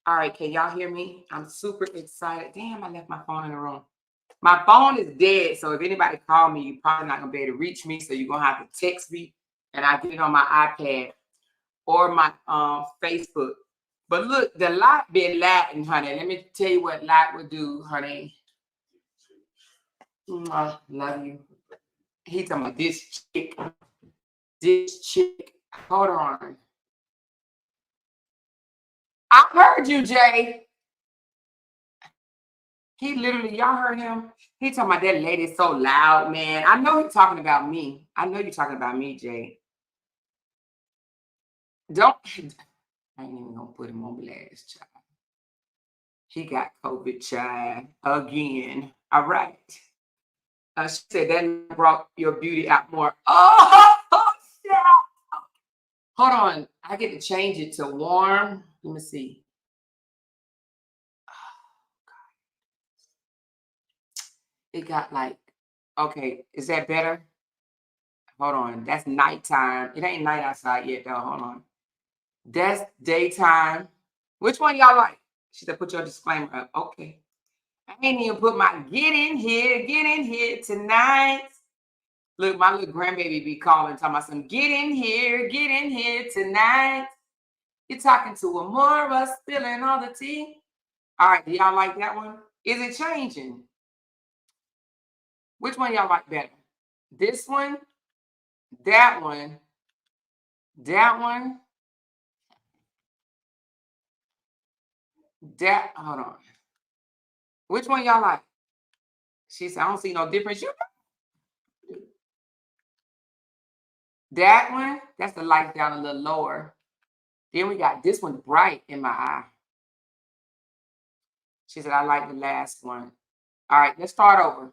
All right, can y'all hear me? I'm super excited. Damn, I left my phone in the room. My phone is dead, so if anybody call me, you're probably not gonna be able to reach me. So you're gonna have to text me, and I get it on my iPad or my Facebook. But look, the lot been Latin, honey. Let me tell you what lot would do, honey. Love you. He talking about this chick. This chick. Hold on. I heard you, Jay. He literally, y'all heard him? He talking about that lady so loud, man. I know he's talking about me. I know you're talking about me, Jay. Don't, I ain't even gonna put him on blast, child. He got COVID, child, again. All right. She said that brought your beauty out more. Oh, shit. Hold on. I get to change it to warm. Let me see. It got like, okay, is that better? Hold on. That's nighttime. It ain't night outside yet, though. Hold on. That's daytime. Which one y'all like? She said, put your disclaimer up. Okay. I ain't even put my get in here tonight. Look, my little grandbaby be calling, talking about some get in here tonight. You're talking to Amora, spilling all the tea. All right, do y'all like that one? Is it changing? Which one y'all like better? This one, that one, that one, that. Hold on. Which one y'all like? She said, I don't see no difference. You that one, that's the light down a little lower. Then we got this one bright in my eye. She said, I like the last one. All right, let's start over.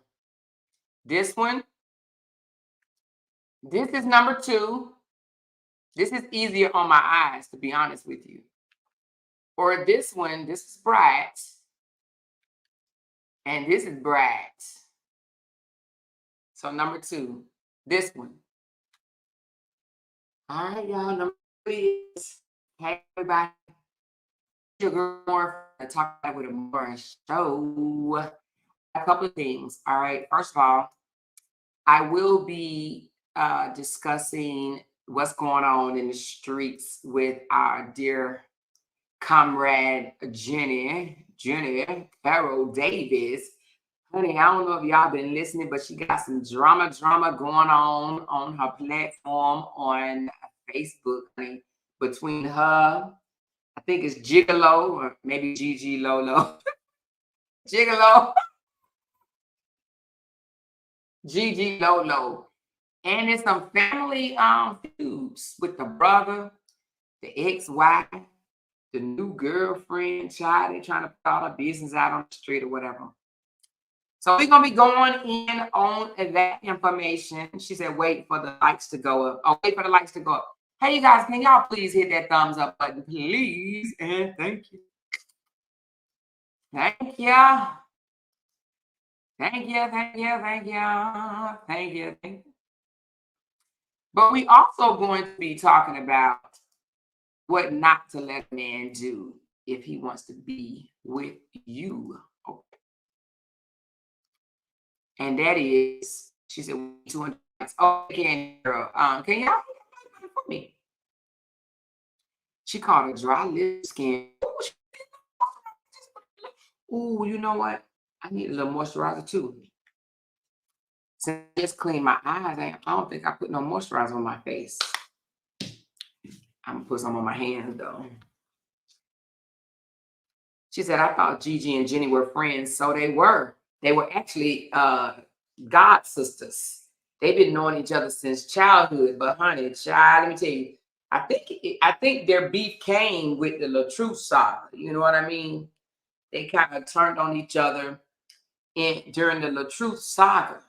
This one, this is number 2. This is easier on my eyes, to be honest with you. Or this one, this is bright. And this is bright. So number 2, this one. All right, y'all, number 3 is, hey, everybody. Your girl more talk about with a more show. A couple of things. All right. First of all, I will be discussing what's going on in the streets with our dear comrade Jenny Carol Davis. Honey, I don't know if y'all been listening, but she got some drama going on her platform on Facebook, honey, between her, I think it's Gigolo or maybe Gigi Lolo. Gigolo. Gigi Lolo. And there's some family feuds with the brother, the ex-wife, the new girlfriend, child. They're trying to put all her business out on the street or whatever. So we're gonna be going in on that information. She said, wait for the likes to go up. Oh, wait for the likes to go up. Hey, you guys, can y'all please hit that thumbs up button, please? And thank you. Thank you. Thank you, thank you, thank you, thank you, thank you. But we also going to be talking about what not to let a man do if he wants to be with you. Okay. And that is, she said, 200 likes. Oh, can girl, can y'all for me? She called it dry lip skin. Ooh, you know what? I need a little moisturizer too. Since I just cleaned my eyes, I don't think I put no moisturizer on my face. I'm gonna put some on my hands though. She said, I thought Gigi and Jenny were friends. So they were. They were actually god sisters. They've been knowing each other since childhood. But honey, child, let me tell you, I think their beef came with the LaTruth saga. You know what I mean? They kind of turned on each other during the LaTruth saga.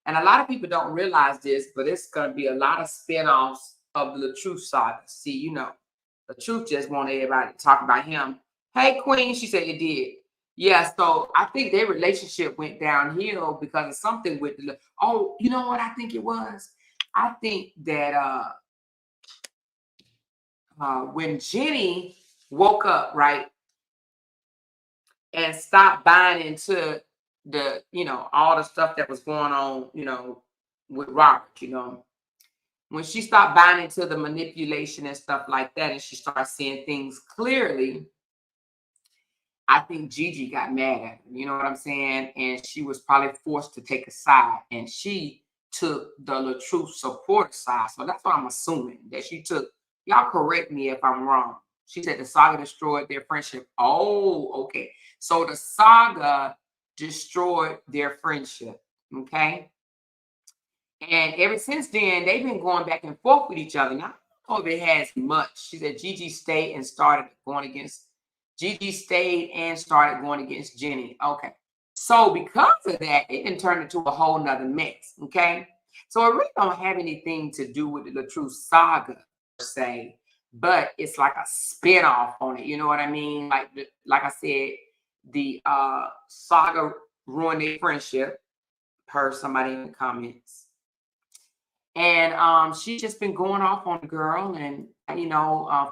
And a lot of people don't realize this, but it's going to be a lot of spinoffs of the LaTruth saga. See, you know, LaTruth just wanted everybody to talk about him. Hey, Queen, she said it did. Yeah, so I think their relationship went downhill because of something with the. Oh, you know what I think it was? I think that when Jenny woke up, right, and stop buying into the, all the stuff that was going on, with Robert, when she stopped buying into the manipulation and stuff like that, and she started seeing things clearly, I think Gigi got mad at her. You know what I'm saying? And she was probably forced to take a side, and she took the LaTruth supporter side. So that's what I'm assuming that she took. Y'all correct me if I'm wrong. She said the saga destroyed their friendship. Oh, okay. So the saga destroyed their friendship. Okay. And ever since then, they've been going back and forth with each other. Now, I don't know if it has much. She said Gigi stayed and started going against Jenny. Okay. So because of that, it then turned into a whole nother mess. Okay. So it really don't have anything to do with the true saga per se, but it's like a spin-off on it. You know what I mean? Like I said, the saga ruined their friendship, per somebody in the comments. And she's just been going off on the girl. And,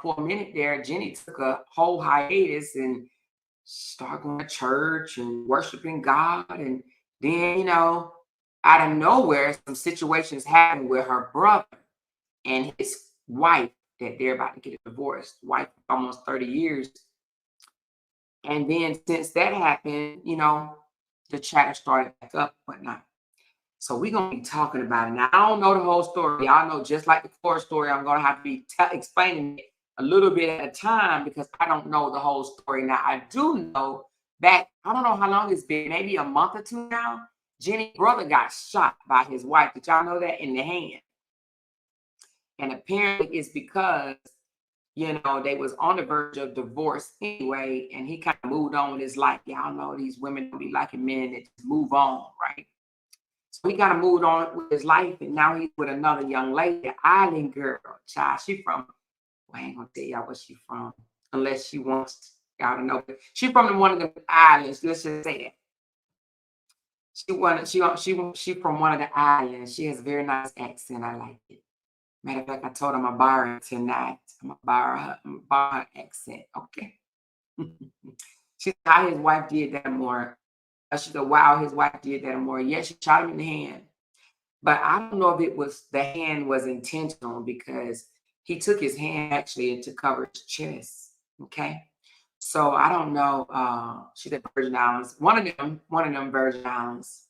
for a minute there, Jenny took a whole hiatus and started going to church and worshiping God. And then, out of nowhere, some situations happened with her brother and his wife that they're about to get a divorce, wife for almost 30 years. And then since that happened, the chatter started back up, whatnot. So we're going to be talking about it. Now, I don't know the whole story. Y'all know, just like the core story, I'm going to have to be explaining it a little bit at a time because I don't know the whole story. Now, I do know that, I don't know how long it's been, maybe a month or two now, Jenny's brother got shot by his wife. Did y'all know that? In the hand. And apparently it's because, they was on the verge of divorce anyway, and he kind of moved on with his life. Y'all know these women don't be liking men that just move on, right? So he kind of moved on with his life, and now he's with another young lady, island girl. Child, she from, well, I ain't gonna tell y'all where she from, unless she wants y'all to know. But she from one of the islands. Let's just say that. She from one of the islands. She has a very nice accent. I like it. Matter of fact, I told her I'm gonna borrow her tonight. I'm gonna borrow her accent. Okay. She said how his wife did that more. She said, wow, his wife did that more. Yeah, she shot him in the hand. But I don't know if the hand was intentional because he took his hand actually to cover his chest. Okay. So I don't know. She's at Virgin Islands. One of them Virgin Islands.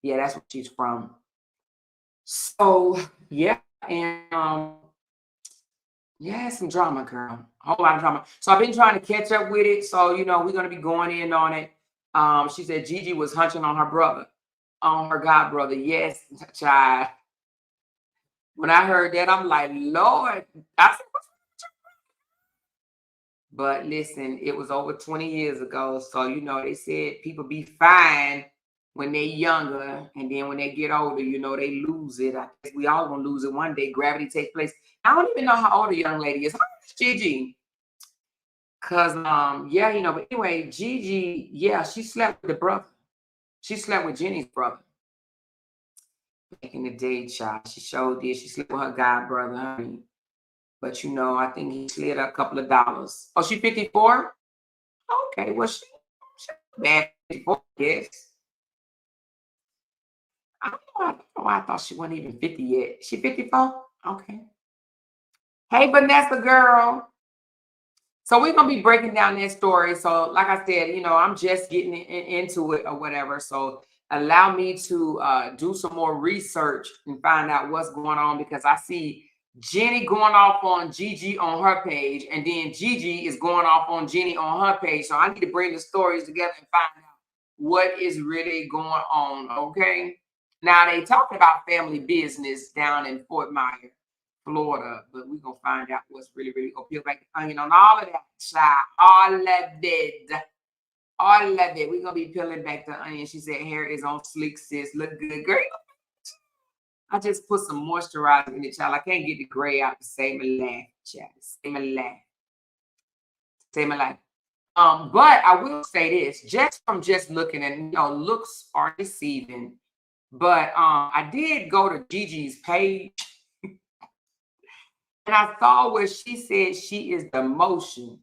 Yeah, that's where she's from. So yeah, and yeah, some drama, girl. A whole lot of drama. So I've been trying to catch up with it. So, we're gonna be going in on it. She said Gigi was hunching on her brother, on her god brother. Yes, child. When I heard that, I'm like, Lord. I said, but listen, it was over 20 years ago. So, they said people be fine when they're younger. And then when they get older, they lose it. I guess we all gonna lose it one day. Gravity takes place. I don't even know how old the young lady is. How old is Gigi? Cause yeah, but anyway, Gigi, yeah, she slept with the brother. She slept with Jenny's brother. Back in the day, child. She showed did. She slept with her god brother, honey. But I think he slid a couple of dollars. Oh, she 54? Okay, well, she bad 54, yes. I don't know. I don't know why I thought she wasn't even 50 yet. She 54? Okay. Hey, Vanessa girl. So we're gonna be breaking down that story. So, like I said, I'm just getting into it or whatever. So allow me to do some more research and find out what's going on because I see Jenny going off on Gigi on her page, and then Gigi is going off on Jenny on her page. So I need to bring the stories together and find out what is really going on. Okay. Now they talking about family business down in Fort Myers, Florida, but we're gonna find out what's really gonna peel back the onion on all of that, child. All of it. All of it. We're gonna be peeling back the onion. She said hair is on sleek, sis. Look good, girl. I just put some moisturizer in it, child. I can't get the gray out to save my life, child. Save my life. Save my life. But I will say this, just from just looking at, looks are deceiving. But I did go to Gigi's page and I saw where she said she is the motion.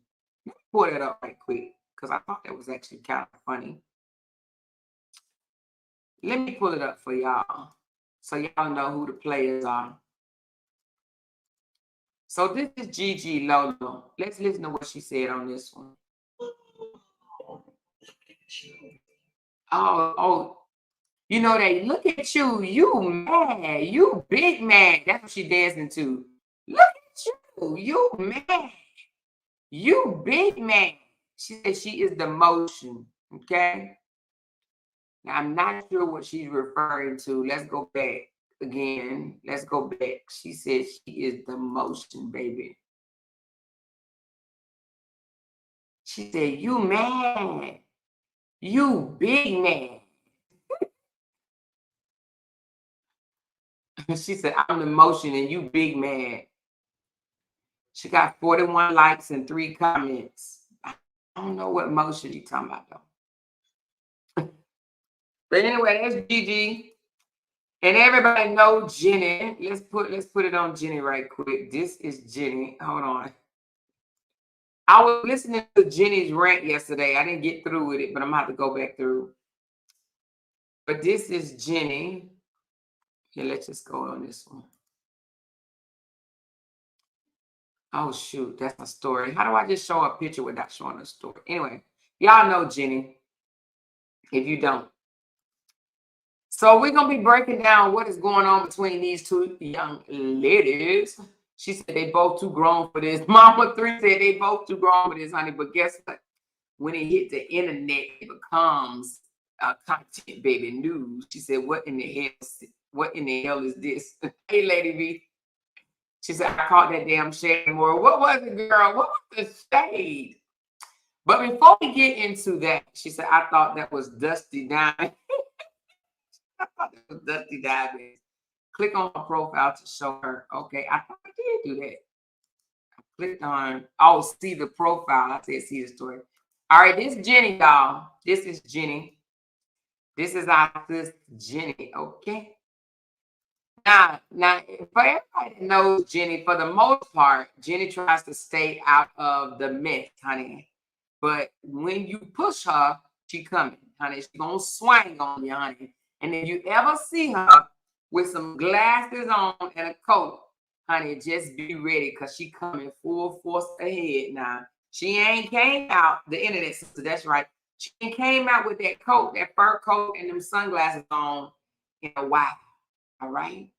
Pull it up right quick because I thought that was actually kind of funny. Let me pull it up for y'all so y'all know who the players are. So this is Gigi Lolo. Let's listen to what she said on this one. Oh, you know, they look at you, you mad, you big mad. That's what she dancing to. Look at you mad, you big man. She said she is the motion, okay? Now, I'm not sure what she's referring to. Let's go back again. Let's go back. She said she is the motion, baby. She said, you mad, you big man. She said, I'm the motion and you big man. She got 41 likes and 3 comments. I don't know what motion you talking about though. But anyway, that's Gigi. And everybody know Jenny. Let's put it on Jenny right quick. This is Jenny. Hold on. I was listening to Jenny's rant yesterday. I didn't get through with it, but I'm gonna have to go back through. But this is Jenny. Here, let's just go on this one. Oh shoot, that's a story. How do I just show a picture without showing a story? Anyway, y'all know Jenny. If you don't. So we're gonna be breaking down what is going on between these two young ladies. She said they both too grown for this. Mama 3 said they both too grown for this, honey. But guess what? When it hit the internet, it becomes content, baby, news. She said, "What in the hell? What in the hell is this?" Hey, Lady B. She said, "I caught that damn shade more." What was it, girl? What was the shade? But before we get into that, she said, "I thought that was Dusty Diamond." I thought that was Dusty Diamond. Click on her profile to show her. Okay, I thought I did do that. I clicked on, oh, see the profile. I said, see the story. All right, this is Jenny, y'all. This is Jenny. This is our sister Jenny, okay? Now, for everybody that knows Jenny, for the most part, Jenny tries to stay out of the mess, honey. But when you push her, she coming, honey. She gonna swing on you, honey. And if you ever see her with some glasses on and a coat, honey, just be ready because she coming full force ahead now. She ain't came out, the internet sister, that's right. She ain't came out with that coat, that fur coat and them sunglasses on in a while, all right?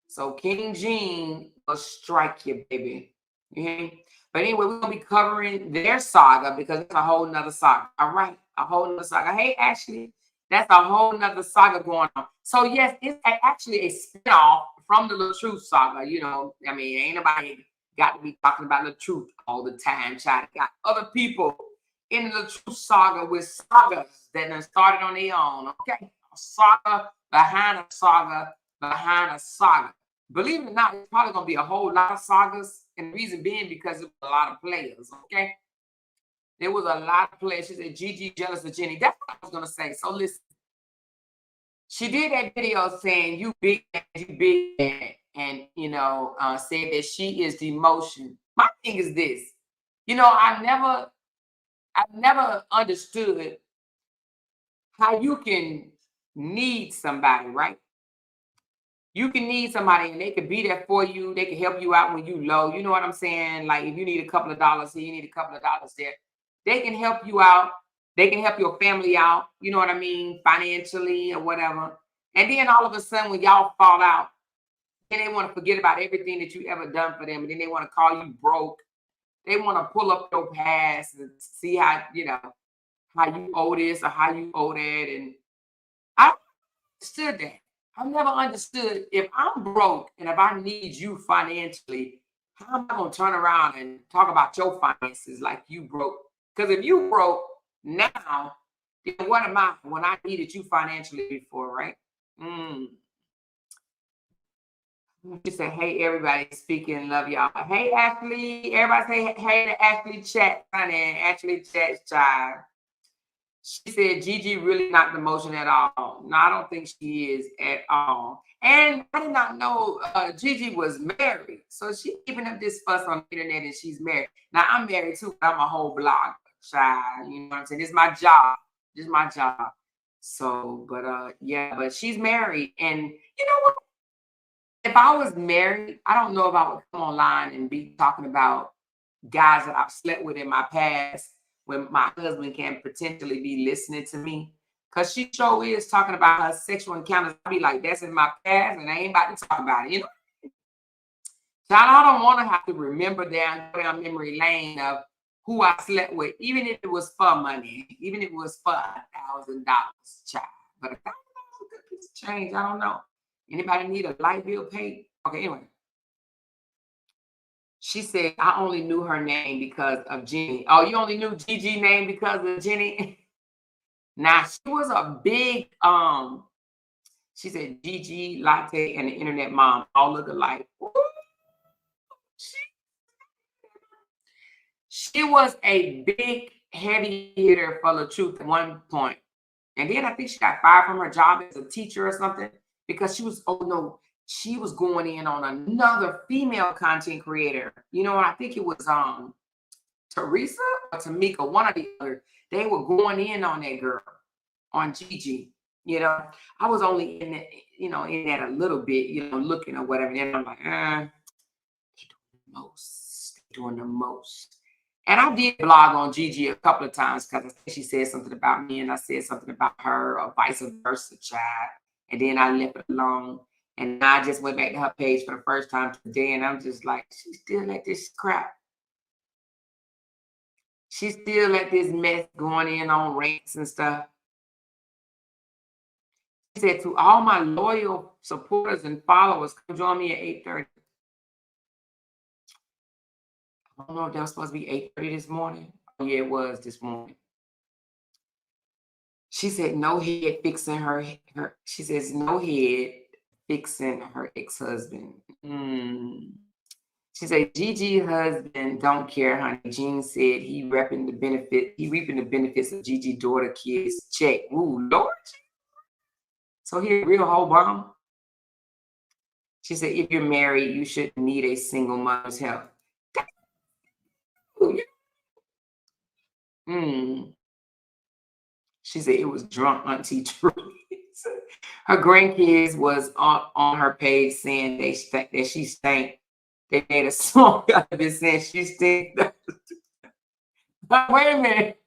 So King Gene will strike you, baby. You hear me? But anyway, we're gonna be covering their saga because it's a whole nother saga. All right, a whole nother saga. Hey, Ashley, that's a whole nother saga going on. So yes, it's actually a spinoff from the Little Truth saga. You know, I mean, ain't nobody got to be talking about the truth all the time. Child, got other people in the Truth saga with sagas that done started on their own. Okay, a saga behind a saga behind a saga. Believe it or not, it's probably gonna be a whole lot of sagas, and the reason being because it was a lot of players. Okay, there was a lot of players. She said Gigi jealous of Jenny. That's what I was gonna say. So listen, she did that video saying you big man, you big man, and you know, said that she is the emotion. My thing is this, you know, I've never understood how you can need somebody, right? You can need somebody and they can be there for you. They can help you out when you low. You know what I'm saying? Like if you need a couple of dollars here, you need a couple of dollars there. They can help you out. They can help your family out. You know what I mean? Financially or whatever. And then all of a sudden when y'all fall out, then they want to forget about everything that you ever done for them. And then they want to call you broke. They want to pull up your past and see how, you know, how you owe this or how you owe that. And I understood that. I never understood if I'm broke and if I need you financially, how am I gonna turn around and talk about your finances like you broke? Because if you broke now, then what am I when I needed you financially before, right? Mm. You say, hey, everybody, speaking, love y'all. Hey, Ashley, everybody say hey to Ashley Chat, honey. Ashley Chat, child. She said Gigi really not the motion at all. No, I don't think she is at all. And I did not know Gigi was married. So she keeping up this fuss on the internet and she's married. Now I'm married too, but I'm a whole blogger. child. You know what I'm saying? This is my job. This is my job. So, but yeah, but she's married. And you know what? If I was married, I don't know if I would come online and be talking about guys that I've slept with in my past when my husband can potentially be listening to me. Cause she sure is talking about her sexual encounters. I'll be like, that's in my past, and I ain't about to talk about it. You know, child, I don't want to have to remember down memory lane of who I slept with, even if it was for money, even if it was for $1,000, child. But $1,000 is a good piece of change. I don't know. Anybody need a light bill paid? Okay, anyway. She said, I only knew her name because of Jenny. Oh, you only knew Gigi name because of Jenny? Now, she was a big, she said, Gigi, Latte, and the internet mom all look alike. Ooh, she was a big, heavy hitter for the truth at one point. And then I think she got fired from her job as a teacher or something because she was, oh no, she was going in on another female content creator. You know, I think it was Teresa or Tamika, one or the other. They were going in on that girl, on Gigi. You know, I was only in that, you know, in that a little bit, you know, looking or whatever. And I'm like, they doing the most. They doing the most. And I did blog on Gigi a couple of times because she said something about me and I said something about her or vice versa, child. And then I left it alone. And I just went back to her page for the first time today. And I'm just like, she still at this crap. She still at this mess going in on rants and stuff. She said, to all my loyal supporters and followers, come join me at 8:30. I don't know if that was supposed to be 8:30 this morning. Oh, yeah, it was this morning. She said, no head fixing her. She says, no head fixing her ex-husband. She said, Gigi husband don't care, honey. Jean said he reaping the benefits of Gigi daughter kids. Check. Ooh, Lord. So he a real whole bomb. She said, if you're married, you shouldn't need a single mother's help. She said it was drunk Auntie Truth. Her grandkids was on her page saying that she stank. They made a song out of it saying she stink. But wait a minute.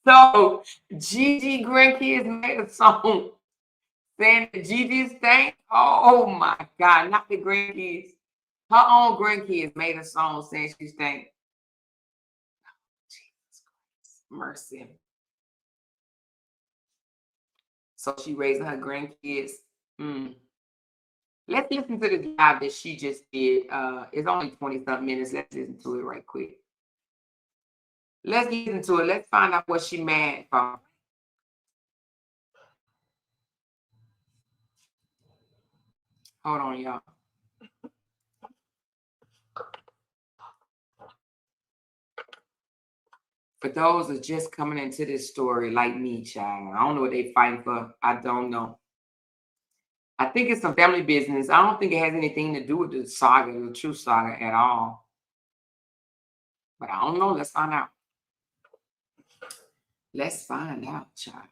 So Gigi grandkids made a song saying that Gigi stank. Oh my God, not the grandkids. Her own grandkids made a song saying she stank. Jesus Christ, mercy. So she raising her grandkids. Let's listen to the job that she just did. It's only 20-something minutes. Let's listen to it right quick. Let's listen to it. Let's find out what she mad for. Hold on, y'all. For those that are just coming into this story, like me, child, I don't know what they fighting for. I don't know. I think it's some family business. I don't think it has anything to do with the saga, the true saga at all. But I don't know. Let's find out. Let's find out, child.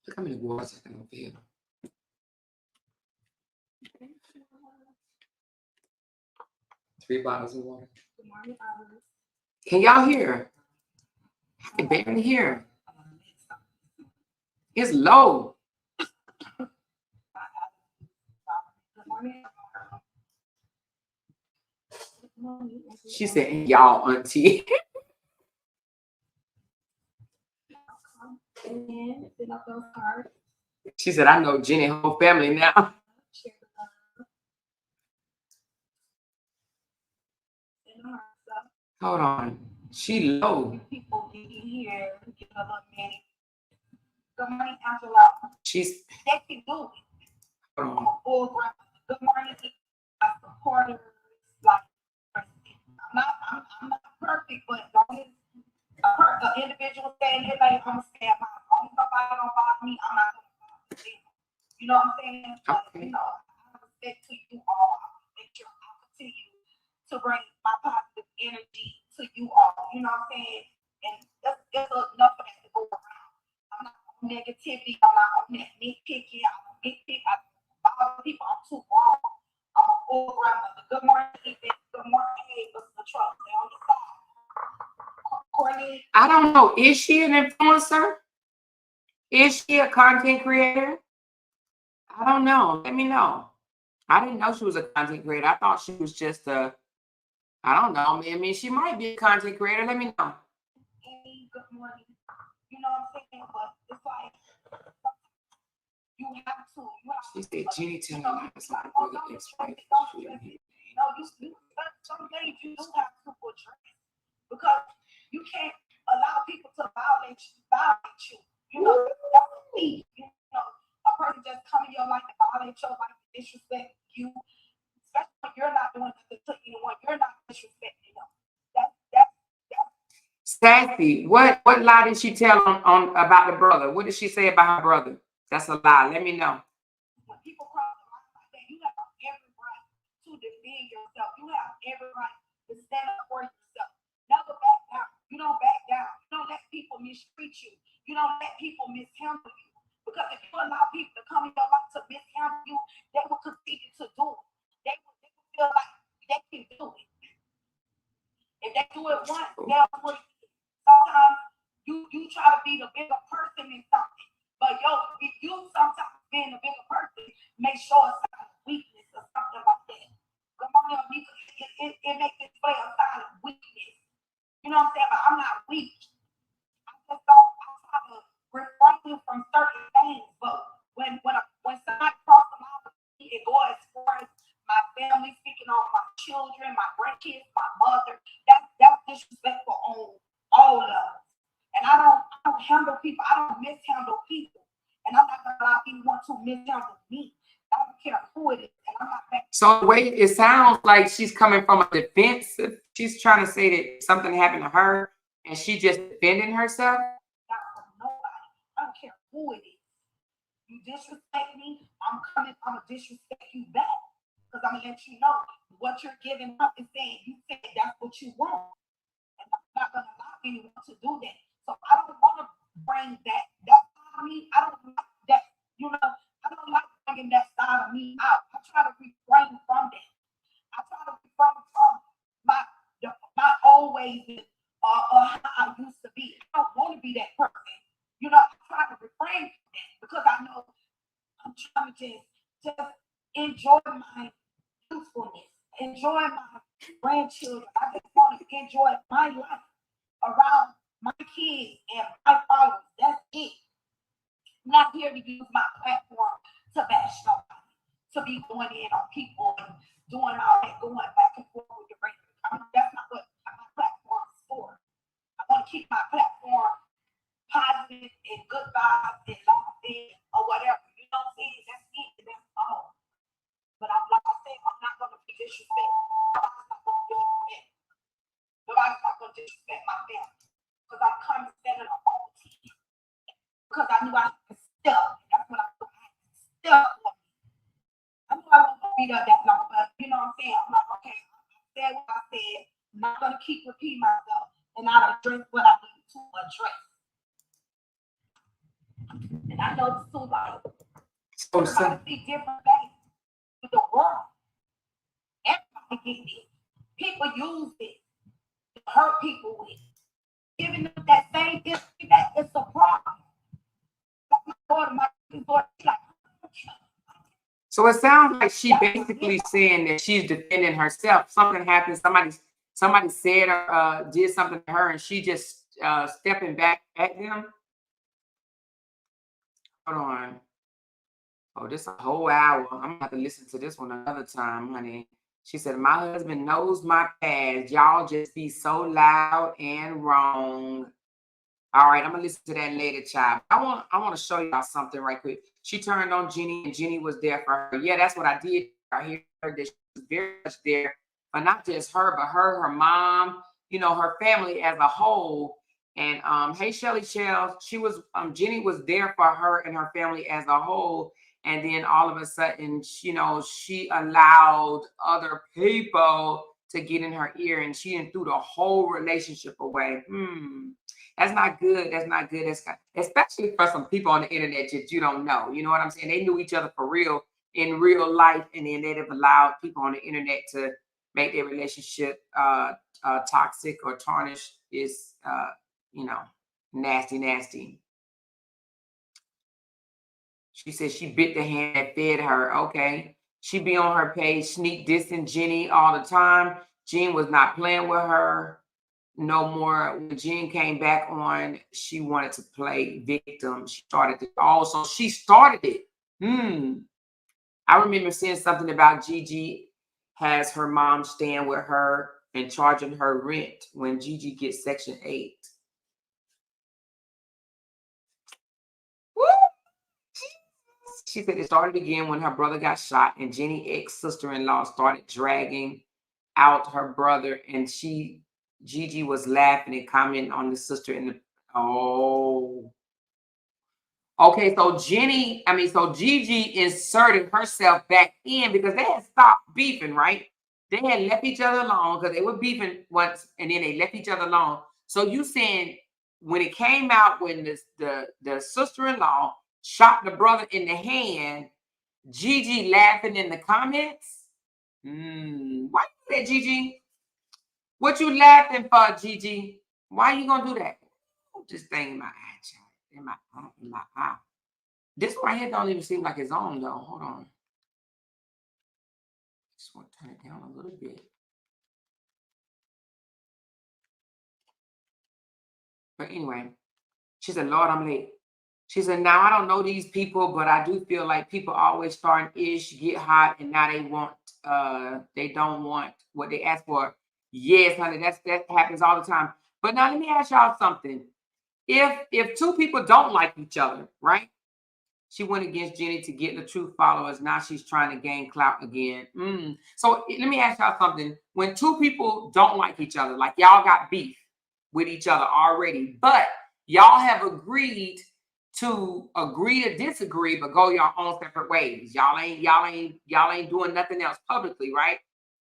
Look how many waters I can over here. 3 bottles of water. Can y'all hear? I can barely hear. It's low. She said, y'all, auntie. She said, I know Jenny whole family now. Hold on. She low. She's hold on. Good morning, supporters. Like, I'm not perfect, but long as an individual saying it, like I'm saying, my own stuff, I don't bother me. I'm not You know what I'm saying? But Okay. I respect to you all. Make sure I continue to bring my positive energy to you all. You know what I'm saying? And there's enough of that to go around. I'm not on negativity. I'm not on that nitpicking. I don't nitpick. I bother people. I'm too grown. I'm a full grandmother. Good morning, Ethan. Good morning, hey, Mr. Trump. They're on the side. Courtney. I don't know. Is she an influencer? Is she a content creator? I don't know. Let me know. I didn't know she was a content creator. I thought she was just a, I don't know. I mean, she might be a content creator. Let me know. Hey, good morning. You know what I'm saying? But it's like you have to. She said, Jenny, tell me You lies. got, I'm oh, brother don't ex-wife. stress it. Some days you do have to address because you can't allow people to violate you. You know, that's me. You know, a person just come in your life and violate your life, disrespect you, especially when you're not doing nothing to anyone. You're not disrespecting them. That's Sassy, what lie did she tell on about the brother? What did she say about her brother? That's a lie. Let me know. when people cross the line like that, you have every right to defend yourself. You have every right to stand up for yourself. Never back down. You don't back down. You don't let people mistreat you. You don't let people mishandle you. Because if you allow people to come in your life to mishandle you, they will continue to do it. They will feel like they can do it. If they do it once, they'll do it. Sometimes you try to be the bigger person in something. But you sometimes being the bigger person may show a sign of weakness or something like that. Come on, it makes it display a sign of weakness. You know what I'm saying? But I'm not weak. I just don't. I try to refrain from certain things. But when somebody crosses my line, it goes as far as my family, speaking on my children, my grandkids, my mother. That's disrespectful on all of us. And I don't handle people. I don't mishandle people. And I'm not gonna allow anyone to mishandle me. I don't care who it is. And I'm not back. So the way it sounds like she's coming from a defensive. She's trying to say that something happened to her and she just defending herself. Not from nobody. I don't care who it is. You disrespect me, I'm gonna disrespect you back. Because I'm gonna let you know what you're giving up and saying you said that's what you want. And I'm not gonna allow anyone to do that. So I don't wanna bring that side of me. I don't like that, I don't like bringing that side of me out. I try to refrain from that. I try to refrain from my old ways or how I used to be. I don't want to be that person. I try to refrain from that because I know I'm trying to just enjoy my youthfulness, enjoy my grandchildren. I just want to enjoy my life around my kids and my followers. That's it. I'm not here to use my platform to bash nobody, to be going in on people and doing all that, going back and forth with the radio. That's not what my platform is for. I want to keep my platform positive and good vibes and laughing or whatever. You know what I'm saying? That's it. That's all. But like I said, I'm not going to be disrespectful. Nobody's not going to disrespect my family. Because I'm coming standing on my own team. Because I knew I had to step. That's what I knew. I had to step for me. I knew I wasn't going to be there that long. But you know what I'm saying? I'm like, okay, I said what I said. I'm not going to keep repeating myself. And I'll address what I need to address. And I know it's too like everybody see different things with the world. Everybody get it. People use it to hurt people with. Giving them that same history, that is a problem. My daughter, like, so it sounds like she basically saying that she's defending herself. Something happened, somebody said or did something to her and she just stepping back at them. Hold on. Oh, this a whole hour. I'm gonna have to listen to this one another time, honey. She said, my husband knows my past. Y'all just be so loud and wrong. All right, I'm gonna listen to that later, child. I want to show y'all something right quick. She turned on Jenny, and Jenny was there for her. Yeah, that's what I did. I heard that she was very much there, but not just her, but her mom, her family as a whole. And hey, Shelly Shell, she was Jenny was there for her and her family as a whole. And then all of a sudden, she allowed other people to get in her ear, and she didn't threw the whole relationship away. That's not good. That's not good. Especially for some people on the internet that you don't know. You know what I'm saying? They knew each other for real in real life, and then they'd have allowed people on the internet to make their relationship toxic or tarnished. Is nasty, nasty. She said she bit the hand that fed her. Okay. She be on her page, sneak dissing Jenny all the time. Jen was not playing with her no more. When Jen came back on, she wanted to play victim. She started it. Also, she started it. I remember seeing something about Gigi has her mom staying with her and charging her rent when Gigi gets Section 8. Woo! She said it started again when her brother got shot and Jenny's ex-sister-in-law started dragging out her brother, and Gigi was laughing and commenting on the sister in the okay, so Gigi inserted herself back in because they had stopped beefing, right? They had left each other alone because they were beefing once, and then they left each other alone. So you saying when it came out when the sister-in-law shot the brother in the hand, Gigi laughing in the comments? Why you do that, Gigi? What you laughing for, Gigi? Why you gonna do that? This thing in my eye, child. In my eye. This right here don't even seem like it's on though. Hold on. Just want to turn it down a little bit. But anyway, she said, Lord, I'm late. She said, now I don't know these people, but I do feel like people always starting ish, get hot, and now they don't want what they ask for. Yes, honey, that happens all the time. But now let me ask y'all something. If two people don't like each other, right? She went against Jenny to get the true followers. Now she's trying to gain clout again. So let me ask y'all something. When two people don't like each other, like y'all got beef with each other already, but y'all have agreed to agree to disagree, but go your own separate ways. Y'all ain't doing nothing else publicly, right?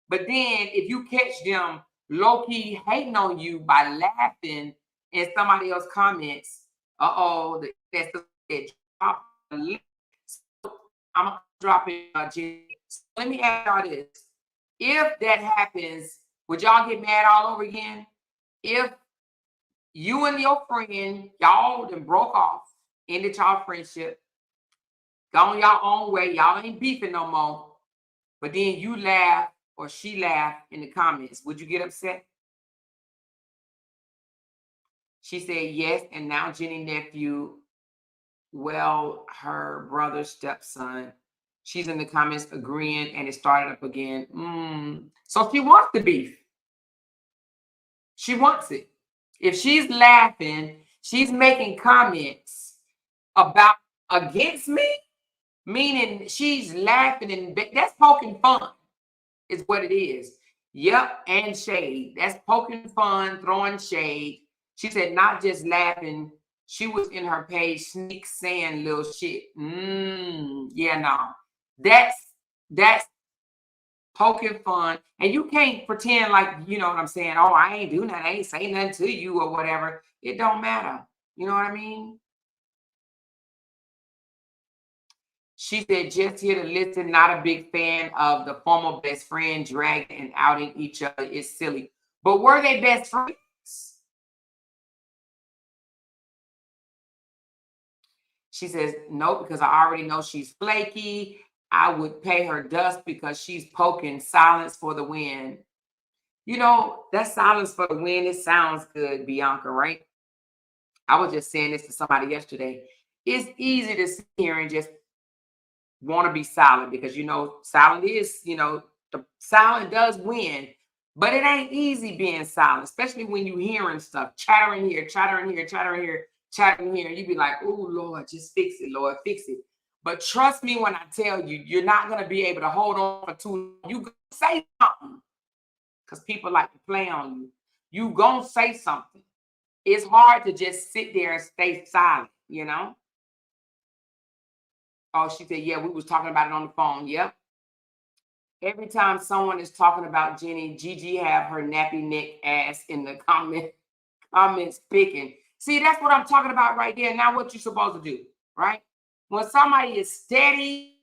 But then if you catch them low-key hating on you by laughing in somebody else's comments, that's the link. So I'm gonna drop it, Jenny. So let me ask y'all this. If that happens, would y'all get mad all over again? If you and your friend, y'all then broke off, ended y'all friendship, gone y'all own way, y'all ain't beefing no more, but then you laugh or she laughed in the comments, would you get upset? She said yes, and now Jenny nephew, well, her brother's stepson. She's in the comments agreeing, and it started up again. So she wants the beef. She wants it. If she's laughing, she's making comments about against me, meaning she's laughing, and that's poking fun. Is what it is. Yep, and shade. That's poking fun, throwing shade. She said not just laughing. She was in her page sneak saying little shit. Yeah, no. That's poking fun. And you can't pretend like you know what I'm saying. Oh, I ain't doing that. I ain't saying nothing to you or whatever. It don't matter. You know what I mean? She said, just here to listen, not a big fan of the former best friend dragging and outing each other. It's silly. But were they best friends? She says, no, because I already know she's flaky. I would pay her dust because she's poking silence for the win. You know, that silence for the win, it sounds good, Bianca, right? I was just saying this to somebody yesterday. It's easy to sit here and just want to be silent because silent is the silent does win, but it ain't easy being silent, especially when you hearing stuff chattering here, chattering here, chattering here, chattering here. You be like, oh Lord, just fix it, Lord, fix it. But trust me when I tell you, you're not going to be able to hold on for too long. You gonna say something because people like to play on you. You gonna say something. It's hard to just sit there and stay silent. Oh, she said, yeah, we was talking about it on the phone. Yep. Every time someone is talking about Jenny, Gigi have her nappy neck ass in the comments picking. See, that's what I'm talking about right there. Now what you supposed to do, right? When somebody is steady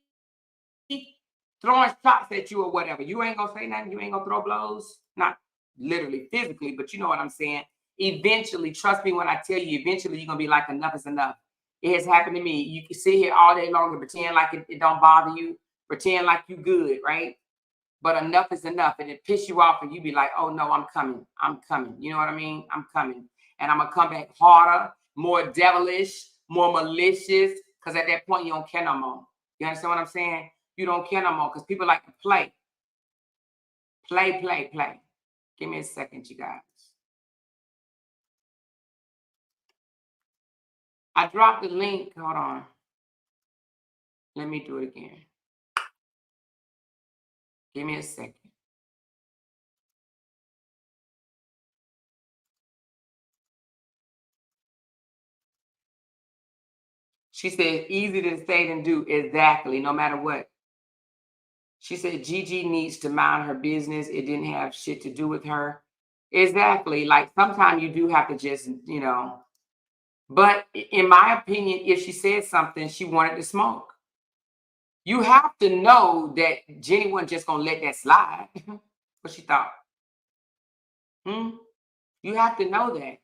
throwing shots at you or whatever, you ain't gonna say nothing, you ain't gonna throw blows. Not literally physically, but you know what I'm saying. Eventually, trust me when I tell you, eventually you're gonna be like, enough is enough. It has happened to me. You can sit here all day long and pretend like it don't bother you, pretend like you good, right? But enough is enough, and it piss you off, and you be like, oh no, I'm coming, I'm coming. You know what I mean? I'm coming, and I'm gonna come back harder, more devilish, more malicious, because at that point you don't care no more. You understand what I'm saying? You don't care no more because people like to play, play, play, play. Give me a second, you guys. I dropped the link. Hold on. Let me do it again. Give me a second. She said, easy to say than do. Exactly, no matter what. She said Gigi needs to mind her business. It didn't have shit to do with her. Exactly. Like sometimes you do have to just, But in my opinion, if she said something, she wanted to smoke. You have to know that Jenny wasn't just gonna let that slide. What she thought. You have to know that.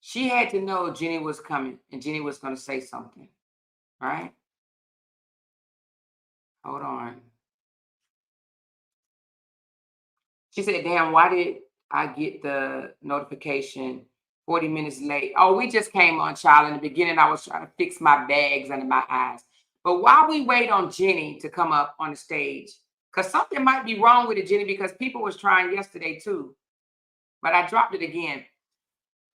She had to know Jenny was coming and Jenny was gonna say something. Right? Hold on. She said, damn, why did I get the notification 40 minutes late? Oh, we just came on, child. In the beginning, I was trying to fix my bags under my eyes. But while we wait on Jenny to come up on the stage, because something might be wrong with it, Jenny, because people was trying yesterday too. But I dropped it again.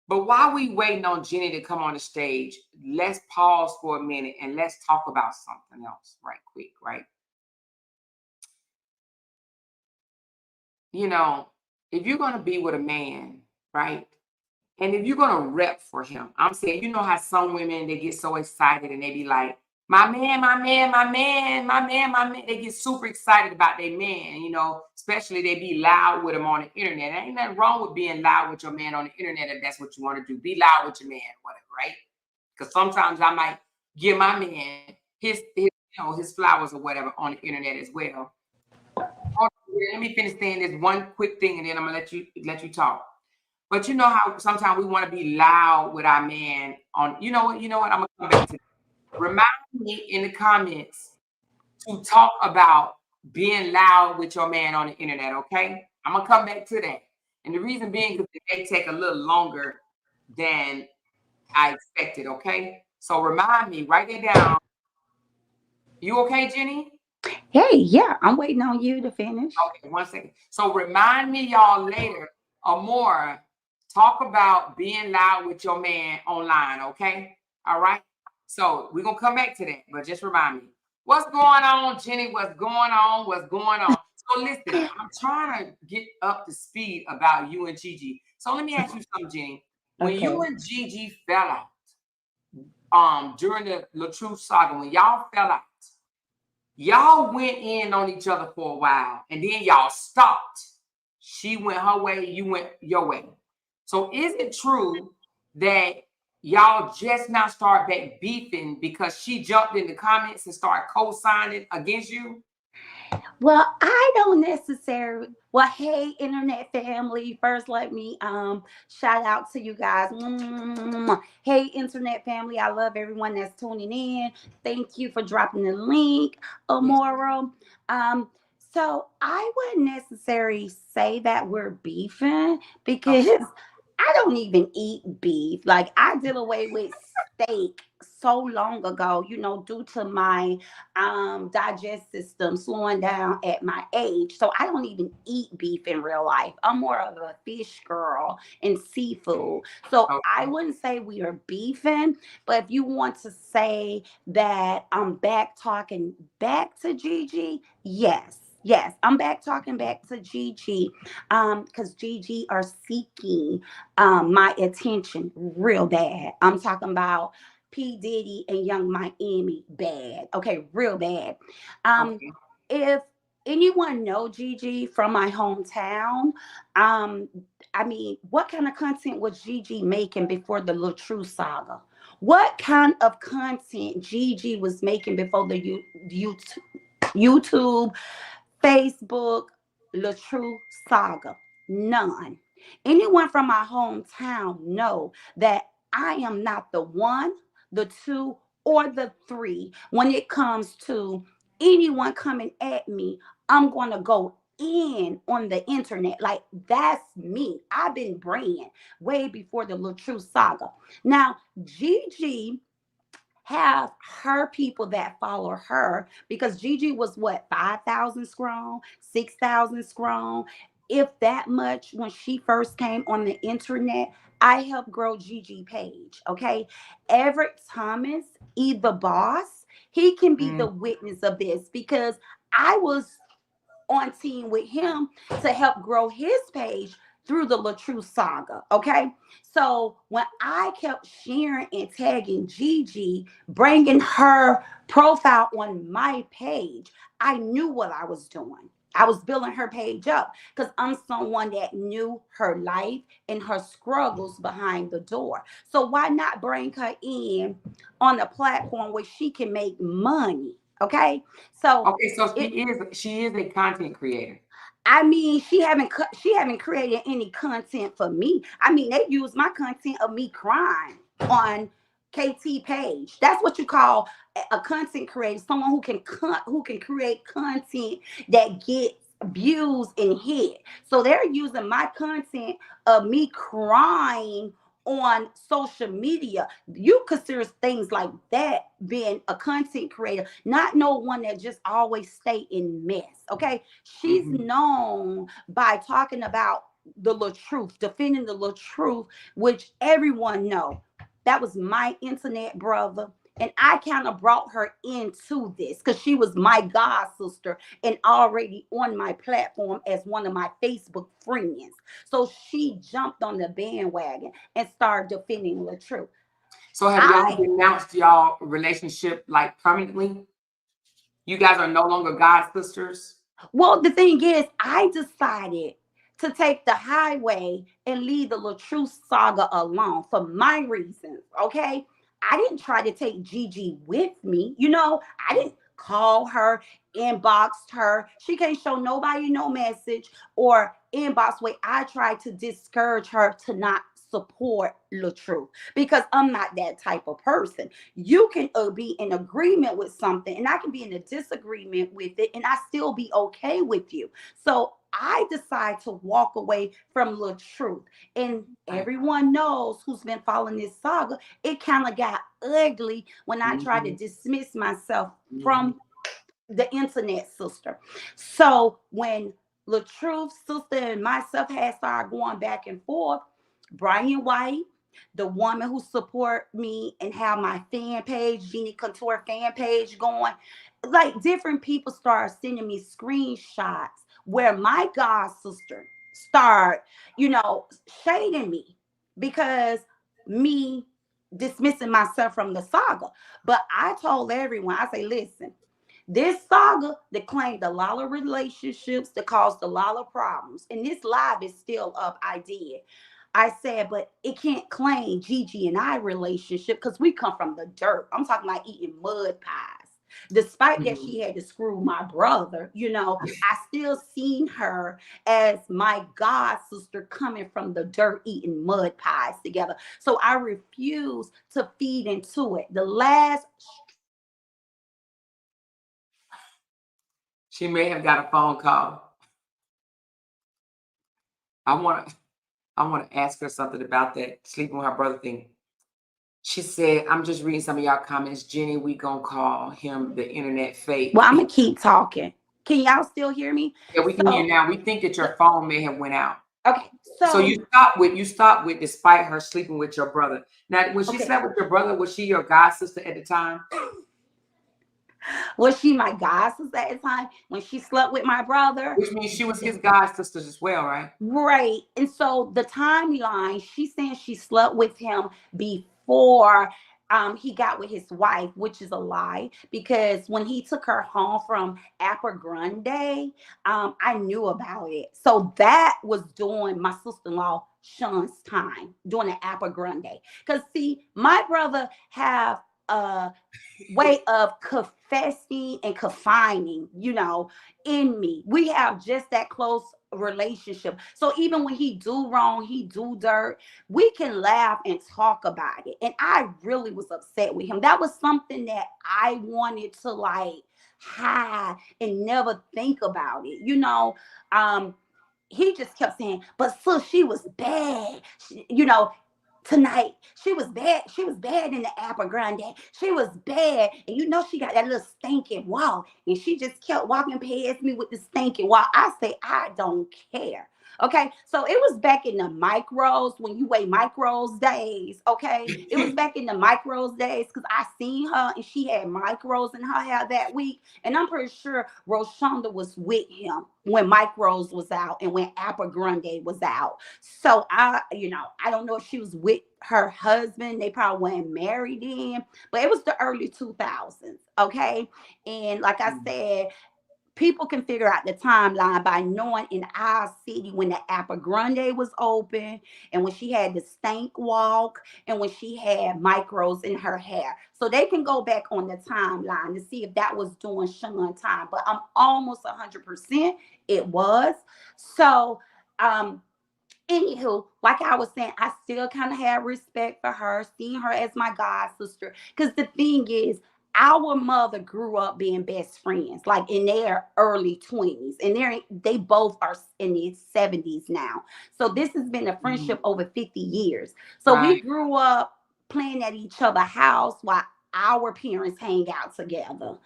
But while we waiting on Jenny to come on the stage, let's pause for a minute and let's talk about something else right quick, right? If you're going to be with a man, right? And if you're going to rep for him, I'm saying, you know how some women, they get so excited and they be like, my man, my man, my man, my man, my man. They get super excited about their man, especially they be loud with him on the internet. There ain't nothing wrong with being loud with your man on the internet if that's what you want to do. Be loud with your man, whatever, right? Because sometimes I might give my man his flowers or whatever on the internet as well. Let me finish saying this one quick thing, and then I'm gonna let you talk. But you know how sometimes we want to be loud with our man on. You know what? I'm gonna come back to. Remind me in the comments to talk about being loud with your man on the internet. Okay, I'm gonna come back to that. And the reason being because it may take a little longer than I expected. Okay, so remind me. Write it down. You okay, Jenny? Hey, yeah, I'm waiting on you to finish. Okay, 1 second. So remind me, y'all, later or more. Talk about being loud with your man online, okay? All right. So we're gonna come back to that, but just remind me. What's going on, Jenny? What's going on? What's going on? So listen, I'm trying to get up to speed about you and Gigi. So let me ask you something, Jenny. When Okay. you and Gigi fell out, during the LaTruth saga, when y'all fell out, y'all went in on each other for a while and then y'all stopped. She went her way, you went your way. So is it true that y'all just now start back beefing because she jumped in the comments and started co-signing against you? Well, I don't necessarily. Well, hey, internet family. First, let me shout out to you guys. Hey, internet family. I love everyone that's tuning in. Thank you for dropping the link, Yes. Amora. Um, so I wouldn't necessarily say that we're beefing because Okay. I don't even eat beef. Like I did away with steak so long ago, due to my digest system slowing down at my age. So I don't even eat beef in real life. I'm more of a fish girl and seafood. So I Okay. wouldn't say we are beefing, but if you want to say that I'm back talking back to Gigi, yes. Yes, I'm back talking back to Gigi because Gigi are seeking my attention real bad. I'm talking about P. Diddy and Young Miami bad. Okay, real bad. Um, Okay. if anyone know Gigi from my hometown, um, I mean, what kind of content was Gigi making before the LaTrue saga? What kind of content Gigi was making before the YouTube, Facebook, LaTrue saga? None. Anyone from my hometown know that I am not the one, the two, or the three when it comes to anyone coming at me. I'm going to go in on the internet. Like, that's me. I've been brand way before the LaTrue saga. Now, Gigi have her people that follow her because Gigi was what, 5,000 strong, 6,000 strong, if that much when she first came on the internet. I helped grow Gigi page. Okay. Everett Thomas, either boss, he can be Mm. the witness of this because I was on team with him to help grow his page through the LaTrue saga. Okay. So when I kept sharing and tagging Gigi, bringing her profile on my page, I knew what I was doing. I was building her page up because I'm someone that knew her life and her struggles behind the door. So why not bring her in on a platform where she can make money? Okay. So Okay, so it, she is a content creator. I mean, she haven't created any content for me. I mean, they use my content of me crying on KT page. That's what you call a content creator, someone who can create content that gets views and hit. So they're using my content of me crying on social media. You consider things like that being a content creator, not no one that just always stay in mess. Okay, she's Mhm. known by talking about the little truth, defending the little truth, which everyone know. That was my internet brother. And I kind of brought her into this because she was my god sister and already on my platform as one of my Facebook friends. So she jumped on the bandwagon and started defending the truth. So have y'all I renounced y'all relationship like permanently? You guys are no longer God sisters? Well, the thing is, I decided to take the highway and leave the LaTrue saga alone for my reasons. Okay. I didn't try to take Gigi with me. I didn't call her, inboxed her. She can't show nobody no message or inbox way. I tried to discourage her to not support LaTrue because I'm not that type of person. You can be in agreement with something and I can be in a disagreement with it and I still be okay with you. So I decide to walk away from the truth. And Right. everyone knows who's been following this saga, it kind of got ugly when I tried to Mhm, dismiss myself mhm. from the internet sister. So when LaTruth sister and myself had started going back and forth, Brian White, the woman who support me and have my fan page, Jeannie Couture fan page going, like different people started sending me screenshots where my god sister start, you know, shading me because me dismissing myself from the saga. But I told everyone, I say, listen, this saga that claimed a lot of relationships that caused a lot of problems. And this live is still up. I did. I said, but it can't claim Gigi and I relationship because we come from the dirt. I'm talking about eating mud pies. Despite that, Mhm. she had to screw my brother, I still seen her as my god sister coming from the dirt eating mud pies together. So I refuse to feed into it. The last She may have got a phone call. I wanna I wanna ask her something about that sleeping with her brother thing. She said, I'm just reading some of y'all comments. Jenny, we gonna call him the internet Well, fake. I'm gonna keep talking. Can y'all still hear me? Yeah, we can hear So, you now. We think that your phone may have went out. okay. So So, you stopped with despite her sleeping with your brother. Now, when she okay. slept with your brother, was she your god sister at the time? Was she my god sister at the time when she slept with my brother? Which means she was his god sister as well, right? Right. And so the timeline, she's saying she slept with him before. he got with his wife, which is a lie, because when he took her home from Apple Grande, I knew about it. So that was during my sister-in-law Sean's time, during the Apple Grande. Because see, my brother have a way of confessing and confining, in me. We have just that close relationship. So even when he do wrong, he do dirt, we can laugh and talk about it. And I really was upset with him. That was something that I wanted to like hide and never think about it. He just kept saying, but sis, she was bad. Tonight. She was bad in the Apple Grande. She was bad. And she got that little stinking walk. And she just kept walking past me with the stinking walk. I say, I don't care. Okay. So it was back in the micros, when you weigh micros days. Okay. It was back in the micros days because I seen her and she had micros in her hair that week. And I'm pretty sure Roshonda was with him when micros was out and when Apple Grande was out. So I don't know if she was with her husband. They probably weren't married then, but it was the early 2000s. Okay. And like I said, people can figure out the timeline by knowing in our city when the Apple Grande was open and when she had the stank walk and when she had micros in her hair. So they can go back on the timeline to see if that was during Sean time. But I'm almost 100% it was. So, anywho, like I was saying, I still kind of have respect for her, seeing her as my god sister. Because the thing is, our mother grew up being best friends, like in their early 20s, and they both are in their 70s now. So this has been a friendship over 50 years. So we Right. grew up playing at each other's house while our parents hang out together. And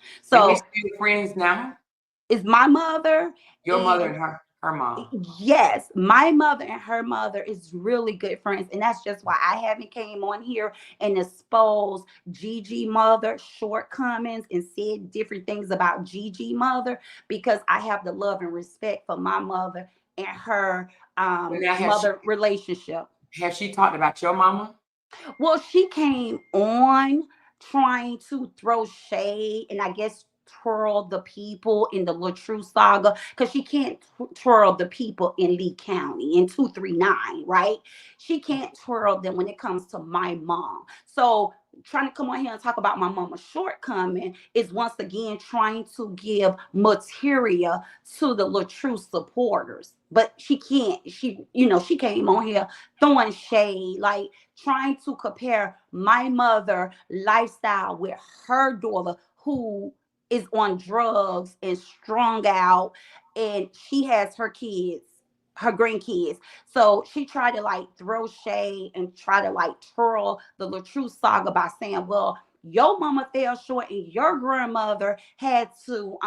they So still friends now? it's my mother Your mother and and her mom. yes, my mother and her mother is really good friends, and that's just why I haven't came on here and exposed Gigi mother shortcomings and said different things about Gigi mother, because I have the love and respect for my mother and her And now mother relationship. have she talked about your mama? Well, she came on trying to throw shade and I guess twirl the people in the Latrue saga because she can't twirl the people in Lee County in 239, right? She can't twirl them when it comes to my mom. So trying to come on here and talk about my mama's shortcoming is once again trying to give material to the Latrue supporters. But she can't. She came on here throwing shade, like trying to compare my mother lifestyle with her daughter who is on drugs and strung out, and she has her kids, her grandkids. So she tried to like throw shade and try to like twirl the Latrue saga by saying, well, your mama fell short and your grandmother had to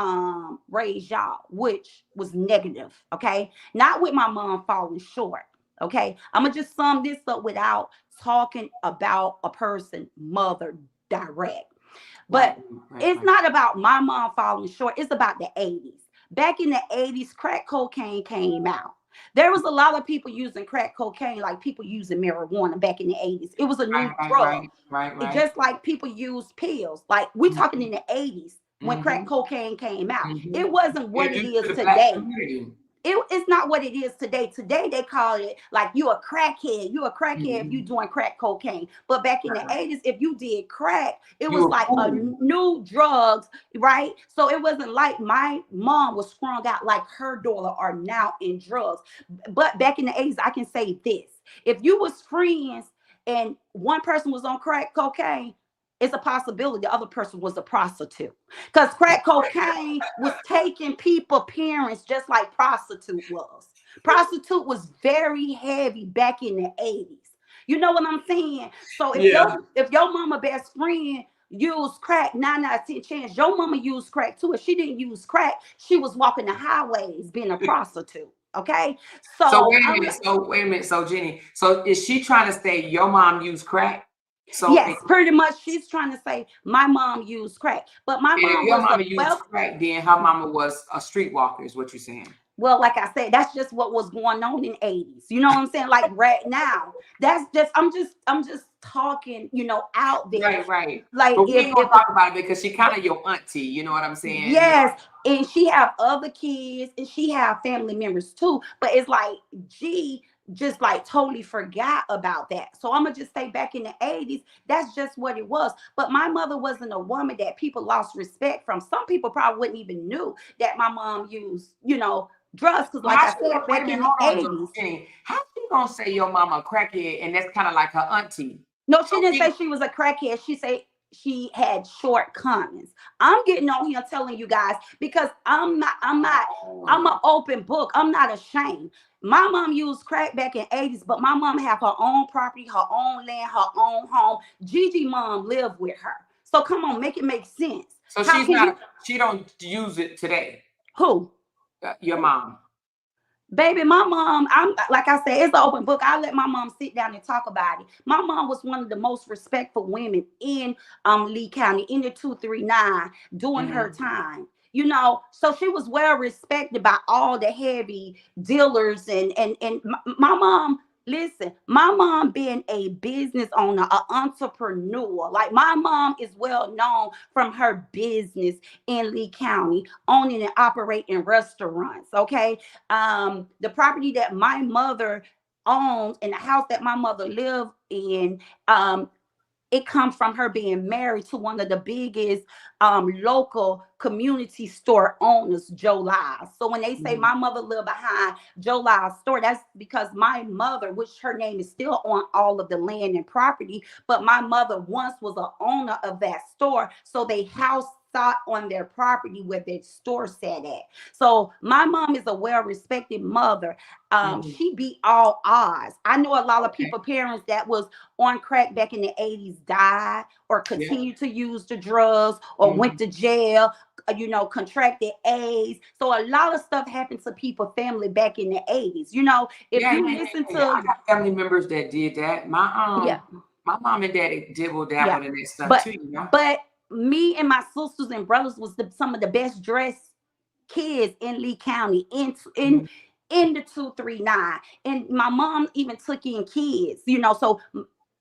raise y'all, which was negative. Okay, not with my mom falling short. Okay, I'm gonna just sum this up without talking about a person mother direct. Right, But right, it's right. not about my mom falling short. It's about the 80s. Back in the 80s, crack cocaine came out. There was a lot of people using crack cocaine like people using marijuana back in the 80s. It was a new Right, drug. right, right, It right. just like people use pills. Like we're talking in Mhm, the 80s when crack mhm, cocaine came out. It mhm. wasn't what it Introduced is to the black today. community. It's not what it is today. Today they call it like you a crackhead. You a crackhead if you Mhm. doing crack cocaine. But back in the Right. 80s, if you did crack, it You was were like a cool. new drugs, right? So it wasn't like my mom was sprung out like her daughter are now in drugs. But back in the 80s, I can say this. If you was friends and one person was on crack cocaine, it's a possibility the other person was a prostitute. Because crack cocaine was taking people parents just like prostitute was. Prostitute was very heavy back in the 80s. You know what I'm saying? So if Yeah. your mama best friend used crack, 9 out of 10 chance your mama used crack too. If she didn't use crack, she was walking the highways being a prostitute. Okay. So So wait a I'm minute. So wait a minute. So Jenny, so is she trying to say your mom used crack? So yes, pretty much she's trying to say my mom used crack. But my if mom your was a mama used well. crack, then her mama was a streetwalker, is what you're saying. well, like I said, that's just what was going on in '80s. You know what I'm saying? Like right now, that's just I'm just talking, out there. Right, right. Like But we if ain't gonna if the talk about it because she kind of your auntie. You know what I'm saying? yes, and she have other kids and she have family members too. But it's like G just like totally forgot about that. So I'm gonna just say back in the '80s, that's just what it was. But my mother wasn't a woman that people lost respect from. Some people probably wouldn't even knew that my mom used, drugs. Cause Well, like how I she said, gonna wait a back in minute? the Hold on, '80s, Jenny. How she gonna say your mama a crackhead and that's kind of like her auntie? no, So she didn't say she, she was a crackhead. She said she had shortcomings. I'm getting on here telling you guys because I'm an oh, open book. I'm not ashamed. My mom used crack back in '80s, but my mom have her own property, her own land, her own home. Gigi mom lived with her. So come on, make it make sense. so How she's can not. you She don't use it today. who? Your mom. Baby, my mom, I'm like I said, it's an open book. I let my mom sit down and talk about it. My mom was one of the most respectful women in Lee County in the 239 during her Hmm. time. So she was well respected by all the heavy dealers and my mom. Listen, my mom being a business owner, an entrepreneur. Like my mom is well known from her business in Lee County, owning and operating restaurants. Okay, the property that my mother owns and the house that my mother lived in, it comes from her being married to one of the biggest local community store owners, Joe Lyles. So when they say Hmm. my mother lived behind Joe Lyles' store, that's because my mother, which her name is still on all of the land and property, but my mother once was an owner of that store. So they house sought on their property where their store sat at. So my mom is a well-respected mother. Hmm. She beat all odds. I know a lot of Okay. people, parents that was on crack back in the '80s died or Yeah. continued to use the drugs or went Hmm. to jail, contracted AIDS. So a lot of stuff happened to people, family back in the '80s. If Yeah, you yeah, yeah, listen yeah, yeah. I to, got family members that did that. yeah, My mom and daddy dibble yeah. dabbled in that stuff But too. You know. but me and my sisters and brothers was some of the best dressed kids in Lee County Mhm. in the 239. And my mom even took in kids, so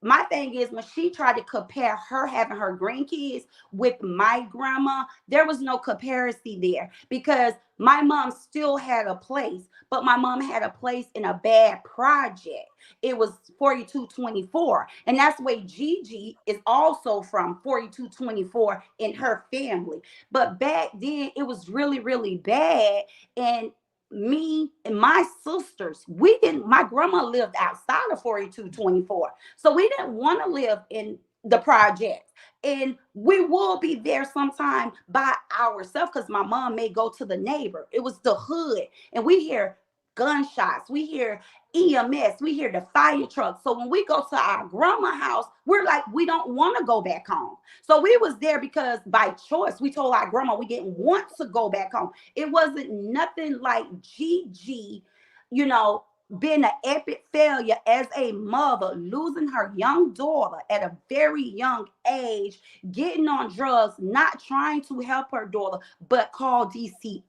my thing is when she tried to compare her having her grandkids with my grandma, there was no comparison there because my mom still had a place, but my mom had a place in a bad project. It was 4224. And that's where Gigi is also from, 4224 in her family. But back then it was really, really bad. And me and my sisters, we didn't, my grandma lived outside of 4224. So we didn't want to live in the projects. And we will be there sometime by ourselves because my mom may go to the neighbor. It was the hood. And we hear gunshots, we hear EMS, we hear the fire trucks. So when we go to our grandma house, we're like, we don't want to go back home. So we was there because by choice, we told our grandma we didn't want to go back home. It wasn't nothing like Gigi, you know, being an epic failure as a mother, losing her young daughter at a very young age, getting on drugs, not trying to help her daughter, but call DCF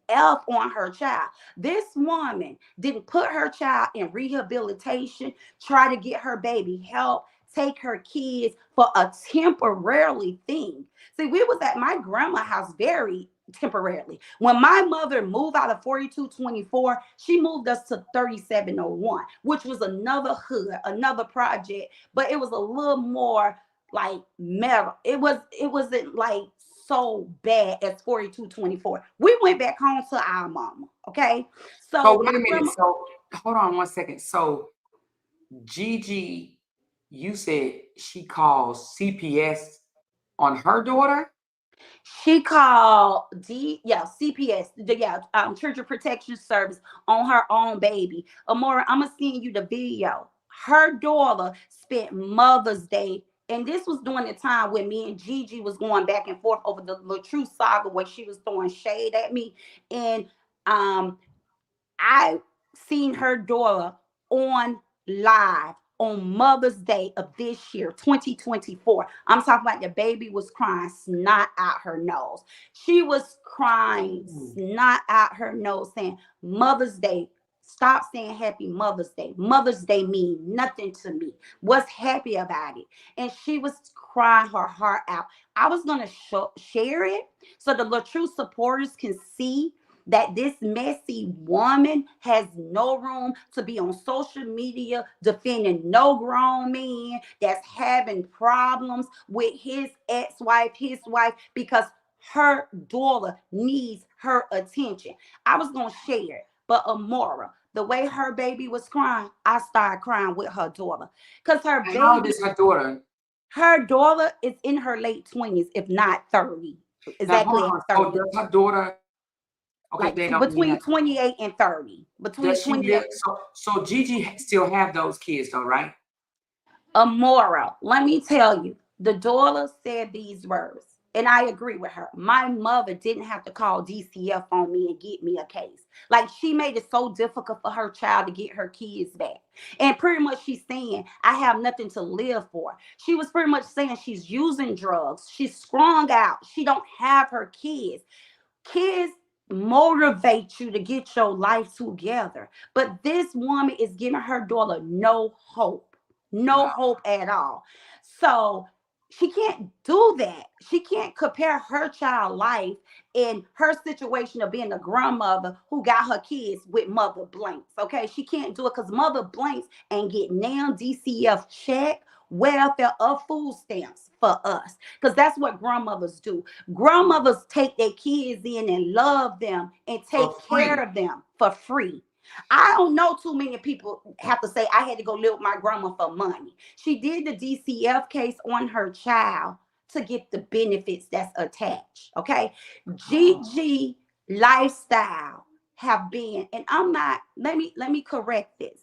on her child. This woman didn't put her child in rehabilitation, try to get her baby help, take her kids for a temporarily thing. See, we was at my grandma's house very temporarily. When my mother moved out of 4224, she moved us to 3701, which was another hood, another project, but it was a little more like metal. It wasn't like so bad as 4224. We went back home to our mama. Okay. So So my wait a minute. grandma, So hold on 1 second. So Gigi, you said she calls CPS on her daughter. she called CPS, Church of Protection Service on her own baby. Amora, I'm gonna send you the video. Her daughter spent Mother's Day, and this was during the time when me and Gigi was going back and forth over the Latrue saga, where she was throwing shade at me, and um, I seen her daughter on live on Mother's Day of this year, 2024. I'm talking about the baby was crying snot out her nose. She was crying Mm. snot out her nose, saying, Mother's Day. Stop saying Happy Mother's Day. Mother's Day mean nothing to me. What's happy about it? And she was crying her heart out. I was gonna share it so the true supporters can see that this messy woman has no room to be on social media defending no grown man that's having problems with his ex-wife, his wife, because her daughter needs her attention. I was gonna share it, but Amora, the way her baby was crying, I started crying with her daughter. Because And how old is her daughter? her daughter is in her late 20s, if not 30. Now, hold Exactly at on. So 30. does her daughter? Okay, Like they don't mean between that. 28 and 30. Between Does she 28. live? So Gigi still have those kids though, right? Amora, let me tell you, the daughter said these words, and I agree with her. My mother didn't have to call DCF on me and get me a case. Like, she made it so difficult for her child to get her kids back. And pretty much she's saying, I have nothing to live for. She was pretty much saying she's using drugs. She's strung out. She don't have her kids. Kids motivate you to get your life together. But this woman is giving her daughter no hope, no Wow. hope at all. So she can't do that. She can't compare her child life in her situation of being a grandmother who got her kids with Mother Blanks. Okay, she can't do it because Mother Blanks ain't getting now DCF check, welfare, or food stamps for us, because that's what grandmothers do. Grandmothers take their kids in and love them and For take care free. of them for free. I don't know too many people have to say I had to go live with my grandma for money. She did the DCF case on her child to get the benefits that's attached. Okay. Oh, Gigi lifestyle have been, and I'm not, let me correct this.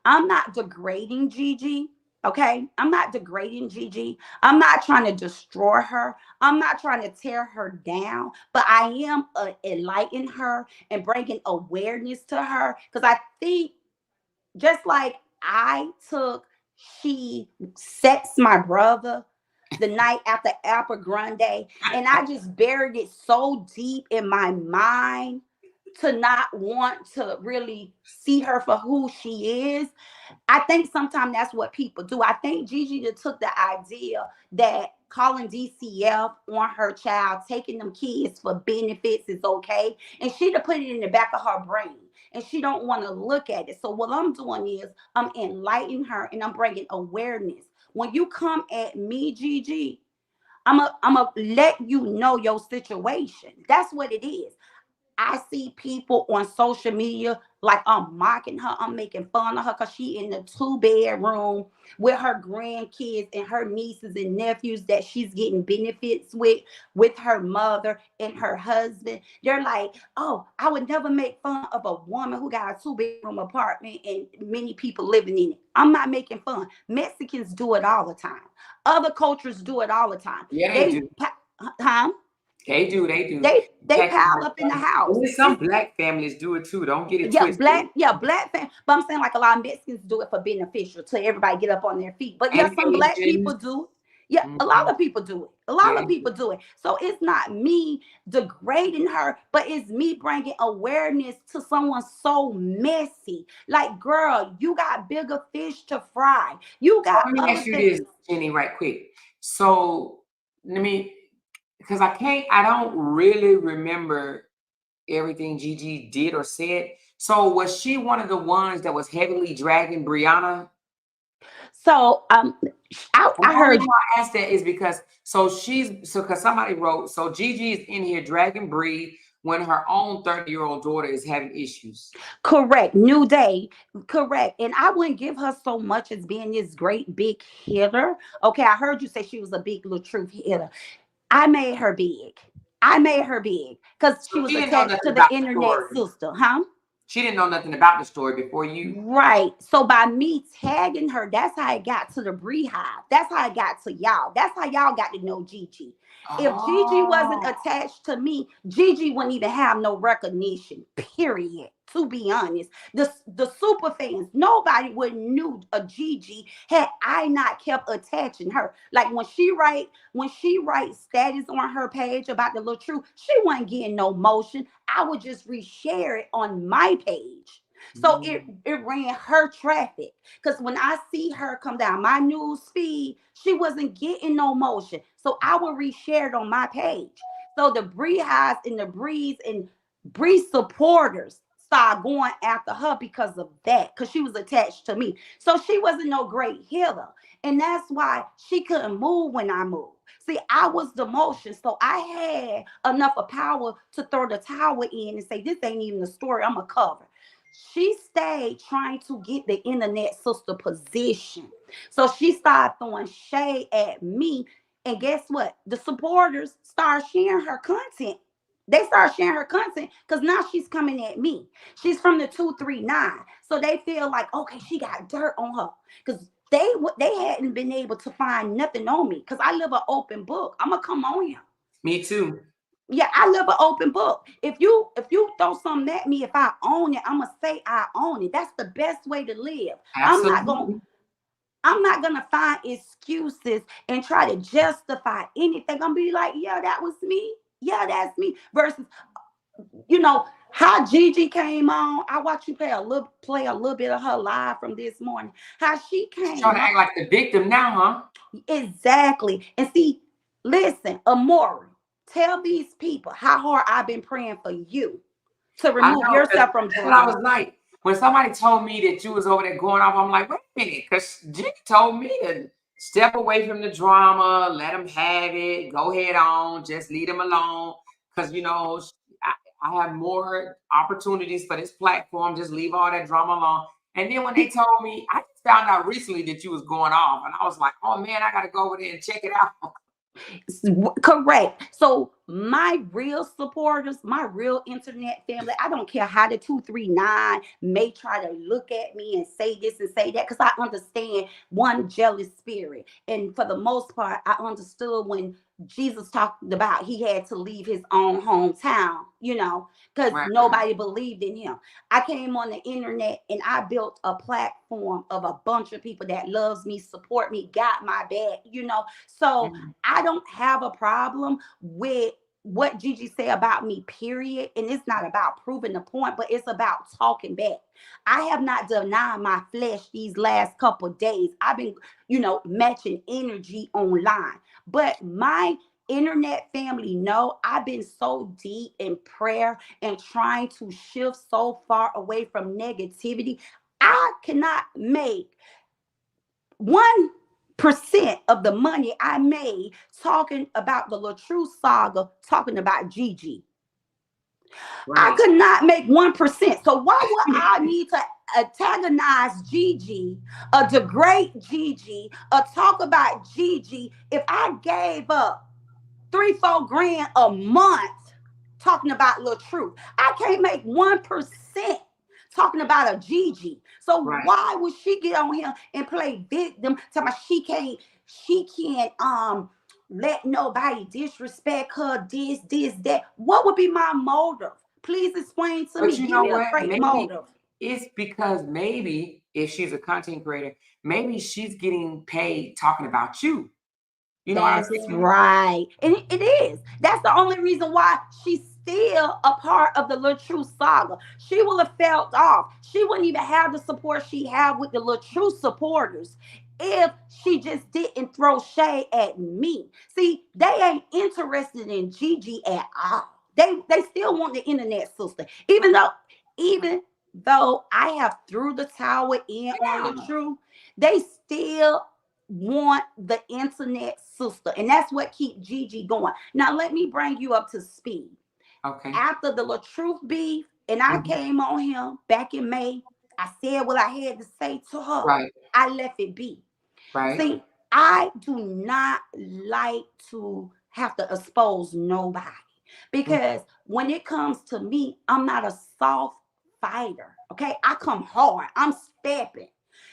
I'm not degrading Gigi. Okay. I'm not degrading Gigi. I'm not trying to destroy her. I'm not trying to tear her down, but I am enlightening her and bringing awareness to her. Because I think just like I took, she sex my brother the night after Alpha Grande, and I just buried it so deep in my mind to not want to really see her for who she is. I think sometimes that's what people do. I think Gigi just took the idea that calling DCF on her child, taking them kids for benefits is okay. And she to put it in the back of her brain. And she don't want to look at it. So what I'm doing is I'm enlightening her and I'm bringing awareness. When you come at me, Gigi, I'm a let you know your situation. That's what it is. I see people on social media like I'm mocking her, I'm making fun of her because she in the two-bedroom with her grandkids and her nieces and nephews that she's getting benefits with her mother and her husband. They're like, oh, I would never make fun of a woman who got a two-bedroom apartment and many people living in it. I'm not making fun. Mexicans do it all the time. Other cultures do it all the time. yeah, they They, do. huh? They do. They do. They Heck, pile up in the and house. there's some black families do it too. Don't get it Yeah, twisted. black fam. But I'm saying like a lot of Mexicans do it for beneficial to everybody get up on their feet. But yeah, And some black Asians. people do. Yeah, a lot Mhm. of people do it. A Yeah, lot of they people do. do it. So it's not me degrading her, but it's me bringing awareness to someone so messy. Like, girl, you got bigger fish to fry. You So got let me other ask you this, things. Jenny, right quick. So let me, because I don't really remember everything Gigi did or said. So was she one of the ones that was heavily dragging Brianna? So And the I only heard reason I asked that is because because somebody wrote, so Gigi is in here dragging Bree when her own 30-year-old daughter is having issues. correct, New Day, correct. And I wouldn't give her so much as being this great big hitter. Okay, I heard you say she was a big little truth hitter. I made her big. I made her big because So she was she didn't know attached nothing to the about the internet story. sister, huh? She didn't know nothing about the story before you. Right. So by me tagging her, that's how I got to the Bree Hive. That's how I got to y'all. That's how y'all got to know Gigi. If Gigi wasn't Oh. attached to me, Gigi wouldn't even have no recognition, period. To be honest, the super fans, nobody would knew a Gigi had I not kept attaching her. Like when she writes status on her page about the little truth, she wasn't getting no motion. I would just reshare it on my page. So Mm. it ran her traffic. Because when I see her come down my news feed, she wasn't getting no motion. So I would reshare it on my page. So the Bree highs and the Breeze and Bree supporters started going after her because of that, because she was attached to me. So she wasn't no great healer. And that's why she couldn't move when I moved. See, I was the motion, so I had enough of power to throw the towel in and say, this ain't even the story, I'm a cover. She stayed trying to get the internet sister position. So she started throwing shade at me. And guess what? The supporters started sharing her content. They started sharing her content because now she's coming at me. She's from the 239. So they feel like, okay, she got dirt on her. Because they hadn't been able to find nothing on me. Because I live an open book. I'm gonna come on here. Me too. Yeah, I live an open book. If you throw something at me, if I own it, I'm gonna say I own it. That's the best way to live. I'm not gonna Absolutely. I'm not gonna find excuses and try to justify anything. I'm gonna be like, yeah, that was me. Yeah, that's me. Versus, how Gigi came on. I watched you play a little bit of her live from this morning. How she She's trying came to on. act like the victim now, huh? Exactly. And see, listen, Amori, tell these people how hard I've been praying for you to I remove know, because yourself from that's what I was drama. like. When somebody told me that you was over there going off, I'm like, wait a minute, because Jimmy told me to step away from the drama, let them have it, go head on, just leave them alone. Because, I have more opportunities for this platform, just leave all that drama alone. And then when they told me, I just found out recently that you was going off, and I was like, oh man, I got to go over there and check it out. Correct. So my real supporters, my real internet family, I don't care how the 239 may try to look at me and say this and say that, because I understand one jealous spirit. And for the most part, I understood when Jesus talked about he had to leave his own hometown, because Right. nobody believed in him. I came on the internet and I built a platform of a bunch of people that loves me, support me, got my back. So Mhm. I don't have a problem with what Gigi said about me, period. And it's not about proving the point, but it's about talking back. I have not denied my flesh these last couple of days. I've been, matching energy online. But my internet family know I've been so deep in prayer and trying to shift so far away from negativity. I cannot make 1% of the money I made talking about the Latrue saga, talking about Gigi. I Right. could not make 1%. So why would I need to antagonize Gigi, degrade Gigi, talk about Gigi if I gave up 3-4 grand a month talking about little truth? I can't make 1% talking about a Gigi. So Right. why would she get on here and play victim? Talking about she can't let nobody disrespect her, this, that. What would be my motive? Please explain to But me. you Give know me a what? straight Maybe motive. it's because maybe if she's a content creator, maybe she's getting paid talking about you. You know what I'm That's saying? right. And it is. That's the only reason why she's still a part of the Little True saga. She will have felt off. She wouldn't even have the support she had with the Little True supporters if she just didn't throw shade at me. See, they ain't interested in Gigi at all. They still want the internet sister. Even though I have threw the towel in on Yeah. Latrue, they still want the internet sister. And that's what keep Gigi going. Now let me bring you up to speed. Okay. After the La Truth beef, and I Mhm. came on him back in May, I said what I had to say to her. Right. I left it be. Right. See, I do not like to have to expose nobody Mhm. because when it comes to me, I'm not a soft fighter. Okay, I come hard. I'm stepping.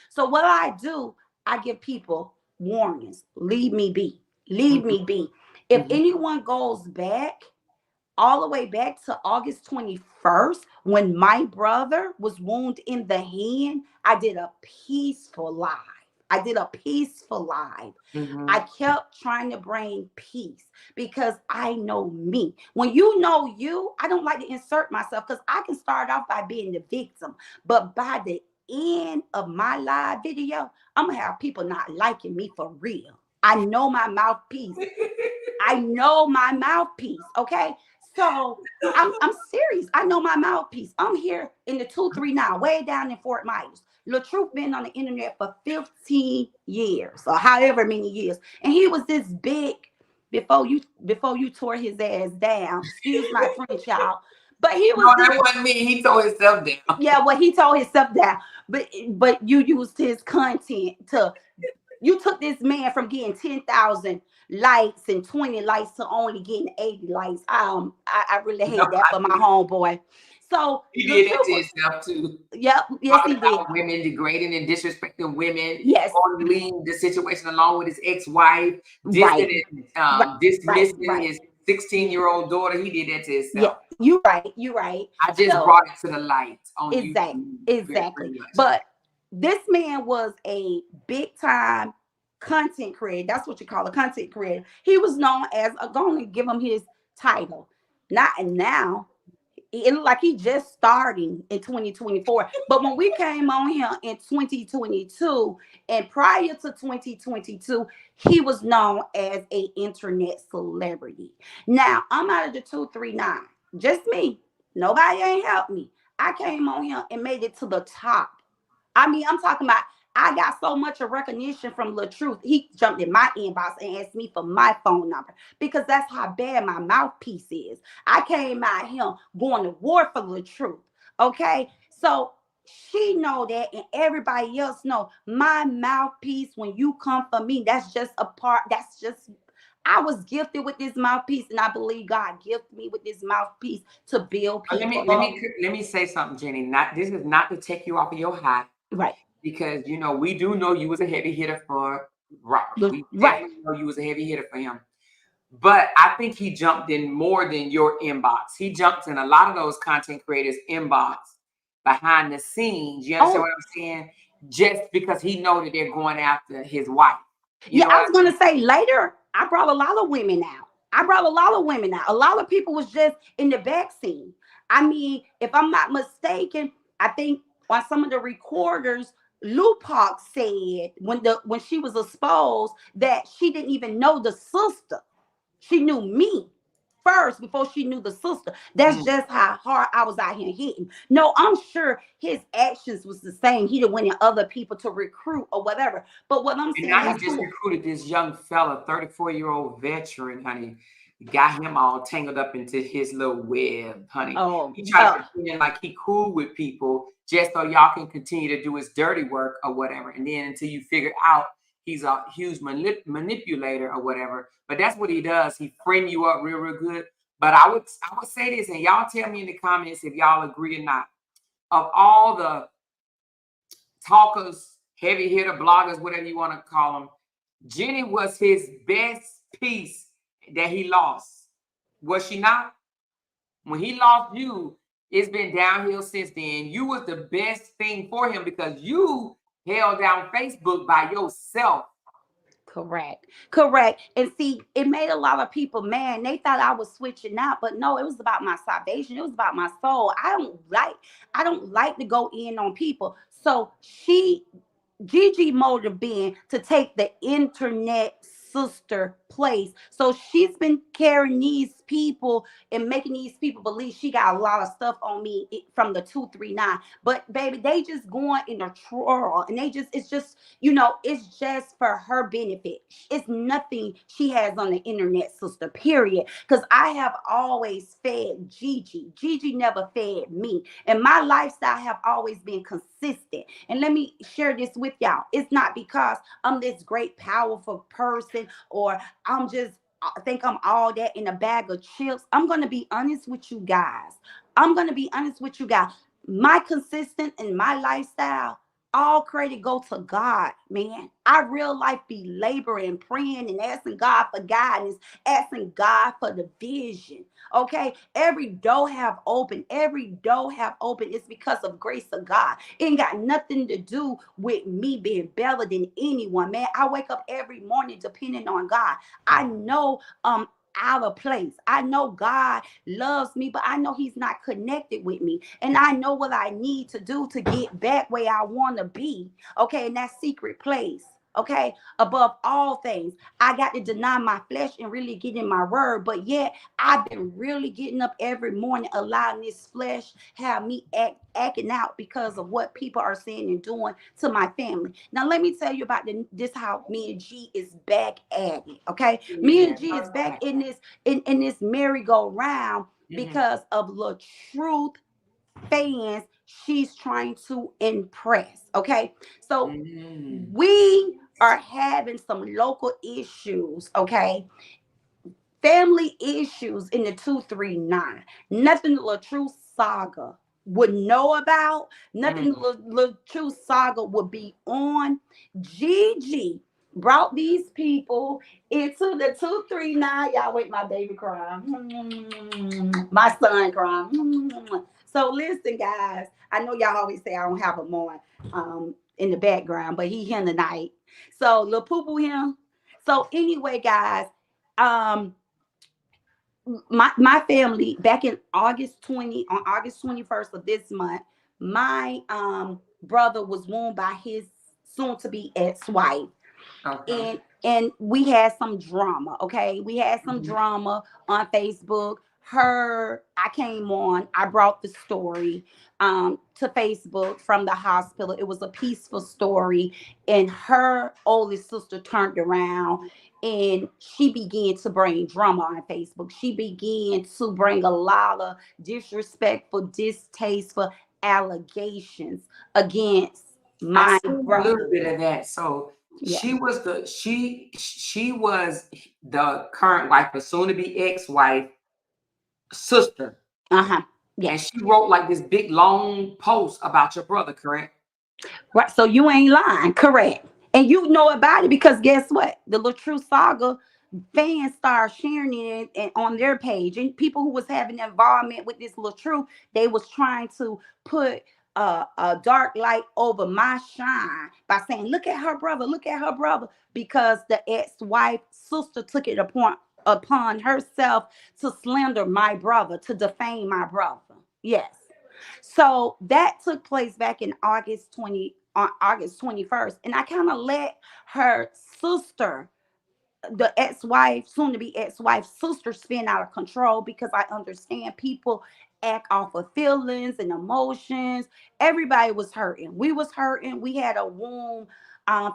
So what I do, I give people warnings. Leave me be. Leave Mhm. me be. If Mhm. anyone goes back, all the way back to August 21st, when my brother was wounded in the hand, I did a peaceful live. I did a peaceful live. I Mhm. kept trying to bring peace because I know me. When you know you, I don't like to insert myself because I can start off by being the victim. But by the end of my live video, I'm going to have people not liking me for real. I know my mouthpiece. I know my mouthpiece. Okay. So I'm serious. I know my mouthpiece. I'm here in the 239, way down in Fort Myers. LaTruth been on the internet for 15 years or however many years. And he was this big before you tore his ass down. Excuse my French, y'all. But he No, was this, that wasn't me. He tore himself down. yeah, well, he told himself down. But you used his content to you took this man from getting 10,000 likes and 20 likes to only getting 80 likes. I really No, hate that for my homeboy. So he the did that truth to was, himself too. yep, yes, Talking he did. about women, degrading and disrespecting women, Yes, or leaving the situation along with his ex-wife, right, dissing and right, right, dismissing right. his 16-year-old daughter. He did that to Yeah, himself. you're right, you're right. I just So brought it to the light on exact, YouTube, exactly. pretty much. But this man was a big time content creator. That's what you call a content creator. He was known as, going to give him his title. Not and now it looked like he just starting in 2024. But when we came on here in 2022 and prior to 2022, he was known as a internet celebrity. Now I'm out of the 239. Just me. Nobody ain't helped me. I came on here and made it to the top. I mean, I'm talking about I got so much of recognition from La Truth. He jumped in my inbox and asked me for my phone number because that's how bad my mouthpiece is. I came out here going to war for La Truth. Okay. So she know that and everybody else know my mouthpiece when you come for me, that's just a part. That's just I was gifted with this mouthpiece, and I believe God gifted me with this mouthpiece to build Let me people let up. me let me say something, Jenny. Not this is not to take you off of your high, Right. because we do know you was a heavy hitter for Robert. We Right. definitely know you was a heavy hitter for him. But I think he jumped in more than your inbox. He jumped in a lot of those content creators' inbox behind the scenes. You understand Oh, what I'm saying? Just because he know that they're going after his wife. You yeah, know I what was I gonna mean? say later. I brought a lot of women out. I brought a lot of women out. A lot of people was just in the back scene. I mean, if I'm not mistaken, I think on some of the recorders, Lupac said when she was exposed that she didn't even know the sister. She knew me first before she knew the sister. That's Mm. just how hard I was out here hitting. No, I'm sure his actions was the same. He didn't went in other people to recruit or whatever. But what I'm And saying now he is just too. recruited this young fella, 34-year-old veteran, honey. Got him all tangled up into his little web, honey. Oh, He tried to pretend like he cool with people just so y'all can continue to do his dirty work or whatever. And then until you figure out he's a huge manipulator or whatever. But that's what he does. He friend you up real, real good. But I would say this, and y'all tell me in the comments if y'all agree or not. Of all the talkers, heavy hitter bloggers, whatever you want to call them, Jenny was his best piece that he lost. Was she not? When he lost you, it's been downhill since then. You was the best thing for him because you held down Facebook by yourself. correct. Correct. And see, it made a lot of people mad. They thought I was switching out, but no, it was about my salvation. It was about my soul. I don't like to go in on people. So Gigi motive being to take the internet sister place. So she's been carrying these people and making these people believe she got a lot of stuff on me from the 239. But baby, they just going in a troll and it's just for her benefit. It's nothing she has on the internet, sister, period. Because I have always fed Gigi. Gigi never fed me. And my lifestyle have always been consistent. And let me share this with y'all. It's not because I'm this great, powerful person or I'm just I think I'm all that in a bag of chips. I'm going to be honest with you guys. I'm going to be honest with you guys. My consistent and my lifestyle, all credit go to God, man. I real life be laboring, praying, and asking God for guidance, asking God for the vision. Okay, every door have opened, every door have opened. It's because of grace of God. It ain't got nothing to do with me being better than anyone, man. I wake up every morning depending on God. I know out of place. I know God loves me, but I know He's not connected with me. And I know what I need to do to get back where I want to be. Okay, in that secret place. Okay, above all things, I got to deny my flesh and really get in my word. But yet, I've been really getting up every morning, allowing this flesh have me acting out because of what people are saying and doing to my family. Now, let me tell you about this how me and G is back at it. Okay, me Yeah. and G is back in this in this merry-go-round Mm-hmm. because of the truth fans she's trying to impress. Okay, so Mm-hmm. we are having some local issues. Okay, family issues in the 239. Nothing the LaTrue saga would know about. Nothing the LaTrue saga would be on. Gigi brought these people into the 239. Y'all wait, my baby cry. My son cry. So listen, guys. I know y'all always say I don't have him on in the background, but he here tonight. So little poo poo him. So anyway, guys, um my family back in August 20 on August 21st of this month, my brother was wounded by his soon to be ex-wife, Okay. and we had some drama. Okay, we had some Mm-hmm. drama on Facebook. I came on, I brought the story to Facebook from the hospital. It was a peaceful story, and her oldest sister turned around and she began to bring drama on Facebook. She began to bring a lot of disrespectful, distasteful allegations against I my seen a little brother. bit of that. So Yeah. she was the current wife, but soon to be ex-wife sister, Uh-huh. and Yes. she wrote like this big long post about your brother, correct? Right. So you ain't lying. Correct. And you know about it because guess what? The LaTrue Saga fans started sharing it and on their page. And people who was having involvement with this LaTrue, they was trying to put a dark light over my shine by saying, look at her brother, because the ex-wife sister took it upon herself to slander my brother, to defame my brother. Yes. So that took place back in August 21st. And I kind of let her sister, the ex-wife, soon to be ex-wife sister, spin out of control because I understand people act off of feelings and emotions. Everybody was hurting. We was hurting. We had a womb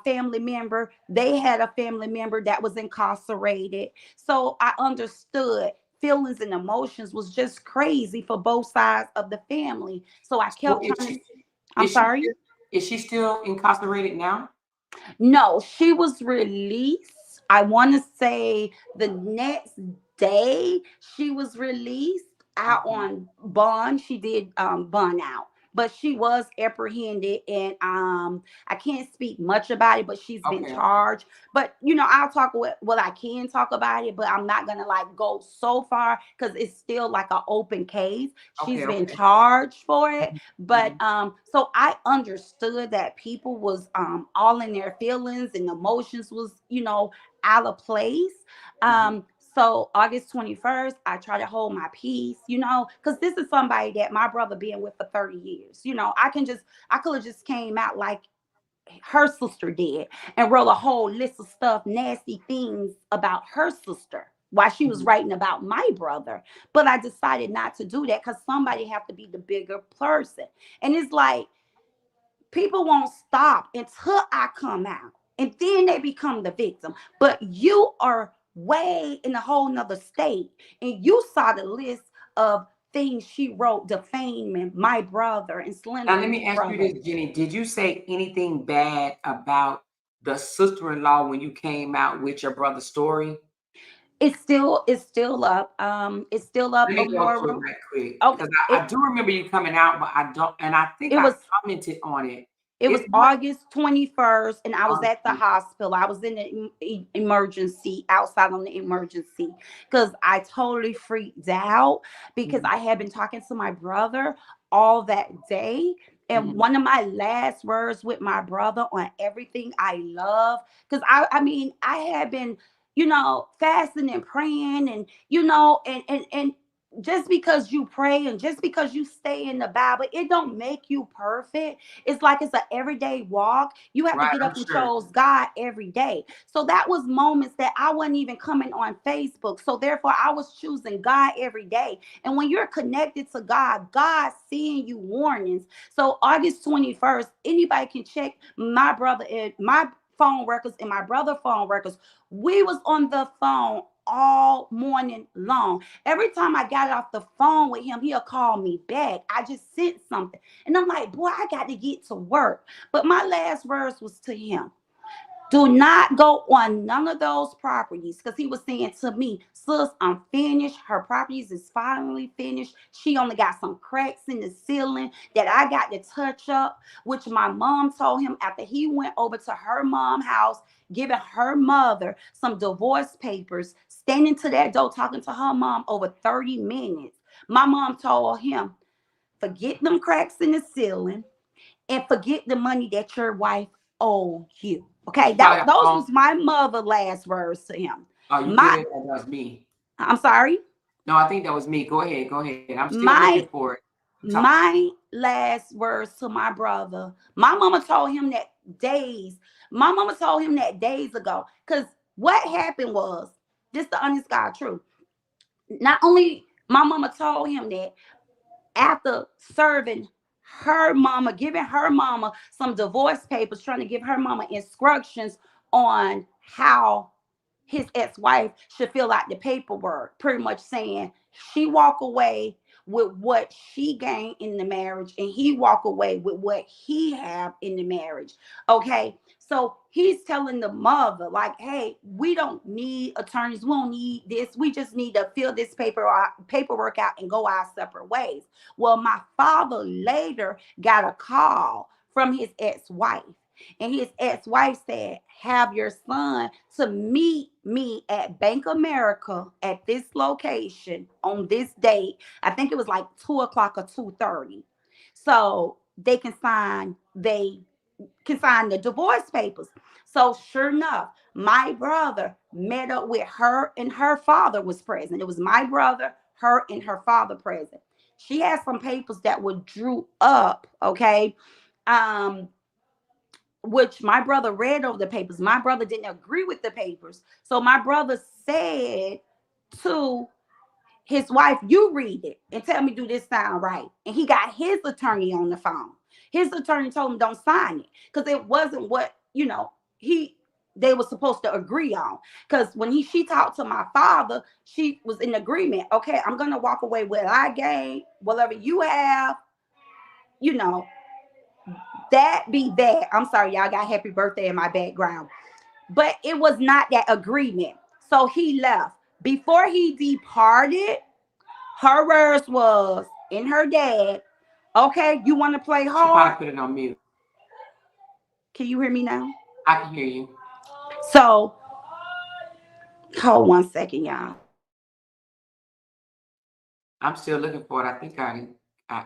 family member. They had a family member that was incarcerated. So I understood feelings and emotions was just crazy for both sides of the family. So I So kept is trying to, she I'm is she sorry. still, is she still incarcerated now? No, she was released. I want to say the next day she was released out Okay. on bond. She did bond out. But she was apprehended, and I can't speak much about it, but she's been Okay. Okay. charged. But I'll talk what I can talk about it, but I'm not gonna like go so far because it's still like an open case. She's Okay. been Okay. charged for it. Mhm. But Mhm. so I understood that people was all in their feelings and emotions was out of place. Mhm. um so August 21st, I try to hold my peace, because this is somebody that my brother been with for 30 years. I could have just came out like her sister did and wrote a whole list of stuff, nasty things about her sister while she was Mhm. writing about my brother. But I decided not to do that because somebody have to be the bigger person. And it's like people won't stop until I come out. And then they become the victim. But you are way in a whole nother state. And you saw the list of things she wrote defaming my brother and Now let slandering me my ask you brother. this, Jenny. Did you say anything bad about the sister-in-law when you came out with your brother's story? It's still up. It's still up, Let me go to it Aurora. right quick Okay. because I do remember you coming out, but I don't, and I think It I was commented on it. It was It's what? August 21st, and I was August at the hospital. I was in the emergency, outside on the emergency, because I totally freaked out because Mhm, I had been talking to my brother all that day. And mhm. one of my last words with my brother on everything I love, because I mean, I had been, fasting and praying, and and just because you pray and just because you stay in the Bible, it don't make you perfect. It's like it's an everyday walk. You have to Right, get I'm up and sure. chose God every day. So that was moments that I wasn't even coming on Facebook. So therefore, I was choosing God every day. And when you're connected to God, God seeing you warnings. So August 21st, anybody can check my brother and my phone records and my brother phone records. We was on the phone all morning long. Every time I got off the phone with him, he'll call me back. I just sent something. And I'm like, boy, I got to get to work. But my last words was to him. Do not go on none of those properties, because he was saying to me, sis, I'm finished. Her properties is finally finished. She only got some cracks in the ceiling that I got to touch up, which my mom told him after he went over to her mom's house, giving her mother some divorce papers, standing to that door talking to her mom over 30 minutes. My mom told him, forget them cracks in the ceiling and forget the money that your wife owed you. Okay, She probably got the those phone. was my mother last words to him. Oh, you My good? That was me. I'm sorry. No, I think that was me. Go ahead. Go ahead. I'm still looking My for it. Talk. my last words to my brother. My mama told him that days. My mama told him that days ago. Cause what happened was, this the honest God truth. Not only my mama told him that, after serving her mama, giving her mama some divorce papers, trying to give her mama instructions on how his ex-wife should fill out the paperwork, pretty much saying she walk away with what she gained in the marriage and he walk away with what he have in the marriage. Okay, so he's telling the mother like, hey, we don't need attorneys, we don't need this, we just need to fill this paperwork out and go our separate ways. Well, my father later got a call from his ex-wife, and his ex-wife said, have your son to meet me at Bank America at this location on this date. I think it was like 2 o'clock or 2:30. So they can sign the divorce papers. So sure enough, my brother met up with her and her father was present. It was my brother, her, and her father present. She had some papers that were drew up, okay? Um, which my brother read over the papers. My brother didn't agree with the papers. So my brother said to his wife, you read it and tell me, do this sound right? And he got his attorney on the phone. His attorney told him don't sign it because it wasn't what, he they were supposed to agree on. Because when she talked to my father, she was in agreement. Okay, I'm gonna walk away with what I gain, whatever you have, you know, that be that. I'm sorry, y'all got happy birthday in my background. But it was not that agreement. So he left. Before he departed, her words was in her dad, okay, you want to play She hard? probably put it on mute. Can you hear me now? I can hear you. So hold 1 second, y'all. I'm still looking for it. I think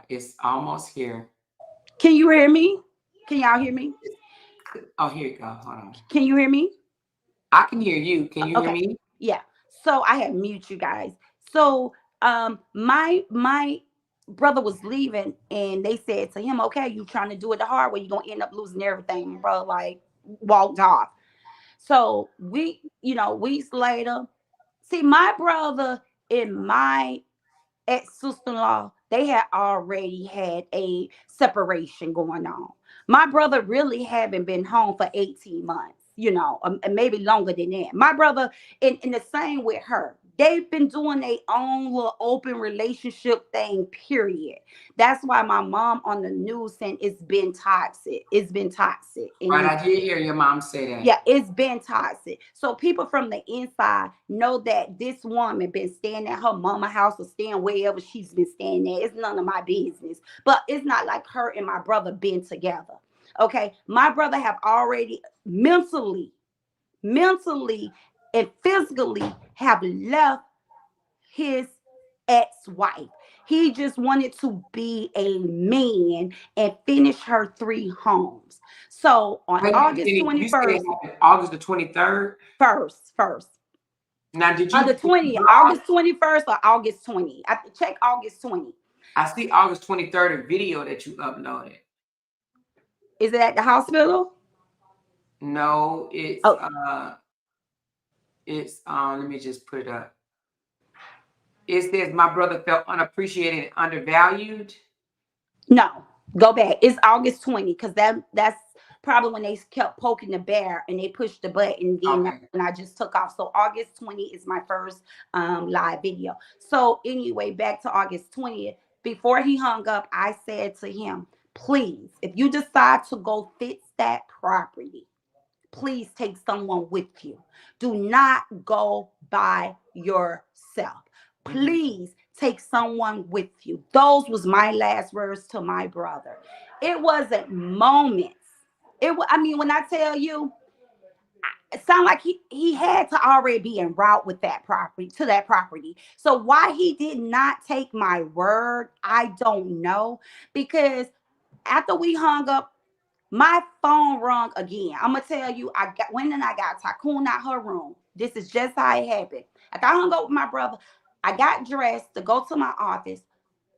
it's almost here. Can you hear me? Can y'all hear me? Oh, here you go. Hold on. Can you hear me? I can hear you. Can you hear Okay. me? Yeah. So I had mute you guys. So my brother was leaving and they said to him, okay, you trying to do it the hard way, you're gonna end up losing everything. Bro, like, walked off. So weeks later, see, my brother and my ex-sister-in-law, they had already had a separation going on. My brother really haven't been home for 18 months, and maybe longer than that. My brother, in the same with her, they've been doing their own little open relationship thing, period. That's why my mom on the news saying it's been toxic. It's been toxic. Right. And I did hear your mom say that. yeah, it's been toxic. So people from the inside know that this woman been staying at her mama house or staying wherever she's been staying at. It's none of my business. But it's not like her and my brother been together. Okay, my brother have already mentally and physically have left his ex-wife. He just wanted to be a man and finish her 3 homes. So on Wait a minute, August Jenny, you said it 21st, happened August the 23rd. first, Now, did on you the did you 20th, blog? August 21st or August 20th. I check August 20th. I see August 23rd, a video that you uploaded. Is it at the hospital? No, Oh, let me just put it up. It says my brother felt unappreciated and undervalued. no. Go back. It's August 20th because that's probably when they kept poking the bear and they pushed the button. Then Okay. and I just took off. So August 20th is my first live video. So anyway, back to August 20th. Before he hung up, I said to him, please, if you decide to go fix that property, please take someone with you. Do not go by yourself. Mhm. Please take someone with you. Those was my last words to my brother. It wasn't moments. I mean, when I tell you, it sounded like he had to already be en route with that property to that property. So why he did not take my word, I don't know. Because after we hung up, my phone rung again. I'm gonna tell you, I got Tycoon out her room. This is just how it happened. Like I hung up with my brother. I got dressed to go to my office,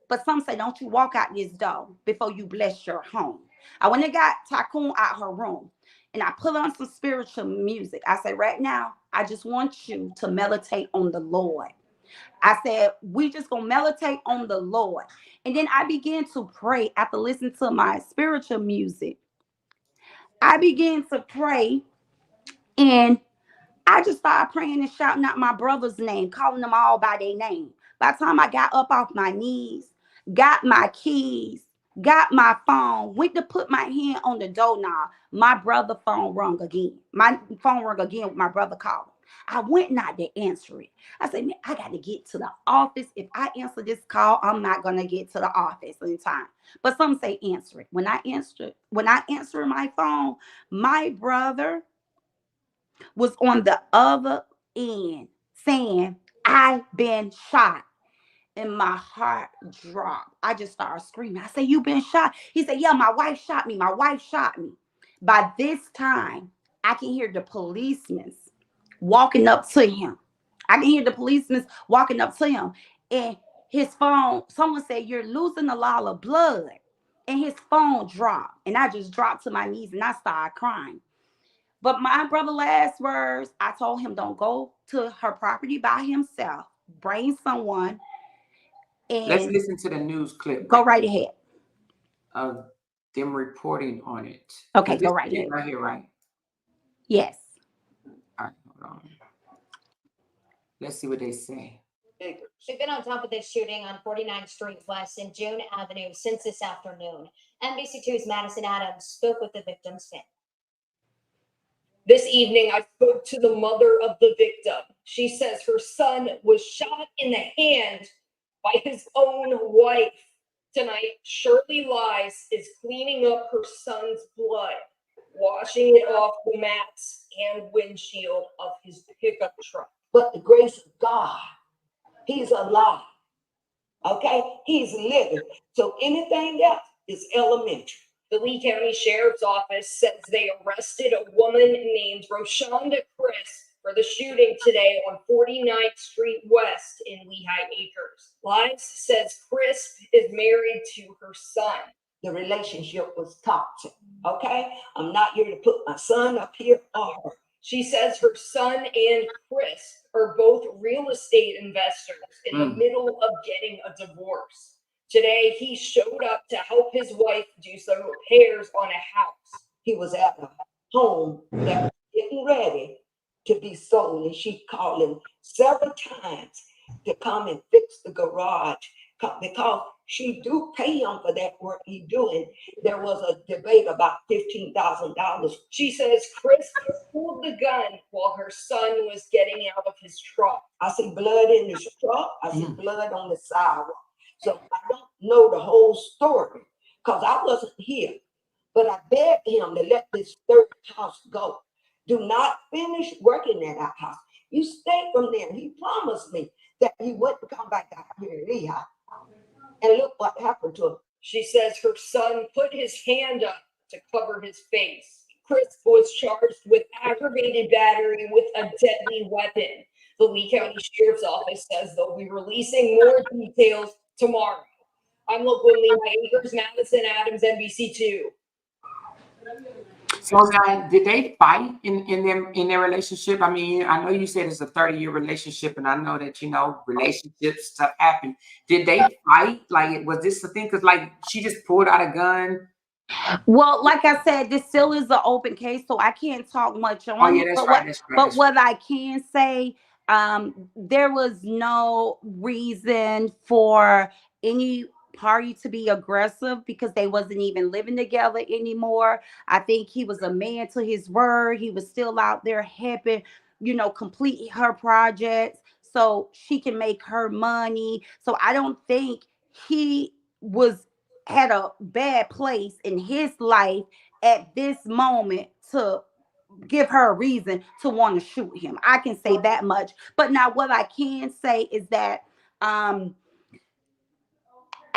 but some say, don't you walk out this door before you bless your home. I went and got Tycoon out her room and I put on some spiritual music. I said, right now, I just want you to meditate on the Lord. I said, we just gonna meditate on the Lord. And then I began to pray after listening to my spiritual music. I began to pray and I just started praying and shouting out my brother's name, calling them all by their name. By the time I got up off my knees, got my keys, got my phone, went to put my hand on the doorknob, my brother phone rung again. My phone rung again with my brother calling. I went not to answer it. I said, man, I got to get to the office. If I answer this call, I'm not gonna get to the office in time. But some say answer it. When I answer my phone, my brother was on the other end saying, I've been shot. And my heart dropped. I just started screaming. I said, you been shot? He said, yeah, my wife shot me. My wife shot me. By this time, I can hear the policemen walking up to him. I can hear the policemen walking up to him. And his phone, someone said, you're losing a lot of blood. And his phone dropped. And I just dropped to my knees and I started crying. But my brother last words, I told him don't go to her property by himself. Bring someone Let's and listen to the news clip go right ahead. of them reporting on it. Okay, Because go this right is it ahead. right here, right? Yes. All right, hold on. Let's see what they say. We've been on top of this shooting on 49th Street West and June Avenue since this afternoon. NBC2's Madison Adams spoke with the victim's family. This evening, I spoke to the mother of the victim. She says her son was shot in the hand by his own wife. Tonight, Shirley Lies is cleaning up her son's blood, washing it off the mats and windshield of his pickup truck. But the grace of God, he's alive. Okay? He's living. So anything else is elementary. The Lee County Sheriff's Office says they arrested a woman named Roshonda Chris for the shooting today on 49th Street West in Lehigh Acres. Lives says Chris is married to her son. The relationship was toxic. Okay? I'm not here to put my son up here or her. She says her son and Chris are both real estate investors in the middle of getting a divorce. Today, he showed up to help his wife do some repairs on a house. He was at a home that was getting ready to be sold, and she called him several times to come and fix the garage because she do pay him for that work he doing. There was a debate about $15,000. She says Chris pulled the gun while her son was getting out of his truck. I see blood in his truck. I see blood on the sidewalk. So I don't know the whole story because I wasn't here. but I begged him to let this third house go. Do not finish working at our house. You stay from there. He promised me that he wouldn't come back out here in Lehigh. And look what happened to him. She says her son put his hand up to cover his face. Chris was charged with aggravated battery with a deadly weapon. The Lee County Sheriff's Office says they'll be releasing more details tomorrow. I'm local in Lehigh Acres, Madison Adams, NBC2. So now, did they fight in their relationship? I mean, I know you said it's a 30-year relationship, and I know that relationship stuff happen. Did they fight? Like, was this the thing? Because like she just pulled out a gun. Well, like I said, this still is an open case, so I can't talk much Oh on yeah, it. that's But right. That's right. That's right. what I can say, there was no reason for any party to be aggressive because they wasn't even living together anymore. I think he was a man to his word. He was still out there helping, complete her projects so she can make her money. So I don't think he was had a bad place in his life at this moment to give her a reason to want to shoot him. I can say that much. But now what I can say is that um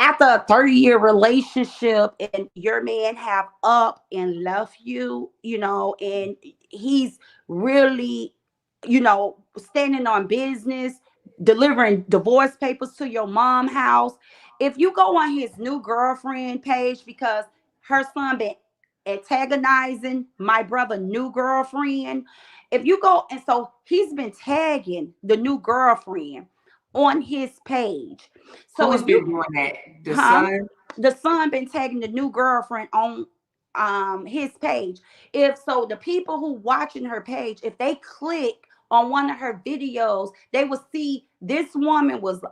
after a 30-year relationship and your man have up and left you, and he's really, standing on business, delivering divorce papers to your mom house. If you go on his new girlfriend page, because her son been antagonizing my brother new girlfriend, if you go, and so he's been tagging the new girlfriend on his page. So Who's if you been doing that? The huh? son? The son been tagging the new girlfriend on his page. If so, the people who watching her page, if they click on one of her videos, they will see this woman was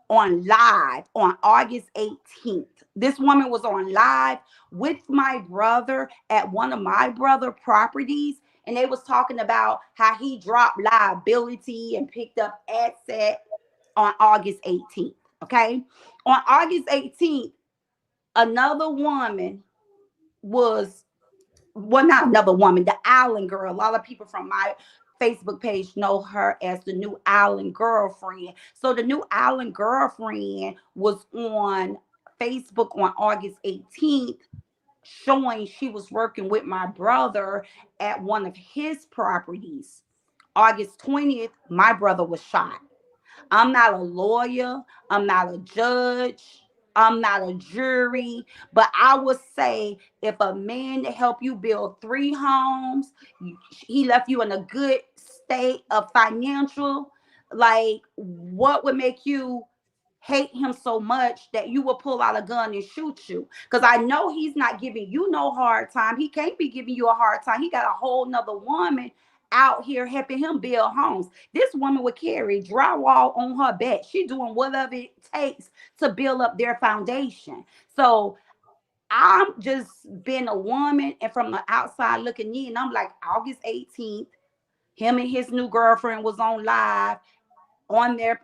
on live on August 18th. This woman was on live with my brother at one of my brother properties, and they was talking about how he dropped liability and picked up asset on August 18th. Okay. On August 18th, another woman was, well, not another woman, the Allen girl. A lot of people from my Facebook page know her as the new Allen girlfriend. So the new Allen girlfriend was on Facebook on August 18th, showing she was working with my brother at one of his properties. August 20th, my brother was shot. I'm not a lawyer. I'm not a judge. I'm not a jury. But I would say if a man to help you build 3 homes, he left you in a good state of financial, like what would make you hate him so much that you will pull out a gun and shoot you? Because I know he's not giving you no hard time. He can't be giving you a hard time. He got a whole nother woman out here helping him build homes. This woman would carry drywall on her back. She doing whatever it takes to build up their foundation. So I'm just being a woman and from the outside looking in, I'm like, August 18th, him and his new girlfriend was on live on their,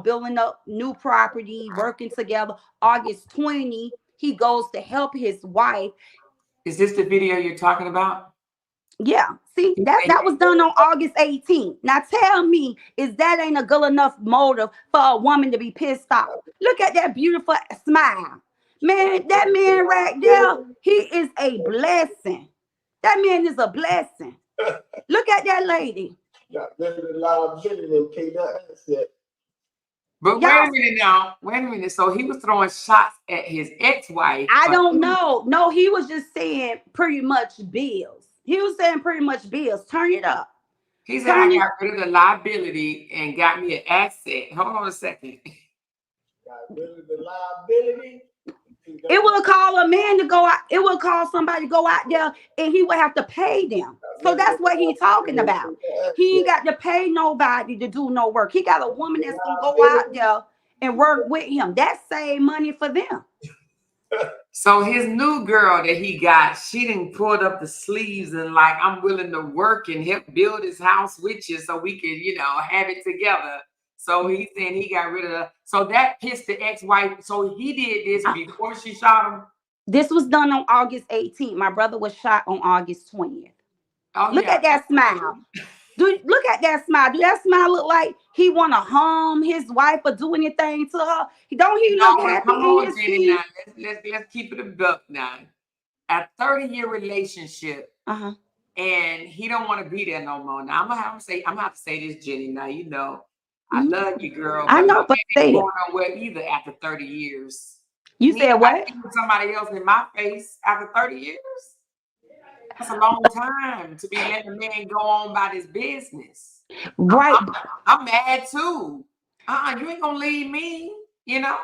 building up new property, working together. August 20, he goes to help his wife. Is this the video you're talking about? Yeah, see, that was done on August 18th. Now tell me, is that ain't a good enough motive for a woman to be pissed off? Look at that beautiful smile. Man, that man right there, he is a blessing. That man is a blessing. Look at that lady. Got limited liability and paid that asset. But wait Y'all, a minute now. Wait a minute. So he was throwing shots at his ex-wife. I don't know. No, he was just saying pretty much bills. He was saying pretty much bills. Turn it up. He said, Turn I it. got rid of the liability and got me an asset. Hold on a second. Got rid of the liability. It will call a man to go out. It will call somebody to go out there and he would have to pay them. So that's what he's talking about. He ain't got to pay nobody to do no work. He got a woman that's going to go out there and work with him. That save money for them. So his new girl that he got, she didn't pulled up the sleeves and like, I'm willing to work and help build his house with you so we can, have it together. So he's saying he got rid of her. So that pissed the ex-wife. So he did this before she shot him. This was done on August 18th. My brother was shot on August 20th. Oh Look yeah. at that smile. Look at that smile. Do that smile look like he want to harm his wife or do anything to her? Don't he No, look but happy come in on, his Jenny. Now skin? let's keep it a buck now. A 30-year relationship, Uh-huh. and he don't want to be there no more. Now I'm gonna have to say this, Jenny. Now you know I Mhm. love you, girl, I but my know, man but ain't say it. going nowhere either after 30 years. You He ain't said got what? to be with somebody else in my face after 30 years. That's a long time to be letting a man go on about his business. I'm, Right. I'm, I'm mad too. You ain't gonna leave me. You know,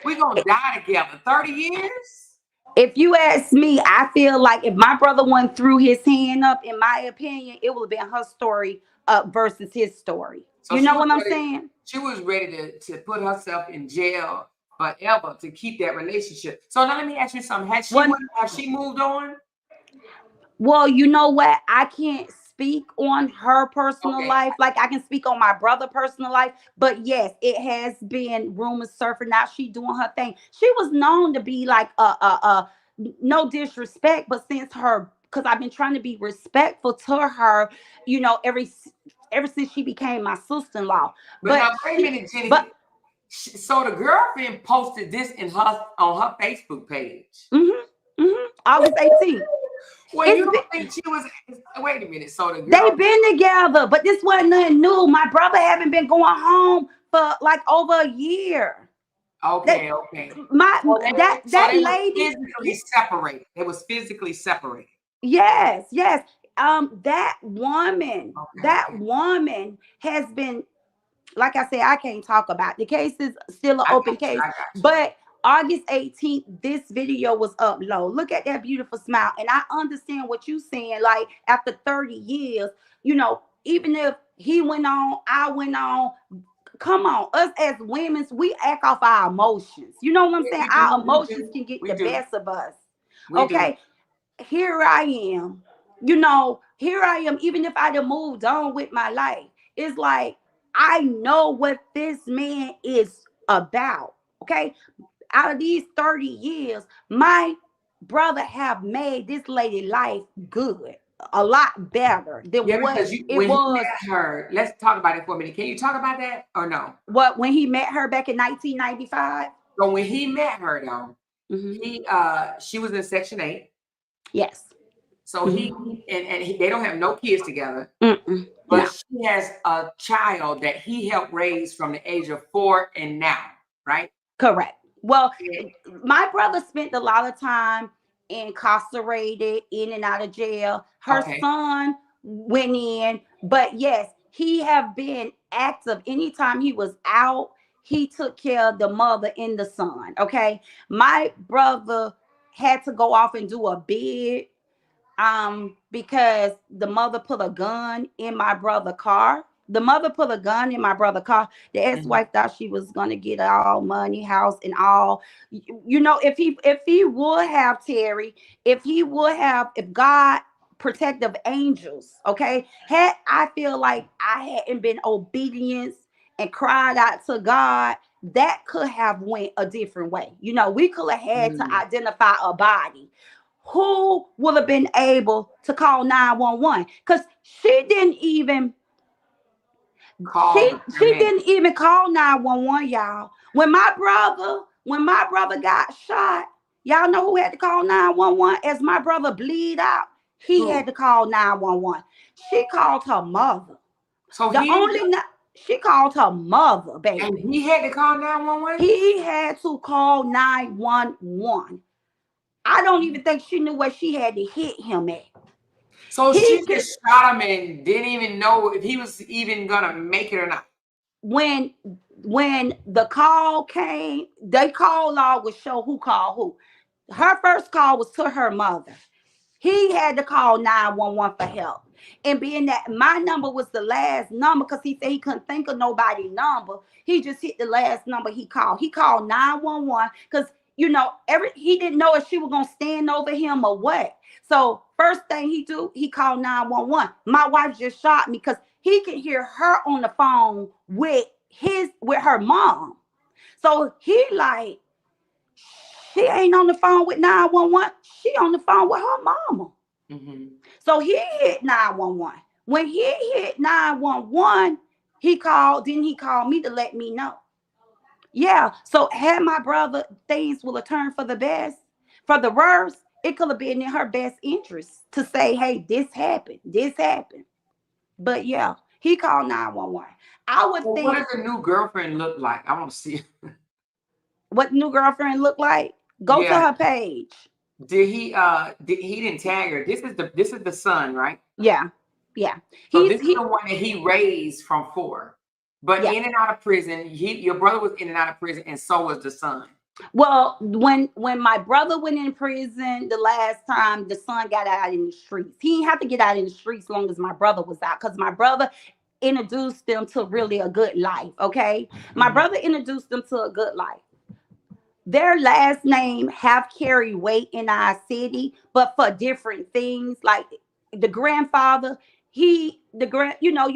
we gonna die together. 30 years. If you ask me, I feel like if my brother one threw his hand up, in my opinion, it would have been her story up versus his story. So You she know was what I'm ready. saying? She was ready to put herself in jail forever to keep that relationship. So now let me ask you something. Well, Has she moved on? well, you know what? I can't speak on her personal Okay. life like I can speak on my brother' personal life. But yes, it has been rumors surfing out. She doing her thing. She was known to be like no disrespect, but since her, because I've been trying to be respectful to her, ever since she became my sister-in-law. But now But wait a minute, but Jenny. So the girlfriend posted this on her Facebook page. August 18th. Well, you It's don't been, think she was? Wait a minute. So the they girl. been together, but this wasn't nothing new. My brother haven't been going home for like over a year. That Okay, okay. my So that they were lady, physically separated. They was physically separated. yes, yes. Okay, That okay. woman has been, like I said, I can't talk about the case is still an I open got you. case. I got you. But August 18th, this video was uploaded. Look at that beautiful smile. And I understand what you're saying. Like after 30 years, even if he went on, I went on. Come on, us as women, we act off our emotions. You know what I'm saying? We Our do. We emotions do. can get We the do. best of us. We do. Okay, here I am. Here I am. Even if I'd have moved on with my life, it's like I know what this man is about. Okay, out of these 30 years, my brother have made this lady life good, a lot better than Yeah, what because it when he was. met her, let's talk about it for a minute. Can you talk about that or no? What when he met her back in 1995? So when he met her though, Hmm. she was in Section 8. Yes. So they don't have no kids together, Mm-mm. but No, she has a child that he helped raise from the age of 4 and now, right? correct. Well, Yeah. my brother spent a lot of time incarcerated, in and out of jail. Her Okay. son went in, but yes, he have been active. Anytime he was out, he took care of the mother and the son. Okay, my brother had to go off and do a bid because the mother put a gun in my brother car. The mother put a gun in my brother car. The Mhm. ex-wife thought she was gonna get all money, house, and all. If he would have, Terry, if God protective angels, okay, had I feel like I hadn't been obedience and cried out to God, that could have went a different way. We could have had to Mm. identify a body who would have been able to call 911, because Call the she paramedic. didn't even call 911, y'all. When my brother got shot, y'all know who had to call 911 as my brother bleed out? He had Who? to call 911. She called her mother. So The only she called her mother, baby. he had to call 911? He had to call 911. I don't even think she knew where she had to hit him at. So He she could just shot him and didn't even know if he was even gonna make it or not. when when the call came, they call log would show who called who. Her first call was to her mother. He had to call 911 for help. And being that my number was the last number, because he said he couldn't think of nobody's number, he just hit the last number he called. He called 911 because he didn't know if she was gonna stand over him or what. So first thing he called 911. My wife just shot me because he could hear her on the phone with her mom. So he like, She ain't on the phone with 911. She on the phone with her mama. Mhm. So he hit 911. When he hit 911, he called, then he called me to let me know. Yeah. So had my brother, things will have turned for the best, for the worst, it could have been in her best interest to say, hey, this happened. This happened. But yeah, he called 911. I would Well, what think does the new girlfriend look like? I want to see. what new girlfriend look like. Go to Yeah. her page. He didn't tag her. This is the son, right? Yeah. Yeah. So this is He the one that he raised from 4. But yeah. in and out of prison, your brother was in and out of prison, and so was the son. Well, when my brother went in prison the last time, the son got out in the streets. He didn't have to get out in the streets long as my brother was out, because my brother introduced them to really a good life. Okay, my Mhm. brother introduced them to a good life. Their last name have carry weight in our city, but for different things. Like the grandfather, you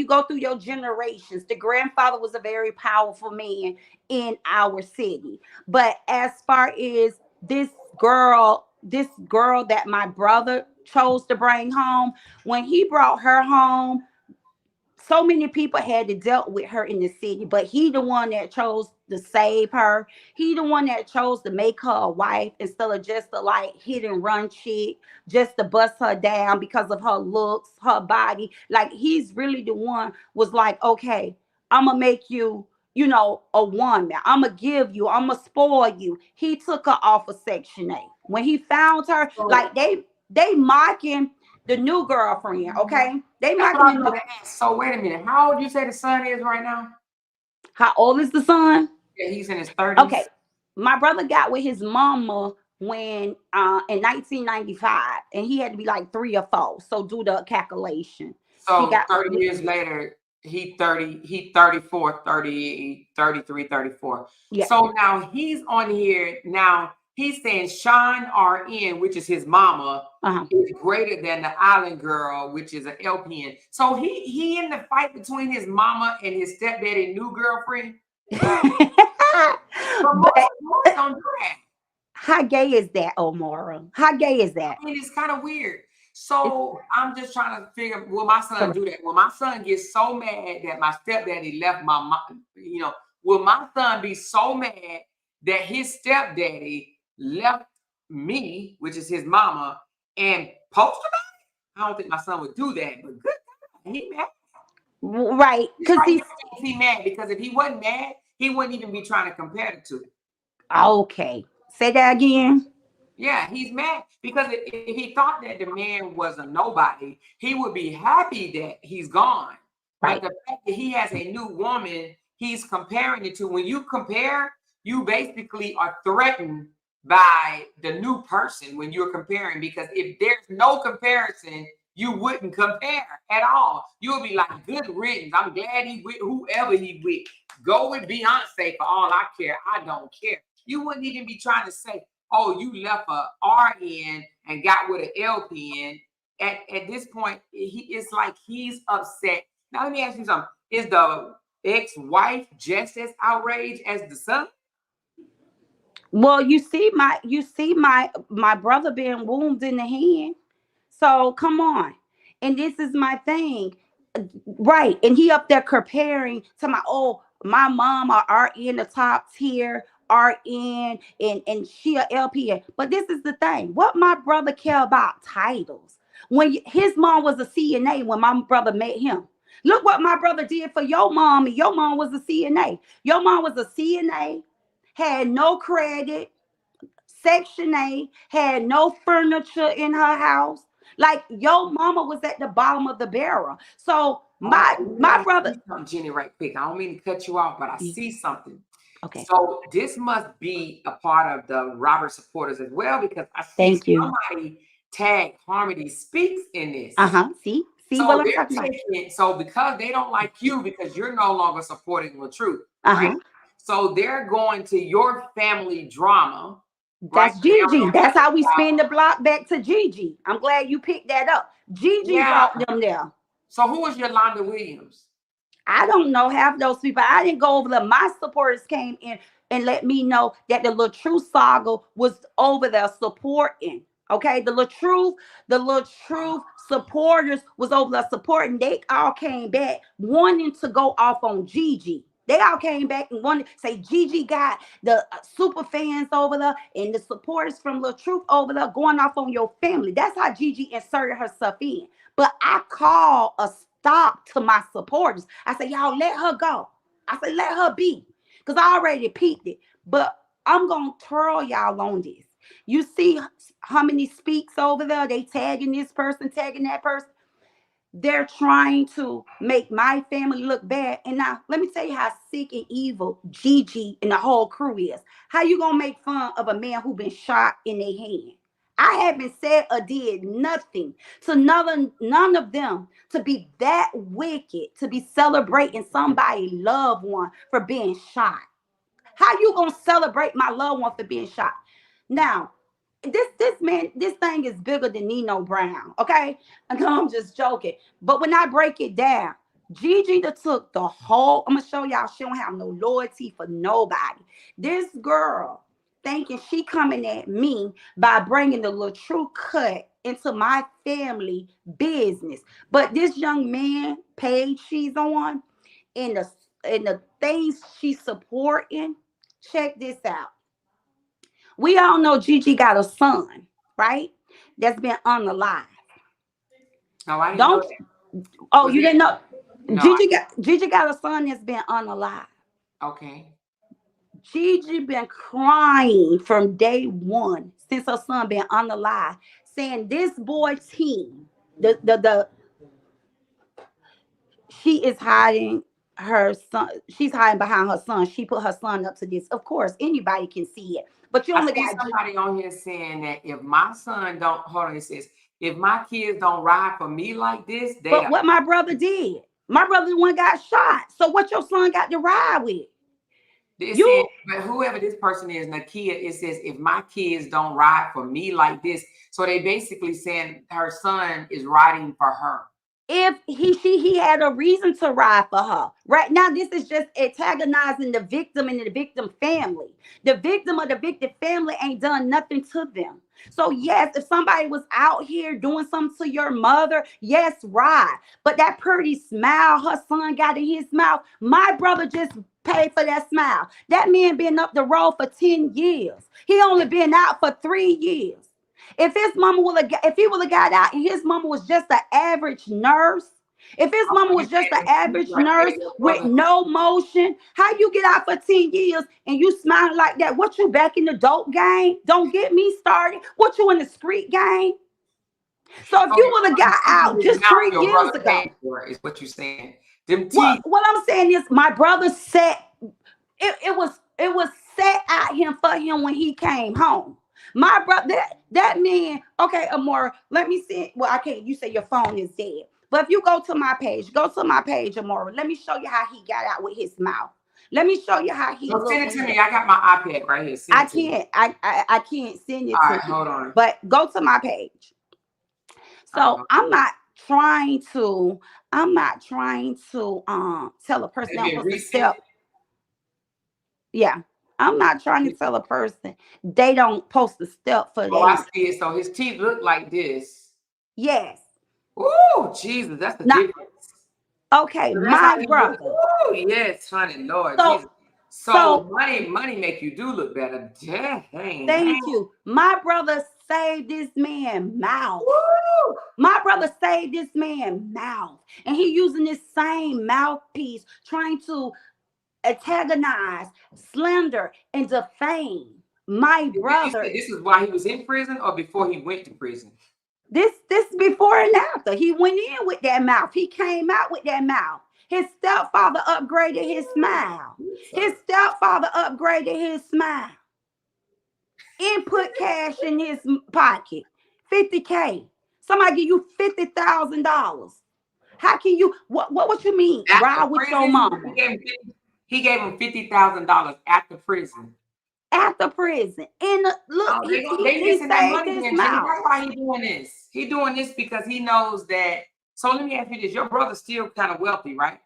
go through your generations. The grandfather was a very powerful man in our city. But as far as this girl that my brother chose to bring home, when he brought her home, so many people had to dealt with her in the city, but he the one that chose to save her. He the one that chose to make her a wife instead of just a like hit and run chick, just to bust her down because of her looks, her body. Like he's really the one was like, okay, I'm gonna make you, a woman. I'm gonna give you, I'm gonna spoil you. He took her off of Section 8 when he found her. So Like they mocking the new girlfriend. Okay, they that's what mocking I the was new. going to ask. So wait a minute. How old you say the son is right now? How old is the son? Yeah, he's in his Okay, 30s. my brother got with his mama when in 1995, and he had to be like 3 or 4. So do the calculation. He So got 30 years later, he 34, 30, 33, 34. yeah. So now he's on here. Now he's saying Sean RN, which is his mama, Uh-huh. is greater than the Island Girl, which is an LPN. So he in the fight between his mama and his stepdaddy new girlfriend. But But most don't do that. how gay is that, Omara? How gay is that? I mean, it's kind of weird. It's So I'm just trying to figure, will my son correct. do that? Will my son get so mad that my stepdaddy left my mom? Will my son be so mad that his stepdaddy left me, which is his mama, and post about it? I don't think my son would do that, but good God, he mad. Right, He's because right he's there. He mad because if he wasn't mad, he wouldn't even be trying to compare the two. okay. Say that again. Yeah, he's mad because if he thought that the man was a nobody, he would be happy that he's gone. But Right. the fact that he has a new woman, he's comparing it to. When you compare, you basically are threatened by the new person when you're comparing. Because if there's no comparison, you wouldn't compare at all. You'll be like, good riddance. I'm glad he with whoever he with. Go with Beyonce for all I care. I don't care. You wouldn't even be trying to say, oh, you left a RN and got with an LPN. At this point, it's like he's upset. Now let me ask you something: is the ex-wife just as outraged as the son? Well, you see my brother being wounded in the hand. So come on. And this is my thing. Right. And he up there comparing to my mom are in the top tier, are in and she a LPN. But this is the thing. What my brother care about titles. His mom was a CNA when my brother met him. Look what my brother did for your mom, and your mom was a CNA. Your mom was a CNA, had no credit, Section 8, had no furniture in her house. Like your mama was at the bottom of the barrel. So Oh, my I brother. see something, Jenny, right quick. I don't mean to cut you off, but I see something. Okay, So this must be a part of the Robert supporters as well, because I see thank you. somebody tag Harmony Speaks in this. Uh-huh. See what So I'm they're talking about. taking so because they don't like you because you're no longer supporting the truth, right? Uh-huh. So they're going to your family drama, right? That's They don't Gigi. know nothing That's how we about. spin the block back to Gigi. I'm glad you picked that up. Gigi Yeah. brought them there. So who is Yolanda Williams? I don't know half those people. I didn't go over there. My supporters came in and let me know that the little truth saga was over there supporting. Okay, the little truth supporters was over there supporting. They all came back wanting to go off on Gigi. They all came back and wanted to say Gigi got the super fans over there and the supporters from Little Truth over there going off on your family. That's how Gigi inserted herself in. But I call a stop to my supporters. I said, y'all let her go. I said, let her be. Because I already peeped it. But I'm going to twirl y'all on this. You see how many speaks over there? They tagging this person, tagging that person. They're trying to make my family look bad. And now let me tell you how sick and evil Gigi and the whole crew is. How you gonna make fun of a man who been shot in their hand? I haven't said or did nothing to none of them to be that wicked to be celebrating somebody loved one for being shot. How you gonna celebrate my loved one for being shot? Now, this man, this thing is bigger than Nino Brown. Okay, and I'm just joking. But when I break it down, Gigi that took the whole. I'm gonna show y'all. She don't have no loyalty for nobody. This girl thinking she coming at me by bringing the little true cut into my family business. But this young man page she's on in the things she's supporting. Check this out. We all know Gigi got a son, right? That's been unalive. No, I didn't know Don't that. oh Was you it? didn't know No. Gigi got a son that's been unalive. Okay. Gigi been crying from day one since her son been unalive, saying this boy team, the she is hiding her son. She's hiding behind her son. She put her son up to this. Of course, anybody can see it, but you I only see got. somebody on here saying that if my son don't hold on, it says if my kids don't ride for me like this, they But are. what my brother did, my brother the one got shot. So what your son got to ride with? They're saying, You but whoever this person is, Nakia, it says if my kids don't ride for me like this, so they basically saying her son is riding for her. if he had a reason to ride for her. Right now, this is just antagonizing the victim and the victim family. The victim of the victim family ain't done nothing to them. So yes, if somebody was out here doing something to your mother, yes, ride. But that pretty smile her son got in his mouth, my brother just paid for that smile. That man been up the road for 10 years. He only been out for 3 years. If he would have got out and his mama was just an average nurse, if his mama You was just an saying average right there, nurse your with brother. no motion, how you get out for 10 years and you smiling like that? What you back in the dope game? Don't get me started. What you in the street game? So if So you your would have brother got teeth out in his just mouth, three your years brother ago, paid for it, is what you're saying. Them what teeth. what I'm saying is my brother said it was set at him for him when he came home. My brother, that man, okay, Amora, let me see. Well, I can't. You say your phone is dead. But if you go to my page, Amora, let me show you how he got out with his mouth. Let me show you how he So looked send it when to he got. me. I got my iPad right here. Send I it to me. can't. I can't send All it to right, you. hold on. But go to my page. All right, So I'm not trying to tell a person it's they're been supposed to resent. step. Yeah. I'm not trying to tell a person they don't post a step for Oh, I them. see it. So his teeth look like this. Yes. Ooh, Jesus, that's the Not difference. okay, So that's how my he look. brother. Ooh, yes, honey, Lord So Jesus. So so money make you do look better. Dang, man. thank you. My brother saved this man mouth. Woo! My brother saved this man mouth. And he using this same mouthpiece trying to antagonize, slander, and defame my You said brother. this is why he was in prison or before he went to prison? This before and after. He went in with that mouth. He came out with that mouth. His stepfather upgraded his smile. His stepfather upgraded his smile. Input cash in his pocket. 50K. Somebody give you $50,000. How can you what you mean? After Ride with your prison, mama. he gave him $50,000 after prison. After prison. And look, Oh, he, he, they he missing that saved money his then, Jenny. mouth. That's why he doing this. He doing this because he knows that. So let me ask you this: your brother's still kind of wealthy, right?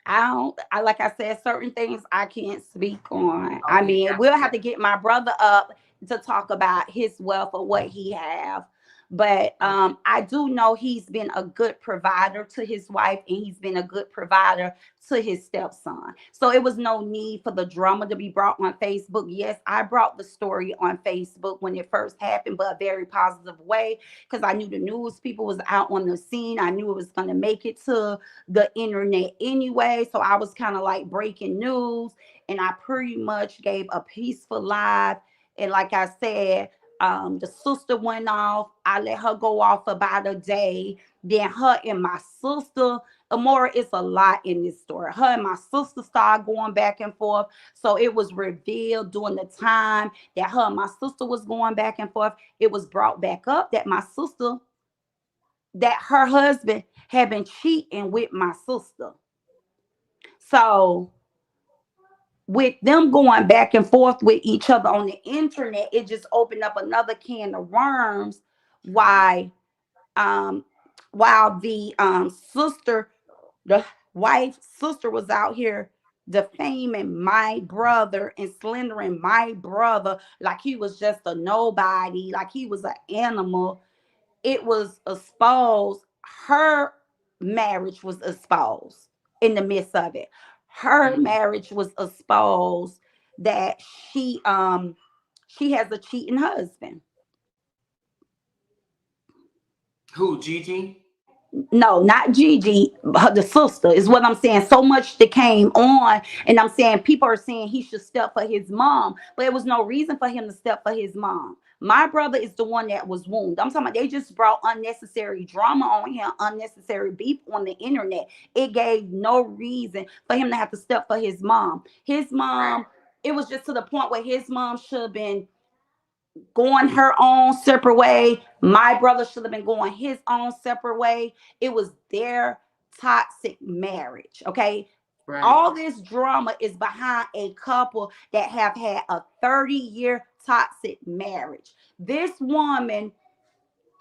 Like I said, certain things I can't speak on. I Okay, mean, we'll have gotcha. to get my brother up to talk about his wealth or what he have. But I do know he's been a good provider to his wife, and he's been a good provider to his stepson. So it was no need for the drama to be brought on Facebook. Yes, I brought the story on Facebook when it first happened, but a very positive way, because I knew the news people was out on the scene. I knew it was going to make it to the internet anyway. So I was kind of like breaking news, and I pretty much gave a peaceful live. And like I said, the sister went off. I let her go off about a day. Then her and my sister, Amora, it's a lot in this story. Her and my sister started going back and forth. So it was revealed during the time that her and my sister was going back and forth. It was brought back up that my sister, that her husband had been cheating with my sister. So with them going back and forth with each other on the internet, it just opened up another can of worms. Why um while the sister, the wife's sister, was out here defaming my brother and slandering my brother like he was just a nobody, like he was an animal. It was exposed. Her marriage was exposed in the midst of it. Her Mhm. marriage was exposed that she has a cheating husband. Who, Gigi? No, not Gigi, the sister is what I'm saying. So much that came on, and I'm saying people are saying he should step for his mom, but there was no reason for him to step for his mom. My brother is the one that was wounded. I'm talking about they just brought unnecessary drama on him, unnecessary beef on the internet. It gave no reason for him to have to step for his mom. His Right. mom, it was just to the point where his mom should have been going her own separate way. My brother should have been going his own separate way. It was their toxic marriage. Okay. Right. All this drama is behind a couple that have had a 30-year toxic marriage. This woman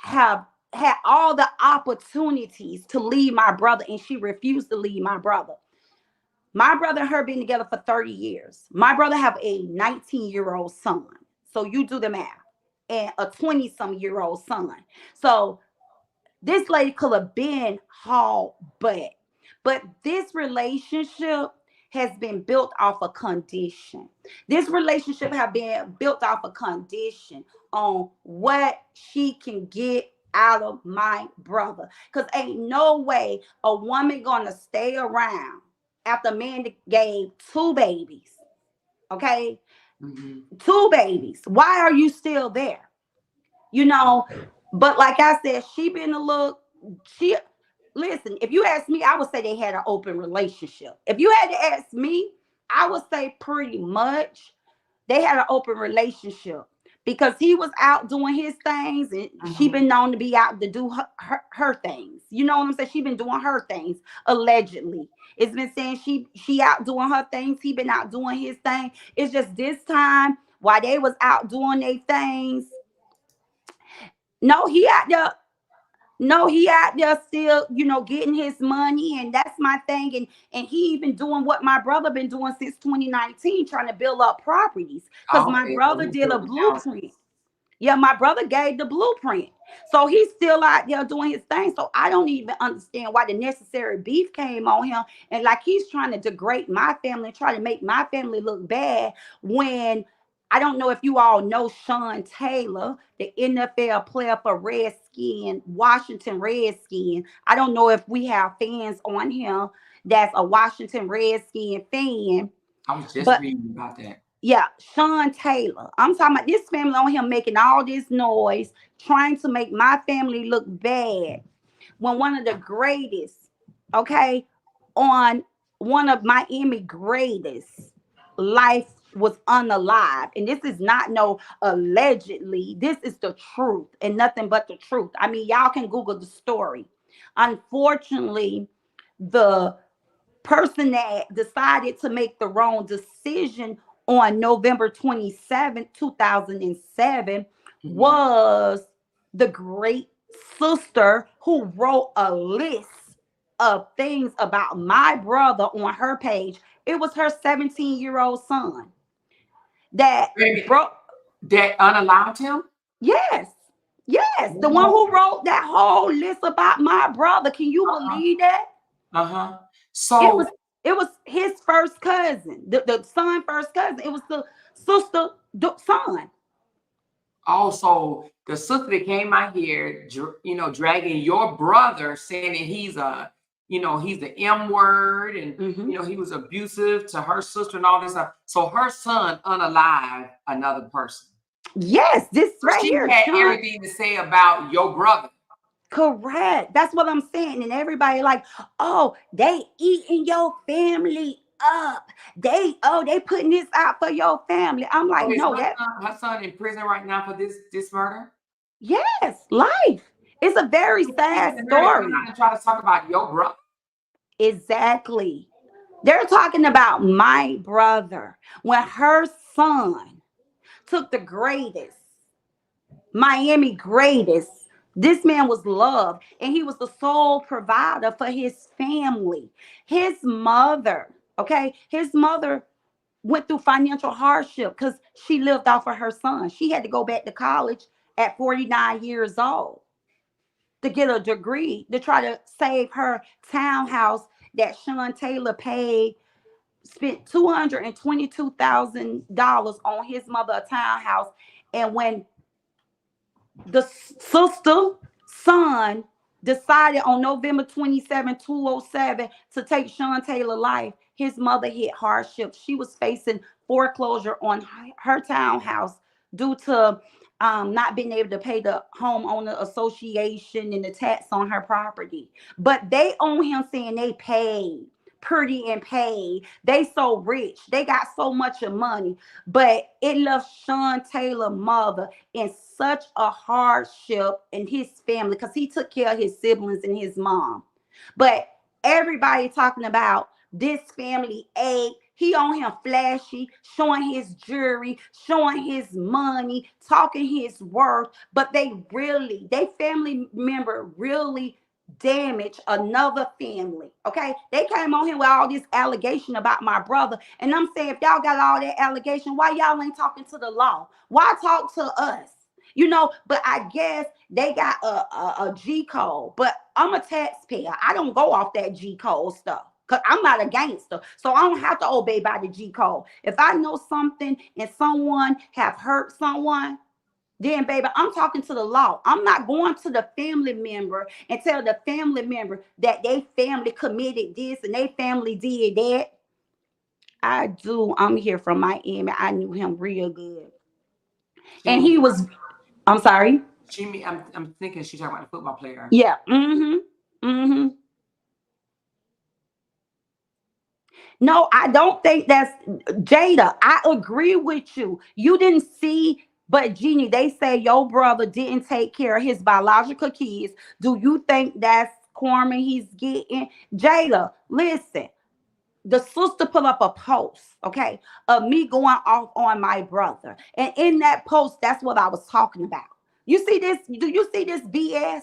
have had all the opportunities to leave my brother, and she refused to leave my brother. My brother and her been together for 30 years. My brother have a 19-year-old son. So you do the math. And a 20-some-year-old son. So this lady could have been hauled butt. But this relationship has been built off a condition. This relationship have been built off a condition on what she can get out of my brother. Because ain't no way a woman gonna stay around after a man that gave two babies. Okay? Hmm. Two babies. Why are you still there? You know, but like I said, she been a little, she, listen, if you ask me, I would say they had an open relationship. If you had to ask me, I would say pretty much they had an open relationship, because he was out doing his things, and she Hmm. been known to be out to do her things. You know what I'm saying? She been doing her things allegedly. It's been saying she out doing her things. He been out doing his thing. It's just this time while they was out doing their things. No, he out there. No, he out there still, getting his money, and that's my thing. And he even doing what my brother been doing since 2019, trying to build up properties. Because my Okay, so brother he's did a building houses. blueprint. Yeah, my brother gave the blueprint. So he's still out there doing his thing. So I don't even understand why the necessary beef came on him. And like he's trying to degrade my family, try to make my family look bad, when I don't know if you all know Sean Taylor, the NFL player for Redskin, Washington Redskin. I don't know if we have fans on him that's a Washington Redskin fan, I was just but reading about that. yeah, Sean Taylor. I'm talking about this family on him making all this noise, trying to make my family look bad. When one of the greatest, okay, on one of Miami greatest life was unalive. And this is not no allegedly. This is the truth and nothing but the truth. I mean, y'all can Google the story. Unfortunately, the person that decided to make the wrong decision on November 27th, 2007 Hmm. was the great sister who wrote a list. of things about my brother on her page. It was her 17-year-old son that Baby, broke. that unallowed him? Yes. Yes. The one No. who wrote that whole list about my brother. Can you Uh-huh. believe that? Uh-huh. It So was it was his first cousin. The son first cousin. It was the sister son. also the sister that came out here, dragging your brother, saying that he's the M word, and Hmm. he was abusive to her sister and all this stuff. So her son unalive another person. Yes, this So right she here, had Sean. everything to say about your brother. Correct. That's what I'm saying. And everybody like, oh, they eating your family up. They putting this out for your family. I'm So like, is no, that her son in prison right now for this murder? yes, life. It's a very So sad even her to come story. out and try to talk about your brother. Exactly. They're talking about my brother when her son took the greatest, Miami greatest. This man was loved and he was the sole provider for his family. His mother, okay, his mother went through financial hardship because she lived off of her son. She had to go back to college at 49 years old to get a degree to try to save her townhouse that Sean Taylor paid, spent $222,000 on his mother a townhouse. And when the sister son decided on November 27, 207 to take Sean Taylor's life, his mother hit hardship. She was facing foreclosure on her townhouse due to not being able to pay the homeowner association and the tax on her property. But they own him saying they paid, pretty and paid. They so rich. They got so much of money. But it left Sean Taylor's mother in such a hardship in his family because he took care of his siblings and his mom. But everybody talking about this family ate. He on him flashy, showing his jewelry, showing his money, talking his worth. But they family member really damage another family. Okay, they came on here with all this allegation about my brother, and I'm saying if y'all got all that allegation, why y'all ain't talking to the law? Why talk to us? But I guess they got a G code. But I'm a taxpayer. I don't go off that G code stuff. Because I'm not a gangster. So I don't have to obey by the G code. If I know something and someone have hurt someone, then baby, I'm talking to the law. I'm not going to the family member and tell the family member that they family committed this and they family did that. I'm here from Miami. I knew him real good. She And mean, he was, I'm sorry. I'm thinking she's talking about a football player. Yeah. Mm-hmm. Mm-hmm. No, I don't think that's Jada. I agree with you. You didn't see, but Jeannie, they say your brother didn't take care of his biological kids. Do you think that's karma he's getting? Jada, listen. The sister put up a post, okay, of me going off on my brother. And in that post, that's what I was talking about. You see this? Do you see this BS?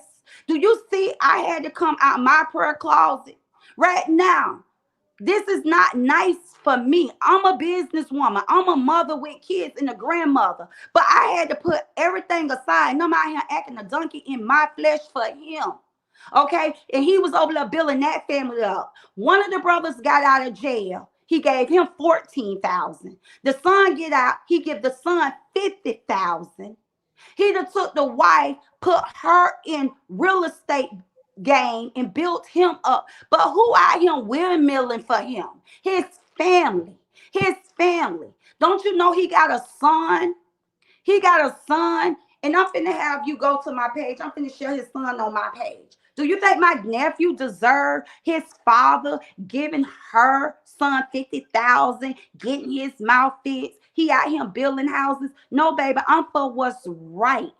Do you see I had to come out my prayer closet right now? This is not nice for me. I'm a businesswoman. I'm a mother with kids and a grandmother. But I had to put everything aside. And I'm out here acting a donkey in my flesh for him. Okay? And he was over there building that family up. One of the brothers got out of jail. He gave him 14,000. The son get out. He give the son 50,000. He done took the wife, put her in real estate game and built him up. But who out here windmilling for him? His family. His family. Don't you know he got a son? He got a son, and I'm finna have you go to my page. I'm finna share his son on my page. Do you think my nephew deserved his father giving her son 50,000, getting his mouth fixed? He out here building houses. No, baby, I'm for what's right.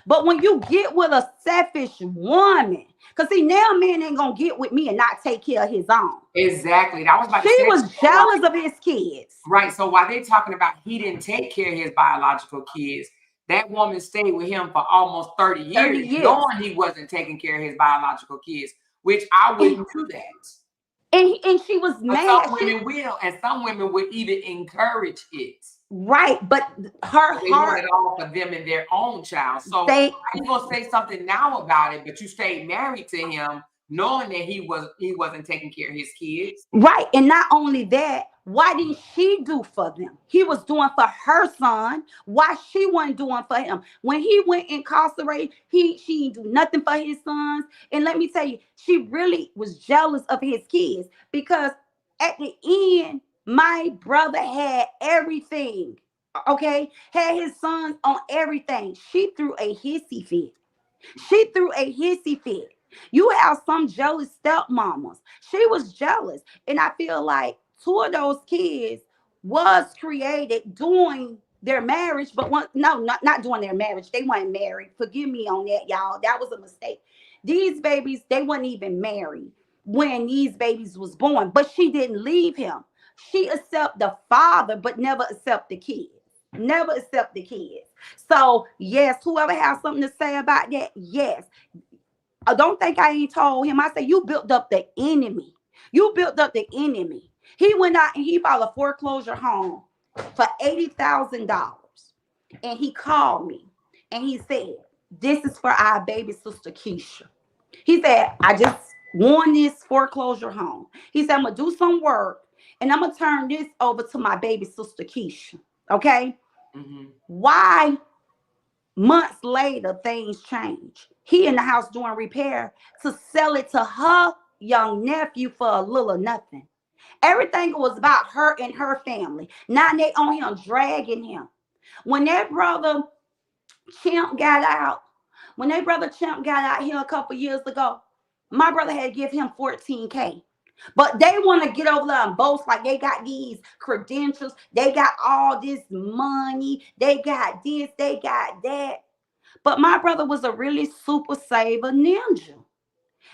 But when you get with a selfish woman, because see, now man ain't gonna get with me and not take care of his own. Exactly. I was about to She say, was jealous of his kids. right. So while they talking about he didn't take care of his biological kids, that woman stayed with him for almost 30 30 years, years. knowing he wasn't taking care of his biological kids, which I wouldn't do that. And she was But mad. some women will, and some women would even encourage it. Right, but her They want heart, it all for them and their own child. So they how you gonna say something now about it, but you stayed married to him, knowing that he wasn't taking care of his kids? right, and not only that, why didn't she do for them? He was doing for her son. Why she wasn't doing for him? When he went incarcerated, she didn't do nothing for his sons. And let me tell you, she really was jealous of his kids because at the end, my brother had everything. Okay, had his sons on everything. She threw a hissy fit. She threw a hissy fit. You have some jealous stepmamas. She was jealous. And I feel like two of those kids was created during their marriage, but one, no, not during their marriage. They weren't married. Forgive me on that, y'all. That was a mistake. These babies, they weren't even married when these babies was born, but she didn't leave him. She accept the father, but never accept the kids. Never accept the kids. So yes, whoever has something to say about that, yes. I don't think I ain't told him. I said you built up the enemy. You built up the enemy. He went out and he bought a foreclosure home for $80,000, and he called me and he said, "This is for our baby sister Keisha." He said, "I just won this foreclosure home." He said, "I'm gonna do some work and I'm gonna turn this over to my baby sister Keisha." Okay. Mm-hmm. Why months later things change? He in the house doing repair to sell it to her young nephew for a little or nothing. Everything was about her and her family. Now they on him, dragging him. When that brother Champ got out, when that brother Champ got out here a couple years ago, my brother had to give him 14K. But they want to get over there and boast like they got these credentials, they got all this money, they got this, they got that. But my brother was a really super saver ninja.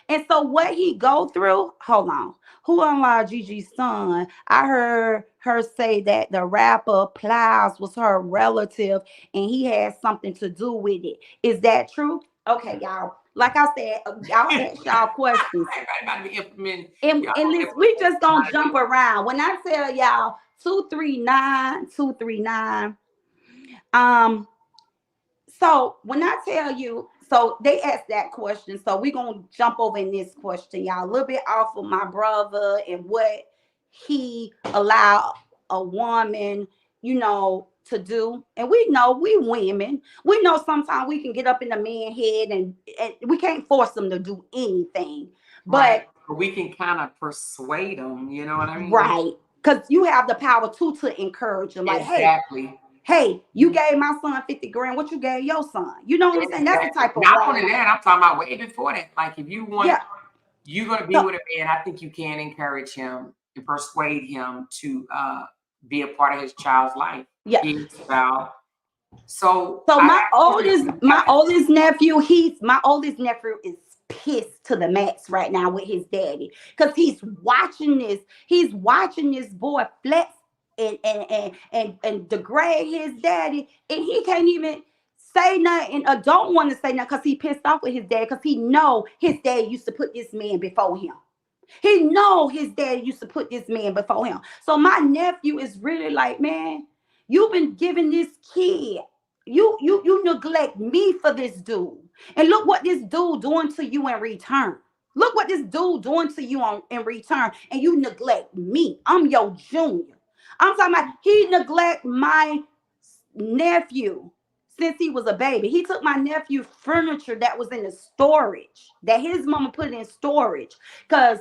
And so what he go through, hold on. Who unlocked Gigi's son? I heard her say that the rapper Plies was her relative and he had something to do with it. Is that true? Okay, y'all. Like I said, y'all ask y'all questions. Everybody be implementing. And listen, we just gonna jump around. When I tell y'all 239. So when I tell you, so they asked that question. So we're gonna jump over in this question, y'all, a little bit off of my brother and what he allowed a woman, to do. And we know we women, we know sometimes we can get up in the man head and we can't force them to do anything. But right. We can kind of persuade them, you know what I mean? Right. Because you have the power to encourage them. Like, exactly. Hey, you gave my son 50 grand. What you gave your son? You know what I'm saying? That's the type of not only that, I'm talking about way before that. Like if you want, you're gonna be with a man, I think you can encourage him and persuade him to be a part of his child's life. Yeah. His child. So my oldest nephew is pissed to the max right now with his daddy because he's watching this boy flex and degrade his daddy, and he can't even say nothing or don't want to say nothing because he pissed off with his dad because he know his dad used to put this man before him. He know his dad used to put this man before him. So my nephew is really like, man, you've been giving this kid, you neglect me for this dude. And look what this dude doing to you in return. Look what this dude doing to you in return. And you neglect me. I'm your junior. I'm talking about he neglect my nephew since he was a baby. He took my nephew furniture that was in the storage, that his mama put in storage, because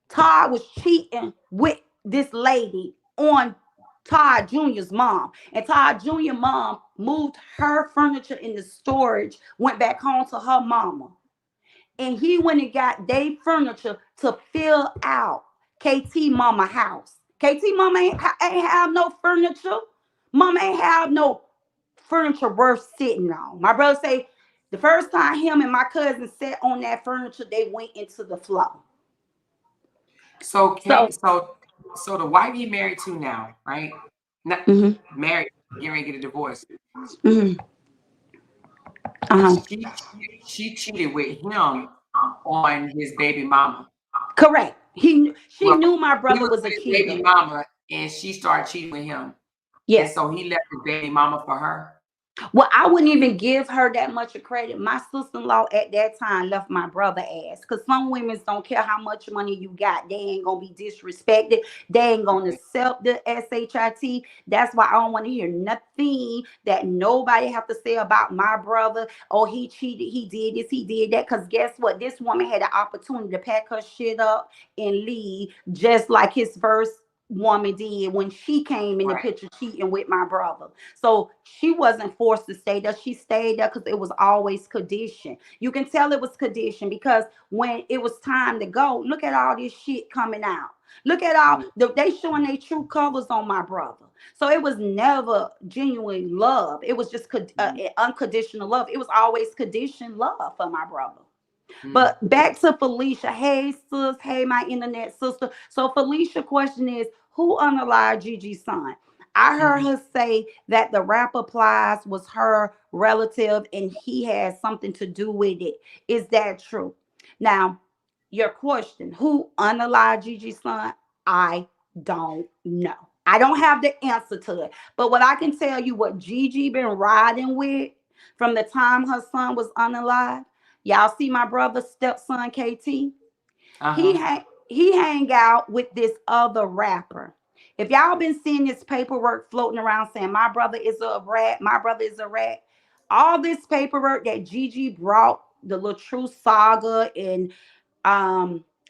Todd was cheating with this lady on Todd Jr.'s mom. And Todd Jr. mom moved her furniture in the storage, went back home to her mama. And he went and got their furniture to fill out KT mama house. KT mama ain't have no furniture. Mama ain't have no furniture worth sitting on. My brother say the first time him and my cousin sat on that furniture, they went into the floor. So the wife he married to now, right? Not married, getting ready to get a divorce. Mm-hmm. Uh-huh. She cheated with him on his baby mama. Correct. She Well, knew my he brother was was a with his baby cheater. mama, and she started cheating with him, and Yes. so he left his baby mama for her. Well, I wouldn't even give her that much of credit. My sister-in-law at that time left my brother ass. Because some women don't care how much money you got. They ain't going to be disrespected. They ain't going to accept the SHIT. That's why I don't want to hear nothing that nobody have to say about my brother. Oh, he cheated. He did this. He did that. Because guess what? This woman had the opportunity to pack her shit up and leave just like his first woman did when she came in the Right. picture cheating with my brother. So she wasn't forced to stay there. She stayed there because it was always condition. You can tell it was condition because when it was time to go, look at all this shit coming out. Look at all they showing their true colors on my brother. So it was never genuine love. It was just unconditional love. It was always conditioned love for my brother. Mm. But back to Felicia. Hey, sis. Hey, my internet sister. So Felicia question is, who unalived Gigi's son? I heard Mhm. her say that the rapper Plies was her relative and he had something to do with it. Is that true? Now, your question, who unalived Gigi's son? I don't know. I don't have the answer to it. But what I can tell you, what Gigi been riding with from the time her son was unalive. Y'all see my brother's stepson KT? He Uh-huh. hang out with this other rapper. If y'all been seeing this paperwork floating around saying my brother is a rat, my brother is a rat, all this paperwork that Gigi brought the little true saga and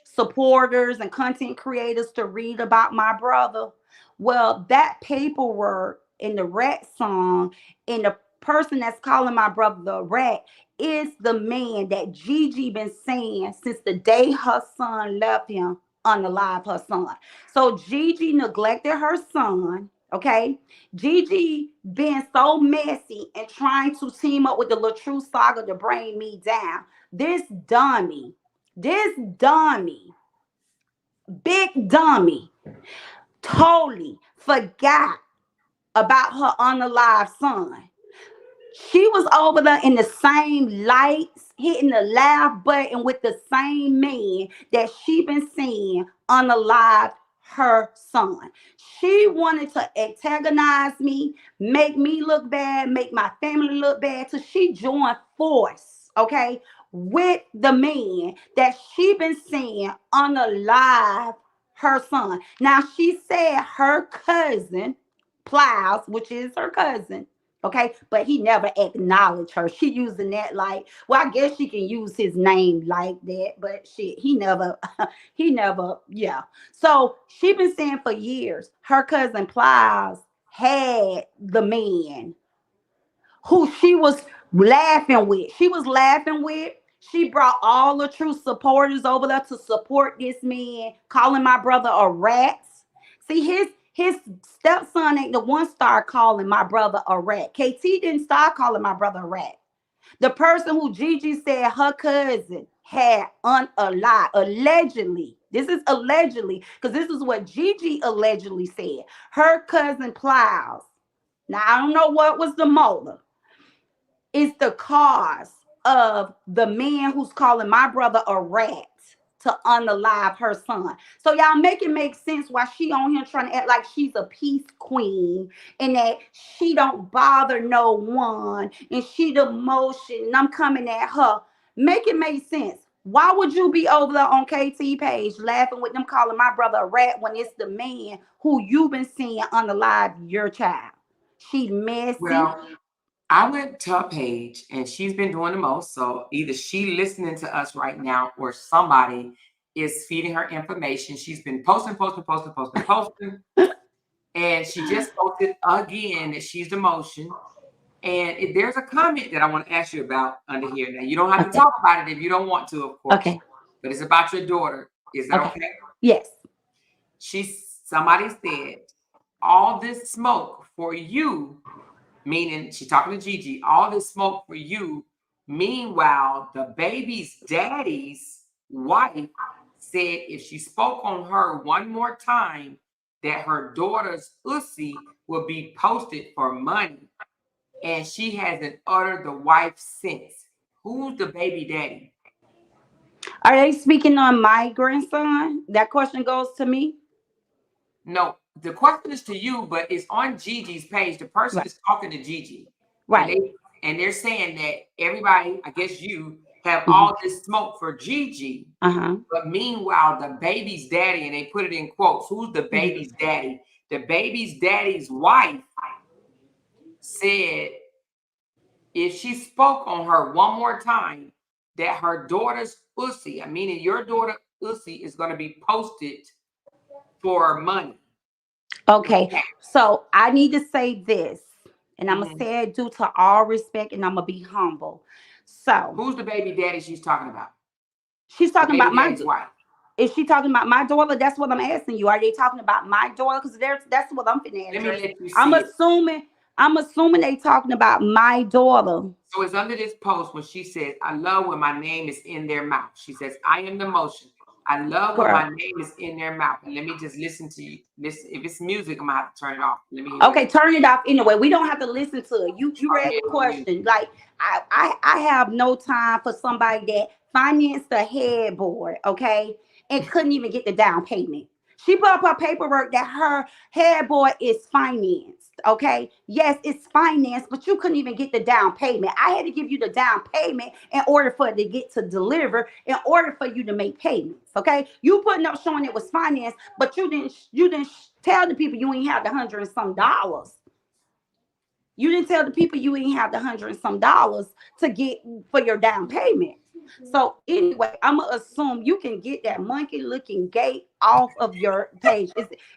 supporters and content creators to read about my brother. Well, that paperwork in the rat song and the person that's calling my brother the rat is the man that Gigi been saying since the day her son left him unalive her son. So Gigi neglected her son. Okay, Gigi being so messy and trying to team up with the Latrue saga to bring me down. This dummy, big dummy, totally forgot about her unalive son. She was over there in the same lights, hitting the laugh button with the same man that she been seeing unalive her son. She wanted to antagonize me, make me look bad, make my family look bad, till she joined force, okay, with the man that she been seeing unalive her son. Now she said her cousin, Plows, which is her cousin. Okay, but he never acknowledged her. She using that like, well, I guess she can use his name like that, but shit, he never, he never, yeah. So she been saying for years her cousin Plies had the man who she was laughing with. She was laughing with. She brought all the true supporters over there to support this man, calling my brother a rat. See, his stepson ain't the one star calling my brother a rat. KT didn't start calling my brother a rat. The person who Gigi said her cousin had unalive, allegedly. This is allegedly, because this is what Gigi allegedly said. Her cousin Plows. Now I don't know what was the motive is the cause of the man who's calling my brother a rat to unalive her son. So y'all make it make sense why she on here trying to act like she's a peace queen and that she don't bother no one and she the motion and I'm coming at her. Make it make sense. Why would you be over there on KT page laughing with them calling my brother a rat when it's the man who you've been seeing unalive your child? She messy. Well, I went to her page and she's been doing the most. So either she listening to us right now or somebody is feeding her information. She's been posting. And she just posted again that she's the motion. And if there's a comment that I want to ask you about under here. Now you don't have to Okay. talk about it if you don't want to, of course. Okay. But it's about your daughter. Is that Okay. okay? Yes. Somebody said all this smoke for you, meaning she talking to Gigi, all this smoke for you. Meanwhile, the baby's daddy's wife said if she spoke on her one more time, that her daughter's ussy will be posted for money. And she hasn't uttered the wife since. Who's the baby daddy? Are they speaking on my grandson? That question goes to me. No, the question is to you, but it's on Gigi's page. The person Right. is talking to Gigi, and Right. they're saying that everybody, I guess you, have Mm-hmm. all this smoke for Gigi, Uh-huh. but meanwhile, the baby's daddy, and they put it in quotes. Who's the Mm-hmm. baby's daddy? The baby's daddy's wife said if she spoke on her one more time, that her daughter's pussy, I mean, your daughter pussy is going to be posted for money. Okay. So I need to say this, and I'm gonna Mhm. say it due to all respect, and I'm gonna be humble. So Who's the baby daddy she's talking about? she's The talking baby about my. daddy's wife. Is she talking about my daughter? That's what I'm asking you. Are they talking about my daughter? Because that's what I'm finna Let me address. let you I'm see it. assuming. I'm assuming they talking about my daughter. So it's under this post when she says, I love when my name is in their mouth. She says, I am the motion. I love when my Girl. name is in their mouth. And let me just listen to you. Listen, if it's music, I'm gonna have to turn it off. Let me hear what Okay, it is. turn it off anyway. We don't have to listen to it. You Oh, read yeah, the it's music. question. Like I have no time for somebody that financed the headboard, okay, and couldn't even get the down payment. She put up her paperwork that her headboard is financed. Okay. Yes, it's financed, but you couldn't even get the down payment. I had to give you the down payment in order for it to get to deliver, in order for you to make payments. Okay. You putting up showing it was financed, but you didn't tell the people you ain't had the hundred and some dollars. You didn't tell the people you ain't have the hundred and some dollars to get for your down payment. So anyway, I'm gonna assume you can get that monkey looking gate off of your page.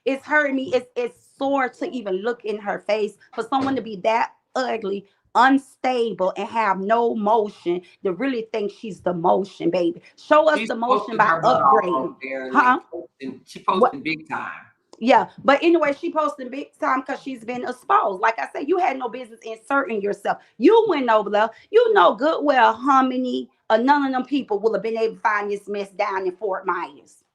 It's hurting me. It's sore to even look in her face for someone to be that ugly, unstable, and have no motion to really think she's the motion, baby. Show us She's the motion posting by her butt off over upgrading. there, like Huh? posting, she What? posting big time. Yeah, but anyway, she posting big time because she's been exposed. Like I said, you had no business inserting yourself. You went over there. You know good well how many none of them people will have been able to find this mess down in Fort Myers.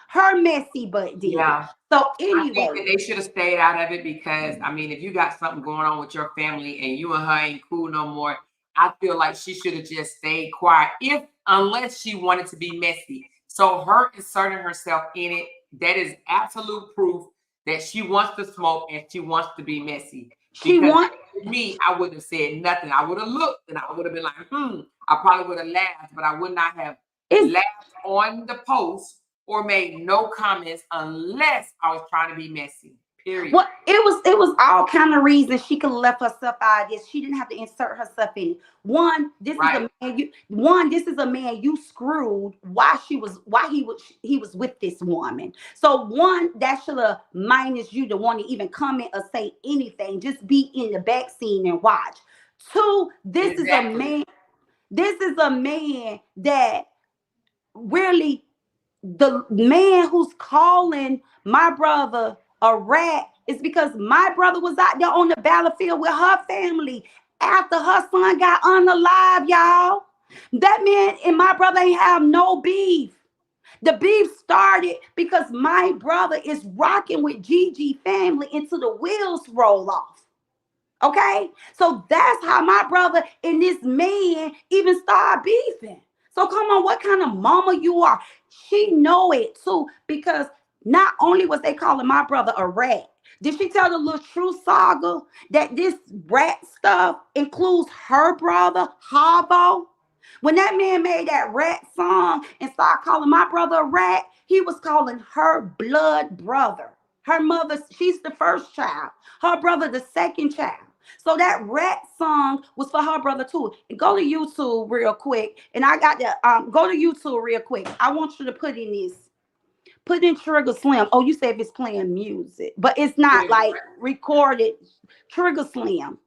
Her messy butt did. Yeah. So I think anyway, that they should have stayed out of it because I mean, if you got something going on with your family and you and her ain't cool no more, I feel like she should have just stayed quiet. If unless she wanted to be messy. So her inserting herself in it, that is absolute proof that she wants to smoke and she wants to be messy. she Because want if it was me, I wouldn't have said nothing. I would have looked and I would have been like, I probably would have laughed, but I would not have it's laughed on the post or made no comments unless I was trying to be messy. Period. what it was all kind of reasons she could have left herself out of this. She didn't have to insert herself in it. One, this is Right. a man you one, this is a man you screwed while he was with this woman. So one, that should have minus you to want to even comment or say anything. Just be in the back scene and watch. Two, Exactly. this is a man that really, the man who's calling my brother a rat is because my brother was out there on the battlefield with her family after her son got unalive, y'all. That man and my brother ain't have no beef. The beef started because my brother is rocking with Gigi family until the wheels roll off. Okay, so that's how my brother and this man even start beefing. So come on, what kind of mama you are? She know it too, because not only was they calling my brother a rat, did she tell the little true saga that this rat stuff includes her brother Harbo? When that man made that rat song and started calling my brother a rat, he was calling her blood brother. Her mother, she's the first child. Her brother, the second child. So that rat song was for her brother too. Go to YouTube real quick. And I got to go to YouTube real quick. I want you to put in this. Put in Trigger Slim. Oh, you said it's playing music, but it's Put not in like what? recorded. Trigger Slim.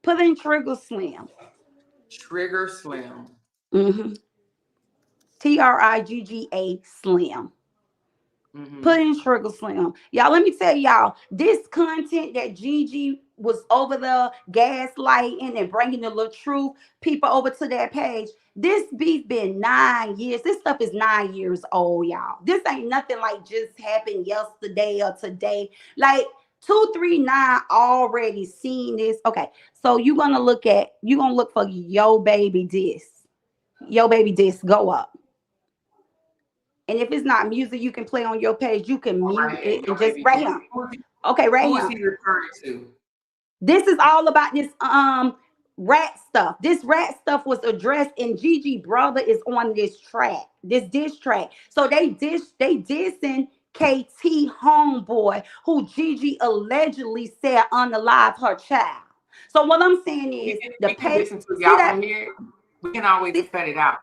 Put in Trigger Slim. Trigger Slim. Mm-hmm. Trigga Slim. Hmm. Put in Trigger Slim. Y'all, let me tell y'all, this content that Gigi was over there gaslighting and bringing the little truth people over to that page, this beef been 9 years. This stuff is 9 years old, y'all. This ain't nothing like just happened yesterday or today. Like 239 already seen this. Okay, so you're gonna look for Yo Baby Dis. Yo Baby Dis, go up. And if it's not music you can play on your page, you can All mute right, it ain't and no just baby. right here. Okay, right Who is here. he referring to? This is all about this rat stuff. This rat stuff was addressed, and Gigi brother is on this track, this diss track. So they dissing KT homeboy, who Gigi allegedly said unalive her child. So what I'm saying is the We can pay. listen to See y'all that? want to hear it. We can always See, cut it out.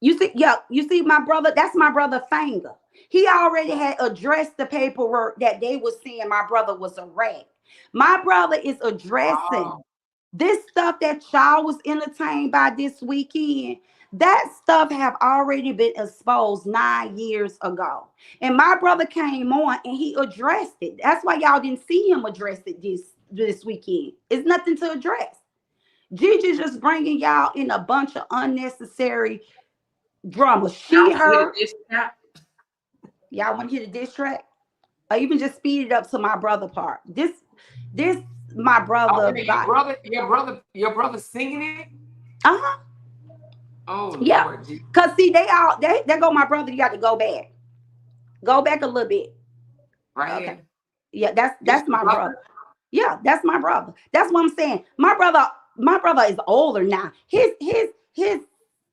you see, yeah, you see my brother, that's my brother Finger. He already had addressed the paperwork that they was saying my brother was a rat. My brother is addressing Oh, this stuff that y'all was entertained by this weekend. That stuff have already been exposed 9 years ago. And my brother came on and he addressed it. That's why y'all didn't see him address it this weekend. It's nothing to address. Gigi's just bringing y'all in a bunch of unnecessary drama. y'all She want to hear heard, the diss track? y'all want to hear the diss track? Or even just speed it up to my brother part. This my Oh, brother wait a minute, by your brother singing it? uh-huh. Oh Yeah. Lord, Jesus. Cause see, they go my brother, you got to go back. Go back a little bit. Right Okay. here. Yeah, This that's your my brother. brother? Yeah, that's my brother. That's what I'm saying. My brother is older now. His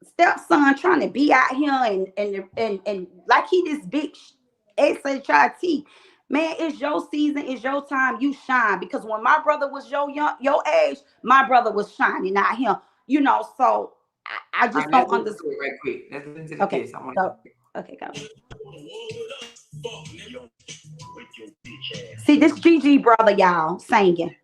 stepson trying to be out here and like he this big SHIT. Man, it's your season, it's your time, you shine. Because when my brother was your age, my brother was shining out here. So I All just right, don't let's listen to understand. it right quick. Let's listen to the Okay, diss. I want so to. okay, go. See, this Gigi brother, y'all, singing.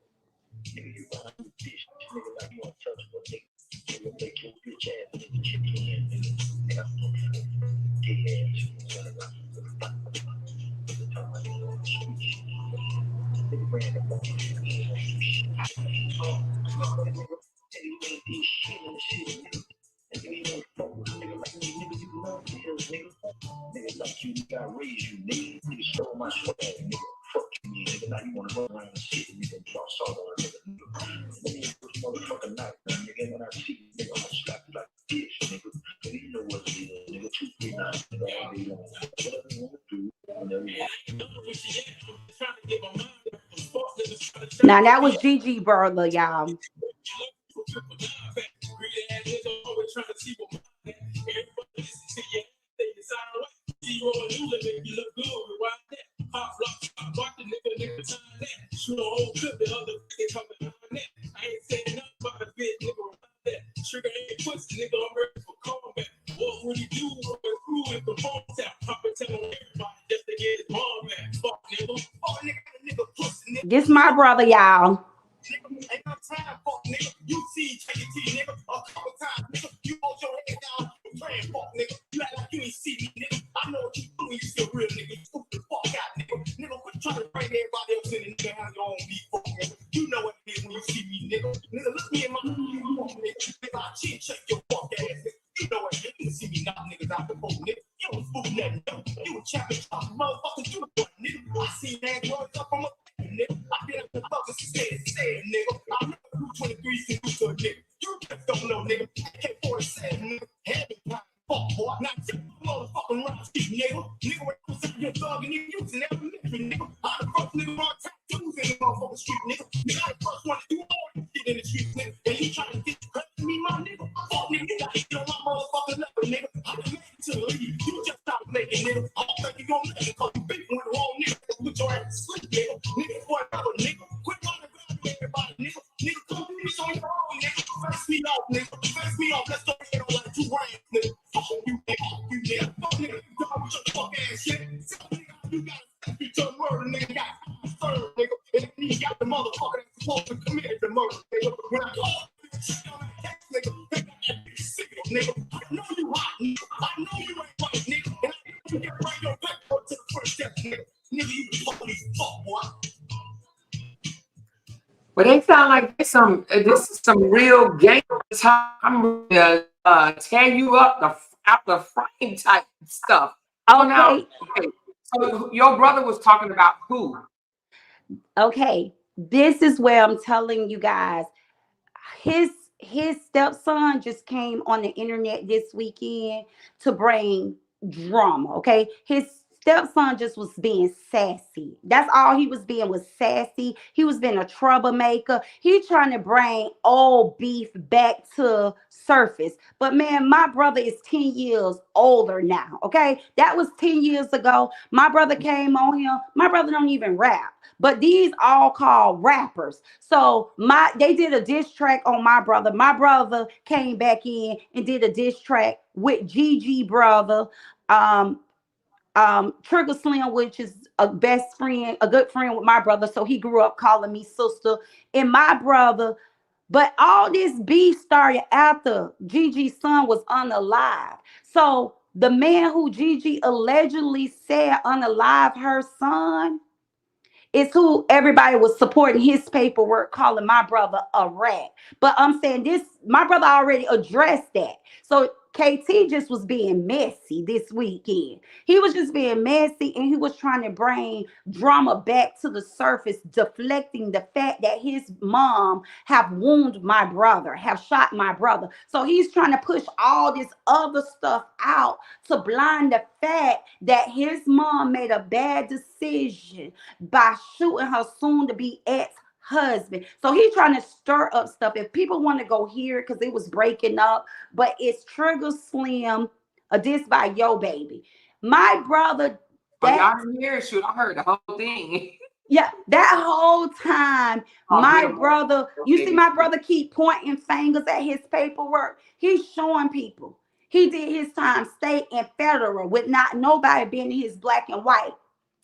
Now that was Gigi brother, y'all. This my brother, y'all. Ain't no time for nigga. You see JT nigga a couple times, nigga. You hold your head down, you playing fuck nigga. You act like you ain't see me, nigga. I know what you do when you still real nigga. You stupid fuck out, nigga. Nigga, quit trying to bring everybody else in and nigga have your own beef fuck nigga. You know what it is when you see me, nigga. Nigga, look me in my fuck nigga. Nigga, I chin check your fuck ass nigga. You know what it is. You see me knock niggas out the boat, nigga. You don't fool nothing, nigga. You a champion, motherfucker. You a boy, nigga. I see man growing up from a nigga. I been up the fuckers said, nigga. I remember 23 since you to a nigga. You just don't know, nigga. AK-47, nigga. Heavy time, fuck, boy. Now, just motherfucking round street, nigga. Nigga, when you say you're thugging, nigga, you was in elementary, nigga. I'm the first nigga on tattoos in the motherfucking street, nigga. Nigga, I the first one to do all this shit in the streets, nigga. And you trying to discredit me, my nigga. Fuck, nigga, you gotta get on my motherfucking level, nigga. I done made it to the league. You just started making, nigga. I don't think you gonna make it, cause you beefing with the wrong nigga. Put your ass to sleep, nigga. Nigga, whatever, nigga. Quit trying to grab everybody, nigga. Nigga, come do this on your own, nigga. Face me off, nigga. Face me off. Let's go ahead on like 2 rounds, nigga. Fuck you, nigga. Fuck you, nigga. Fuck nigga. You done with your fuck ass shit. Tell nigga how you got to to murder, nigga. Got served, nigga. And then you got the motherfucker that's supposed to commit the murder, nigga. When I call you, shit on that case, nigga. They got that big signal, nigga. I know you hot, nigga. I know you ain't right, nigga. And I know you can bring your paper to the first step, nigga. Nigga, you police fuck, boy. But they sound like this is some real game time. I'm ready to tear you up out the frame type stuff. So now, Okay, okay, so your brother was talking about who? okay. This is where I'm telling you guys. His stepson just came on the internet this weekend to bring drama. Okay, his stepson just was being sassy. That's all he was being, was sassy. He was being a troublemaker. He trying to bring old beef back to surface. But man, my brother is 10 years older now. Okay, that was 10 years ago. My brother came on here. My brother don't even rap. But these all called rappers. So they did a diss track on my brother. My brother came back in and did a diss track with Gigi brother. Um, Trigger Slim, which is a best friend, a good friend with my brother. So he grew up calling me sister. And my brother, but all this beef started after Gigi's son was unalive. So the man who Gigi allegedly said unalive her son is who everybody was supporting his paperwork, calling my brother a rat. But I'm saying this, my brother already addressed that. So KT just was being messy this weekend. He was just being messy and he was trying to bring drama back to the surface, deflecting the fact that his mom have wounded my brother, have shot my brother. So he's trying to push all this other stuff out to blind the fact that his mom made a bad decision by shooting her soon to be ex-husband. So he's trying to stir up stuff. If people want to go here because it was breaking up, but it's Trigger Slim, a diss by Yo Baby. My brother, Oh, y'all that didn't hear it? Shoot, I heard the whole thing. yeah, that whole time, Oh, my yeah. brother, you see Okay. my brother keep pointing fingers at his paperwork. He's showing people. He did his time state and federal with not nobody being in his black and white.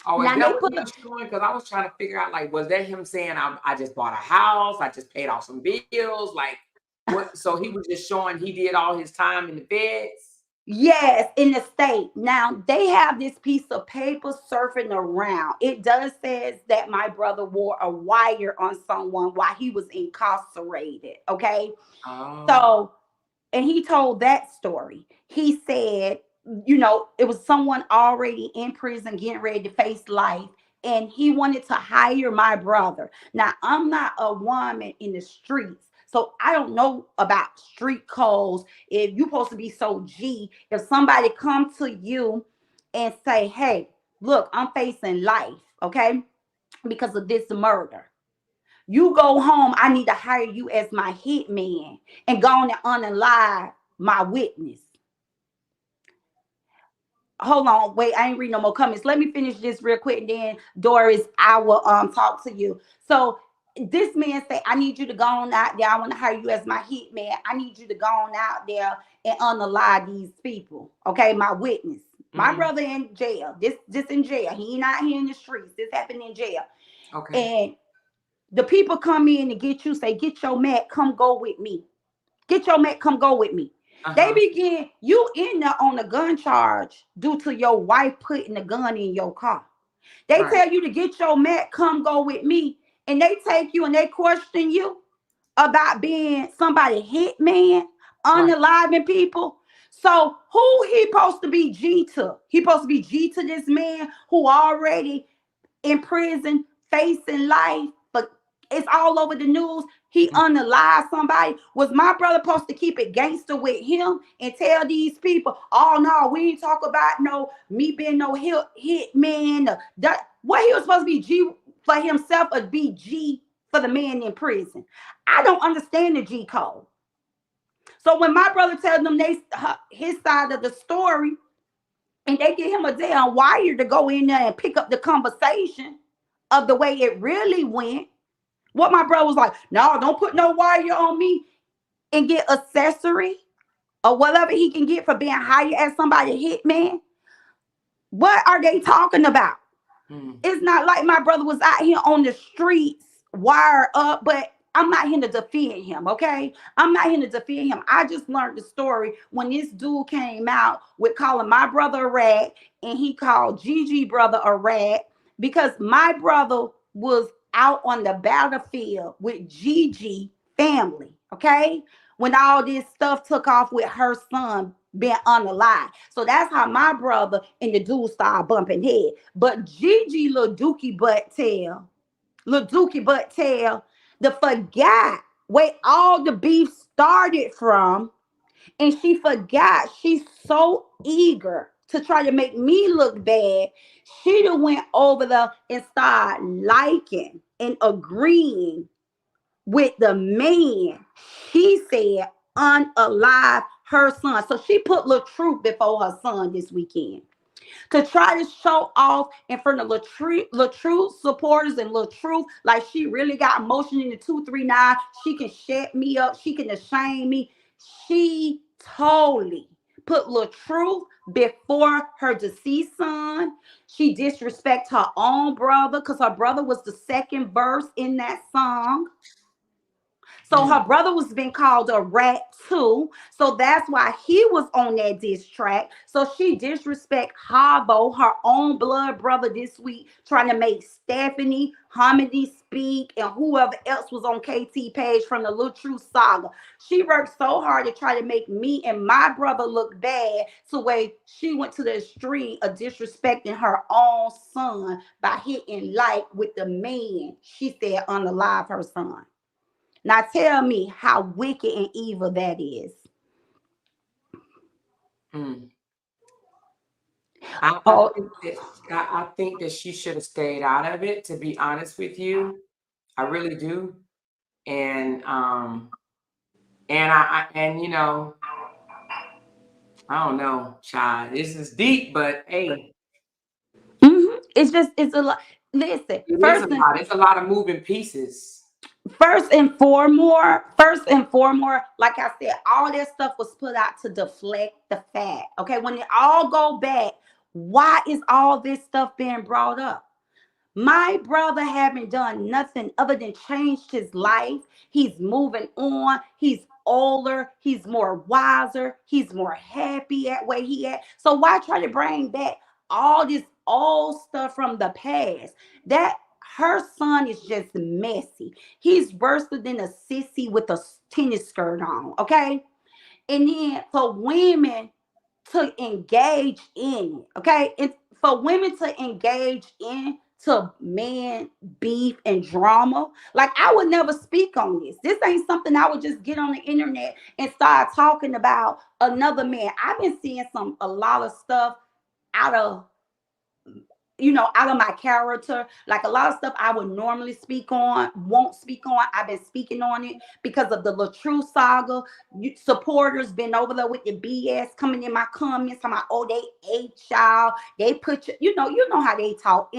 Oh, is Now that they what put he was showing? Because I was trying to figure out, like, was that him saying, I just bought a house, I just paid off some bills? Like, what? So he was just showing he did all his time in the feds? yes, in the state. Now they have this piece of paper surfing around. It does says that my brother wore a wire on someone while he was incarcerated. Okay. Oh, So, and he told that story. He said, it was someone already in prison getting ready to face life, and he wanted to hire my brother. Now, I'm not a woman in the streets, so I don't know about street codes. If you're supposed to be so G, if somebody come to you and say, hey, look, I'm facing life, okay, because of this murder. You go home, I need to hire you as my hitman and go on and unalive my witness. Hold on, wait, I ain't read no more comments. Let me finish this real quick, and then Doris, I will talk to you. So this man say, I need you to go on out there. I want to hire you as my hitman. I need you to go on out there and unalive these people. Okay, my witness. My mhm. brother in jail. This in jail. He not here in the streets. This happened in jail. Okay. And the people come in to get you, say, get your Mac, come go with me. Get your Mac, come go with me. They Uh-huh. begin, you in there on a gun charge due to your wife putting the gun in your car. They Right. tell you to get your Mac, come go with me. And they take you and they question you about being somebody hitman, Right. unaliving people. So who he supposed to be G to? He supposed to be G to this man who already in prison facing life, but it's all over the news. He Mm. unalive somebody. Was my brother supposed to keep it gangster with him and tell these people, oh no, we ain't talk about no me being no hit man. That what he was supposed to be G for himself or be G for the man in prison. I don't understand the G code. So when my brother tells them his side of the story, and they get him a damn wire to go in there and pick up the conversation of the way it really went. What my brother was like, no, don't put no wire on me, and get accessory or whatever he can get for being hired as somebody hitman. What are they talking about? Mm. It's not like my brother was out here on the streets, wire up, but I'm not here to defend him, okay? I'm not here to defend him. I just learned the story when this dude came out with calling my brother a rat and he called Gigi brother a rat because my brother was out on the battlefield with Gigi family, okay? When all this stuff took off with her son being unalive. So that's how my brother and the dude started bumping head. But Gigi little dookie butt tail, the forgot where all the beef started from, and she forgot she's so eager to try to make me look bad, she done went over there and started liking and agreeing with the man. She said unalive her son. So she put little truth before her son this weekend to try to show off in front of Latrue supporters and Latrue, like she really got motion in the 239. She can shut me up. She can shame me. She totally put Latrue before her deceased son. She disrespect her own brother because her brother was the second verse in that song. So Mm. her brother was being called a rat too. So that's why he was on that diss track. So she disrespect Habo, her own blood brother, this week, trying to make Stephanie, Hominy speak, and whoever else was on KT page from the Little True Saga. She worked so hard to try to make me and my brother look bad to where she went to the extreme of disrespecting her own son by hitting like with the man she said unalive her son. Now tell me how wicked and evil that is. Mm. I Oh, think that I think that she should have stayed out of it, to be honest with you. I really do. And and you know, I don't know, child. This is deep, but hey, it's just it's a lot. Listen, it is a lot. It's a lot of moving pieces. first and foremost, like I said, all that stuff was put out to deflect the fact. Okay, when it all go back, why is all this stuff being brought up? My brother haven't done nothing other than changed his life. He's moving on. He's older. He's more wiser. He's more happy at where he at. So why try to bring back all this old stuff from the past? That her son is just messy. He's worse than a sissy with a tennis skirt on. Okay. And then for women to engage in it, okay? And for women to engage into man beef and drama, like I would never speak on this. This ain't something I would just get on the internet and start talking about another man. I've been seeing a lot of stuff out of out of my character. Like a lot of stuff I would normally speak on, won't speak on. I've been speaking on it because of the Latrue saga. Supporters been over there with the BS coming in my comments, talking about, oh, they ate y'all. They put you know how they talk,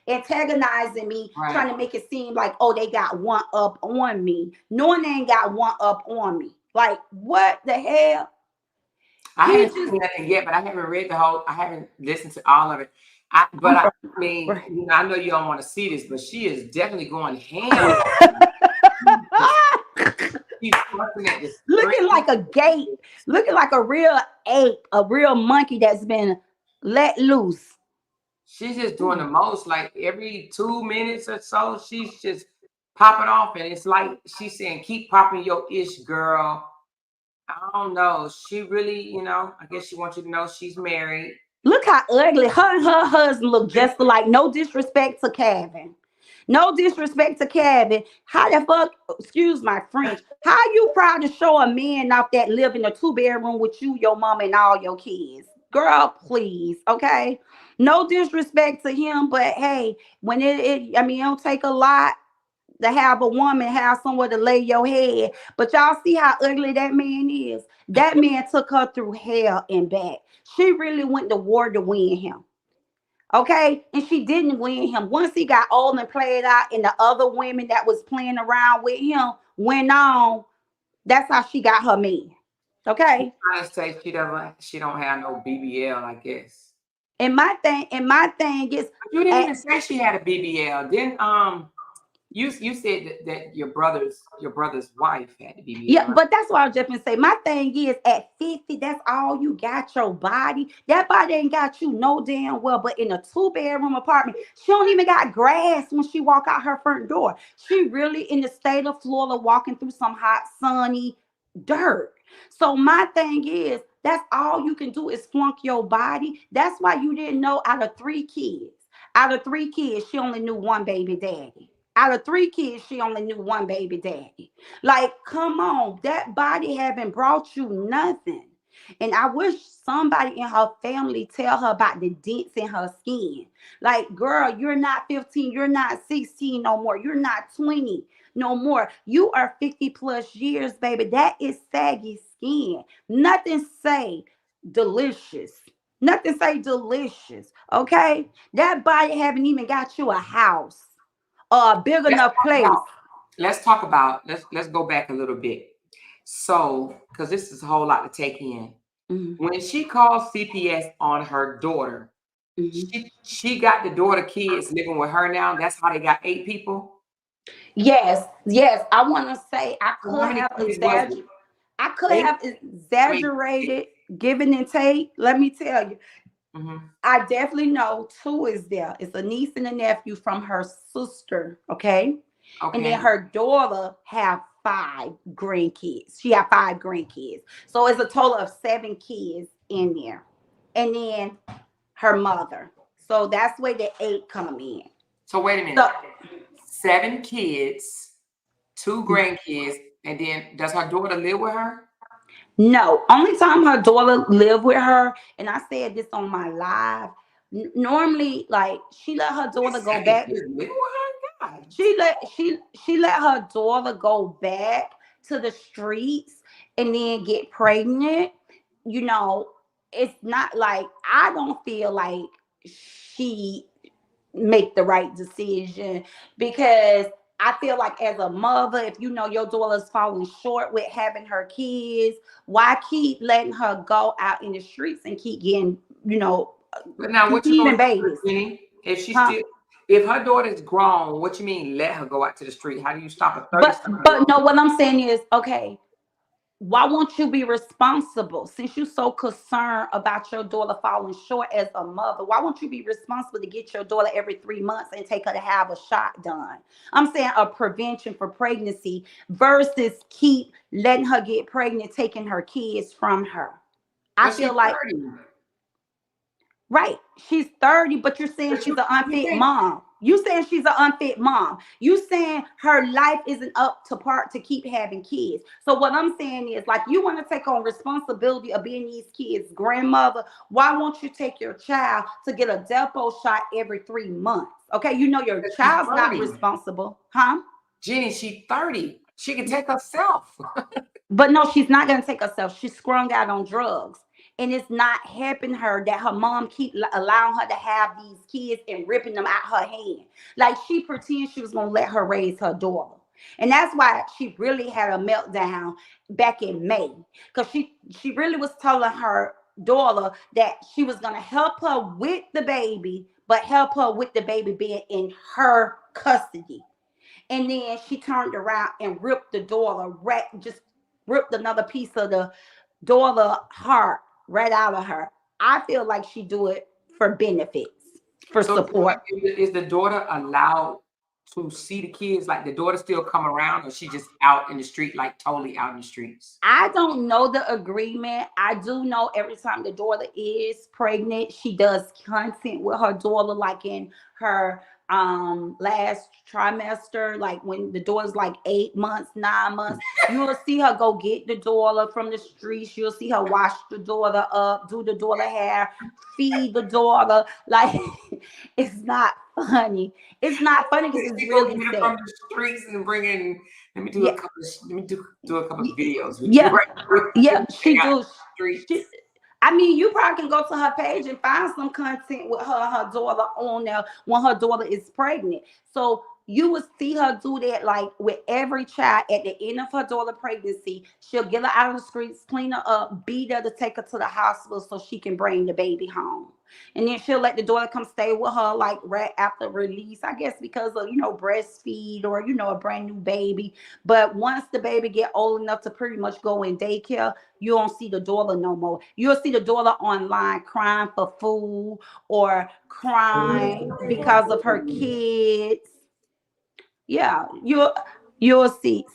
antagonizing me, Right. trying to make it seem like, oh, they got one up on me, knowing they ain't got one up on me. Like, what the hell? I He haven't just seen nothing yet, but I haven't read the whole. I haven't listened to all of it. I mean, right. I know you don't want to see this, but she is definitely going ham. She's fussing at the Looking screen. like a gate, looking like a real ape, a real monkey that's been let loose. She's just doing the most. Like every 2 minutes or so, she's just popping off, and it's like she's saying, "Keep popping your ish, girl." I don't know. She really, I guess she wants you to know she's married. Look how ugly her and her husband look, just like, no disrespect to Kevin. No disrespect to Kevin. How the fuck, excuse my French, how you proud to show a man off that live in a two-bedroom with you, your mama, and all your kids? Girl, please, okay? No disrespect to him, but hey, when I mean, it don't take a lot to have a woman have somewhere to lay your head. But y'all see how ugly that man is. That man took her through hell and back. She really went to war to win him. Okay, and she didn't win him. Once he got old and played out, and the other women that was playing around with him went on. That's how she got her man. She's Okay, trying to say she don't have no BBL, I guess. and my thing is, But you didn't at even say she had a BBL. Then you said that your brother's wife had the yeah, BBL, right? but that's what I was just gonna say. My thing is, at 50, that's all you got, your body. That body ain't got you no damn well. But in a two-bedroom apartment, she don't even got grass when she walk out her front door. She really in the state of Florida walking through some hot, sunny dirt. So my thing is, that's all you can do is flunk your body. That's why you didn't know out of three kids, she only knew one baby daddy. Out of three kids, she only knew one baby daddy. Like, come on, that body haven't brought you nothing. And I wish somebody in her family tell her about the dents in her skin. Like, girl, you're not 15, you're not 16 no more, you're not 20 no more. You are 50 plus years, baby. That is saggy skin. Nothing say delicious. Nothing say delicious. Okay? That body haven't even got you a house or a big Let's enough talk place. about. Let's go back a little bit. So, because this is a whole lot to take in. Mhm, When she called CPS on her daughter, mhm. she got the daughter kids living with her now. That's how they got 8 people. Yes, yes. I want to say I So how could many have kids was it? exaggerated. I could 8? have Wait. exaggerated, given and take. Let me tell you, Mm-hmm. I definitely know two is there. It's a niece and a nephew from her sister, okay? And then Okay. her daughter have 5 grandkids. She have 5 grandkids. So it's a total of 7 kids in there. And then her mother. So that's where the 8 come in. So wait a So minute. 7 kids, 2 grandkids, and then does her daughter live with her? no, only time her daughter lived with her, and I said this on my live. Normally, like she let her daughter This go second back. kid live with her? God. She let her daughter go back to the streets and then get pregnant. You know, it's not like I don't feel like she make the right decision because I feel like as a mother, if you know your daughter's falling short with having her kids, why keep letting her go out in the streets and keep getting, But now what you conceiving gonna do, babies? Jenny? Huh? If her daughter's grown, what you mean let her go out to the street? How do you stop a 30 But something year but old? no, what I'm saying is, okay, why won't you be responsible since you're so concerned about your daughter falling short as a mother? Why won't you be responsible to get your daughter every 3 months and take her to have a shot done? I'm saying a prevention for pregnancy versus keep letting her get pregnant, taking her kids from her. I But she's feel like 30. right. She's 30, but you're saying But she's an you unfit think mom. You saying she's an unfit mom. You saying her life isn't up to par to keep having kids. So what I'm saying is like you want to take on responsibility of being these kids' grandmother. Why won't you take your child to get a depot shot every 3 months? Okay, you know your that she's child's not 30. responsible, huh? Jenny, she's 30. She can take herself. But no, she's not going to take herself. She's sprung out on drugs. And it's not helping her that her mom keep allowing her to have these kids and ripping them out her hand. Like she pretends she was going to let her raise her daughter. And that's why she really had a meltdown back in May. Because she really was telling her daughter that she was going to help her with the baby, but help her with the baby being in her custody. And then she turned around and ripped the daughter, just ripped another piece of the daughter heart right out of her. I feel like she do it for benefits, for So support. is the daughter allowed to see the kids? Like the daughter still come around, or she just out in the street, like totally out in the streets? I don't know the agreement. I do know every time the daughter is pregnant, she does content with her daughter, like in her last trimester, like when the daughter's like 8 months, 9 months, you'll see her go get the daughter from the streets. You'll see her wash the daughter up, do the daughter hair, feed the daughter. Like it's not funny. It's not funny because it's She go really get it sad. from the streets and bring in. Let me do Yeah, a couple. Let me do a couple of videos with you yeah, right quick. yeah. Bring She out do. the streets. She, I mean, you probably can go to her page and find some content with her and her daughter on there when her daughter is pregnant. So you will see her do that like with every child at the end of her daughter pregnancy. She'll get her out of the streets, clean her up, be there to take her to the hospital so she can bring the baby home. And then she'll let the daughter come stay with her like right after release, I guess because of breastfeed or a brand new baby. But once the baby get old enough to pretty much go in daycare, you don't see the daughter no more. You'll see the daughter online crying for food or crying because of her kids. Yeah, you'll see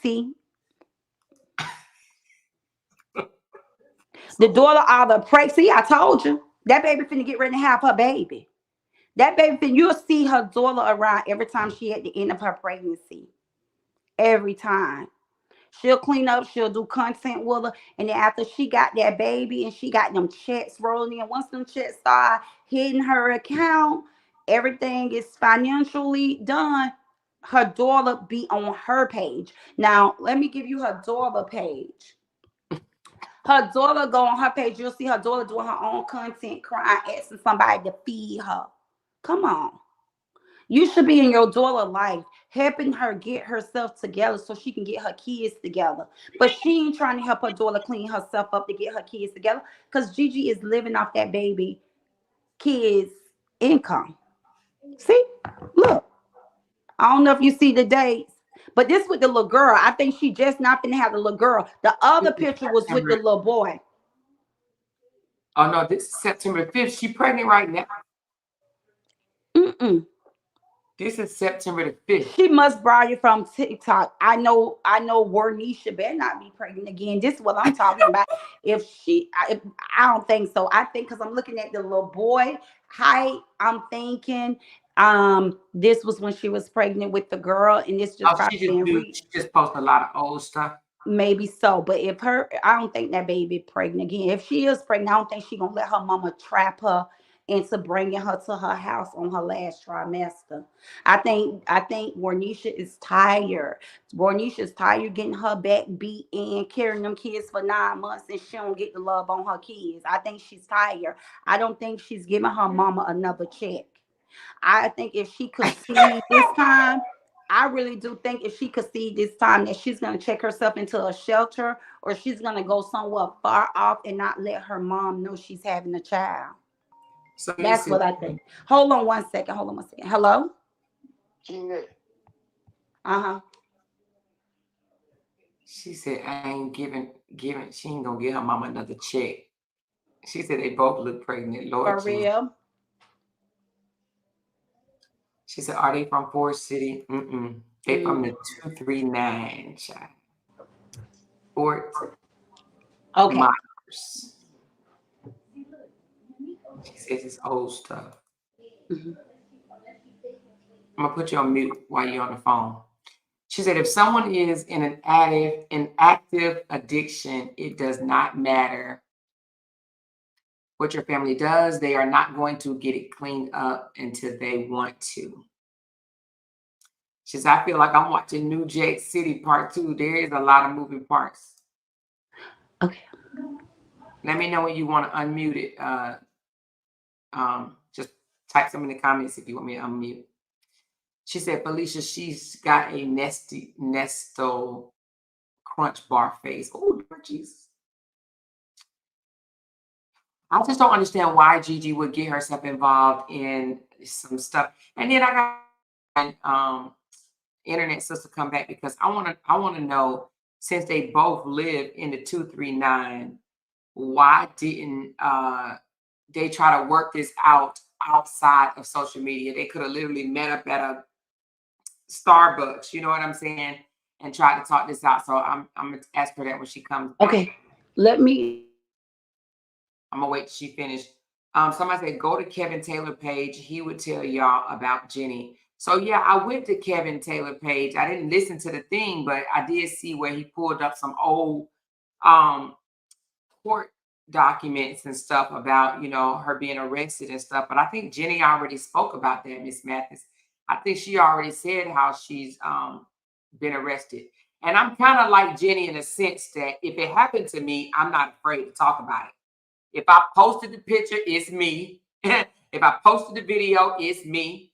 the So daughter either pregnant. See, I told you that baby finna get ready to have her baby. That baby finna, you'll see her daughter around every time she at the end of her pregnancy. Every time. She'll clean up, she'll do content with her. And then after she got that baby and she got them checks rolling in, once them checks start hitting her account, everything is financially done. Her daughter be on her page. Now, let me give you her daughter page. Her daughter go on her page. You'll see her daughter doing her own content, crying, asking somebody to feed her. Come on. You should be in your daughter life, helping her get herself together so she can get her kids together. But she ain't trying to help her daughter clean herself up to get her kids together because Gigi is living off that baby kids' income. See? Look. I don't know if you see the dates, but this with the little girl. I think she just not gonna have the little girl. The other This is picture was with the September. little boy. Oh no, this is September 5th. She pregnant right now. Mm-mm. This is September the 5th. She must borrow you from TikTok. I know Warnisha better not be pregnant again. This is what I'm talking about. I don't think so. I think because I'm looking at the little boy height, I'm thinking this was when she was pregnant with the girl, and this just Oh, probably been she just posts a lot of old stuff. maybe so. But if her, I don't think that baby pregnant again. If she is pregnant, I don't think she gonna let her mama trap her into bringing her to her house on her last trimester. I think Warnisha is tired. Warnisha is tired getting her back beat and carrying them kids for 9 months, and she don't get the love on her kids. I think she's tired. I don't think she's giving her mama another check. I think if she could see this time, I really do think if she could see this time that she's gonna check herself into a shelter or she's gonna go somewhere far off and not let her mom know she's having a child. So That's listen, what I think. Hold on one second. Hold on one second. Hello? Gina, Uh-huh. she said I ain't giving. She ain't gonna give her mama another check. She said they both look pregnant. For Lord Jesus. real. She said, are they from Forest City? Mm-mm. They from Mm. the 239, child. Fort Okay. Myers. She says it's old stuff. Mhm. I'm gonna put you on mute while you're on the phone. She said, if someone is in an active addiction, it does not matter what your family does. They are not going to get it cleaned up until they want to. She says, I feel like I'm watching New Jack City Part 2. There is a lot of moving parts. Okay. Let me know when you want to unmute it. Just type some in the comments if you want me to unmute. She said, Felicia, she's got a Nesto crunch bar face. Oh, Lord Jesus. I just don't understand why Gigi would get herself involved in some stuff. And then I got internet sister come back because I wanna know, since they both live in the 239, why didn't they try to work this out outside of social media? They could have literally met up at a Starbucks, you know what I'm saying, and tried to talk this out. So I'm gonna ask her that when she comes back. Okay. Let me I'm gonna wait till she finished. Somebody said go to Kevin Taylor page. He would tell y'all about Jenny. So yeah, I went to Kevin Taylor page. I didn't listen to the thing, but I did see where he pulled up some old um court documents and stuff about, her being arrested and stuff. But I think Jenny already spoke about that, Miss Mathis. I think she already said how she's been arrested. And I'm kind of like Jenny in a sense that if it happened to me, I'm not afraid to talk about it. If I posted the picture, it's me. If I posted the video, it's me.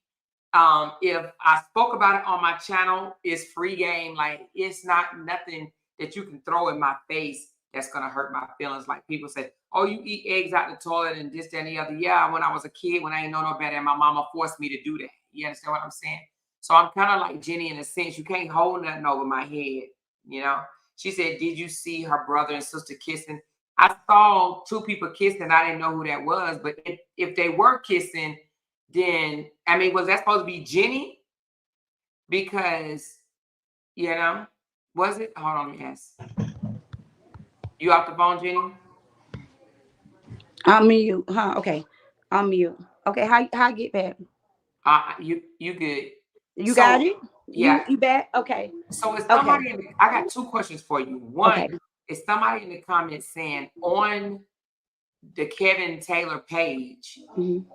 If I spoke about it on my channel, it's free game. Like, it's not nothing that you can throw in my face that's gonna hurt my feelings. Like people say, oh, you eat eggs out the toilet and this, that, and the other. Yeah, when I was a kid, when I didn't know no better, and my mama forced me to do that. You understand what I'm saying? So I'm kind of like Jenny in a sense. You can't hold nothing over my head, you know? She said, did you see her brother and sister kissing? I saw two people kissing. I didn't know who that was, but if they were kissing, then I mean, was that supposed to be Jenny? Because was it? Hold on, let me ask. You off the phone, Jenny? I'm mute. Huh? Okay. I'm mute. Okay, how I get back? You good? You got So it? Yeah. You bet. Okay. So is Okay. somebody I got two questions for you. One, Okay. is somebody in the comments saying on the Kevin Taylor page, Mhm.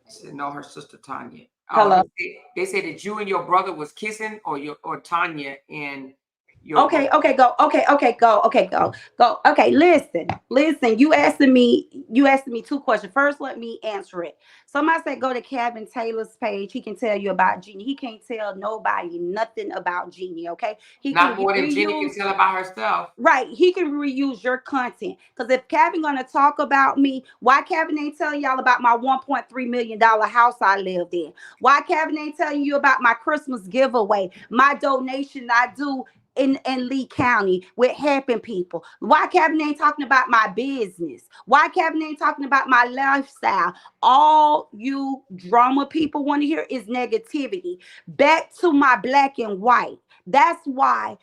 said no, her sister Tanya. Hello. They said that you and your brother was kissing, or Tanya and your Okay, brother. okay, go. Go. Okay, listen. You asking me two questions. First, let me answer it. Somebody said go to Kevin Taylor's page. He can tell you about Jeannie. He can't tell nobody nothing about Jeannie. Okay, he Not can more than Jenny can reuse. tell about herself. Right, he can reuse your content. Because if Kevin gonna talk about me, why Kevin ain't telling y'all about my $1.3 million house I lived in? Why Kevin ain't telling you about my Christmas giveaway, my donation I do in Lee County with helping people? Why Kevin ain't talking about my business? Why Kevin ain't talking about my lifestyle? All you drama people want to hear is negativity. Back to my black and white. That's why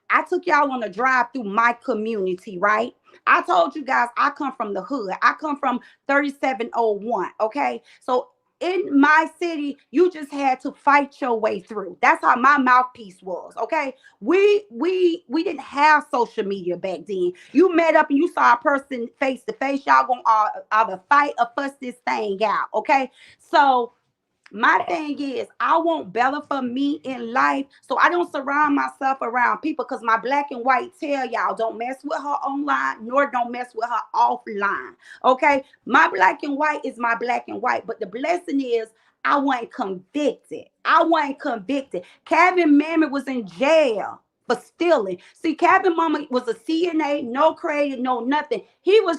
I took y'all on a drive through my community, right? I told you guys I come from the hood. I come from 3701, okay? So in my city, you just had to fight your way through. That's how my mouthpiece was, okay? We didn't have social media back then. You met up and you saw a person face to face. Y'all gonna either fight or fuss this thing out, okay? So my thing is, I want better for me in life, so I don't surround myself around people because my black and white tell y'all don't mess with her online, nor don't mess with her offline. Okay, my black and white is my black and white, but the blessing is I wasn't convicted. I wasn't convicted. Kevin Mammy was in jail for stealing. See, Kevin Mama was a CNA, no credit, no nothing. She was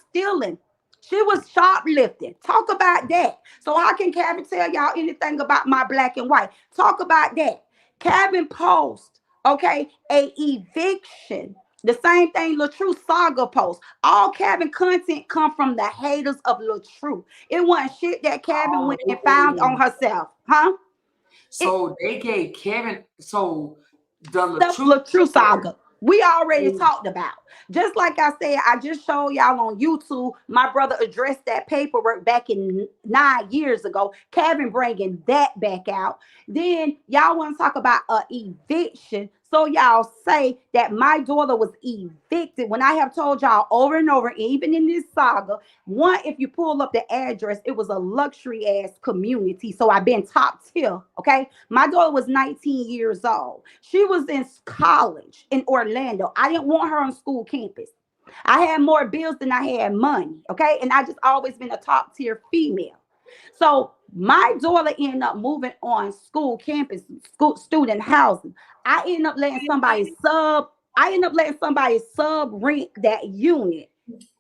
stealing. She was shoplifting. Talk about that. So how can Kevin tell y'all anything about my black and white? Talk about that. Kevin post, okay, a eviction. The same thing LaTrue Saga post. All Kevin content come from the haters of LaTrue. It wasn't shit that Kevin went and found on Oh, herself, huh? It so they gave Kevin, so the stuff Latrue LaTrue sister. Saga. We already Oh, talked about. Just like I said, I just showed y'all on YouTube. My brother addressed that paperwork back in 9 years ago. Kevin bringing that back out. Then y'all want to talk about a eviction. So y'all say that my daughter was evicted when I have told y'all over and over, even in this saga. One, if you pull up the address, it was a luxury ass community. So I've been top tier. Okay. My daughter was 19 years old. She was in college in Orlando. I didn't want her on school campus. I had more bills than I had money. Okay. And I just always been a top tier female. So my daughter ended up moving on school campus, school student housing. I ended up letting somebody sub rent that unit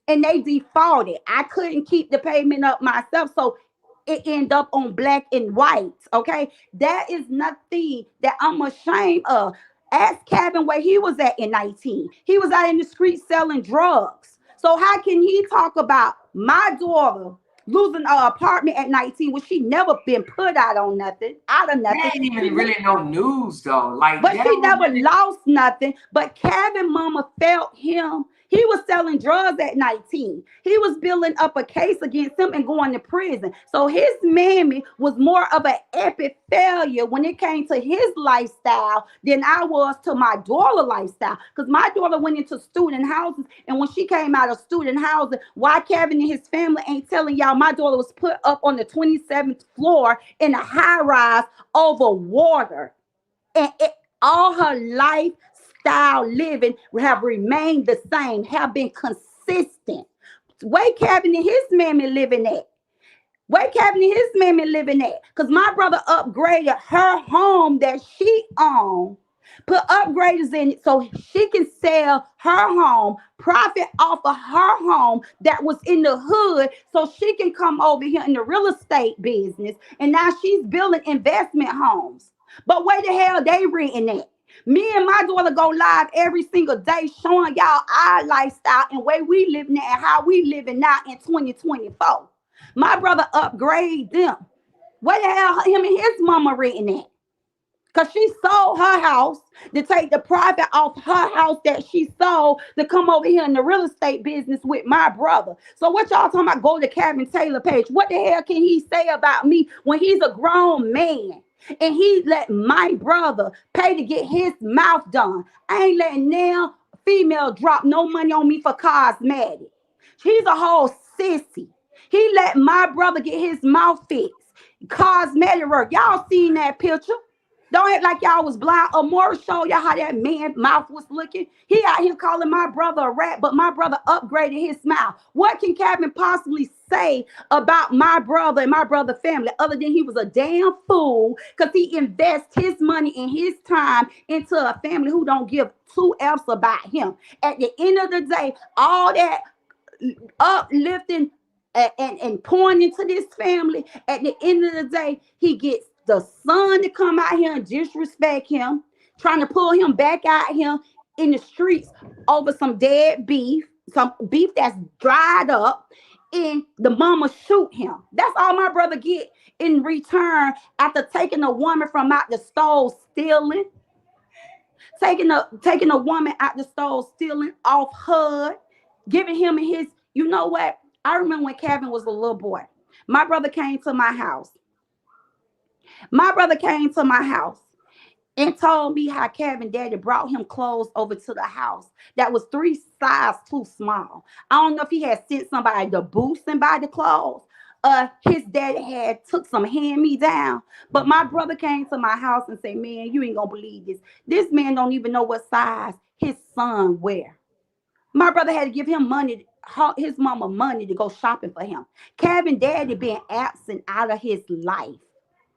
and they defaulted. I couldn't keep the payment up myself. So it ended up on black and white. Okay. That is nothing that I'm ashamed of. Ask Kevin where he was at in 19. He was out in the street selling drugs. So how can he talk about my daughter losing an apartment at 19 when she never been put out of that nothing? ain't even really no news though. Like But that she was never lost nothing. But Kevin mama felt him. He was selling drugs at 19. He was building up a case against him and going to prison. So his mammy was more of an epic failure when it came to his lifestyle than I was to my daughter lifestyle. Because my daughter went into student houses. And when she came out of student housing, why Kevin and his family ain't telling y'all my daughter was put up on the 27th floor in a high rise over water and all her lifestyle living have remained the same, have been consistent. Where Kevin and his mammy living at? Where Kevin and his mammy living at? Because my brother upgraded her home that she owned, put upgraders in it so she can sell her home, profit off of her home that was in the hood, so she can come over here in the real estate business. And now she's building investment homes. But where the hell they renting at? Me and my daughter go live every single day showing y'all our lifestyle and where we living at and how we living now in 2024. My brother upgrade them. Where the hell him and his mama renting at? Because she sold her house to take the profit off her house that she sold to come over here in the real estate business with my brother. So what y'all talking about? Go to Kevin Taylor page. What the hell can he say about me when he's a grown man? And he let my brother pay to get his mouth done. I ain't letting now female drop no money on me for cosmetic. He's a whole sissy. He let my brother get his mouth fixed. Cosmetic work. Y'all seen that picture? Don't act like y'all was blind. Amora showed y'all how that man mouth was looking. He out here calling my brother a rat, but my brother upgraded his mouth. What can Kevin possibly say about my brother and my brother family other than he was a damn fool because he invests his money and his time into a family who don't give two F's about him. At the end of the day, all that uplifting and pouring into this family, at the end of the day, he gets the son to come out here and disrespect him, trying to pull him back out here in the streets over some dead beef, some beef that's dried up, and the mama shoot him. That's all my brother get in return after taking a woman from out the stove stealing, taking a woman out the stove stealing off HUD, giving him his, you know what? I remember when Kevin was a little boy. My brother came to my house. My brother came to my house and told me how Kevin daddy brought him clothes over to the house that was 3 sizes too small. I don't know if he had sent somebody to boost and buy the clothes. His daddy had took some hand me down, but my brother came to my house and said, "Man, you ain't gonna believe this. This man don't even know what size his son wear." My brother had to give him money, his mama money to go shopping for him. Kevin daddy being absent out of his life.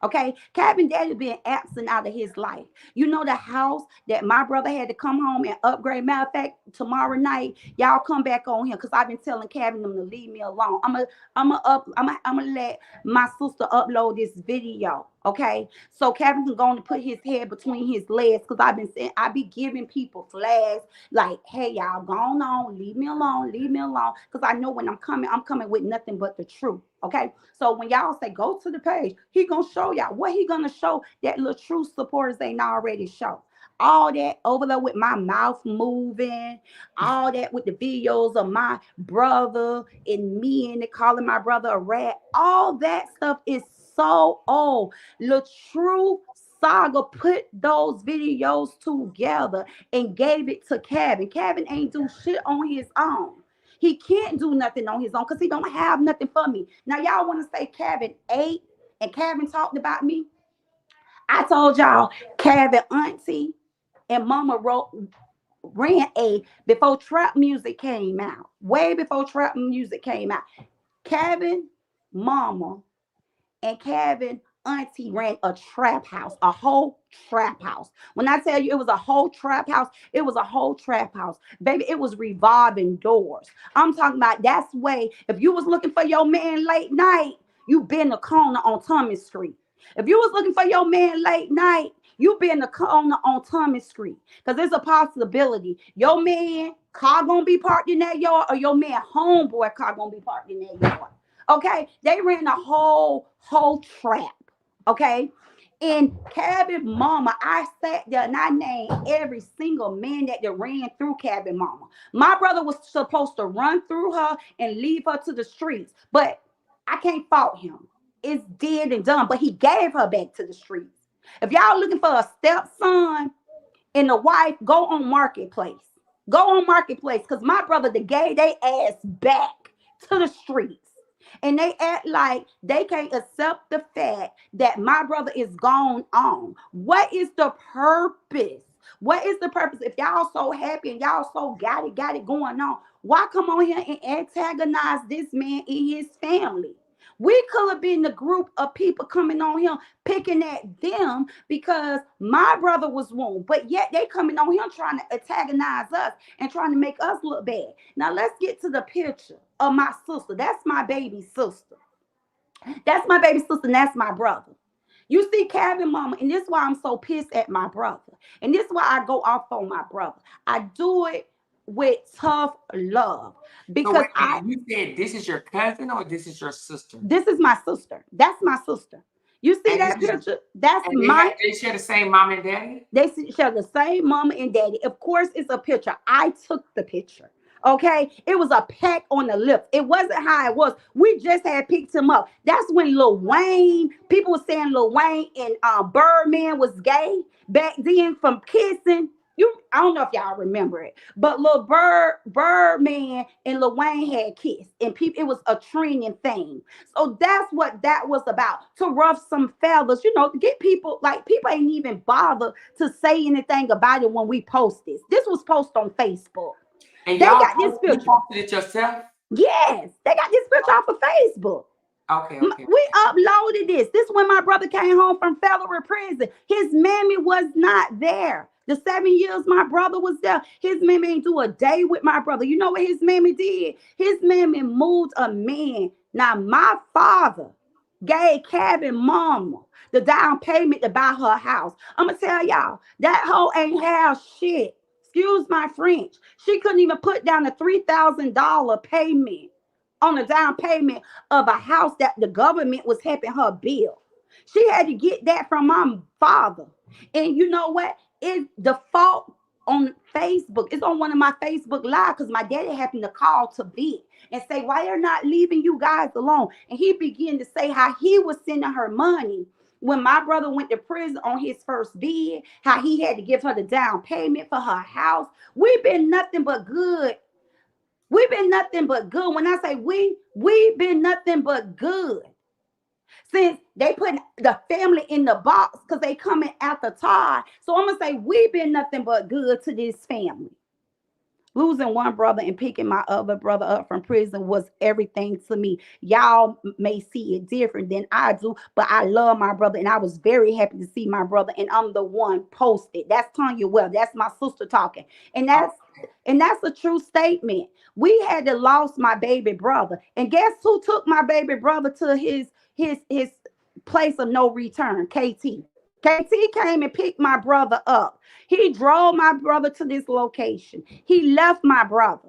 Okay, Kevin daddy being absent out of his life. You know the house that my brother had to come home and upgrade. Matter of fact, tomorrow night y'all come back on here because I've been telling Kevin them to leave me alone. I'm gonna let my sister upload this video. Okay, so Kevin can go and put his head between his legs because I've been saying I be giving people flags like, "Hey y'all, go on, leave me alone, because I know when I'm coming with nothing but the truth." Okay, so when y'all say go to the page, he gonna show y'all what he gonna show that little true supporters ain't already show. All that over there with my mouth moving, all that with the videos of my brother and me and calling my brother a rat. All that stuff is so old. The true Saga put those videos together and gave it to Kevin. Kevin ain't do shit on his own. He can't do nothing on his own because he don't have nothing for me. Now y'all want to say Kevin ate and Kevin talked about me? I told y'all Kevin auntie and mama ran a before trap music came out. Way before trap music came out. Kevin mama and Kevin auntie ran a trap house, a whole trap house. When I tell you it was a whole trap house, it was a whole trap house. Baby, it was revolving doors. I'm talking about that's way, if you was looking for your man late night, you been the corner on Thomas Street. If you was looking for your man late night, you be in the corner on Thomas Street. Because there's a possibility your man car gonna be parked in that yard or your man homeboy car gonna be parked in that yard. Okay, they ran a whole trap. Okay, and Cabin Mama, I sat there and I named every single man that they ran through Cabin Mama. My brother was supposed to run through her and leave her to the streets, but I can't fault him. It's dead and done, but he gave her back to the streets. If y'all looking for a stepson and a wife, go on Marketplace. Go on Marketplace because my brother, they gave their ass back to the streets. And they act like they can't accept the fact that my brother is gone on. What is the purpose? What is the purpose? If y'all so happy and y'all so got it going on, why come on here and antagonize this man and his family? We could have been the group of people coming on here picking at them because my brother was wounded, but yet they coming on here trying to antagonize us and trying to make us look bad. Now let's get to the picture of my sister. That's my baby sister. That's my baby sister, and that's my brother. You see, Kevin Mama, and this is why I'm so pissed at my brother. And this is why I go off on my brother. I do it with tough love because you said this is your cousin or this is your sister? This is my sister. That's my sister. You see And that this is- picture? That's And they share the same mom and daddy? They share the same mama and daddy. Of course, it's a picture. I took the picture. Okay, it was a peck on the lips. It wasn't how it was. We just had picked him up. That's when Lil Wayne, people were saying Lil Wayne and Birdman was gay back then from kissing. I don't know if y'all remember it, but Birdman and Lil Wayne had kissed, and people, it was a trending thing. So that's what that was about, to rough some feathers, to get people, like, people ain't even bother to say anything about it when we post this. This was posted on Facebook. And They y'all got this you picture. posted it yourself? Yes, they got this picture off of Facebook. Okay. We uploaded this. This when my brother came home from federal prison. His mammy was not there. The 7 years my brother was there, his mammy ain't do a day with my brother. You know what his mammy did? His mammy moved a man. Now, my father gave Cabin mama the down payment to buy her house. I'm going to tell y'all, that hoe ain't have shit. Excuse my French. She couldn't even put down a $3,000 payment on a down payment of a house that the government was helping her build. She had to get that from my father. And you know what? It the fault on Facebook. It's on one of my Facebook live because my daddy happened to call to bid and say, why they're not leaving you guys alone. And he began to say how he was sending her money when my brother went to prison on his first bid, how he had to give her the down payment for her house. We've been nothing but good. We've been nothing but good. When I say we've been nothing but good. Since they put the family in the box because they coming after Todd. So I'm going to say we've been nothing but good to this family. Losing one brother and picking my other brother up from prison was everything to me. Y'all may see it different than I do, but I love my brother and I was very happy to see my brother. And I'm the one posted. That's Tanya Well. That's my sister talking. And that's a true statement. We had to lost my baby brother. And guess who took my baby brother to his place of no return? KT. KT came and picked my brother up. He drove my brother to this location. He left my brother.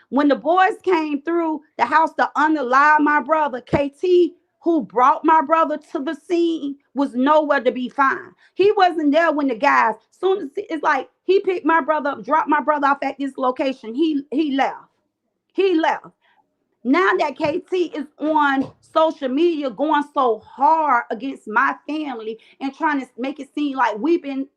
When the boys came through the house to unalive my brother, KT, who brought my brother to the scene, was nowhere to be found. He wasn't there when the guys, soon as it's like he picked my brother up, dropped my brother off at this location. He left. He left. Now that KT is on social media going so hard against my family and trying to make it seem like we've been,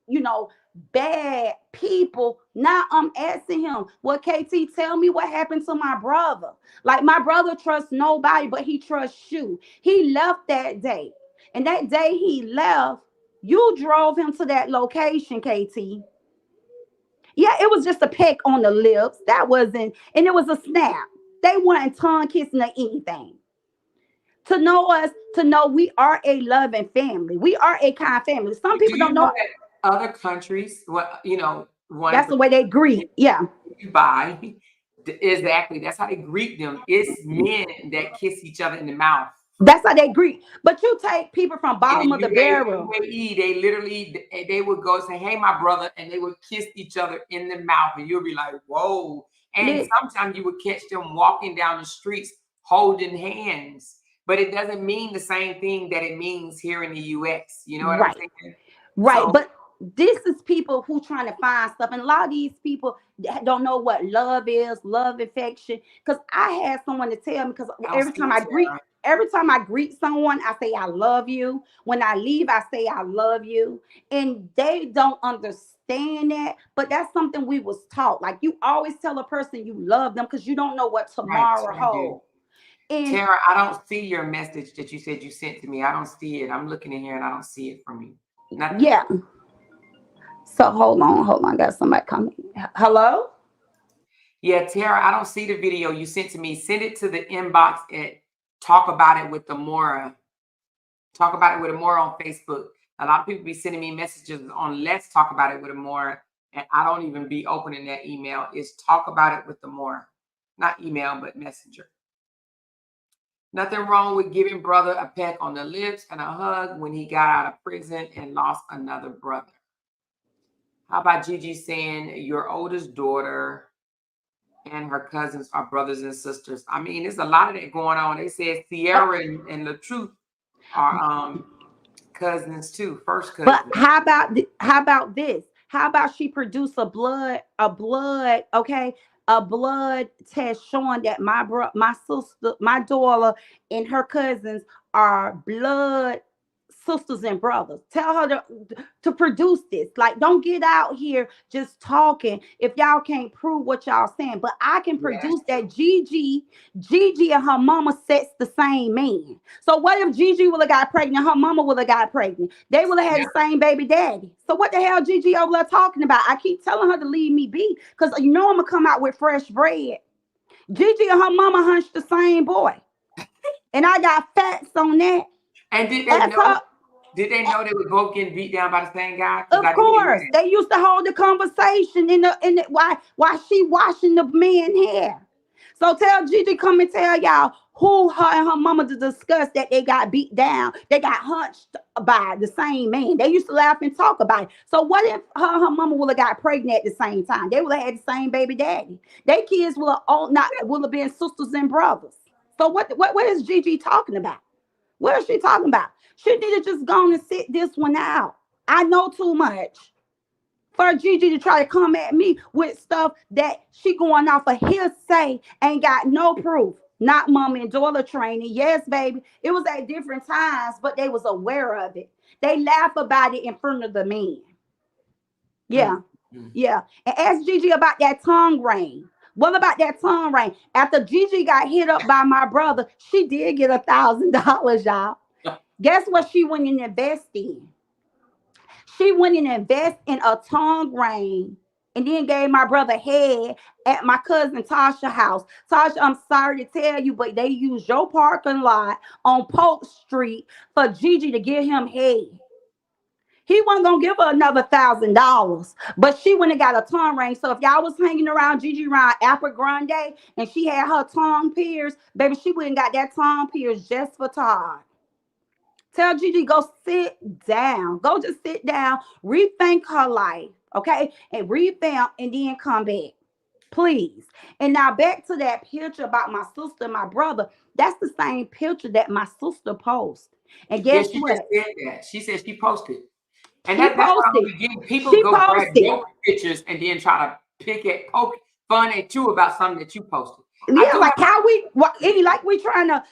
bad people. Now I'm asking him, well, KT, tell me what happened to my brother. Like, my brother trusts nobody, but he trusts you. He left that day. And that day he left, you drove him to that location, KT. Yeah, it was just a peck on the lips. That wasn't, and it was a snap. They weren't tongue kissing or anything. To know us, to know we are a loving family. We are a kind family. Some Do people you don't know know. that other countries, one That's the way they greet. Yeah. you buy, exactly, that's how they greet them. It's men that kiss each other in the mouth. That's how they greet. But you take people from In bottom the of the barrel. UAE, they literally they would go say, "Hey, my brother," and they would kiss each other in the mouth, and you'll be like, "Whoa!" And sometimes you would catch them walking down the streets holding hands, but it doesn't mean the same thing that it means here in the U.S. You know what I'm Right. saying? Right. So, But this is people who trying to find stuff. And a lot of these people don't know what love is, love affection. Because I had someone to tell me, because every time I greet someone, I say I love you. When I leave, I say I love you. And they don't understand that. But that's something we was taught. Like, you always tell a person you love them because you don't know what tomorrow holds. And Tara, I don't see your message that you said you sent to me. I don't see it. I'm looking in here and I don't see it from you. Nothing. Yeah. So hold on. Got somebody coming. Hello? Yeah, Tara, I don't see the video you sent to me. Send it to the inbox at Talk About It with Amora. Talk About It with Amora on Facebook. A lot of people be sending me messages on Let's Talk About It with Amora, and I don't even be opening that email. It's Talk About It with Amora. Not email, but messenger. Nothing wrong with giving brother a peck on the lips and a hug when he got out of prison and lost another brother. How about Gigi saying your oldest daughter and her cousins are brothers and sisters? I mean, there's a lot of that going on. They said Sierra and the Truth are cousins too, first cousins. But how about this? How about she produce okay, a blood test showing that my sister, my daughter, and her cousins are blood sisters and brothers. Tell her to produce this. Like, don't get out here just talking if y'all can't prove what y'all saying. But I can Yeah, produce that's that true. Gigi and her mama sets the same man. So what if Gigi would have got pregnant, her mama would have got pregnant? They would have had Yeah. the same baby daddy. So what the hell Gigi over there talking about? I keep telling her to leave me be because you know I'm gonna come out with fresh bread. Gigi and her mama hunched the same boy. And I got facts on that. And did they Ask her. know? Did they know they were both getting beat down by the same guy? Because Of I did hear course, that. they used to hold the conversation in the why she washing the man hair. So tell Gigi come and tell y'all who her and her mama to discuss that they got beat down. They got hunched by the same man. They used to laugh and talk about it. So what if her and her mama would have got pregnant at the same time? They would have had the same baby daddy. Their kids will have all not would have been sisters and brothers. So what is Gigi talking about? What is she talking about? She need to just go on and sit this one out. I know too much for Gigi to try to come at me with stuff that she going off of hearsay, ain't got no proof. Not mom and daughter training. Yes, baby. It was at different times, but they was aware of it. They laugh about it in front of the men. Mm, Yeah, mm. yeah. And ask Gigi about that tongue ring. What about that tongue ring? After Gigi got hit up by my brother, she did get $1,000, y'all. Guess what she went and invested in? She went and invested in a tongue ring and then gave my brother head at my cousin Tasha house. Tasha, I'm sorry to tell you, but they used your parking lot on Polk Street for Gigi to give him head. He wasn't gonna give her another $1,000, but she went and got a tongue ring. So if y'all was hanging around Gigi around Apple Grande and she had her tongue pierced, baby, she went and got that tongue pierced just for Todd. Tell Gigi go sit down. Go just sit down, rethink her life, okay, and revamp, and then come back, please. And now back to that picture about my sister and my brother. That's the same picture that my sister posted. And Yeah, guess she just what? said that. She said she posted. And She that's what I don't posted. be getting. People She go grab posted. your pictures and then try to pick at, poke fun at you about something that you posted. I Yeah, do like have how we what any like we trying to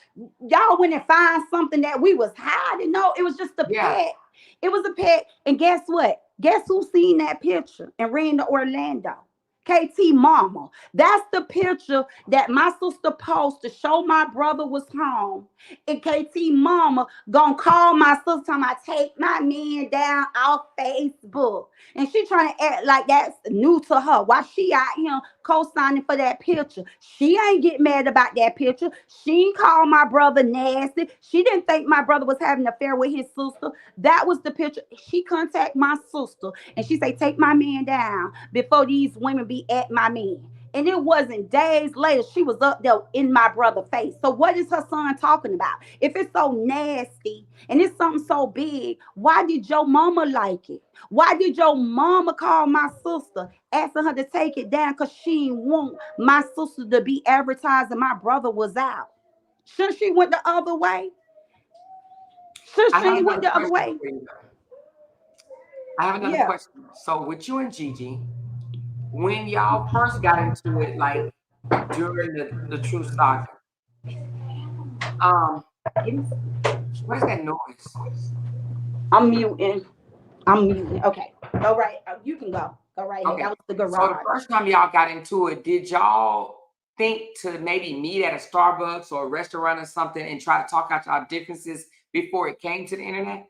y'all went and find something that we was hiding. No, it was just a yeah. pet. It was a pet. And guess what? Guess who seen that picture and ran to Orlando? KT Mama. That's the picture that my sister posted to show my brother was home. And KT Mama gonna call my sister talking about take my man down off Facebook. And she trying to act like that's new to her. Why she out here co-signing for that picture? She ain't get mad about that picture. She ain't call my brother nasty. She didn't think my brother was having an affair with his sister. That was the picture. She contact my sister and she say, take my man down before these women be at my man. And it wasn't days later, she was up there in my brother's face. So what is her son talking about? If it's so nasty and it's something so big, why did your mama like it? Why did your mama call my sister, asking her to take it down because she didn't want my sister to be advertising my brother was out? Should she went the other way? Should I have she went another the other question way? for you. I have another Yeah. question. So with you and Gigi, when y'all first got into it, like during the true saga, um, what is that noise? I'm muting. I'm muting. Okay. Go right. You can go. Go right ahead. Okay. That was the So the garage. first time y'all got into it, did y'all think to maybe meet at a Starbucks or a restaurant or something and try to talk out y'all differences before it came to the internet?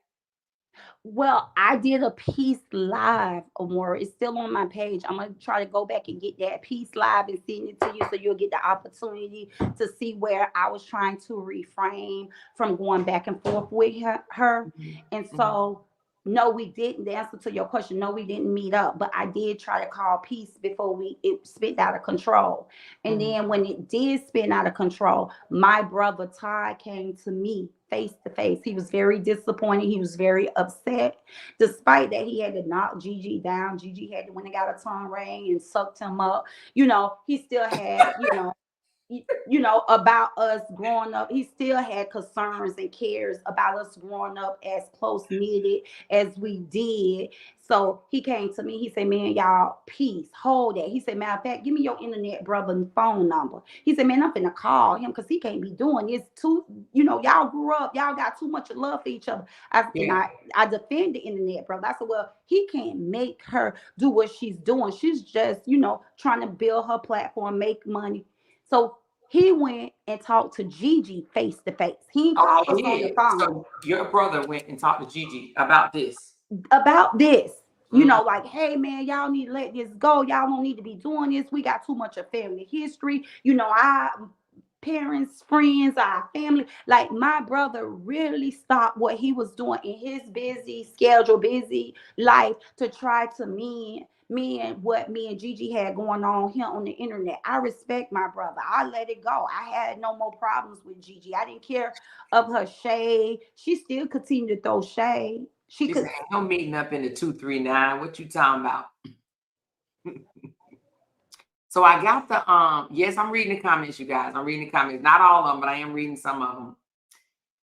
Well, I did a piece live, Amora. It's still on my page. I'm gonna try to go back and get that piece live and send it to you so you'll get the opportunity to see where I was trying to refrain from going back and forth with her. Mhm, And mhm, so, no, we didn't. The answer to your question, no, we didn't meet up. But I did try to call peace before it spit out of control. And mhm. then when it did spin out of control, my brother Todd came to me face to face. He was very disappointed. He was very upset. Despite that, he had to knock Gigi down. Gigi had to when he got a tongue ring and sucked him up. He still had, you know, about us growing up. He still had concerns and cares about us growing up as close knitted as we did. So he came to me. He said, "Man, y'all, peace, hold that." He said, "Matter of fact, give me your internet brother phone number." He said, "Man, I'm finna call him because he can't be doing this too. You know, y'all grew up, y'all got too much love for each other." And Yeah. I defend the internet brother. I said, "Well, he can't make her do what she's doing. She's just, you know, trying to build her platform, make money." So he went and talked to Gigi face to face. He didn't Oh, call us he on the did. phone So your brother went and talked to Gigi about this. about this. You Mm. know, like, "Hey man, y'all need to let this go. Y'all don't need to be doing this. We got too much of family history. You know, our parents, friends, our family." Like my brother really stopped what he was doing in his busy schedule, busy life to try to me and what me and Gigi had going on here on the internet. I respect my brother. I let it go. I had no more problems with Gigi. I didn't care of her shade. She still continued to throw shade. She She said, could. "Ain't no meeting up in the 239. What you talking about?" So I got the yes, I'm reading the comments, you guys. I'm reading the comments. Not all of them, but I am reading some of them.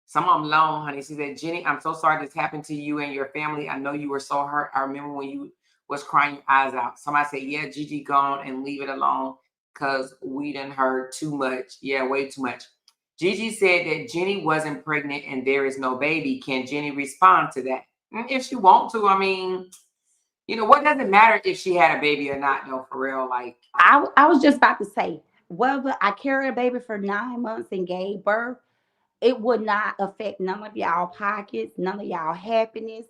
Some of them long, honey. She said, "Jenny, I'm so sorry this happened to you and your family. I know you were so hurt. I remember when you was crying your eyes out." Somebody said, "Yeah, Gigi gone and leave it alone because we done heard too much." Yeah, way too much. Gigi said that Jenny wasn't pregnant and there is no baby. Can Jenny respond to that? If she want to, I mean, you know, what does it matter if she had a baby or not, though, for real? Like, I was just about to say, whether I carried a baby for 9 months and gave birth, it would not affect none of y'all pockets, none of y'all happiness.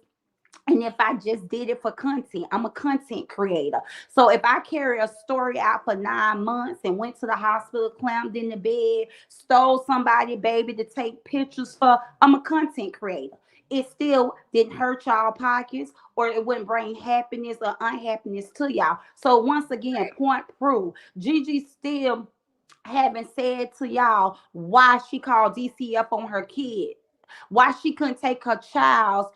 And if I just did it for content, I'm a content creator. So if I carry a story out for 9 months and went to the hospital, climbed in the bed, stole somebody baby to take pictures for, I'm a content creator. It still didn't hurt y'all pockets, or it wouldn't bring happiness or unhappiness to y'all. So once again, point proved. Gigi still haven't said to y'all why she called DCF on her kid, why she couldn't take her child's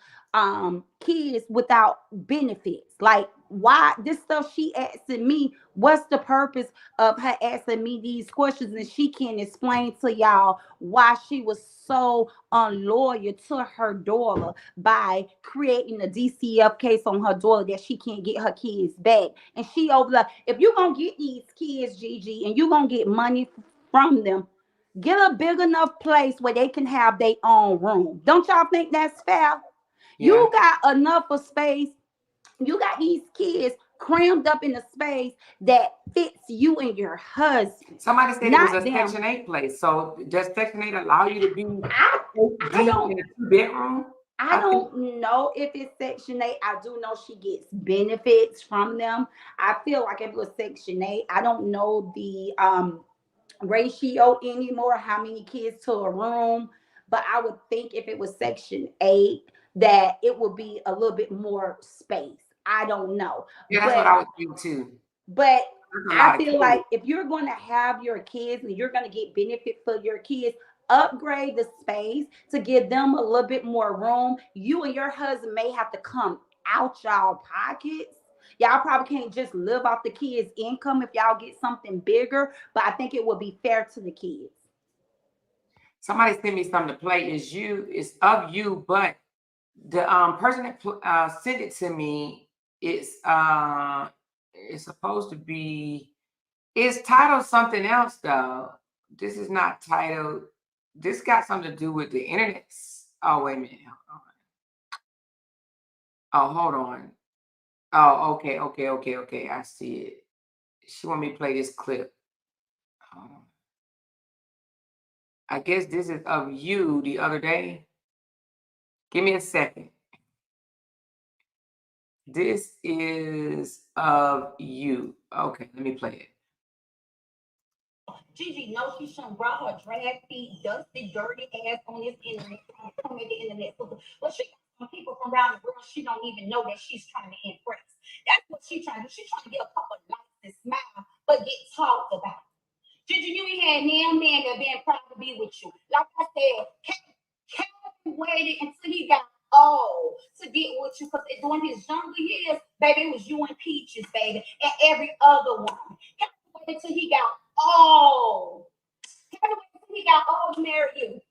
kids without benefits. Like, why this stuff she asking me, what's the purpose of her asking me these questions, and she can't explain to y'all why she was so unloyal to her daughter by creating a DCF case on her daughter that she can't get her kids back. And she over there, if you're gonna get these kids, Gigi, and you're gonna get money from them, get a big enough place where they can have their own room. Don't y'all think that's fair? yeah. You got enough of space. You got these kids crammed up in a space that fits you and your husband, Somebody said it was not a them. Section 8 place. So does Section 8 allow you to be I 8 I deep don't in a two-bedroom? I I think, don't know if it's Section 8. I do know she gets benefits from them. I feel like if it was Section 8, I don't know the ratio anymore, how many kids to a room. But I would think if it was Section 8, that it would be a little bit more space. I don't know. yeah, that's what I But would think too. but That's a I lot of feel kids. like if you're going to have your kids and you're going to get benefit for your kids, upgrade the space to give them a little bit more room. You and your husband may have to come out y'all pockets. Y'all probably can't just live off the kids' income if y'all get something bigger, but I think it would be fair to the kids. Somebody sent me something to play. It's of you, but the person that sent it to me is it's supposed to be, it's titled something else though. This is not titled. This got something to do with the internet. Oh, wait a minute. Oh, hold on. Oh, okay. I see it. She want me to play this clip. Hold on. I guess this is of you the other day. Give me a second. This is of you. Okay, let me play it. Gigi knows she shouldn't brought her drag feet, dusty, dirty ass on this internet, trying to come at the internet. But she got some people from around the world she don't even know that she's trying to impress. That's what she's trying to do. She's trying to get a couple of likes and smile, but get talked about. Gigi, you ain't had no man that been proud to be with you. Like I said, Calvin waited until he got old to get with you, because during his younger years, baby, it was you and Peaches, baby, and every other one. Calvin waited until he got old to marry you.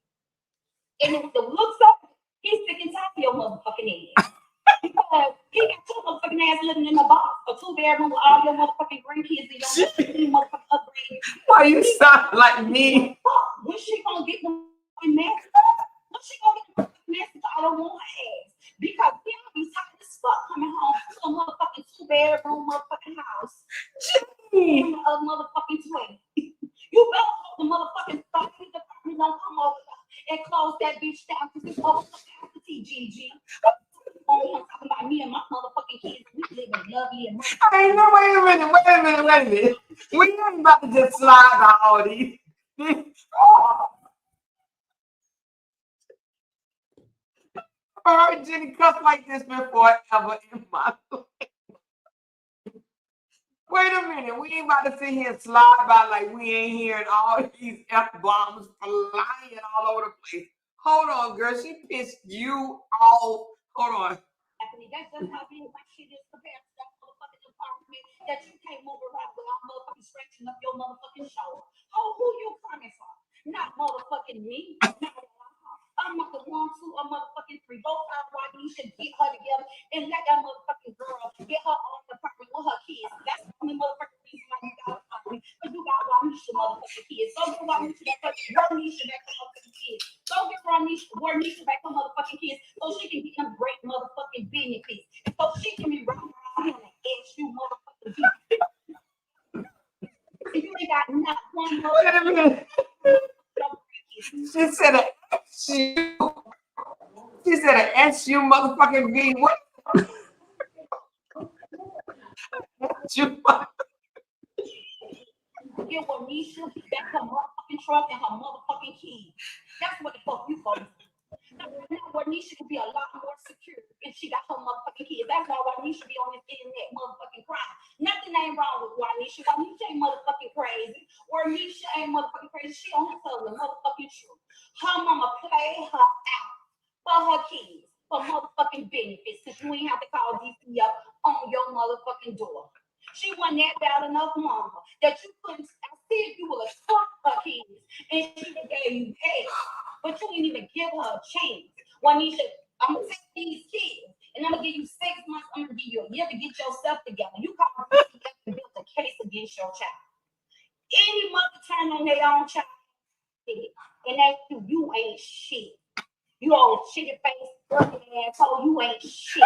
And with the looks of it, he's sick and tired of your motherfucking ass. Because he got two motherfucking ass living in a box, a 2-bedroom with all your motherfucking grandkids and your motherfucking upgrade. Why you sound like me? When she gonna get the motherfucking message? When she gonna get the motherfucking message? I don't want her ass. Because he'll be tired as fuck coming home to a motherfucking 2-bedroom motherfucking house. In a motherfucking twin. You better hope the motherfucking fucking department don't come over and close that bitch down because it's over capacity, Gigi. I'm talking about me and my motherfucking kids. We living lovely and money. Hey, no, wait a minute. We ain't about to just slide by all these. I heard Jenny cuss like this before ever in my life. Wait a minute, we ain't about to sit here and slide by like we ain't hearing all these F-bombs flying all over the place. Hold on, girl, she pissed you off. Hold on. That's just how big my shit is compared to that motherfucking apartment that you can't move around without motherfucking stretching up your motherfucking shoulder. Who you coming for? Not motherfucking me. I'm not the 1, 2, or motherfucking 3. Both sides why you should get her together and let that motherfucking girl get her own apartment with her kids. That's the only motherfucking reason why you got an apartment. Because you got Wanisha motherfucking kids. Go get Wanisha back her motherfucking kids. Go get Wanisha back her motherfucking kids so she can get them great motherfucking benefits. So she can be running around here and ask you motherfucking people. If you ain't got not one Wait a minute. She said an SU. She said an SU motherfucking V. What? SU. Get Wanisha back her motherfucking truck and her motherfucking keys. That's what the fuck you gonna do. Now, Wanisha could be a lot more secure if she got her motherfucking kids. That's why Wanisha be on this internet motherfucking crying. Nothing ain't wrong with Wanisha. Wanisha ain't motherfucking crazy. Wanisha ain't motherfucking crazy. She on her telling the motherfucking truth. Her mama play her out for her kids, for motherfucking benefits, because you ain't have to call DC up on your motherfucking door. She wasn't that bad enough mama that you couldn't see if you would have took her kids and she would gave you hell. But you didn't even give her a chance. Wanisha, I'm gonna take these kids and I'm gonna give you 6 months, I'm gonna give you a year to get yourself together. You call DCF and build a case against your child. Any mother turn on their own child and that's you ain't shit. You old shitty face, ugly asshole, you ain't shit.